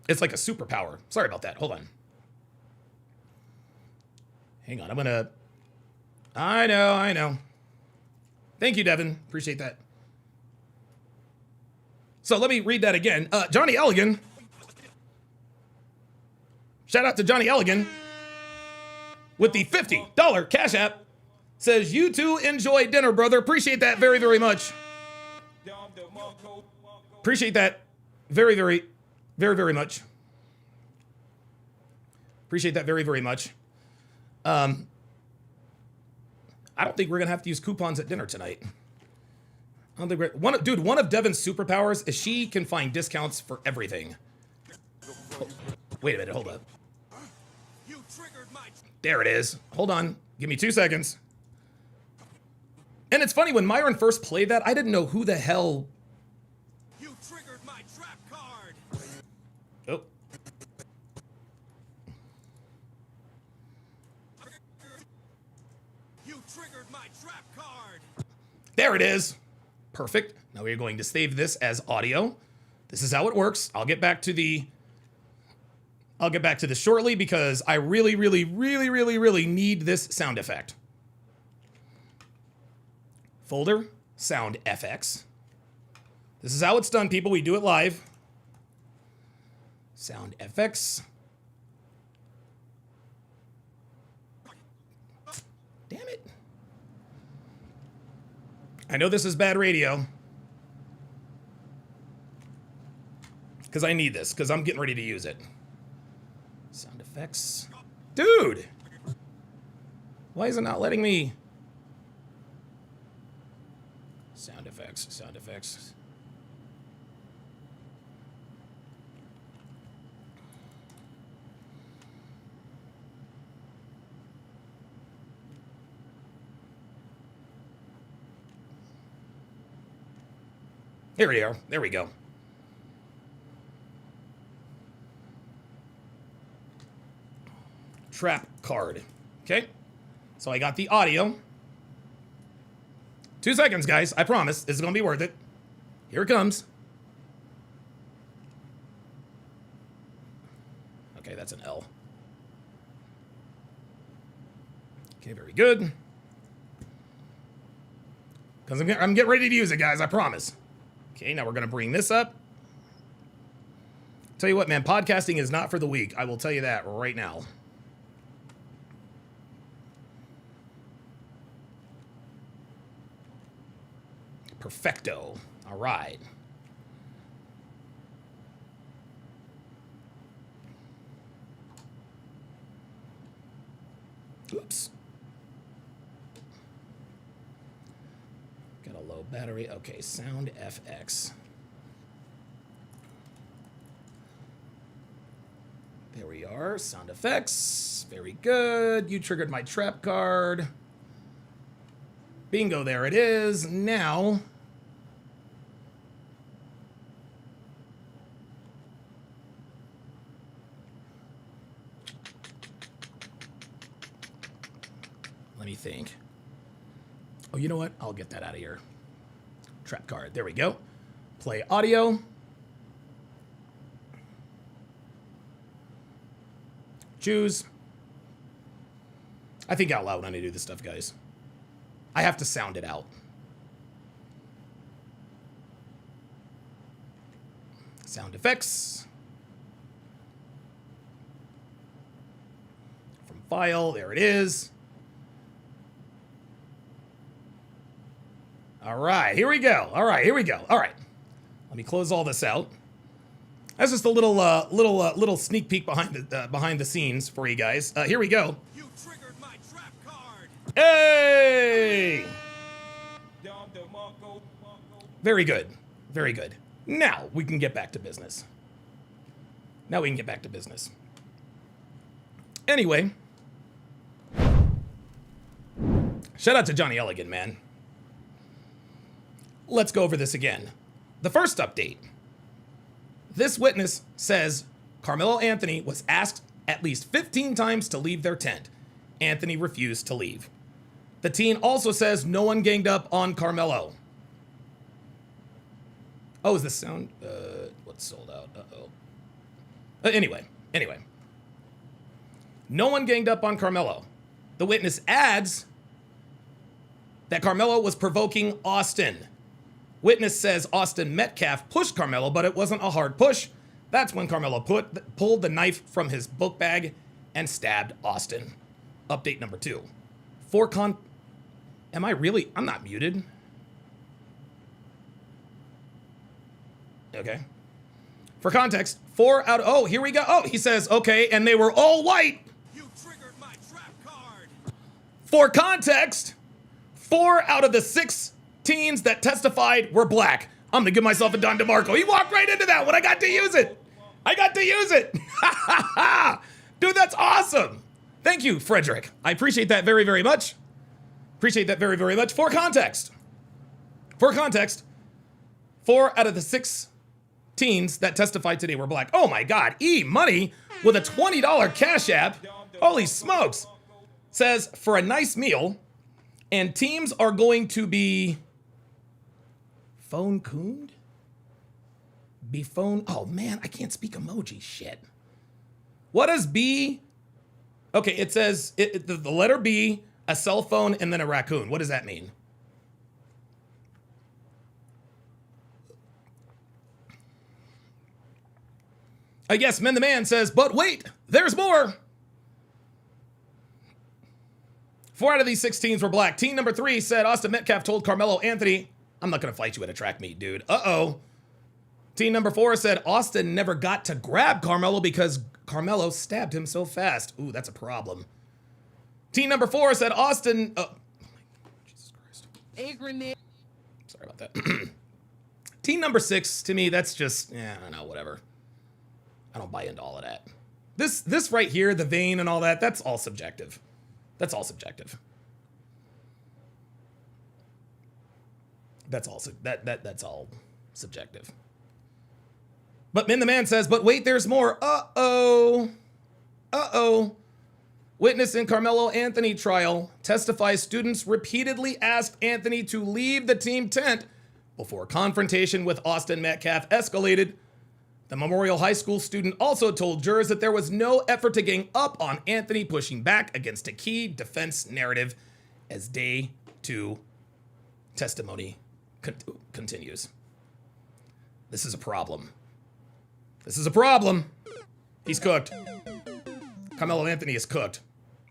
It's like a superpower. Sorry about that. Hold on. Hang on. I know. Thank you, Devin. Appreciate that. So let me read that again. Johnny Elligan. Shout out to Johnny Elligan with the $50 Cash App. Says, you too enjoy dinner, brother. Appreciate that very, very much. Appreciate that very, very, very, very much. Appreciate that very, very much. I don't think we're going to have to use coupons at dinner tonight. I don't think one of Devin's superpowers is she can find discounts for everything. Oh, wait a minute, hold up. There it is. Hold on. Give me 2 seconds. And it's funny, when Myron first played that, I didn't know who the hell... You triggered my trap card. Oh. You triggered my trap card. There it is. Perfect. Now we're going to save this as audio. This is how it works. I'll get back to this shortly because I really, really, really, really, really need this sound effect. Folder, sound FX. This is how it's done, people. We do it live. Sound FX. Damn it. I know this is bad radio. Because I need this, because I'm getting ready to use it. Sound effects. Dude! Why is it not letting me? Sound effects, sound effects. Here we are. There we go. Trap card. Okay. So I got the audio. 2 seconds, guys. I promise. This is going to be worth it. Here it comes. Okay, that's an L. Okay, very good. Because I'm getting ready to use it, guys. I promise. Okay, now we're going to bring this up. Tell you what, man. Podcasting is not for the weak. I will tell you that right now. Perfecto. All right. Oops. Got a low battery. Okay, sound FX. There we are. Sound effects. Very good. You triggered my trap card. Bingo, there it is. Now, let me think. Oh, you know what? I'll get that out of here. Trap card. There we go. Play audio. Choose. I think out loud when I do this stuff, guys. I have to sound it out. Sound effects. From file, there it is. All right, here we go. All right, here we go. All right. Let me close all this out. That's just a little sneak peek behind the scenes for you guys. Here we go. You triggered my trap card. Hey! Very good. Very good. Now we can get back to business. Anyway. Shout out to Johnny Elegant, man. Let's go over this again. The first update. This witness says Karmelo Anthony was asked at least 15 times to leave their tent. Anthony refused to leave. The teen also says no one ganged up on Karmelo. Oh, is this sound? What's sold out? Uh-oh. Anyway. No one ganged up on Karmelo. The witness adds that Karmelo was provoking Austin. Witness says Austin Metcalf pushed Karmelo, but it wasn't a hard push. That's when Karmelo pulled the knife from his book bag and stabbed Austin. Update number 2. Am I really? I'm not muted. Okay. For context, 4 out of... Oh, here we go. Oh, he says, okay, and they were all white. You triggered my trap card. For context, 4 out of the 6 teens that testified were black. I'm gonna give myself a Don DeMarco. He walked right into that one. I got to use it. Dude, that's awesome. Thank you, Frederick. I appreciate that very, very much. For context, 4 out of the 6 teens that testified today were black. Oh my God, E-Money with a $20 Cash App. Holy smokes. Says, for a nice meal, and teams are going to be phone cooned? Be phone. Oh man, I can't speak emoji. Shit. What does B? Okay, it says the letter B, a cell phone, and then a raccoon. What does that mean? Yes, Men the Man says, but wait, there's more. 4 out of these 6 teens were black. Teen number 3 said Austin Metcalf told Karmelo Anthony, I'm not going to fight you at a track meet, dude. Uh-oh. Teen number 4 said Austin never got to grab Karmelo because Karmelo stabbed him so fast. Ooh, that's a problem. Teen number 4 said Austin... Oh, Jesus Christ. Sorry about that. Teen number 6, to me, that's just... Yeah, I don't know, whatever. I don't buy into all of that. This right here, the vein and all that, that's all subjective. That's all subjective. That's all subjective. But Men the Man says, but wait, there's more. Uh-oh. Witness in Karmelo Anthony trial testifies students repeatedly asked Anthony to leave the team tent before confrontation with Austin Metcalf escalated. The Memorial High School student also told jurors that there was no effort to gang up on Anthony, pushing back against a key defense narrative as day 2 testimony continues. This is a problem. He's cooked. Karmelo Anthony is cooked.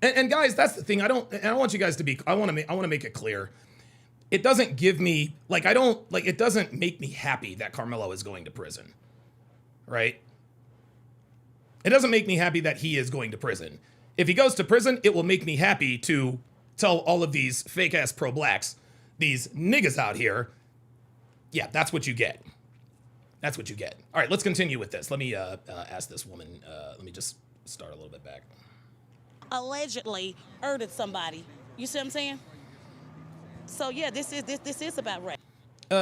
And guys, that's the thing. I don't want you guys to be. I want to make it clear. it doesn't give me, like, I don't, like, it doesn't make me happy that Karmelo is going to prison, right? It doesn't make me happy that he is going to prison. If he goes to prison, it will make me happy to tell all of these fake-ass pro-blacks, these niggas out here, yeah, that's what you get. That's what you get. All right, let's continue with this. Let me ask this woman, let me just start a little bit back. Allegedly murdered somebody. You see what I'm saying? So yeah, this is about rape.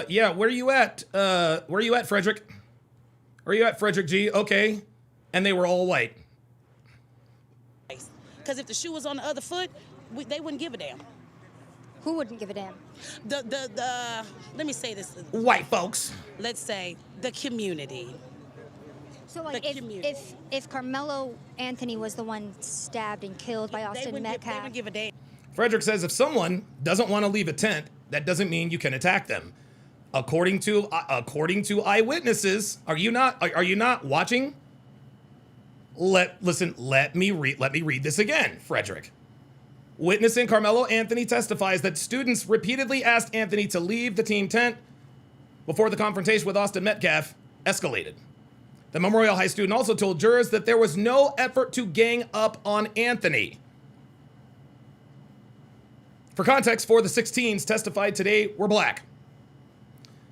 Yeah, where are you at? Where are you at, Frederick? Where are you at, Frederick G? Okay. And they were all white. Because if the shoe was on the other foot, they wouldn't give a damn. Who wouldn't give a damn? The let me say this. White folks. Let's say the community. So like if Karmelo Anthony was the one stabbed and killed by Austin Metcalf, they wouldn't give a damn. Frederick says if someone doesn't want to leave a tent, that doesn't mean you can attack them. According to eyewitnesses, are you not watching? Let me read this again, Frederick. Witnessing Karmelo Anthony testifies that students repeatedly asked Anthony to leave the team tent before the confrontation with Austin Metcalf escalated. The Memorial High student also told jurors that there was no effort to gang up on Anthony. For context, 4 of the 6 teens testified today were black.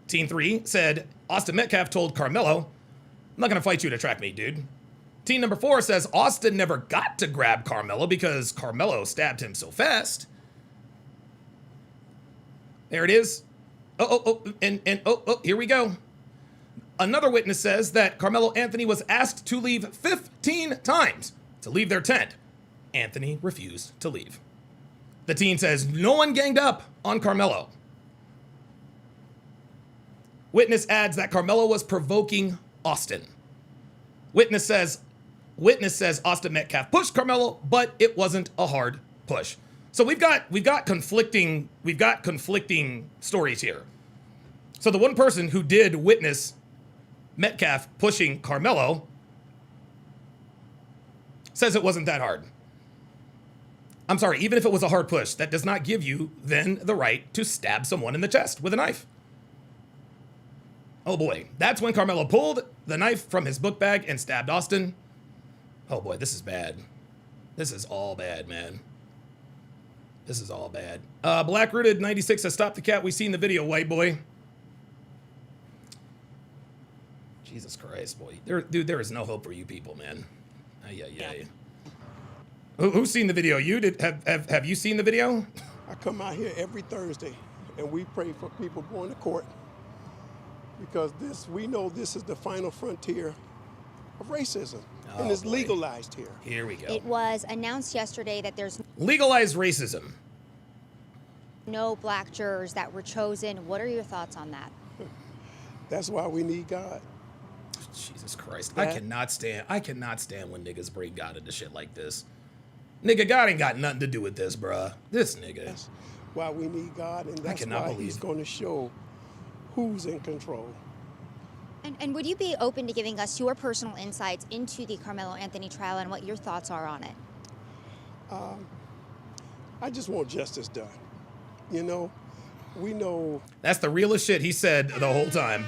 Teen 3 said Austin Metcalf told Karmelo, I'm not going to fight you to track me, dude. Teen number 4 says Austin never got to grab Karmelo because Karmelo stabbed him so fast. There it is. Here we go. Another witness says that Karmelo Anthony was asked to leave 15 times to leave their tent. Anthony refused to leave. The teen says no one ganged up on Karmelo. Witness adds that Karmelo was provoking Austin. Witness says Austin Metcalf pushed Karmelo, but it wasn't a hard push. So we've got conflicting stories here. So the one person who did witness Metcalf pushing Karmelo says it wasn't that hard. I'm sorry, even if it was a hard push, that does not give you then the right to stab someone in the chest with a knife. Oh boy, that's when Karmelo pulled the knife from his book bag and stabbed Austin. Oh boy, this is bad. This is all bad, man. This is all bad. Black Rooted 96 says, stop the cat. We seen the video, white boy. Jesus Christ, boy. There is no hope for you people, man. Yeah. Who's seen the video? You did. Have you seen the video? I come out here every Thursday, and we pray for people going to court because we know this is the final frontier of racism, and it's legalized here. Here we go. It was announced yesterday that there's legalized racism. No black jurors that were chosen. What are your thoughts on that? That's why we need God. Jesus Christ. I cannot stand when niggas bring God into shit like this. Nigga, God ain't got nothing to do with this, bruh. This nigga. That's why we need God, and that's why he's going to show who's in control. And would you be open to giving us your personal insights into the Karmelo Anthony trial and what your thoughts are on it? I just want justice done. You know, we know. That's the realest shit he said the whole time.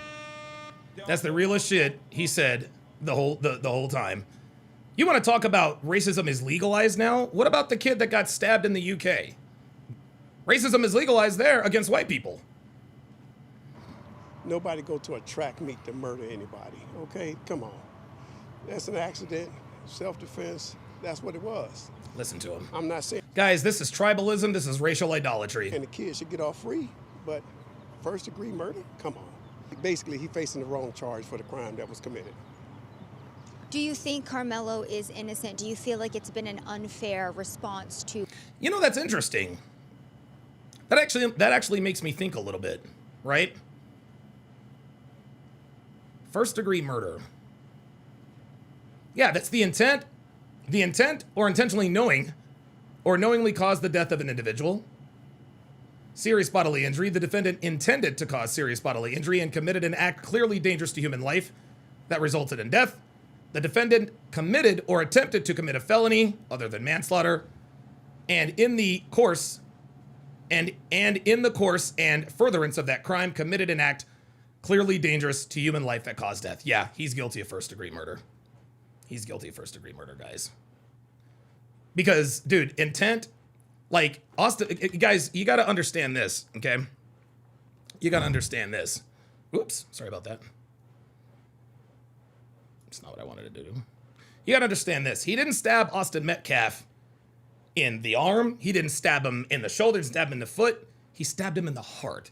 That's the realest shit he said the whole time. You want to talk about racism is legalized now? What about the kid that got stabbed in the UK? Racism is legalized there against white people. Nobody go to a track meet to murder anybody, okay? Come on. That's an accident, self-defense. That's what it was. Listen to him. I'm not saying. Guys, this is tribalism. This is racial idolatry. And the kid should get off free, but first-degree murder? Come on. Basically, he's facing the wrong charge for the crime that was committed. Do you think Karmelo is innocent? Do you feel like it's been an unfair response to? You know, that's interesting. That actually makes me think a little bit, right? First-degree murder. Yeah, that's the intent. The intent or intentionally knowing or knowingly cause the death of an individual. Serious bodily injury. The defendant intended to cause serious bodily injury and committed an act clearly dangerous to human life that resulted in death. The defendant committed or attempted to commit a felony other than manslaughter. And in the course and in the course and furtherance of that crime committed an act clearly dangerous to human life that caused death. Yeah, he's guilty of first-degree murder. He's guilty of first-degree murder, guys. Because, dude, intent, like, Austin, guys, you got to understand this, okay? You got to understand this. Oops, sorry about that. It's not what I wanted to do. You got to understand this. He didn't stab Austin Metcalf in the arm. He didn't stab him in the shoulder, didn't stab him in the foot. He stabbed him in the heart.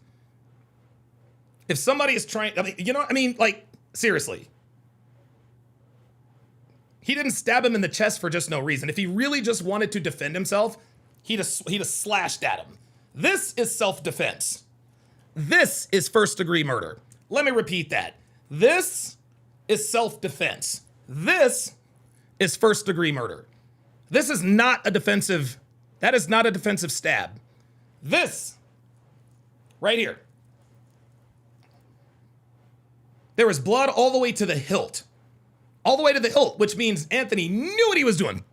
If somebody is trying, I mean, you know, I mean, like, seriously. He didn't stab him in the chest for just no reason. If he really just wanted to defend himself, he'd have slashed at him. This is self-defense. This is first-degree murder. Let me repeat that. This is self-defense. This is first-degree murder. This is not a defensive, that is not a defensive stab. This, right here. There was blood all the way to the hilt. All the way to the hilt, which means Anthony knew what he was doing.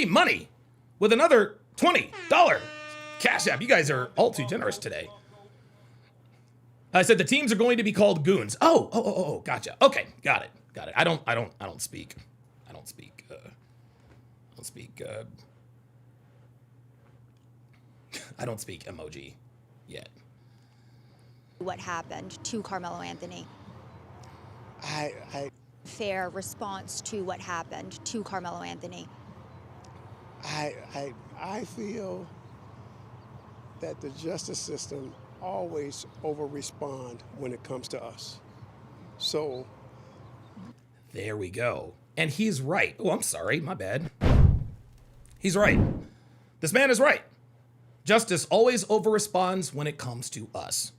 Money with another $20 Cash App. You guys are all too generous today. I said the teams are going to be called goons. Oh, gotcha. Okay, got it. I don't speak emoji yet. What happened to Karmelo Anthony? Fair response to what happened to Karmelo Anthony. I feel that the justice system always over-respond when it comes to us. So there we go. And he's right. Oh, I'm sorry, my bad. He's right. This man is right. Justice always over-responds when it comes to us.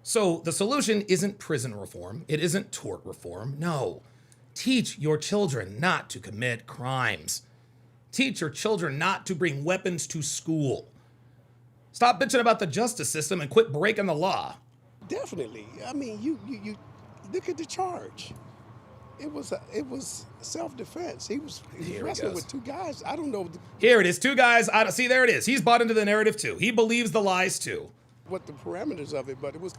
So the solution isn't prison reform. It isn't tort reform. No. Teach your children not to commit crimes. Teach your children not to bring weapons to school. Stop bitching about the justice system and quit breaking the law. Definitely. I mean, you look at the charge. It was self-defense. He was wrestling with two guys. I don't know. Here it is. Two guys. See, there it is. He's bought into the narrative too. He believes the lies too. What the parameters of it, but it was.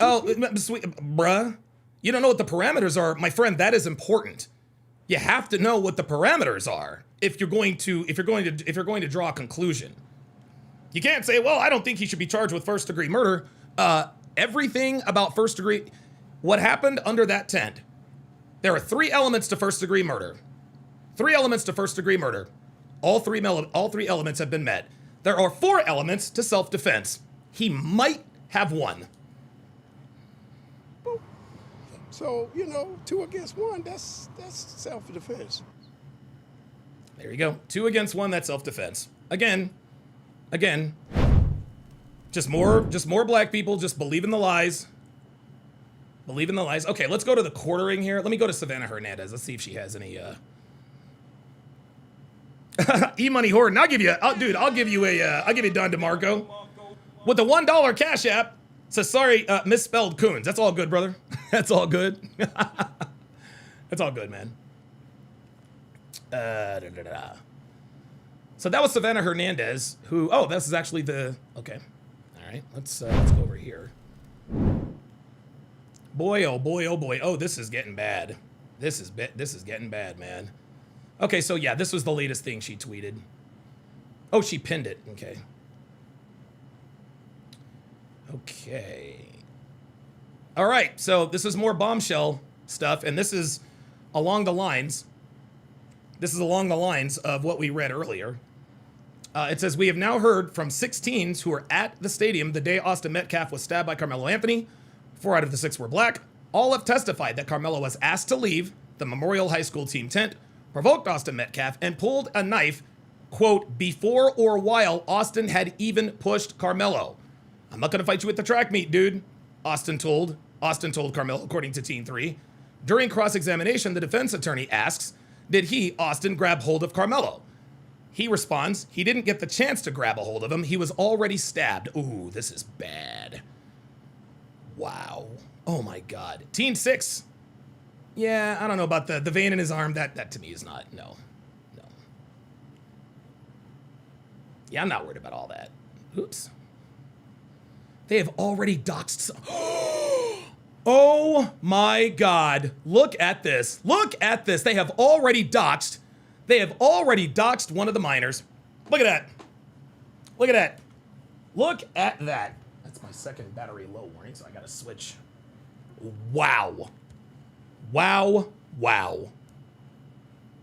Sweet, bruh. You don't know what the parameters are, my friend. That is important. You have to know what the parameters are if you're going to draw a conclusion. You can't say, well, I don't think he should be charged with first-degree murder. Everything about first-degree, what happened under that tent. There are 3 elements to first-degree murder. 3 elements to first-degree murder. All three elements have been met. There are 4 elements to self-defense. He might have won. So, 2 against 1, that's self-defense. There you go. 2 against 1, that's self-defense. Again, just more black people just believe in the lies. Believe in the lies. Okay, let's go to the quartering here. Let me go to Savannah Hernandez. Let's see if she has any E-Money Horton. I'll give you Don DeMarco. With the $1 Cash App, says, sorry, misspelled Coons. That's all good, brother. That's all good. That's all good, man. So that was Savannah Hernandez, who, this is actually the, okay. All right, let's go over here. Boy, oh boy, oh boy. Oh, this is getting bad. This is getting bad, man. Okay, so yeah, this was the latest thing she tweeted. Oh, she pinned it. Okay. Okay. All right, so this is more bombshell stuff, and this is along the lines of what we read earlier. It says, we have now heard from 6 teens who were at the stadium the day Austin Metcalf was stabbed by Karmelo Anthony. 4 out of the 6 were black. All have testified that Karmelo was asked to leave the Memorial High School team tent, provoked Austin Metcalf, and pulled a knife, quote, before or while Austin had even pushed Karmelo. I'm not going to fight you with the track meet, dude, Austin told Karmelo, according to Teen 3. During cross-examination, the defense attorney asks, did he, Austin, grab hold of Karmelo? He responds, he didn't get the chance to grab a hold of him. He was already stabbed. Ooh, this is bad. Wow. Oh my God. Teen 6. Yeah, I don't know about the vein in his arm. That to me is not, no. Yeah, I'm not worried about all that. Oops. They have already doxed some. Oh my God. Look at this. Look at this. They have already doxed. They have already doxed one of the minors. Look at that. Look at that. Look at that. That's my second battery low warning, so I gotta switch. Wow. Wow. Wow.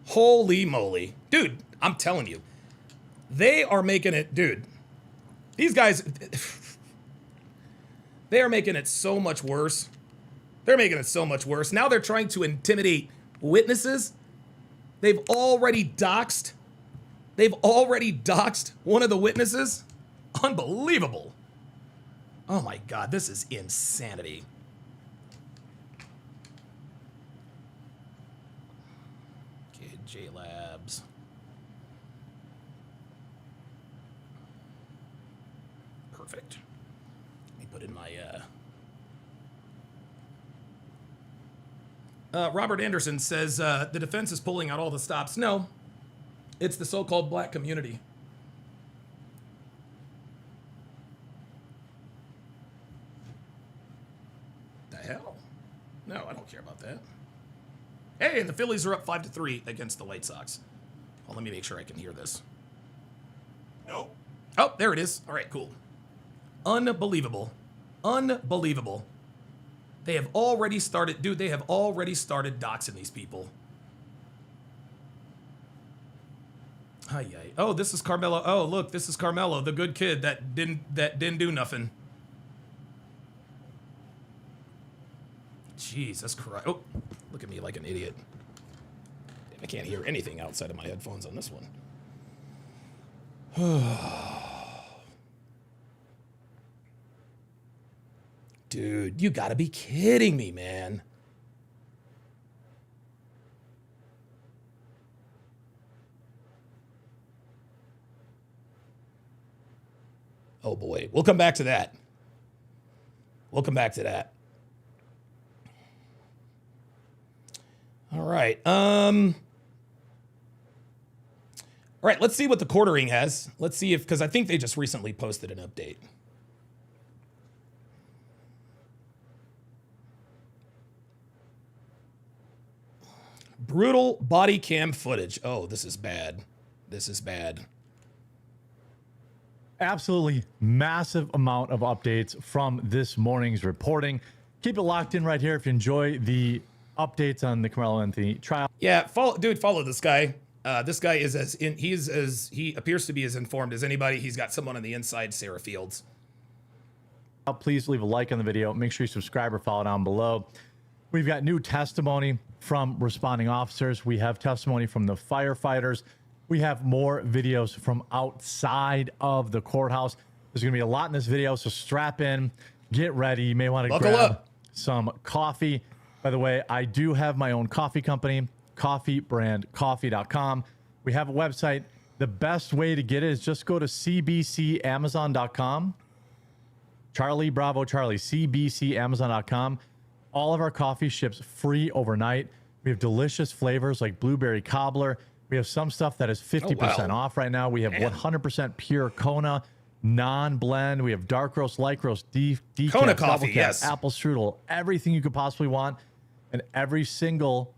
Holy moly. Dude, I'm telling you. They are making it, dude. These guys, they are making it so much worse. They're making it so much worse. Now they're trying to intimidate witnesses. They've already doxed. They've already doxed one of the witnesses. Unbelievable. Oh my God, this is insanity. Okay, J Labs. Perfect. Let me put in my Robert Anderson says the defense is pulling out all the stops. No, it's the so-called black community. The hell? No, I don't care about that. Hey, and the Phillies are up 5-3 against the White Sox. Well, let me make sure I can hear this. No. Oh, there it is. All right, cool. Unbelievable. Unbelievable. They have already started, dude, they have already started doxing these people. Ay, ay. Oh, this is Karmelo. Oh, look, this is Karmelo, the good kid that didn't do nothing. Jesus Christ. Oh, look at me like an idiot. Damn, I can't hear anything outside of my headphones on this one. Dude, you gotta be kidding me, man. Oh boy, we'll come back to that. We'll come back to that. All right. All right, let's see what the quartering has. Let's see if, because I think they just recently posted an update. Brutal body cam footage. Oh, this is bad. This is bad. Absolutely massive amount of updates from this morning's reporting. Keep it locked in right here if you enjoy the updates on the Karmelo Anthony trial. Yeah, follow this guy. This guy is he appears to be as informed as anybody. He's got someone on the inside, Sarah Fields. Please leave a like on the video. Make sure you subscribe or follow down below. We've got new testimony from responding officers. We have testimony from the firefighters. We have more videos from outside of the courthouse. There's going to be a lot in this video, so strap in, get ready. You may want to grab some coffee. By the way, I do have my own coffee company, coffeebrandcoffee.com. We have a website. The best way to get it is just go to cbcamazon.com. Charlie Bravo Charlie, cbcamazon.com. All of our coffee ships free overnight. We have delicious flavors like blueberry cobbler. We have some stuff that is 50% off right now. We have 100% pure Kona, non-blend. We have dark roast, light roast, decaf, Kona coffee, yes. apple strudel, everything you could possibly want. And every single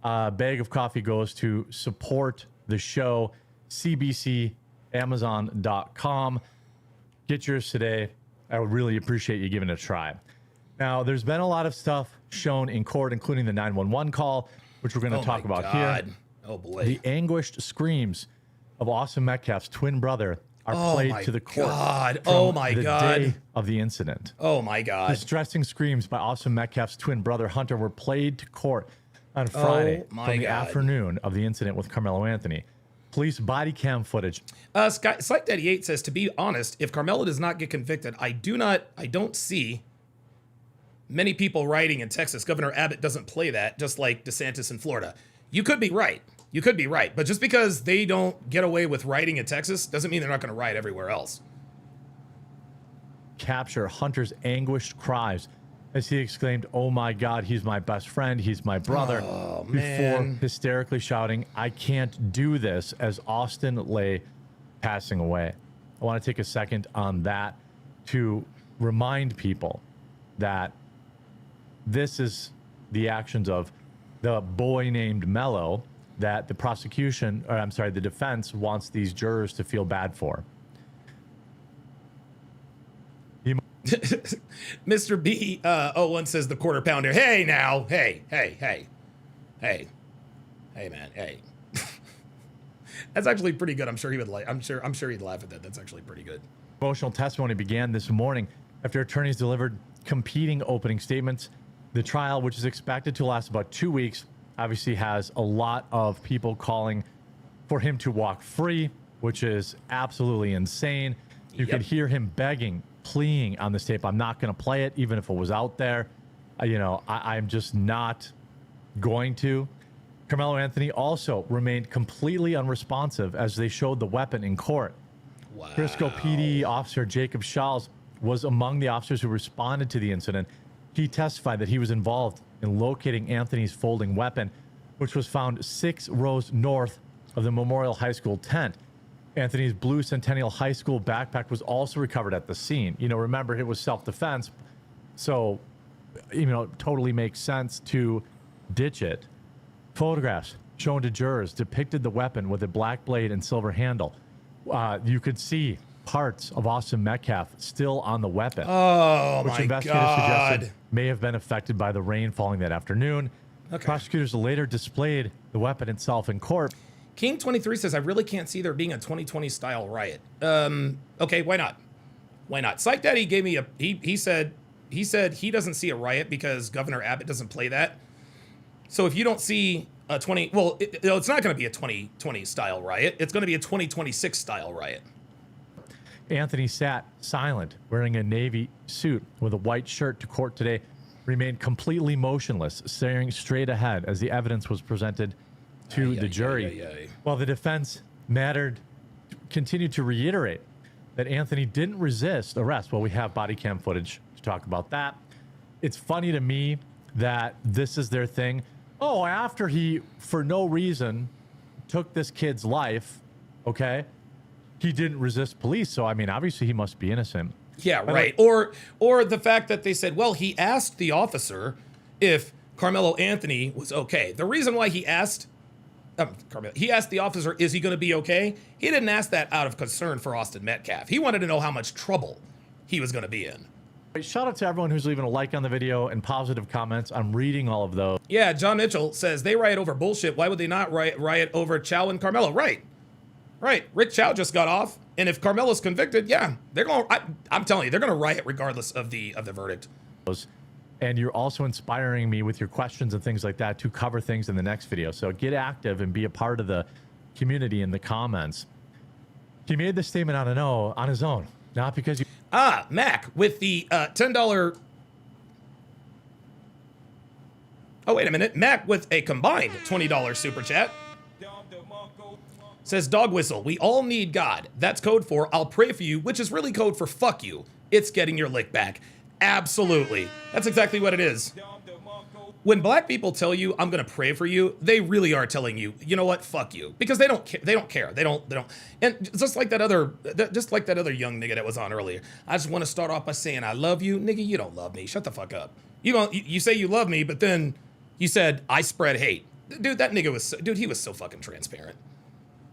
bag of coffee goes to support the show, cbcamazon.com. Get yours today. I would really appreciate you giving it a try. Now, there's been a lot of stuff shown in court, including the 911 call, which we're going to talk about here. Oh, boy. The anguished screams of Austin Metcalf's twin brother are played to the court. Oh, my God. The day of the incident. Oh, my God. Distressing screams by Austin Metcalf's twin brother, Hunter, were played to court on Friday from the afternoon of the incident with Karmelo Anthony. Police body cam footage. Psych Daddy 8 says, to be honest, if Karmelo does not get convicted, I don't see many people rioting in Texas. Governor Abbott doesn't play that, just like DeSantis in Florida. You could be right. You could be right. But just because they don't get away with rioting in Texas doesn't mean they're not going to riot everywhere else. Capture Hunter's anguished cries as he exclaimed, "Oh my God, he's my best friend. He's my brother." Before hysterically shouting, "I can't do this," as Austin lay passing away. I want to take a second on that to remind people that this is the actions of the boy named Mello that the prosecution, or I'm sorry, the defense wants these jurors to feel bad for. Mr. B, Owen says the quarter pounder. Hey now, hey, man, hey. That's actually pretty good. I'm sure he would like. I'm sure he'd laugh at that. That's actually pretty good. Emotional testimony began this morning after attorneys delivered competing opening statements. The trial, which is expected to last about 2 weeks, obviously has a lot of people calling for him to walk free, which is absolutely insane. You could hear him begging, pleading on this tape. I'm not going to play it, even if it was out there. I'm just not going to. Karmelo Anthony also remained completely unresponsive as they showed the weapon in court. Wow. Frisco PD officer Jacob Schals was among the officers who responded to the incident. He testified that he was involved in locating Anthony's folding weapon, which was found 6 rows north of the Memorial High School tent. Anthony's blue Centennial High School backpack was also recovered at the scene. Remember, it was self-defense, so, totally makes sense to ditch it. Photographs shown to jurors depicted the weapon with a black blade and silver handle. You could see parts of Austin Metcalf still on the weapon, which investigators suggested may have been affected by the rain falling that afternoon. Okay. Prosecutors later displayed the weapon itself in court. King 23 says, I really can't see there being a 2020 style riot. Okay, why not? Why not? Psych Daddy gave me he said he doesn't see a riot because Governor Abbott doesn't play that. So if you don't see a it's not going to be a 2020 style riot. It's going to be a 2026 style riot. Anthony sat silent, wearing a navy suit with a white shirt to court today, remained completely motionless, staring straight ahead as the evidence was presented to the jury. While the defense continued to reiterate that Anthony didn't resist arrest. Well, we have body cam footage to talk about that. It's funny to me that this is their thing. Oh, after he, for no reason, took this kid's life, okay, he didn't resist police. So, obviously he must be innocent. Yeah, right. Or the fact that they said, well, he asked the officer if Karmelo Anthony was okay. The reason why he asked the officer, is he going to be okay? He didn't ask that out of concern for Austin Metcalf. He wanted to know how much trouble he was going to be in. Shout out to everyone who's leaving a like on the video and positive comments. I'm reading all of those. Yeah, John Mitchell says they riot over bullshit. Why would they not riot over Chow and Karmelo? Right. Rick Chow just got off, and if Carmelo's convicted, yeah, they're going. I'm telling you, they're going to riot regardless of the verdict. And you're also inspiring me with your questions and things like that to cover things in the next video. So get active and be a part of the community in the comments. He made this statement on his own, not because you. Mac with the $10. Oh, wait a minute. Mac with a combined $20 super chat. Says dog whistle. We all need God. That's code for I'll pray for you, which is really code for fuck you. It's getting your lick back. Absolutely. That's exactly what it is. When black people tell you I'm gonna pray for you, they really are telling you, you know what, fuck you, because they don't care. They don't. And just like that other young nigga that was on earlier. I just want to start off by saying I love you, nigga. You don't love me. Shut the fuck up. You say you love me, but then you said I spread hate, dude. That nigga was he was so fucking transparent,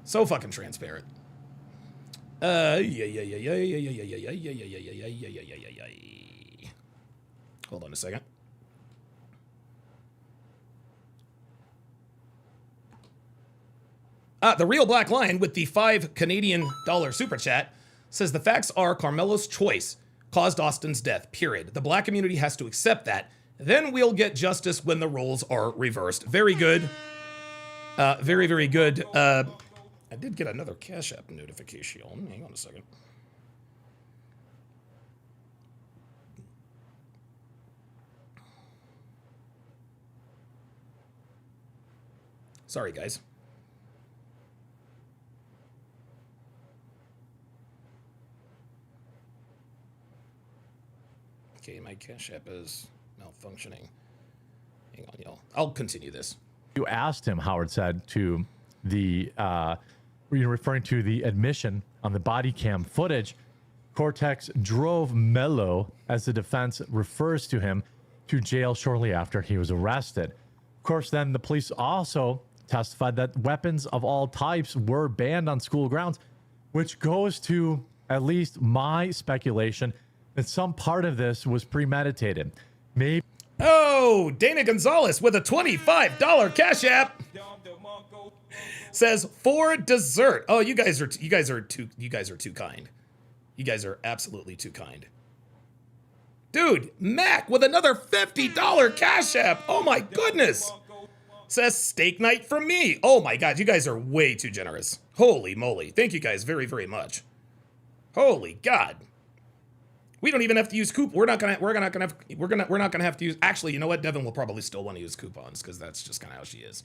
so fucking transparent. Hold on a second. The Real Black Lion with the $5 Canadian super chat says the facts are Carmelo's choice caused Austin's death, period. The black community has to accept that. Then we'll get justice when the roles are reversed. Very good. Very, very good. I did get another Cash App notification. Hang on a second. Sorry, guys. Okay, my Cash App is malfunctioning. Hang on, y'all. I'll continue this. You asked him, Howard said, to the, referring to the admission On the body cam footage, Cortex drove Mello, as the defense refers to him, to jail shortly after he was arrested. Of course, then the police also testified that weapons of all types were banned on school grounds, which goes to at least my speculation that some part of this was premeditated. Maybe. Oh, Dana Gonzalez with a $25 Cash App says for dessert. Oh, you guys are too kind. You guys are absolutely too kind. Dude, Mac with another $50 Cash App. Oh my goodness. Says steak night for me. Oh my God, you guys are way too generous. Holy moly. Thank you guys very, very much. Holy God. We don't even have to use coupons. We're not gonna have to use. Actually, you know what? Devin will probably still want to use coupons because that's just kind of how she is.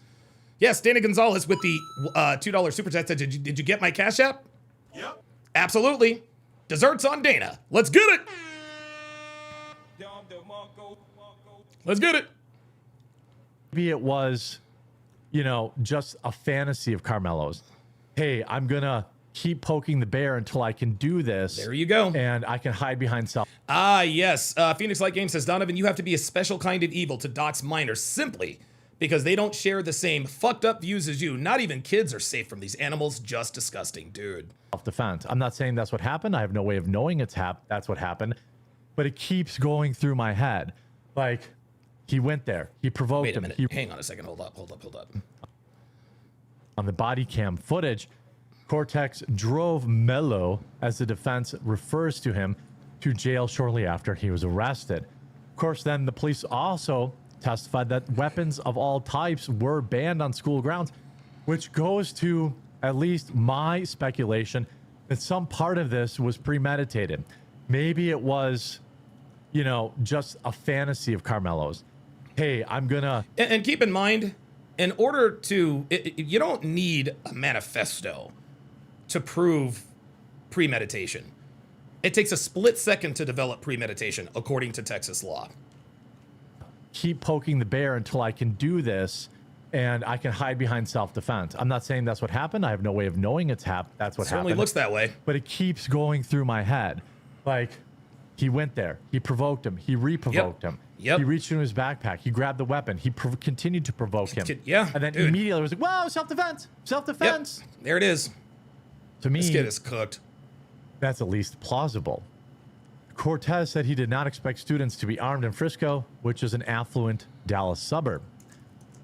Yes, Dana Gonzalez with the $2 super chat said, did you get my Cash App? Yep. Absolutely. Desserts on Dana. Let's get it. Let's get it. Maybe it was, just a fantasy of Karmelo's. Hey, I'm gonna keep poking the bear until I can do this. There you go. And I can hide behind self. Ah, yes. Phoenix Light Game says, Donovan, you have to be a special kind of evil to dox minors simply because they don't share the same fucked up views as you. Not even kids are safe from these animals. Just disgusting, dude. Self-defense. I'm not saying that's what happened. I have no way of knowing that's what happened. But it keeps going through my head. Like, he went there. He provoked him. Wait a minute. Hang on a second. Hold up. On the body cam footage, Cortex drove Mello, as the defense refers to him, to jail shortly after he was arrested. Of course, then the police also testified that weapons of all types were banned on school grounds, which goes to at least my speculation that some part of this was premeditated. Maybe it was, just a fantasy of Karmelo's. Hey, I'm gonna... And keep in mind, in order to... you don't need a manifesto to prove premeditation. It takes a split second to develop premeditation, according to Texas law. Keep poking the bear until I can do this, and I can hide behind self-defense. I'm not saying that's what happened. I have no way of knowing that's what happened. Certainly looks that way. But it keeps going through my head. Like, he went there. He provoked him. He re-provoked him. Yep. He reached into his backpack. He grabbed the weapon. He continued to provoke him. Yeah. And then immediately was like, whoa, self-defense. Self-defense. Yep. There it is. To me, this kid is cooked. That's at least plausible. Cortez said he did not expect students to be armed in Frisco, which is an affluent Dallas suburb.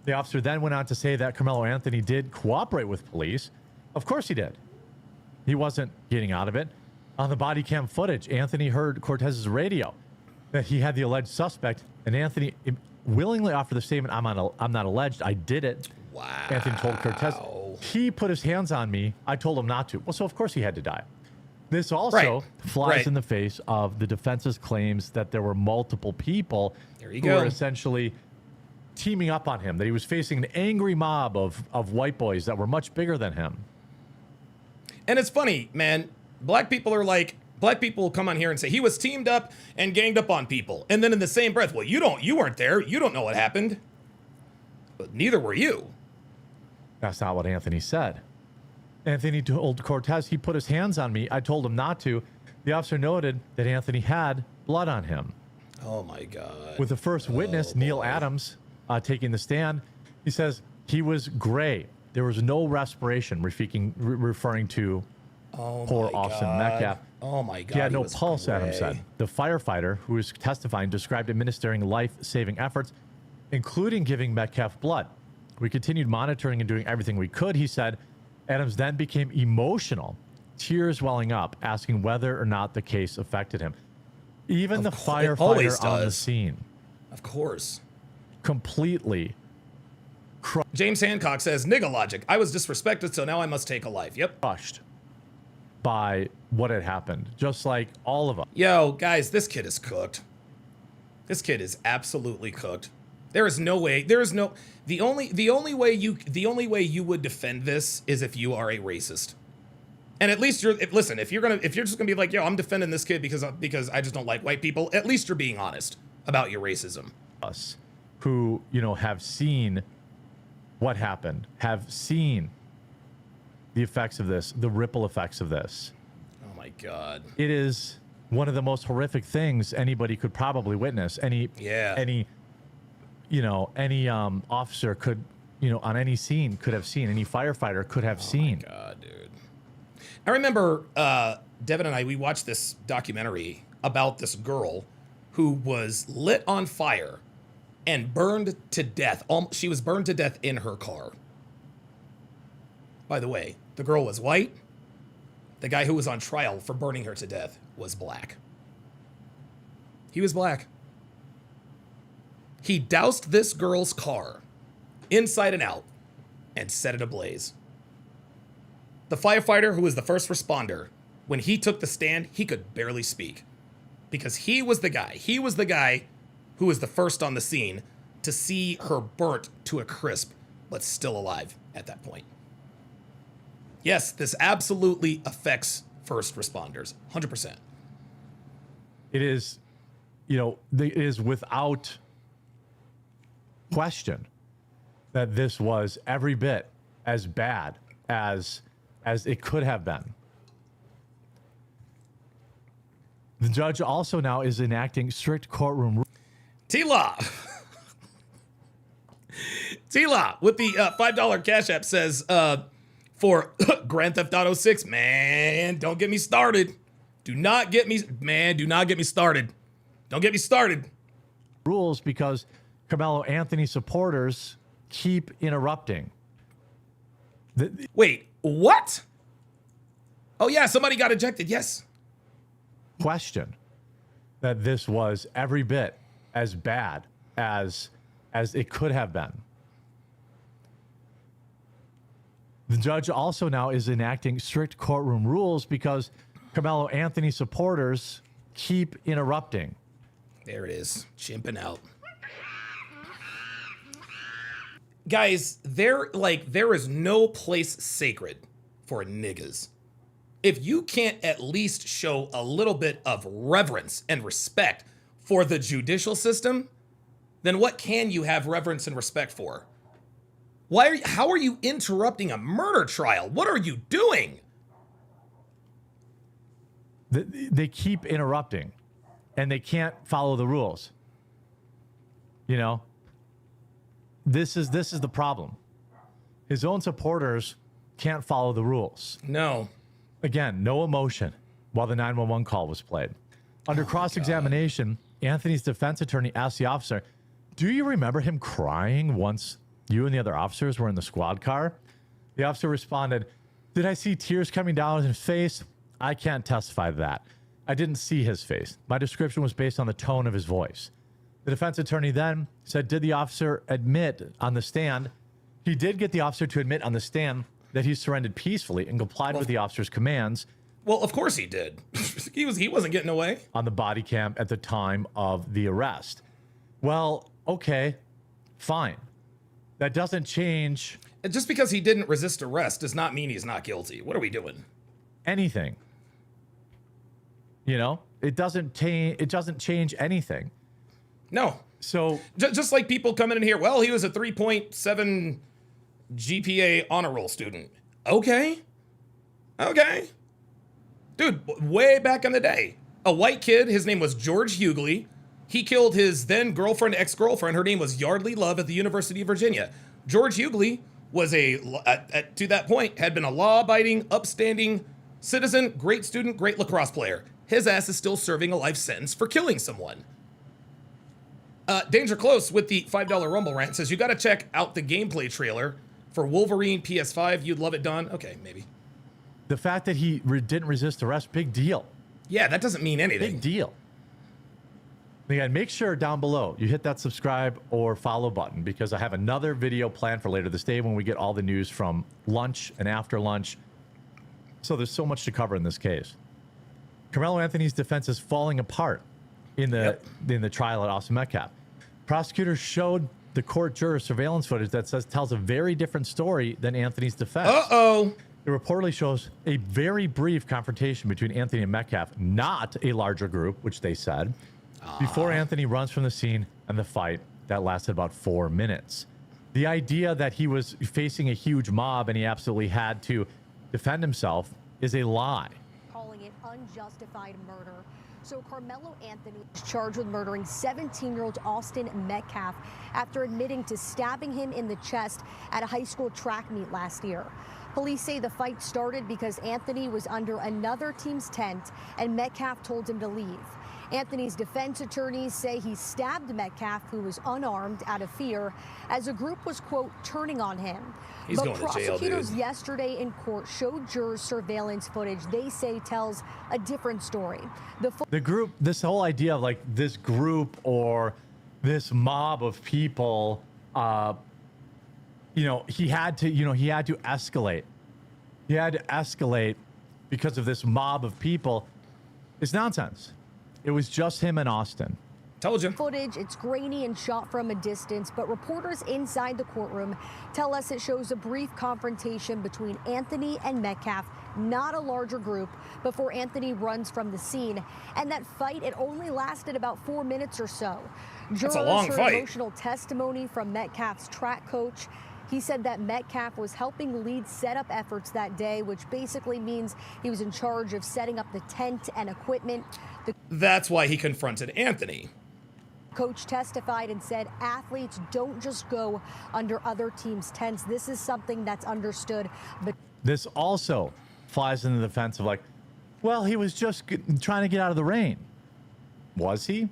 The officer then went on to say that Karmelo Anthony did cooperate with police. Of course he did. He wasn't getting out of it. On the body cam footage, Anthony heard Cortez's radio that he had the alleged suspect, and Anthony willingly offered the statement, I'm not alleged, I did it. Wow. Anthony told Cortez, he put his hands on me, I told him not to. Well, so of course he had to die. This also flies in the face of the defense's claims that there were multiple people who were essentially teaming up on him, that he was facing an angry mob of white boys that were much bigger than him. And it's funny, man. Black people will come on here and say he was teamed up and ganged up on people. And then in the same breath, well, you weren't there. You don't know what happened. But neither were you. That's not what Anthony said. Anthony told Cortez, he put his hands on me. I told him not to. The officer noted that Anthony had blood on him. Oh, my God. With the first witness, Neil Adams, taking the stand, he says he was gray. There was no respiration, referring to poor Austin Metcalf. Oh, my God. He had no pulse, Adams said. The firefighter who was testifying described administering life-saving efforts, including giving Metcalf blood. We continued monitoring and doing everything we could, he said. Adams then became emotional, tears welling up, asking whether or not the case affected him. Even the firefighter on the scene. Of course. Completely. James Hancock says, nigga logic. I was disrespected, so now I must take a life. Yep. Crushed by what had happened, just like all of us. Yo, guys, this kid is cooked. This kid is absolutely cooked. There is no way. There is no. The only way you would defend this is if you are a racist. And at least listen, if you're just gonna be like, yo, I'm defending this kid because I just don't like white people, at least you're being honest about your racism. Us who, have seen what happened, have seen the effects of this, the ripple effects of this. my God. It is one of the most horrific things anybody could probably witness. Any officer could, on any scene could have seen. Any firefighter could have seen. Oh my God, dude. I remember Devin and we watched this documentary about this girl who was lit on fire and burned to death. She was burned to death in her car. By the way, the girl was white. The guy who was on trial for burning her to death was black. He was black. He doused this girl's car inside and out and set it ablaze. The firefighter who was the first responder, when he took the stand, he could barely speak because he was the guy. He was the guy who was the first on the scene to see her burnt to a crisp, but still alive at that point. Yes, this absolutely affects first responders, 100%. It is, it is without question that this was every bit as bad as it could have been. The judge also now is enacting strict courtroom rules. T-Law. T-Law with the $5 Cash App says, for Grand Theft Auto 6, man, don't get me started. Do not get me started. Don't get me started. Rules because Karmelo Anthony supporters keep interrupting. Wait, what? Oh yeah, somebody got ejected, yes. Question that this was every bit as bad as it could have been. The judge also now is enacting strict courtroom rules because Karmelo Anthony supporters keep interrupting. There it is, chimping out. Guys, there is no place sacred for niggas. If you can't at least show a little bit of reverence and respect for the judicial system, then what can you have reverence and respect for? How are you interrupting a murder trial? What are you doing? They keep interrupting and they can't follow the rules. This is the problem. His own supporters can't follow the rules. No. Again, no emotion while the 911 call was played. Under cross-examination, Anthony's defense attorney asked the officer, "Do you remember him crying once you and the other officers were in the squad car?" The officer responded, "Did I see tears coming down his face? I can't testify to that. I didn't see his face. My description was based on the tone of his voice." The defense attorney then said, "Did the officer admit on the stand?" He did get the officer to admit on the stand that he surrendered peacefully and complied with the officer's commands. Well, of course he did. He wasn't getting away. On the body cam at the time of the arrest. Well, okay, fine. That doesn't change. Just because he didn't resist arrest does not mean he's not guilty. What are we doing? Anything. It doesn't change anything. No. So just like people coming in here, well, he was a 3.7 GPA honor roll student. Okay. Dude, way back in the day, a white kid, his name was George Hughley. He killed his then girlfriend, ex-girlfriend. Her name was Yardley Love at the University of Virginia. George Hughley was to that point, had been a law-abiding, upstanding citizen, great student, great lacrosse player. His ass is still serving a life sentence for killing someone. Danger Close with the $5 Rumble rant says, you got to check out the gameplay trailer for Wolverine PS5. You'd love it done. Okay, maybe. The fact that he didn't resist arrest, big deal. Yeah, that doesn't mean anything. Big deal. Again, make sure down below you hit that subscribe or follow button because I have another video planned for later this day when we get all the news from lunch and after lunch. So there's so much to cover in this case. Karmelo Anthony's defense is falling apart in the trial at Austin Metcalf. Prosecutors showed the court juror surveillance footage that tells a very different story than Anthony's defense. Uh-oh. It reportedly shows a very brief confrontation between Anthony and Metcalf, not a larger group, which they said, before Anthony runs from the scene and the fight that lasted about 4 minutes. The idea that he was facing a huge mob and he absolutely had to defend himself is a lie. calling it unjustified murder. So Karmelo Anthony is charged with murdering 17-year-old Austin Metcalf after admitting to stabbing him in the chest at a high school track meet last year. Police say the fight started because Anthony was under another team's tent and Metcalf told him to leave. Anthony's defense attorneys say he stabbed Metcalf, who was unarmed, out of fear, as a group was, quote, turning on him. He's but going to jail, dude. prosecutors yesterday in court showed jurors surveillance footage they say tells a different story. The group, this whole idea of like this group or this mob of people, he had to escalate. He had to escalate because of this mob of people. It's nonsense. It was just him and Austin. Told you. Footage, it's grainy and shot from a distance, but reporters inside the courtroom tell us it shows a brief confrontation between Anthony and Metcalf, not a larger group, before Anthony runs from the scene. And that fight, it only lasted about 4 minutes or so. That's a long fight. Emotional testimony from Metcalf's track coach. He said that Metcalf was helping lead setup efforts that day, which basically means he was in charge of setting up the tent and equipment. That's why he confronted Anthony. Coach testified and said athletes don't just go under other teams' tents. This is something that's understood. But this also flies in the defense of like, well, he was just trying to get out of the rain. Was he?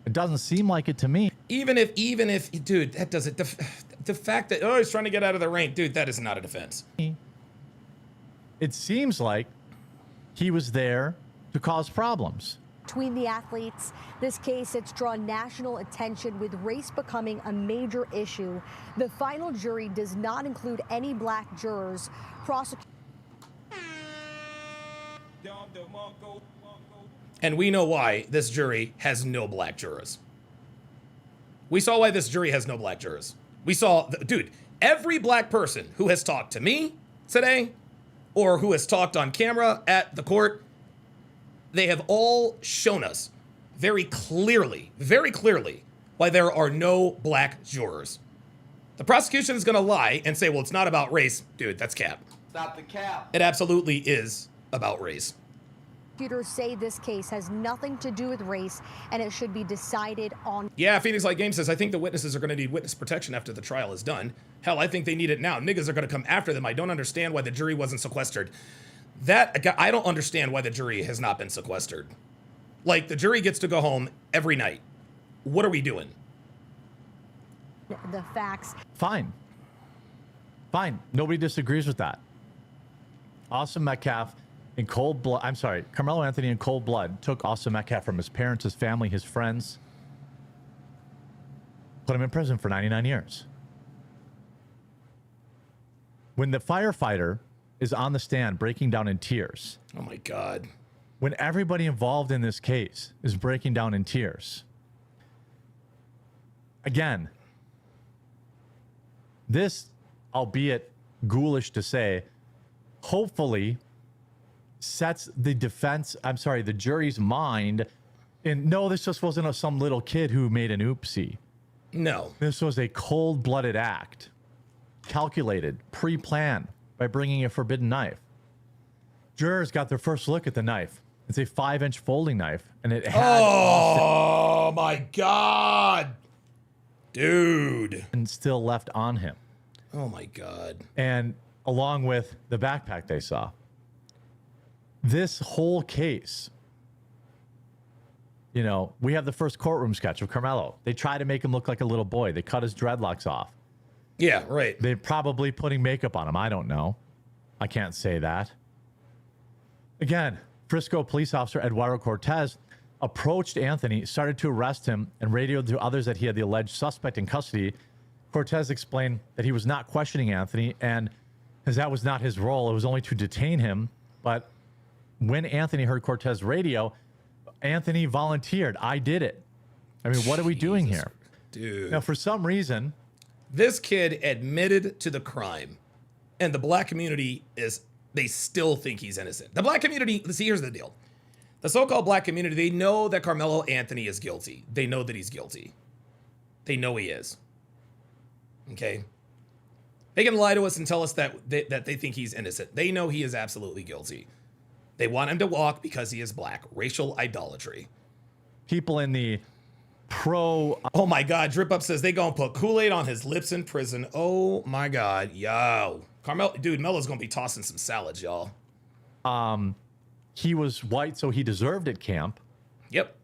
It doesn't seem like it to me. Even if, dude, that doesn't, the fact that, he's trying to get out of the rain, dude, that is not a defense. It seems like he was there to cause problems. Between the athletes, this case, it's drawn national attention with race becoming a major issue. The final jury does not include any black jurors. And we know why this jury has no black jurors. We saw why this jury has no black jurors. We saw, dude, every black person who has talked to me today or who has talked on camera at the court, they have all shown us very clearly why there are no black jurors. The prosecution is going to lie and say, well, it's not about race. Dude, that's cap. Stop the cap. It absolutely is about race. Prosecutors say this case has nothing to do with race and it should be decided on. Yeah, Phoenix Light Game says, I think the witnesses are going to need witness protection after the trial is done. Hell, I think they need it now. Niggas are going to come after them. I don't understand why the jury wasn't sequestered. I don't understand why the jury has not been sequestered. Like, the jury gets to go home every night. What are we doing? The facts. Fine. Nobody disagrees with that. Austin Metcalf in cold blood. I'm sorry. Karmelo Anthony in cold blood took Austin Metcalf from his parents, his family, his friends. Put him in prison for 99 years. When the firefighter is on the stand breaking down in tears. Oh my God. When everybody involved in this case is breaking down in tears. Again, this, albeit ghoulish to say, hopefully sets the the jury's mind in, no, this just wasn't some little kid who made an oopsie. No. This was a cold-blooded act. Calculated, pre-planned by bringing a forbidden knife. Jurors got their first look at the knife. It's a 5-inch folding knife, and it had Oh my God. Dude. And still left on him. Oh my God. And along with the backpack they saw. This whole case, we have the first courtroom sketch of Karmelo. They try to make him look like a little boy. They cut his dreadlocks off. Yeah, right. They're probably putting makeup on him. I don't know. I can't say that. Again, Frisco police officer Eduardo Cortez approached Anthony, started to arrest him, and radioed to others that he had the alleged suspect in custody. Cortez explained that he was not questioning Anthony and as that was not his role. It was only to detain him. But when Anthony heard Cortez radio, Anthony volunteered. I did it. I mean, what are we doing here? Dude. Now, for some reason, this kid admitted to the crime, and the black community they still think he's innocent. The black community, see, here's the deal. The so-called black community, they know that Karmelo Anthony is guilty. They know that he's guilty. They know he is. Okay? They can lie to us and tell us that they think he's innocent. They know he is absolutely guilty. They want him to walk because he is black. Racial idolatry. People in the pro... Oh my God, Drip Up says they gonna put Kool-Aid on his lips in prison. Oh my God, yo. Carmelo, dude, Melo's gonna be tossing some salads, y'all. He was white, so he deserved it camp. Yep.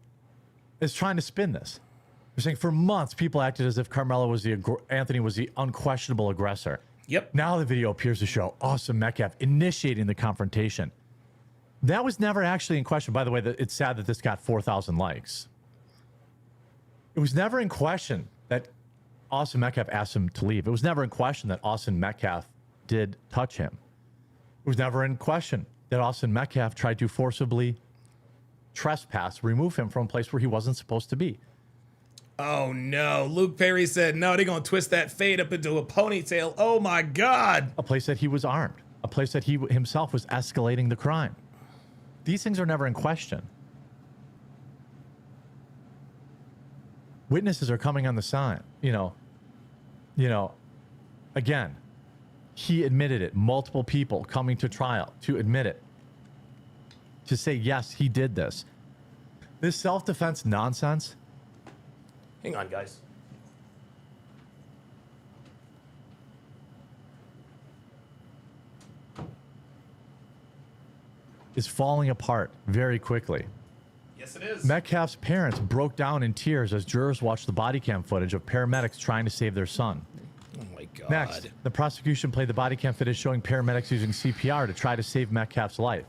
Is trying to spin this. They're saying for months, people acted as if Karmelo was Anthony was the unquestionable aggressor. Yep. Now the video appears to show Austin Metcalf initiating the confrontation. That was never actually in question. By the way, it's sad that this got 4,000 likes. It was never in question that Austin Metcalf asked him to leave. It was never in question that Austin Metcalf did touch him. It was never in question that Austin Metcalf tried to forcibly trespass, remove him from a place where he wasn't supposed to be. Oh no, Luke Perry said, no, they're gonna twist that fade up into a ponytail. Oh my God. A place that he was armed, a place that he himself was escalating the crime. These things are never in question. Witnesses are coming on the side. You know, again, he admitted it. Multiple people coming to trial to admit it. To say, yes, he did this. This self-defense nonsense. Hang on, guys. Is falling apart very quickly. Yes, it is. Metcalf's parents broke down in tears as jurors watched the body cam footage of paramedics trying to save their son. Oh my God. Next, the prosecution played the body cam footage showing paramedics using CPR to try to save Metcalf's life.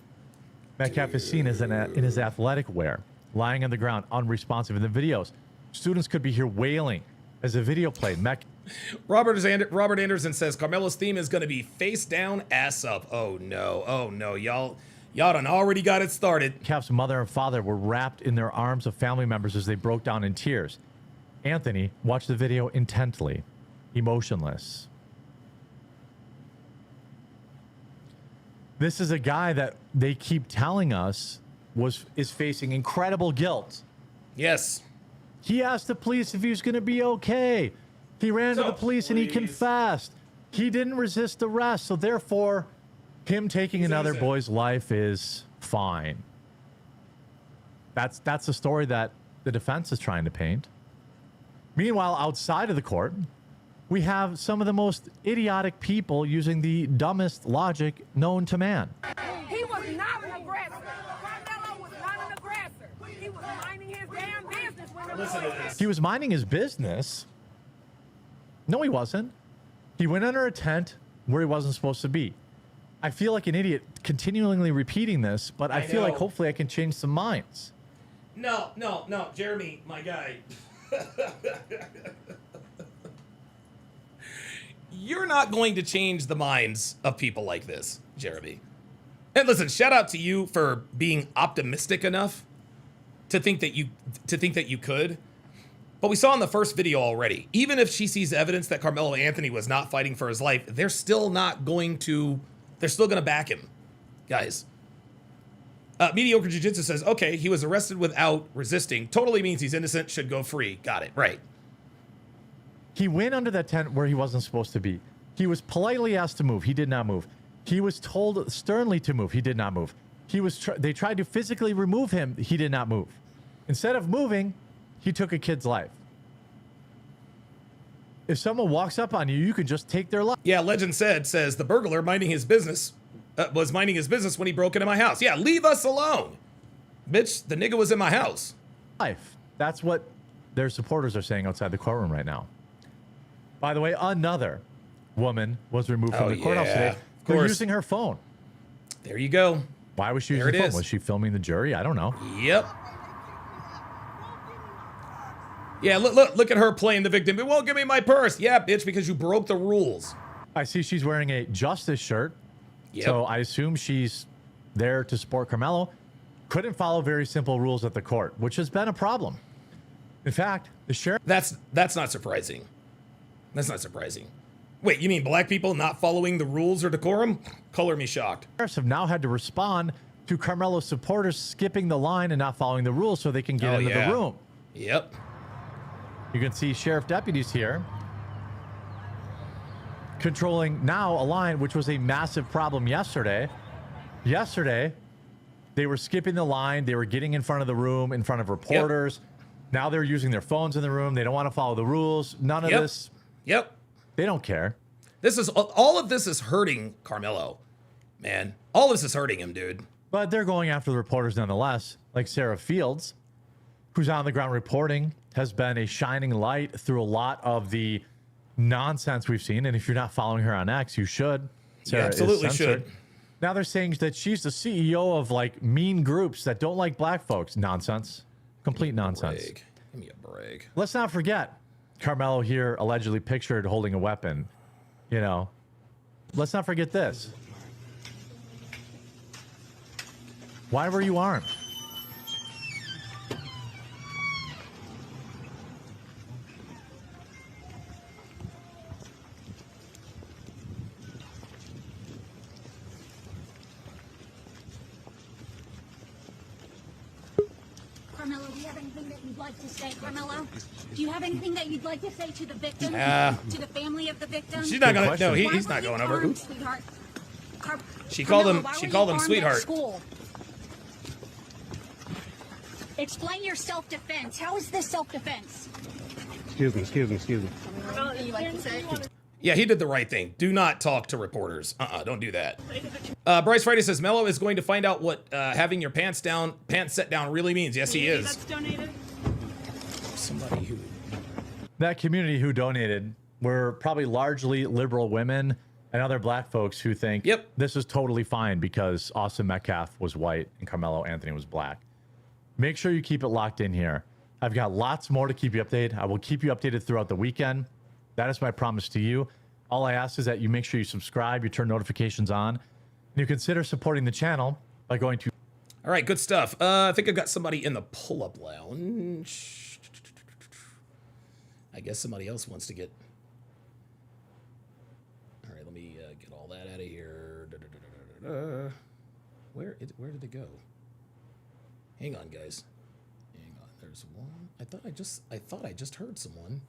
Metcalf is seen as in his athletic wear, lying on the ground, unresponsive. In the videos, students could be here wailing as the video played. Robert Anderson says Carmelo's theme is going to be face down, ass up. Oh no, y'all done already got it started. Metcalf's mother and father were wrapped in their arms of family members as they broke down in tears. Anthony watched the video intently, emotionless. This is a guy that they keep telling us is facing incredible guilt. Yes. He asked the police if he was going to be okay. He ran to the police and he confessed. He didn't resist arrest, so therefore, him taking another boy's life is fine. That's the story that the defense is trying to paint. Meanwhile, outside of the court, we have some of the most idiotic people using the dumbest logic known to man. He was not an aggressor. Karmelo was not an aggressor. He was minding his damn business when Listen to this. He was minding his business. No, he wasn't. He went under a tent where he wasn't supposed to be. I feel like an idiot continually repeating this, but I feel like hopefully I can change some minds. No, Jeremy, my guy. You're not going to change the minds of people like this, Jeremy. And listen, shout out to you for being optimistic enough to think that you could. But we saw in the first video already, even if she sees evidence that Karmelo Anthony was not fighting for his life, they're still going to back him, guys. Mediocre Jiu-Jitsu says, okay, he was arrested without resisting. Totally means he's innocent, should go free. Got it, right. He went under that tent where he wasn't supposed to be. He was politely asked to move. He did not move. He was told sternly to move. He did not move. They tried to physically remove him. He did not move. Instead of moving, he took a kid's life. If someone walks up on you, you can just take their life. Yeah, Legend says the burglar was minding his business when he broke into my house. Yeah, leave us alone. Bitch, the nigga was in my house. Life. That's what their supporters are saying outside the courtroom right now. By the way, another woman was removed from the courthouse today. They're using her phone. There you go. Why was she using the phone? Was she filming the jury? I don't know. Yep. Yeah, look at her playing the victim. It won't give me my purse. Yeah, bitch, because you broke the rules. I see she's wearing a Justice shirt. Yep. So I assume she's there to support Karmelo. Couldn't follow very simple rules at the court, which has been a problem. In fact, the sheriff... That's not surprising. That's not surprising. Wait, you mean black people not following the rules or decorum? Color me shocked. Sheriffs have now had to respond to Karmelo's supporters skipping the line and not following the rules so they can get into the room. Yep. You can see sheriff deputies here controlling now a line which was a massive problem yesterday. Yesterday, They were skipping the line. They were getting in front of the room, in front of reporters. Now they're using their phones in the room. They don't want to follow the rules. None of this. They don't care. This is all of this is hurting Karmelo, man. All this is hurting him, dude. But they're going after the reporters nonetheless. Like Sarah Fields, who's on the ground reporting, has been a shining light through a lot of the nonsense we've seen. And if you're not following her on X, you should. Sarah absolutely should. Now they're saying that she's the CEO of like mean groups that don't like black folks. Nonsense. Complete nonsense. Give me a break. Let's not forget Karmelo here allegedly pictured holding a weapon. You know, let's not forget this. Why were you armed? Karmelo, do you have anything that you'd like to say, Karmelo? Do you have anything that you'd like to say to the victim? To the family of the victim? She's not gonna. No, he's not going over. Sweetheart? She called him. Karmelo, She called him why were you armed at sweetheart. school? Explain your self-defense. How is this self-defense? Excuse me. Karmelo, do you like to say? Yeah, he did the right thing. Do not talk to reporters. Don't do that. Bryce Friday says Melo is going to find out what having your pants set down really means. Yes, he is. Somebody who. That community who donated were probably largely liberal women and other black folks who think this is totally fine because Austin Metcalf was white and Karmelo Anthony was black. Make sure you keep it locked in here. I've got lots more to keep you updated. I will keep you updated throughout the weekend. That is my promise to you. All I ask is that you make sure you subscribe, you turn notifications on, and you consider supporting the channel by going to... All right, good stuff. I think I've got somebody in the pull-up lounge. I guess somebody else wants to get... All right, let me get all that out of here. Where did it go? Hang on, guys. Hang on. There's one. I thought I just heard someone.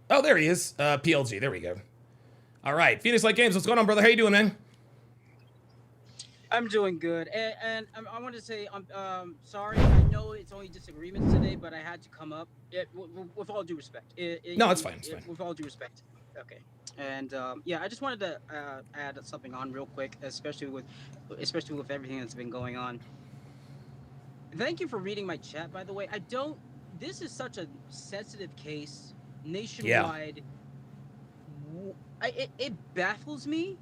Oh, there he is. PLG. There we go. All right. Phoenix Light Games. What's going on, brother? How you doing, man? I'm doing good. And I want to say, I'm sorry. I know it's only disagreements today, but I had to come up. With all due respect. No, it's fine. It's fine. With all due respect. Okay. And yeah, I just wanted to add something on real quick, especially with everything that's been going on. Thank you for reading my chat, by the way. This is such a sensitive case. Nationwide, it baffles me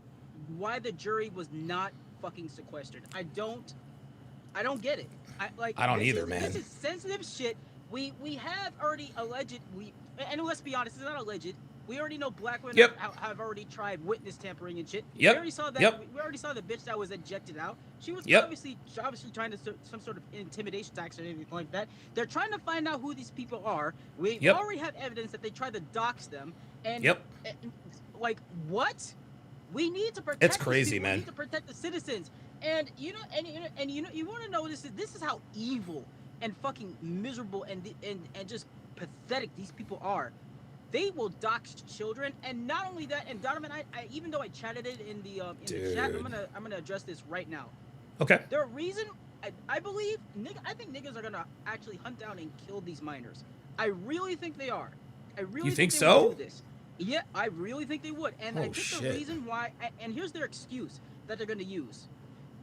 why the jury was not fucking sequestered. I don't get it. I don't either, man. This is sensitive shit. We have already alleged and let's be honest, it's not alleged. We already know black women have already tried witness tampering and shit. We already saw that. We already saw the bitch that was ejected out. She was obviously trying to some sort of intimidation tactics or anything like that. They're trying to find out who these people are. We already have evidence that they tried to dox them. And like what? We need to protect. It's crazy, man. We need to protect the citizens. And you want to know this is how evil and fucking miserable and just pathetic these people are. They will dox children, and not only that. And Donovan, I even though I chatted it in the chat, I'm gonna address this right now. Okay. The reason I believe I think niggas are gonna actually hunt down and kill these minors. I really think they are. I really think they so? would do this. Yeah, I really think they would. And I think the reason why, and here's their excuse that they're gonna use.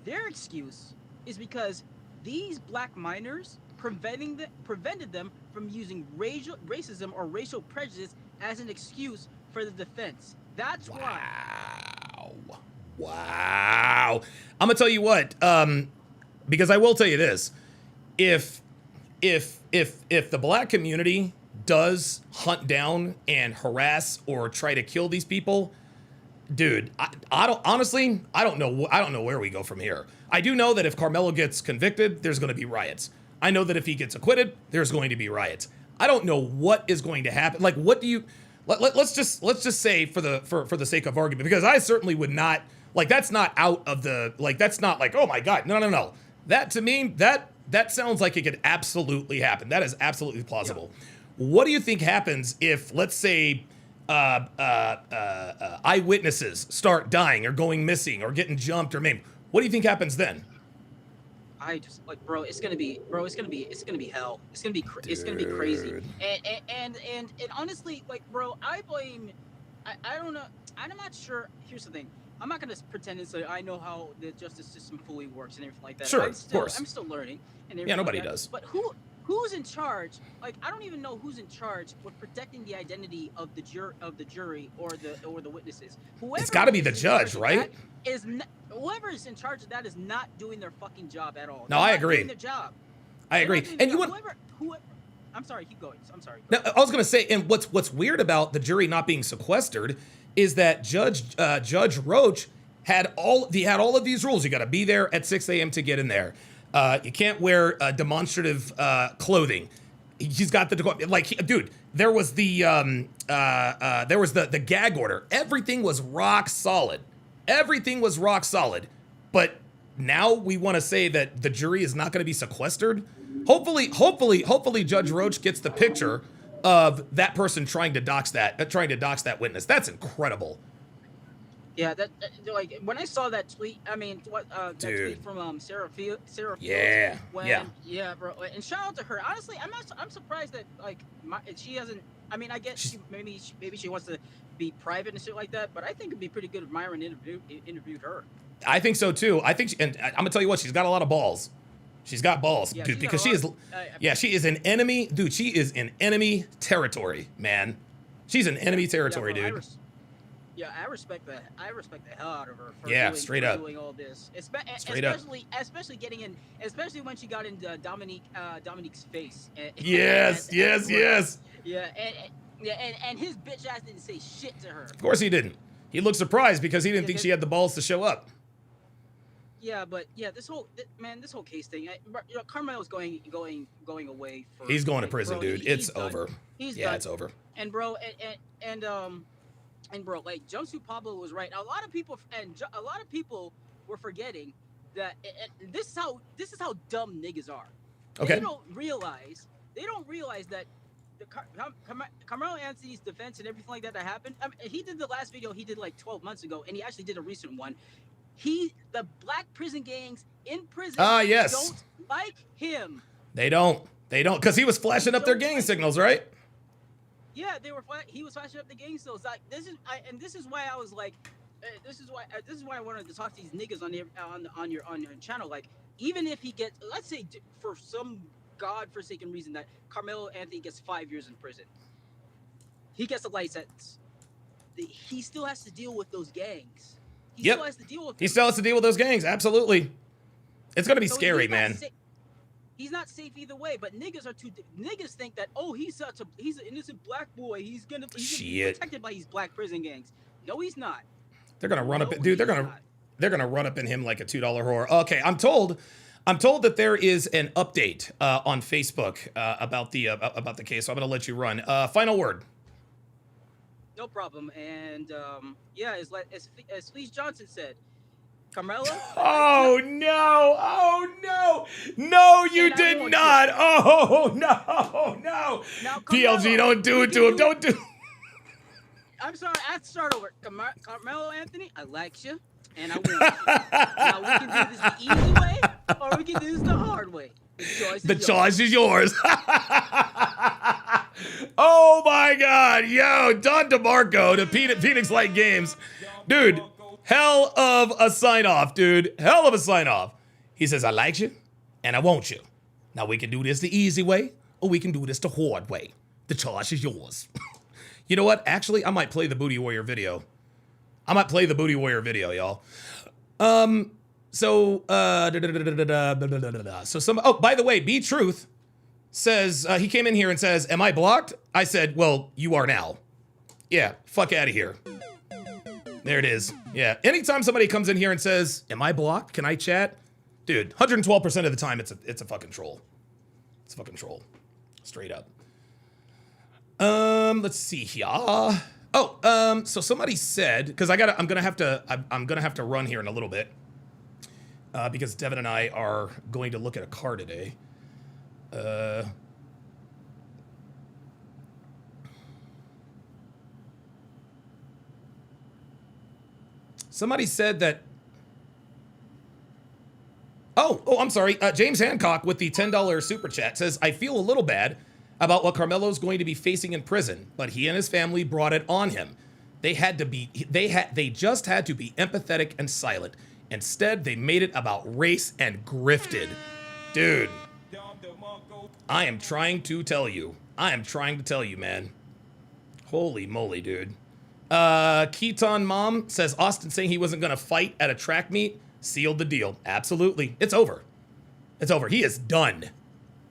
Their excuse is because these black minors prevented them from using racism or racial prejudice as an excuse for the defense. That's why. Wow. I'm gonna tell you what, because I will tell you this: if the black community does hunt down and harass or try to kill these people, dude, I don't know where we go from here. I do know that if Karmelo gets convicted, there's going to be riots. I know that if he gets acquitted, there's going to be riots. I don't know what is going to happen. Like, what do you? Let's just say for the sake of argument, because I certainly would not like. That's not out of the like. That's not like, oh my god, no. That to me, that sounds like it could absolutely happen. That is absolutely plausible. What do you think happens if, let's say, eyewitnesses start dying or going missing or getting jumped or maimed? What do you think happens then? I just like, bro, it's gonna be hell. It's gonna be crazy. And honestly, like, bro, I don't know. I'm not sure. Here's the thing. I'm not gonna pretend and say I know how the justice system fully works and everything like that. Sure, of course. I'm still learning. And Yeah, nobody like does. But who's in charge? Like, I don't even know who's in charge with protecting the identity of the jury or the witnesses. Whoever It's got to be the judge, right? Whoever is in charge of that is not doing their fucking job at all. No, They're I not agree. doing their job. I agree. And you would. Whoever. I'm sorry. Keep going. I'm sorry. No, I was gonna say, and what's weird about the jury not being sequestered is that Judge Roach had all of these rules. You got to be there at 6 a.m. to get in there. You can't wear demonstrative clothing. He's got dude. There was the gag order. Everything was rock solid. Everything was rock solid. But now we want to say that the jury is not going to be sequestered. Hopefully, Judge Roach gets the picture of that person trying to dox that witness. That's incredible. Yeah, that like when I saw that tweet, I mean, that tweet from Sarah Fields. Yeah, yeah, bro. And shout out to her. Honestly, I'm surprised that like she hasn't. I mean, I guess maybe she wants to be private and shit like that. But I think it'd be pretty good if Myron interviewed her. I think so too. I think, and I'm gonna tell you what, she's got a lot of balls. She's got balls, Yeah, dude, because she is an enemy, dude. She is in enemy territory, man. She's in enemy territory, bro, dude. I respect the hell out of her for doing all this. Especially getting in, especially when she got into Dominique's face. Yes. Yeah, and his bitch ass didn't say shit to her. Of course he didn't. He looked surprised because he didn't think she had the balls to show up. Yeah, but yeah, this whole case thing. Carmelo's going away. He's going to prison, dude. It's over. He's done. It's over. And bro, and bro, like Jumpsuit Pablo was right. A lot of people were forgetting that this is how dumb niggas are. Okay. They don't realize that the Karmelo Anthony's defense and everything like that happened. I mean, he did the last video he did like 12 months ago, and he actually did a recent one. The black prison gangs in prison don't like him. They don't, because he was flashing up their gang signals, right? Yeah, he was flashing up the gang signals. Like this is why I was like, this is why I wanted to talk to these niggas on your channel. Like, even if he gets, let's say for some godforsaken reason that Karmelo Anthony gets 5 years in prison, he gets a light sentence. He still has to deal with those gangs. He still has to deal with those gangs. Absolutely. It's gonna be scary, man. He's not safe either way, but niggas think that, oh, he's an innocent black boy. He's gonna be protected by these black prison gangs. No, he's not. They're gonna run up, dude. They're gonna run up in him like a $2 whore. Okay, I'm told that there is an update on Facebook about the case. So I'm gonna let you run. Final word. No problem. And as Fleece Johnson said, Karmelo. Oh no! No, you did not. Oh no! Now, PLG, don't do it to him. Don't do. I'm sorry. I have to start over. Karmelo Anthony, I like you, and I want you. Now we can do this the easy way, or we can do this the hard way. The choice is yours. Oh my God, yo, Don DeMarco to Phoenix Light Games, dude. Hell of a sign off, dude. Hell of a sign off. He says, I like you and I want you. Now we can do this the easy way or we can do this the hard way. The choice is yours. You know what? Actually, I might play the Booty Warrior video. Y'all. So by the way, B Truth says, he came in here and says, am I blocked? I said, well, you are now. Yeah, fuck out of here. There it is. Yeah. Anytime somebody comes in here and says, am I blocked? Can I chat? Dude, 112% of the time it's a fucking troll. It's a fucking troll. Straight up. Let's see here. So somebody said, because I'm gonna have to run here in a little bit. Because Devin and I are going to look at a car today. Somebody said that. Oh, I'm sorry. James Hancock with the $10 super chat says, I feel a little bad about what Karmelo's going to be facing in prison, but he and his family brought it on him. They just had to be empathetic and silent. Instead, they made it about race and grifted. Dude, I am trying to tell you. Man. Holy moly, dude. Keaton Mom says Austin saying he wasn't going to fight at a track meet sealed the deal. Absolutely. It's over. He is done.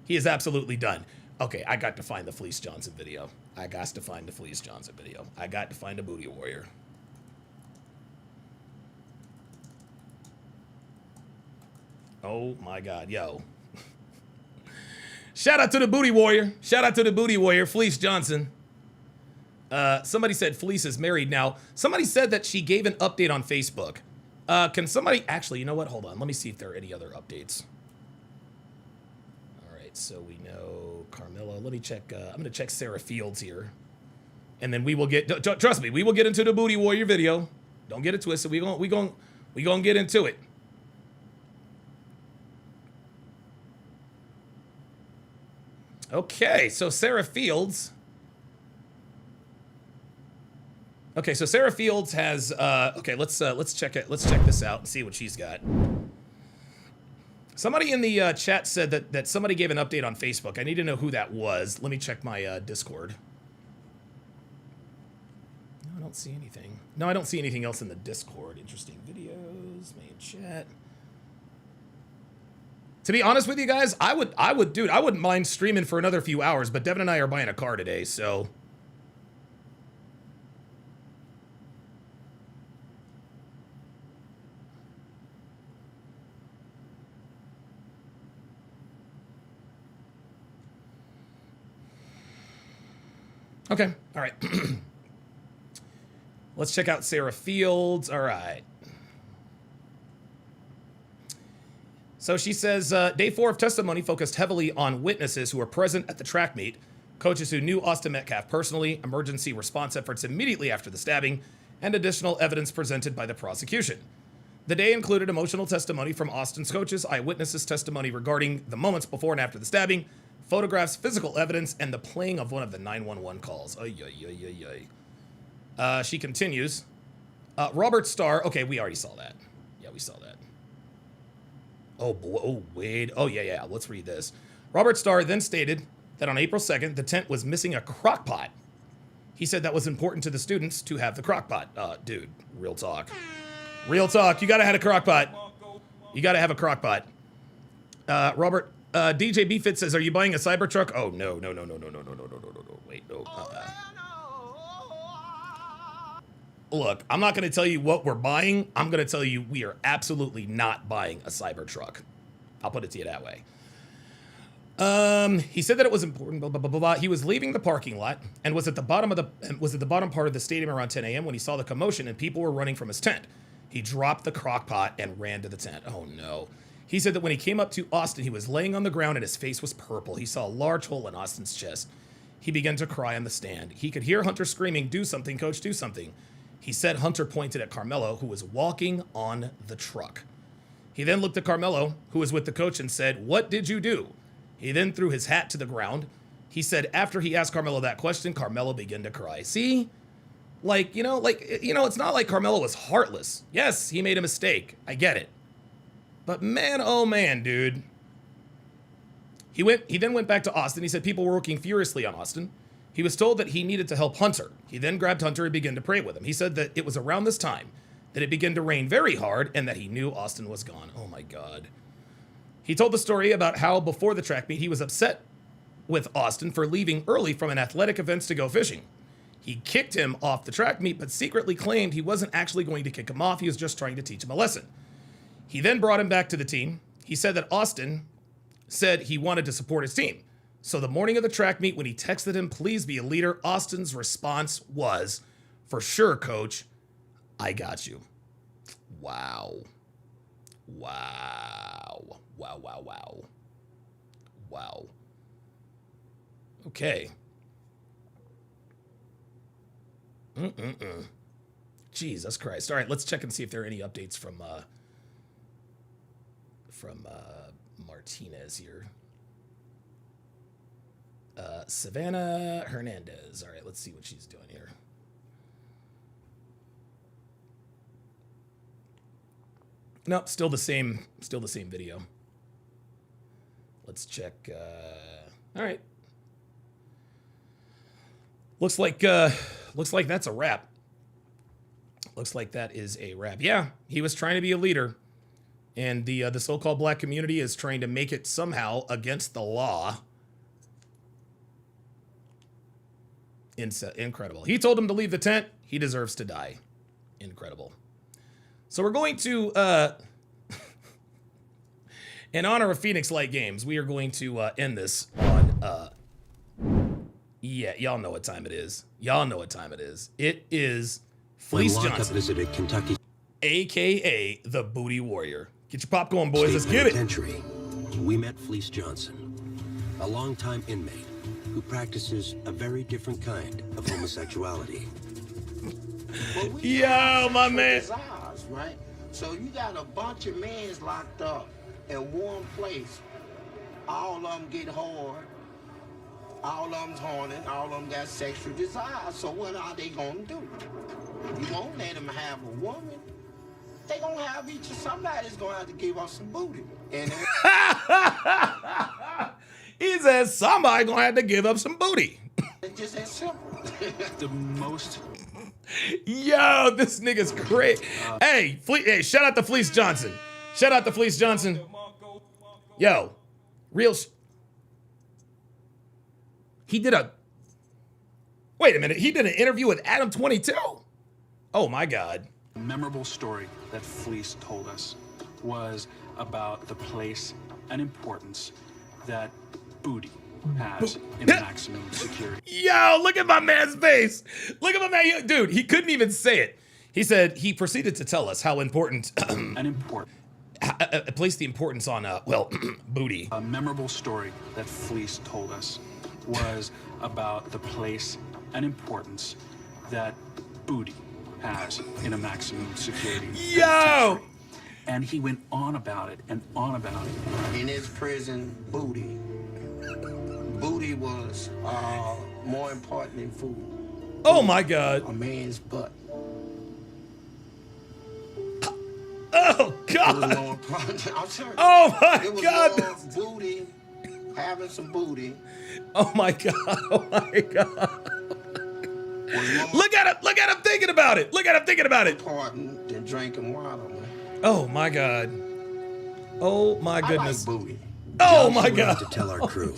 He is absolutely done. Okay, I got to find the Fleece Johnson video. I got to find a booty warrior. Oh my God, yo. Shout out to the booty warrior. Fleece Johnson. Somebody said Fleece is married now. Somebody said that she gave an update on Facebook. Can somebody, actually, you know what? Hold on. Let me see if there are any other updates. All right, so we know Karmelo. Let me check. I'm going to check Sarah Fields here. And then we will get, trust me, we will get into the booty warrior video. Don't get it twisted. We gonna get into it. Okay, so Sarah Fields. Okay, so Sarah Fields has okay, let's check it. Let's check this out and see what she's got. Somebody in the chat said that somebody gave an update on Facebook. I need to know who that was. Let me check my Discord. No, I don't see anything. No, I don't see anything else in the Discord. Interesting videos, main chat. To be honest with you guys, I wouldn't mind streaming for another few hours, but Devin and I are buying a car today, so. Okay, all right. Let's check out Sarah Fields. All right. So she says, day 4 of testimony focused heavily on witnesses who were present at the track meet, coaches who knew Austin Metcalf personally, emergency response efforts immediately after the stabbing, and additional evidence presented by the prosecution. The day included emotional testimony from Austin's coaches, eyewitnesses' testimony regarding the moments before and after the stabbing, photographs, physical evidence, and the playing of one of the 911 calls. She continues. Robert Starr. Okay, we already saw that. Yeah, we saw that. Oh, boy. Oh, wait. Oh, yeah. Let's read this. Robert Starr then stated that on April 2nd, the tent was missing a crock pot. He said that was important to the students to have the crock pot. Dude, real talk. Real talk. You got to have a crock pot. Robert, DJ BFit says, are you buying a Cybertruck? Oh, no. Wait, no. Look, I'm not going to tell you what we're buying. I'm going to tell you we are absolutely not buying a Cybertruck. I'll put it to you that way. He said that it was important, blah, blah, blah, blah, blah. He was leaving the parking lot and was at the bottom part of the stadium around 10 a.m. when he saw the commotion and people were running from his tent. He dropped the crock pot and ran to the tent. Oh, no. He said that when he came up to Austin, he was laying on the ground and his face was purple. He saw a large hole in Austin's chest. He began to cry on the stand. He could hear Hunter screaming, do something, coach, do something. He said Hunter pointed at Karmelo, who was walking on the truck. He then looked at Karmelo, who was with the coach, and said, what did you do? He then threw his hat to the ground. He said after he asked Karmelo that question, Karmelo began to cry. See? It's not like Karmelo was heartless. Yes, he made a mistake. I get it. But man, oh man, dude. He then went back to Austin. He said people were working furiously on Austin. He was told that he needed to help Hunter. He then grabbed Hunter and began to pray with him. He said that it was around this time that it began to rain very hard and that he knew Austin was gone. Oh my God. He told the story about how before the track meet, he was upset with Austin for leaving early from an athletic event to go fishing. He kicked him off the track meet, but secretly claimed he wasn't actually going to kick him off. He was just trying to teach him a lesson. He then brought him back to the team. He said that Austin said he wanted to support his team. So the morning of the track meet, when he texted him, please be a leader, Austin's response was, for sure, coach, I got you. Wow. Okay. Jesus Christ. All right, let's check and see if there are any updates from Martinez here. Savannah Hernandez. All right, let's see what she's doing here. Nope, still the same video. Let's check. All right. Looks like that's a wrap. Looks like that is a wrap. Yeah, he was trying to be a leader, and the so-called black community is trying to make it somehow against the law. Incredible. He told him to leave the tent. He deserves to die. Incredible. So we're going to, in honor of Phoenix Light Games, we are going to end this on, yeah, y'all know what time it is. Y'all know what time it is. It is Fleece Johnson, visited Kentucky, a.k.a. the Booty Warrior. Get your popcorn, boys. Let's get it. We met Fleece Johnson, a longtime inmate who practices a very different kind of homosexuality. Yo, my man. Desires, right? So you got a bunch of men locked up in one place. All of them get hard. All of them's horny. All of them got sexual desires. So what are they gonna do? You won't let them have a woman. They gonna have each. Somebody's gonna have to give us some booty. And he says somebody gonna have to give up some booty. It's just that simple. The most. Yo, this nigga's great. Hey, shout out to Fleece Johnson. Shout out to Fleece Johnson. Yo, he did a. Wait a minute. He did an interview with Adam 22. Oh my God. A memorable story that Fleece told us was about the place and importance that booty has in maximum security. Yo, look at my man's face. Look at my man. Dude, he couldn't even say it. He said, he proceeded to tell us how important, place the importance on, booty. A memorable story that Fleece told us was about the place and importance that booty has in a maximum security. Yo! And he went on about it and on about it. In his prison, booty was more important than food. Oh my God. A man's butt. Oh God. It was more important. I'm sorry. Oh my it was God. More booty, having some booty. Oh my God. Oh my God. Look at him thinking about it. Look at him thinking about it. Important than drinking water, man. Oh my God. Oh my goodness. I like booty. Oh my God. To tell our crew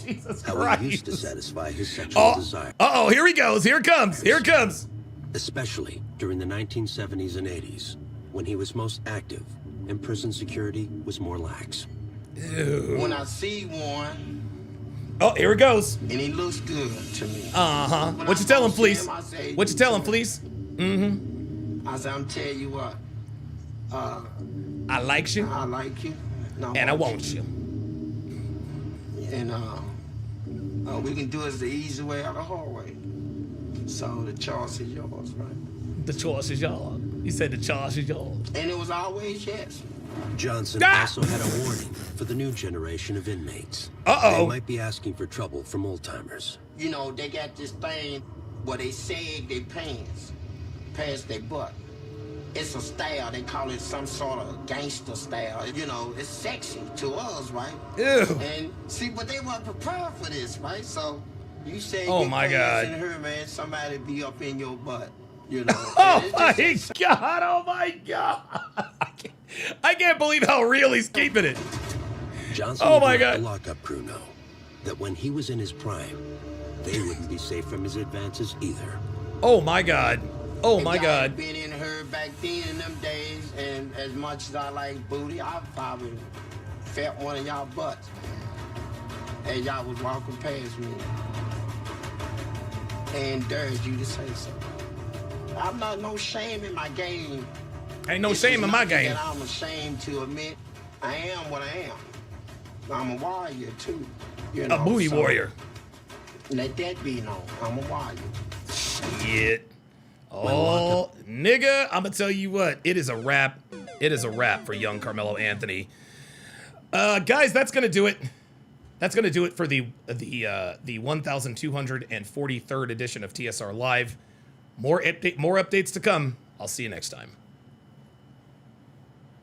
how he used to satisfy his sexual desire. Uh-oh, here he goes. Here it comes. Here it comes. Especially during the 1970s and 80s, when he was most active and prison security was more lax. Ew. When I see one. Oh, here it goes. And he looks good to me. Uh-huh. What you tell him, Fleece? What you tell him, Fleece? Mm-hmm. I said, I'm telling you what. I like you. I like you. And I want you. And we can do it the easy way or the hard way. So the choice is yours, right? The choice is yours. He said the choice is yours. And it was always yes. Johnson also had a warning for the new generation of inmates. They might be asking for trouble from old-timers. You know, they got this thing where they sag their pants past their butt. It's a style. They call it some sort of gangster style. You know, it's sexy to us, right? Ew. And see, but they weren't prepared for this, right? So you say, oh my God, in her, man, somebody be up in your butt. You know. Oh my God! Oh my God! I can't believe how real he's keeping it. Johnson let the lockup crew know that when he was in his prime, they wouldn't be safe from his advances either. Oh my God! Oh my God! Been in her back then in them days, and as much as I like booty, I probably felt one of y'all butts as y'all was walking past me and dared you to say so. I'm not no shame in my game. Ain't no shame in my game. That I'm ashamed to admit I am what I am. I'm a warrior too. You know, a booty warrior. Let that be known. I'm a warrior. Shit. Oh, nigga, I'm gonna tell you what, it is a wrap. It is a wrap for young Karmelo Anthony. Guys, that's gonna do it. That's gonna do it for the 1243rd edition of TSR Live. More updates to come. I'll see you next time.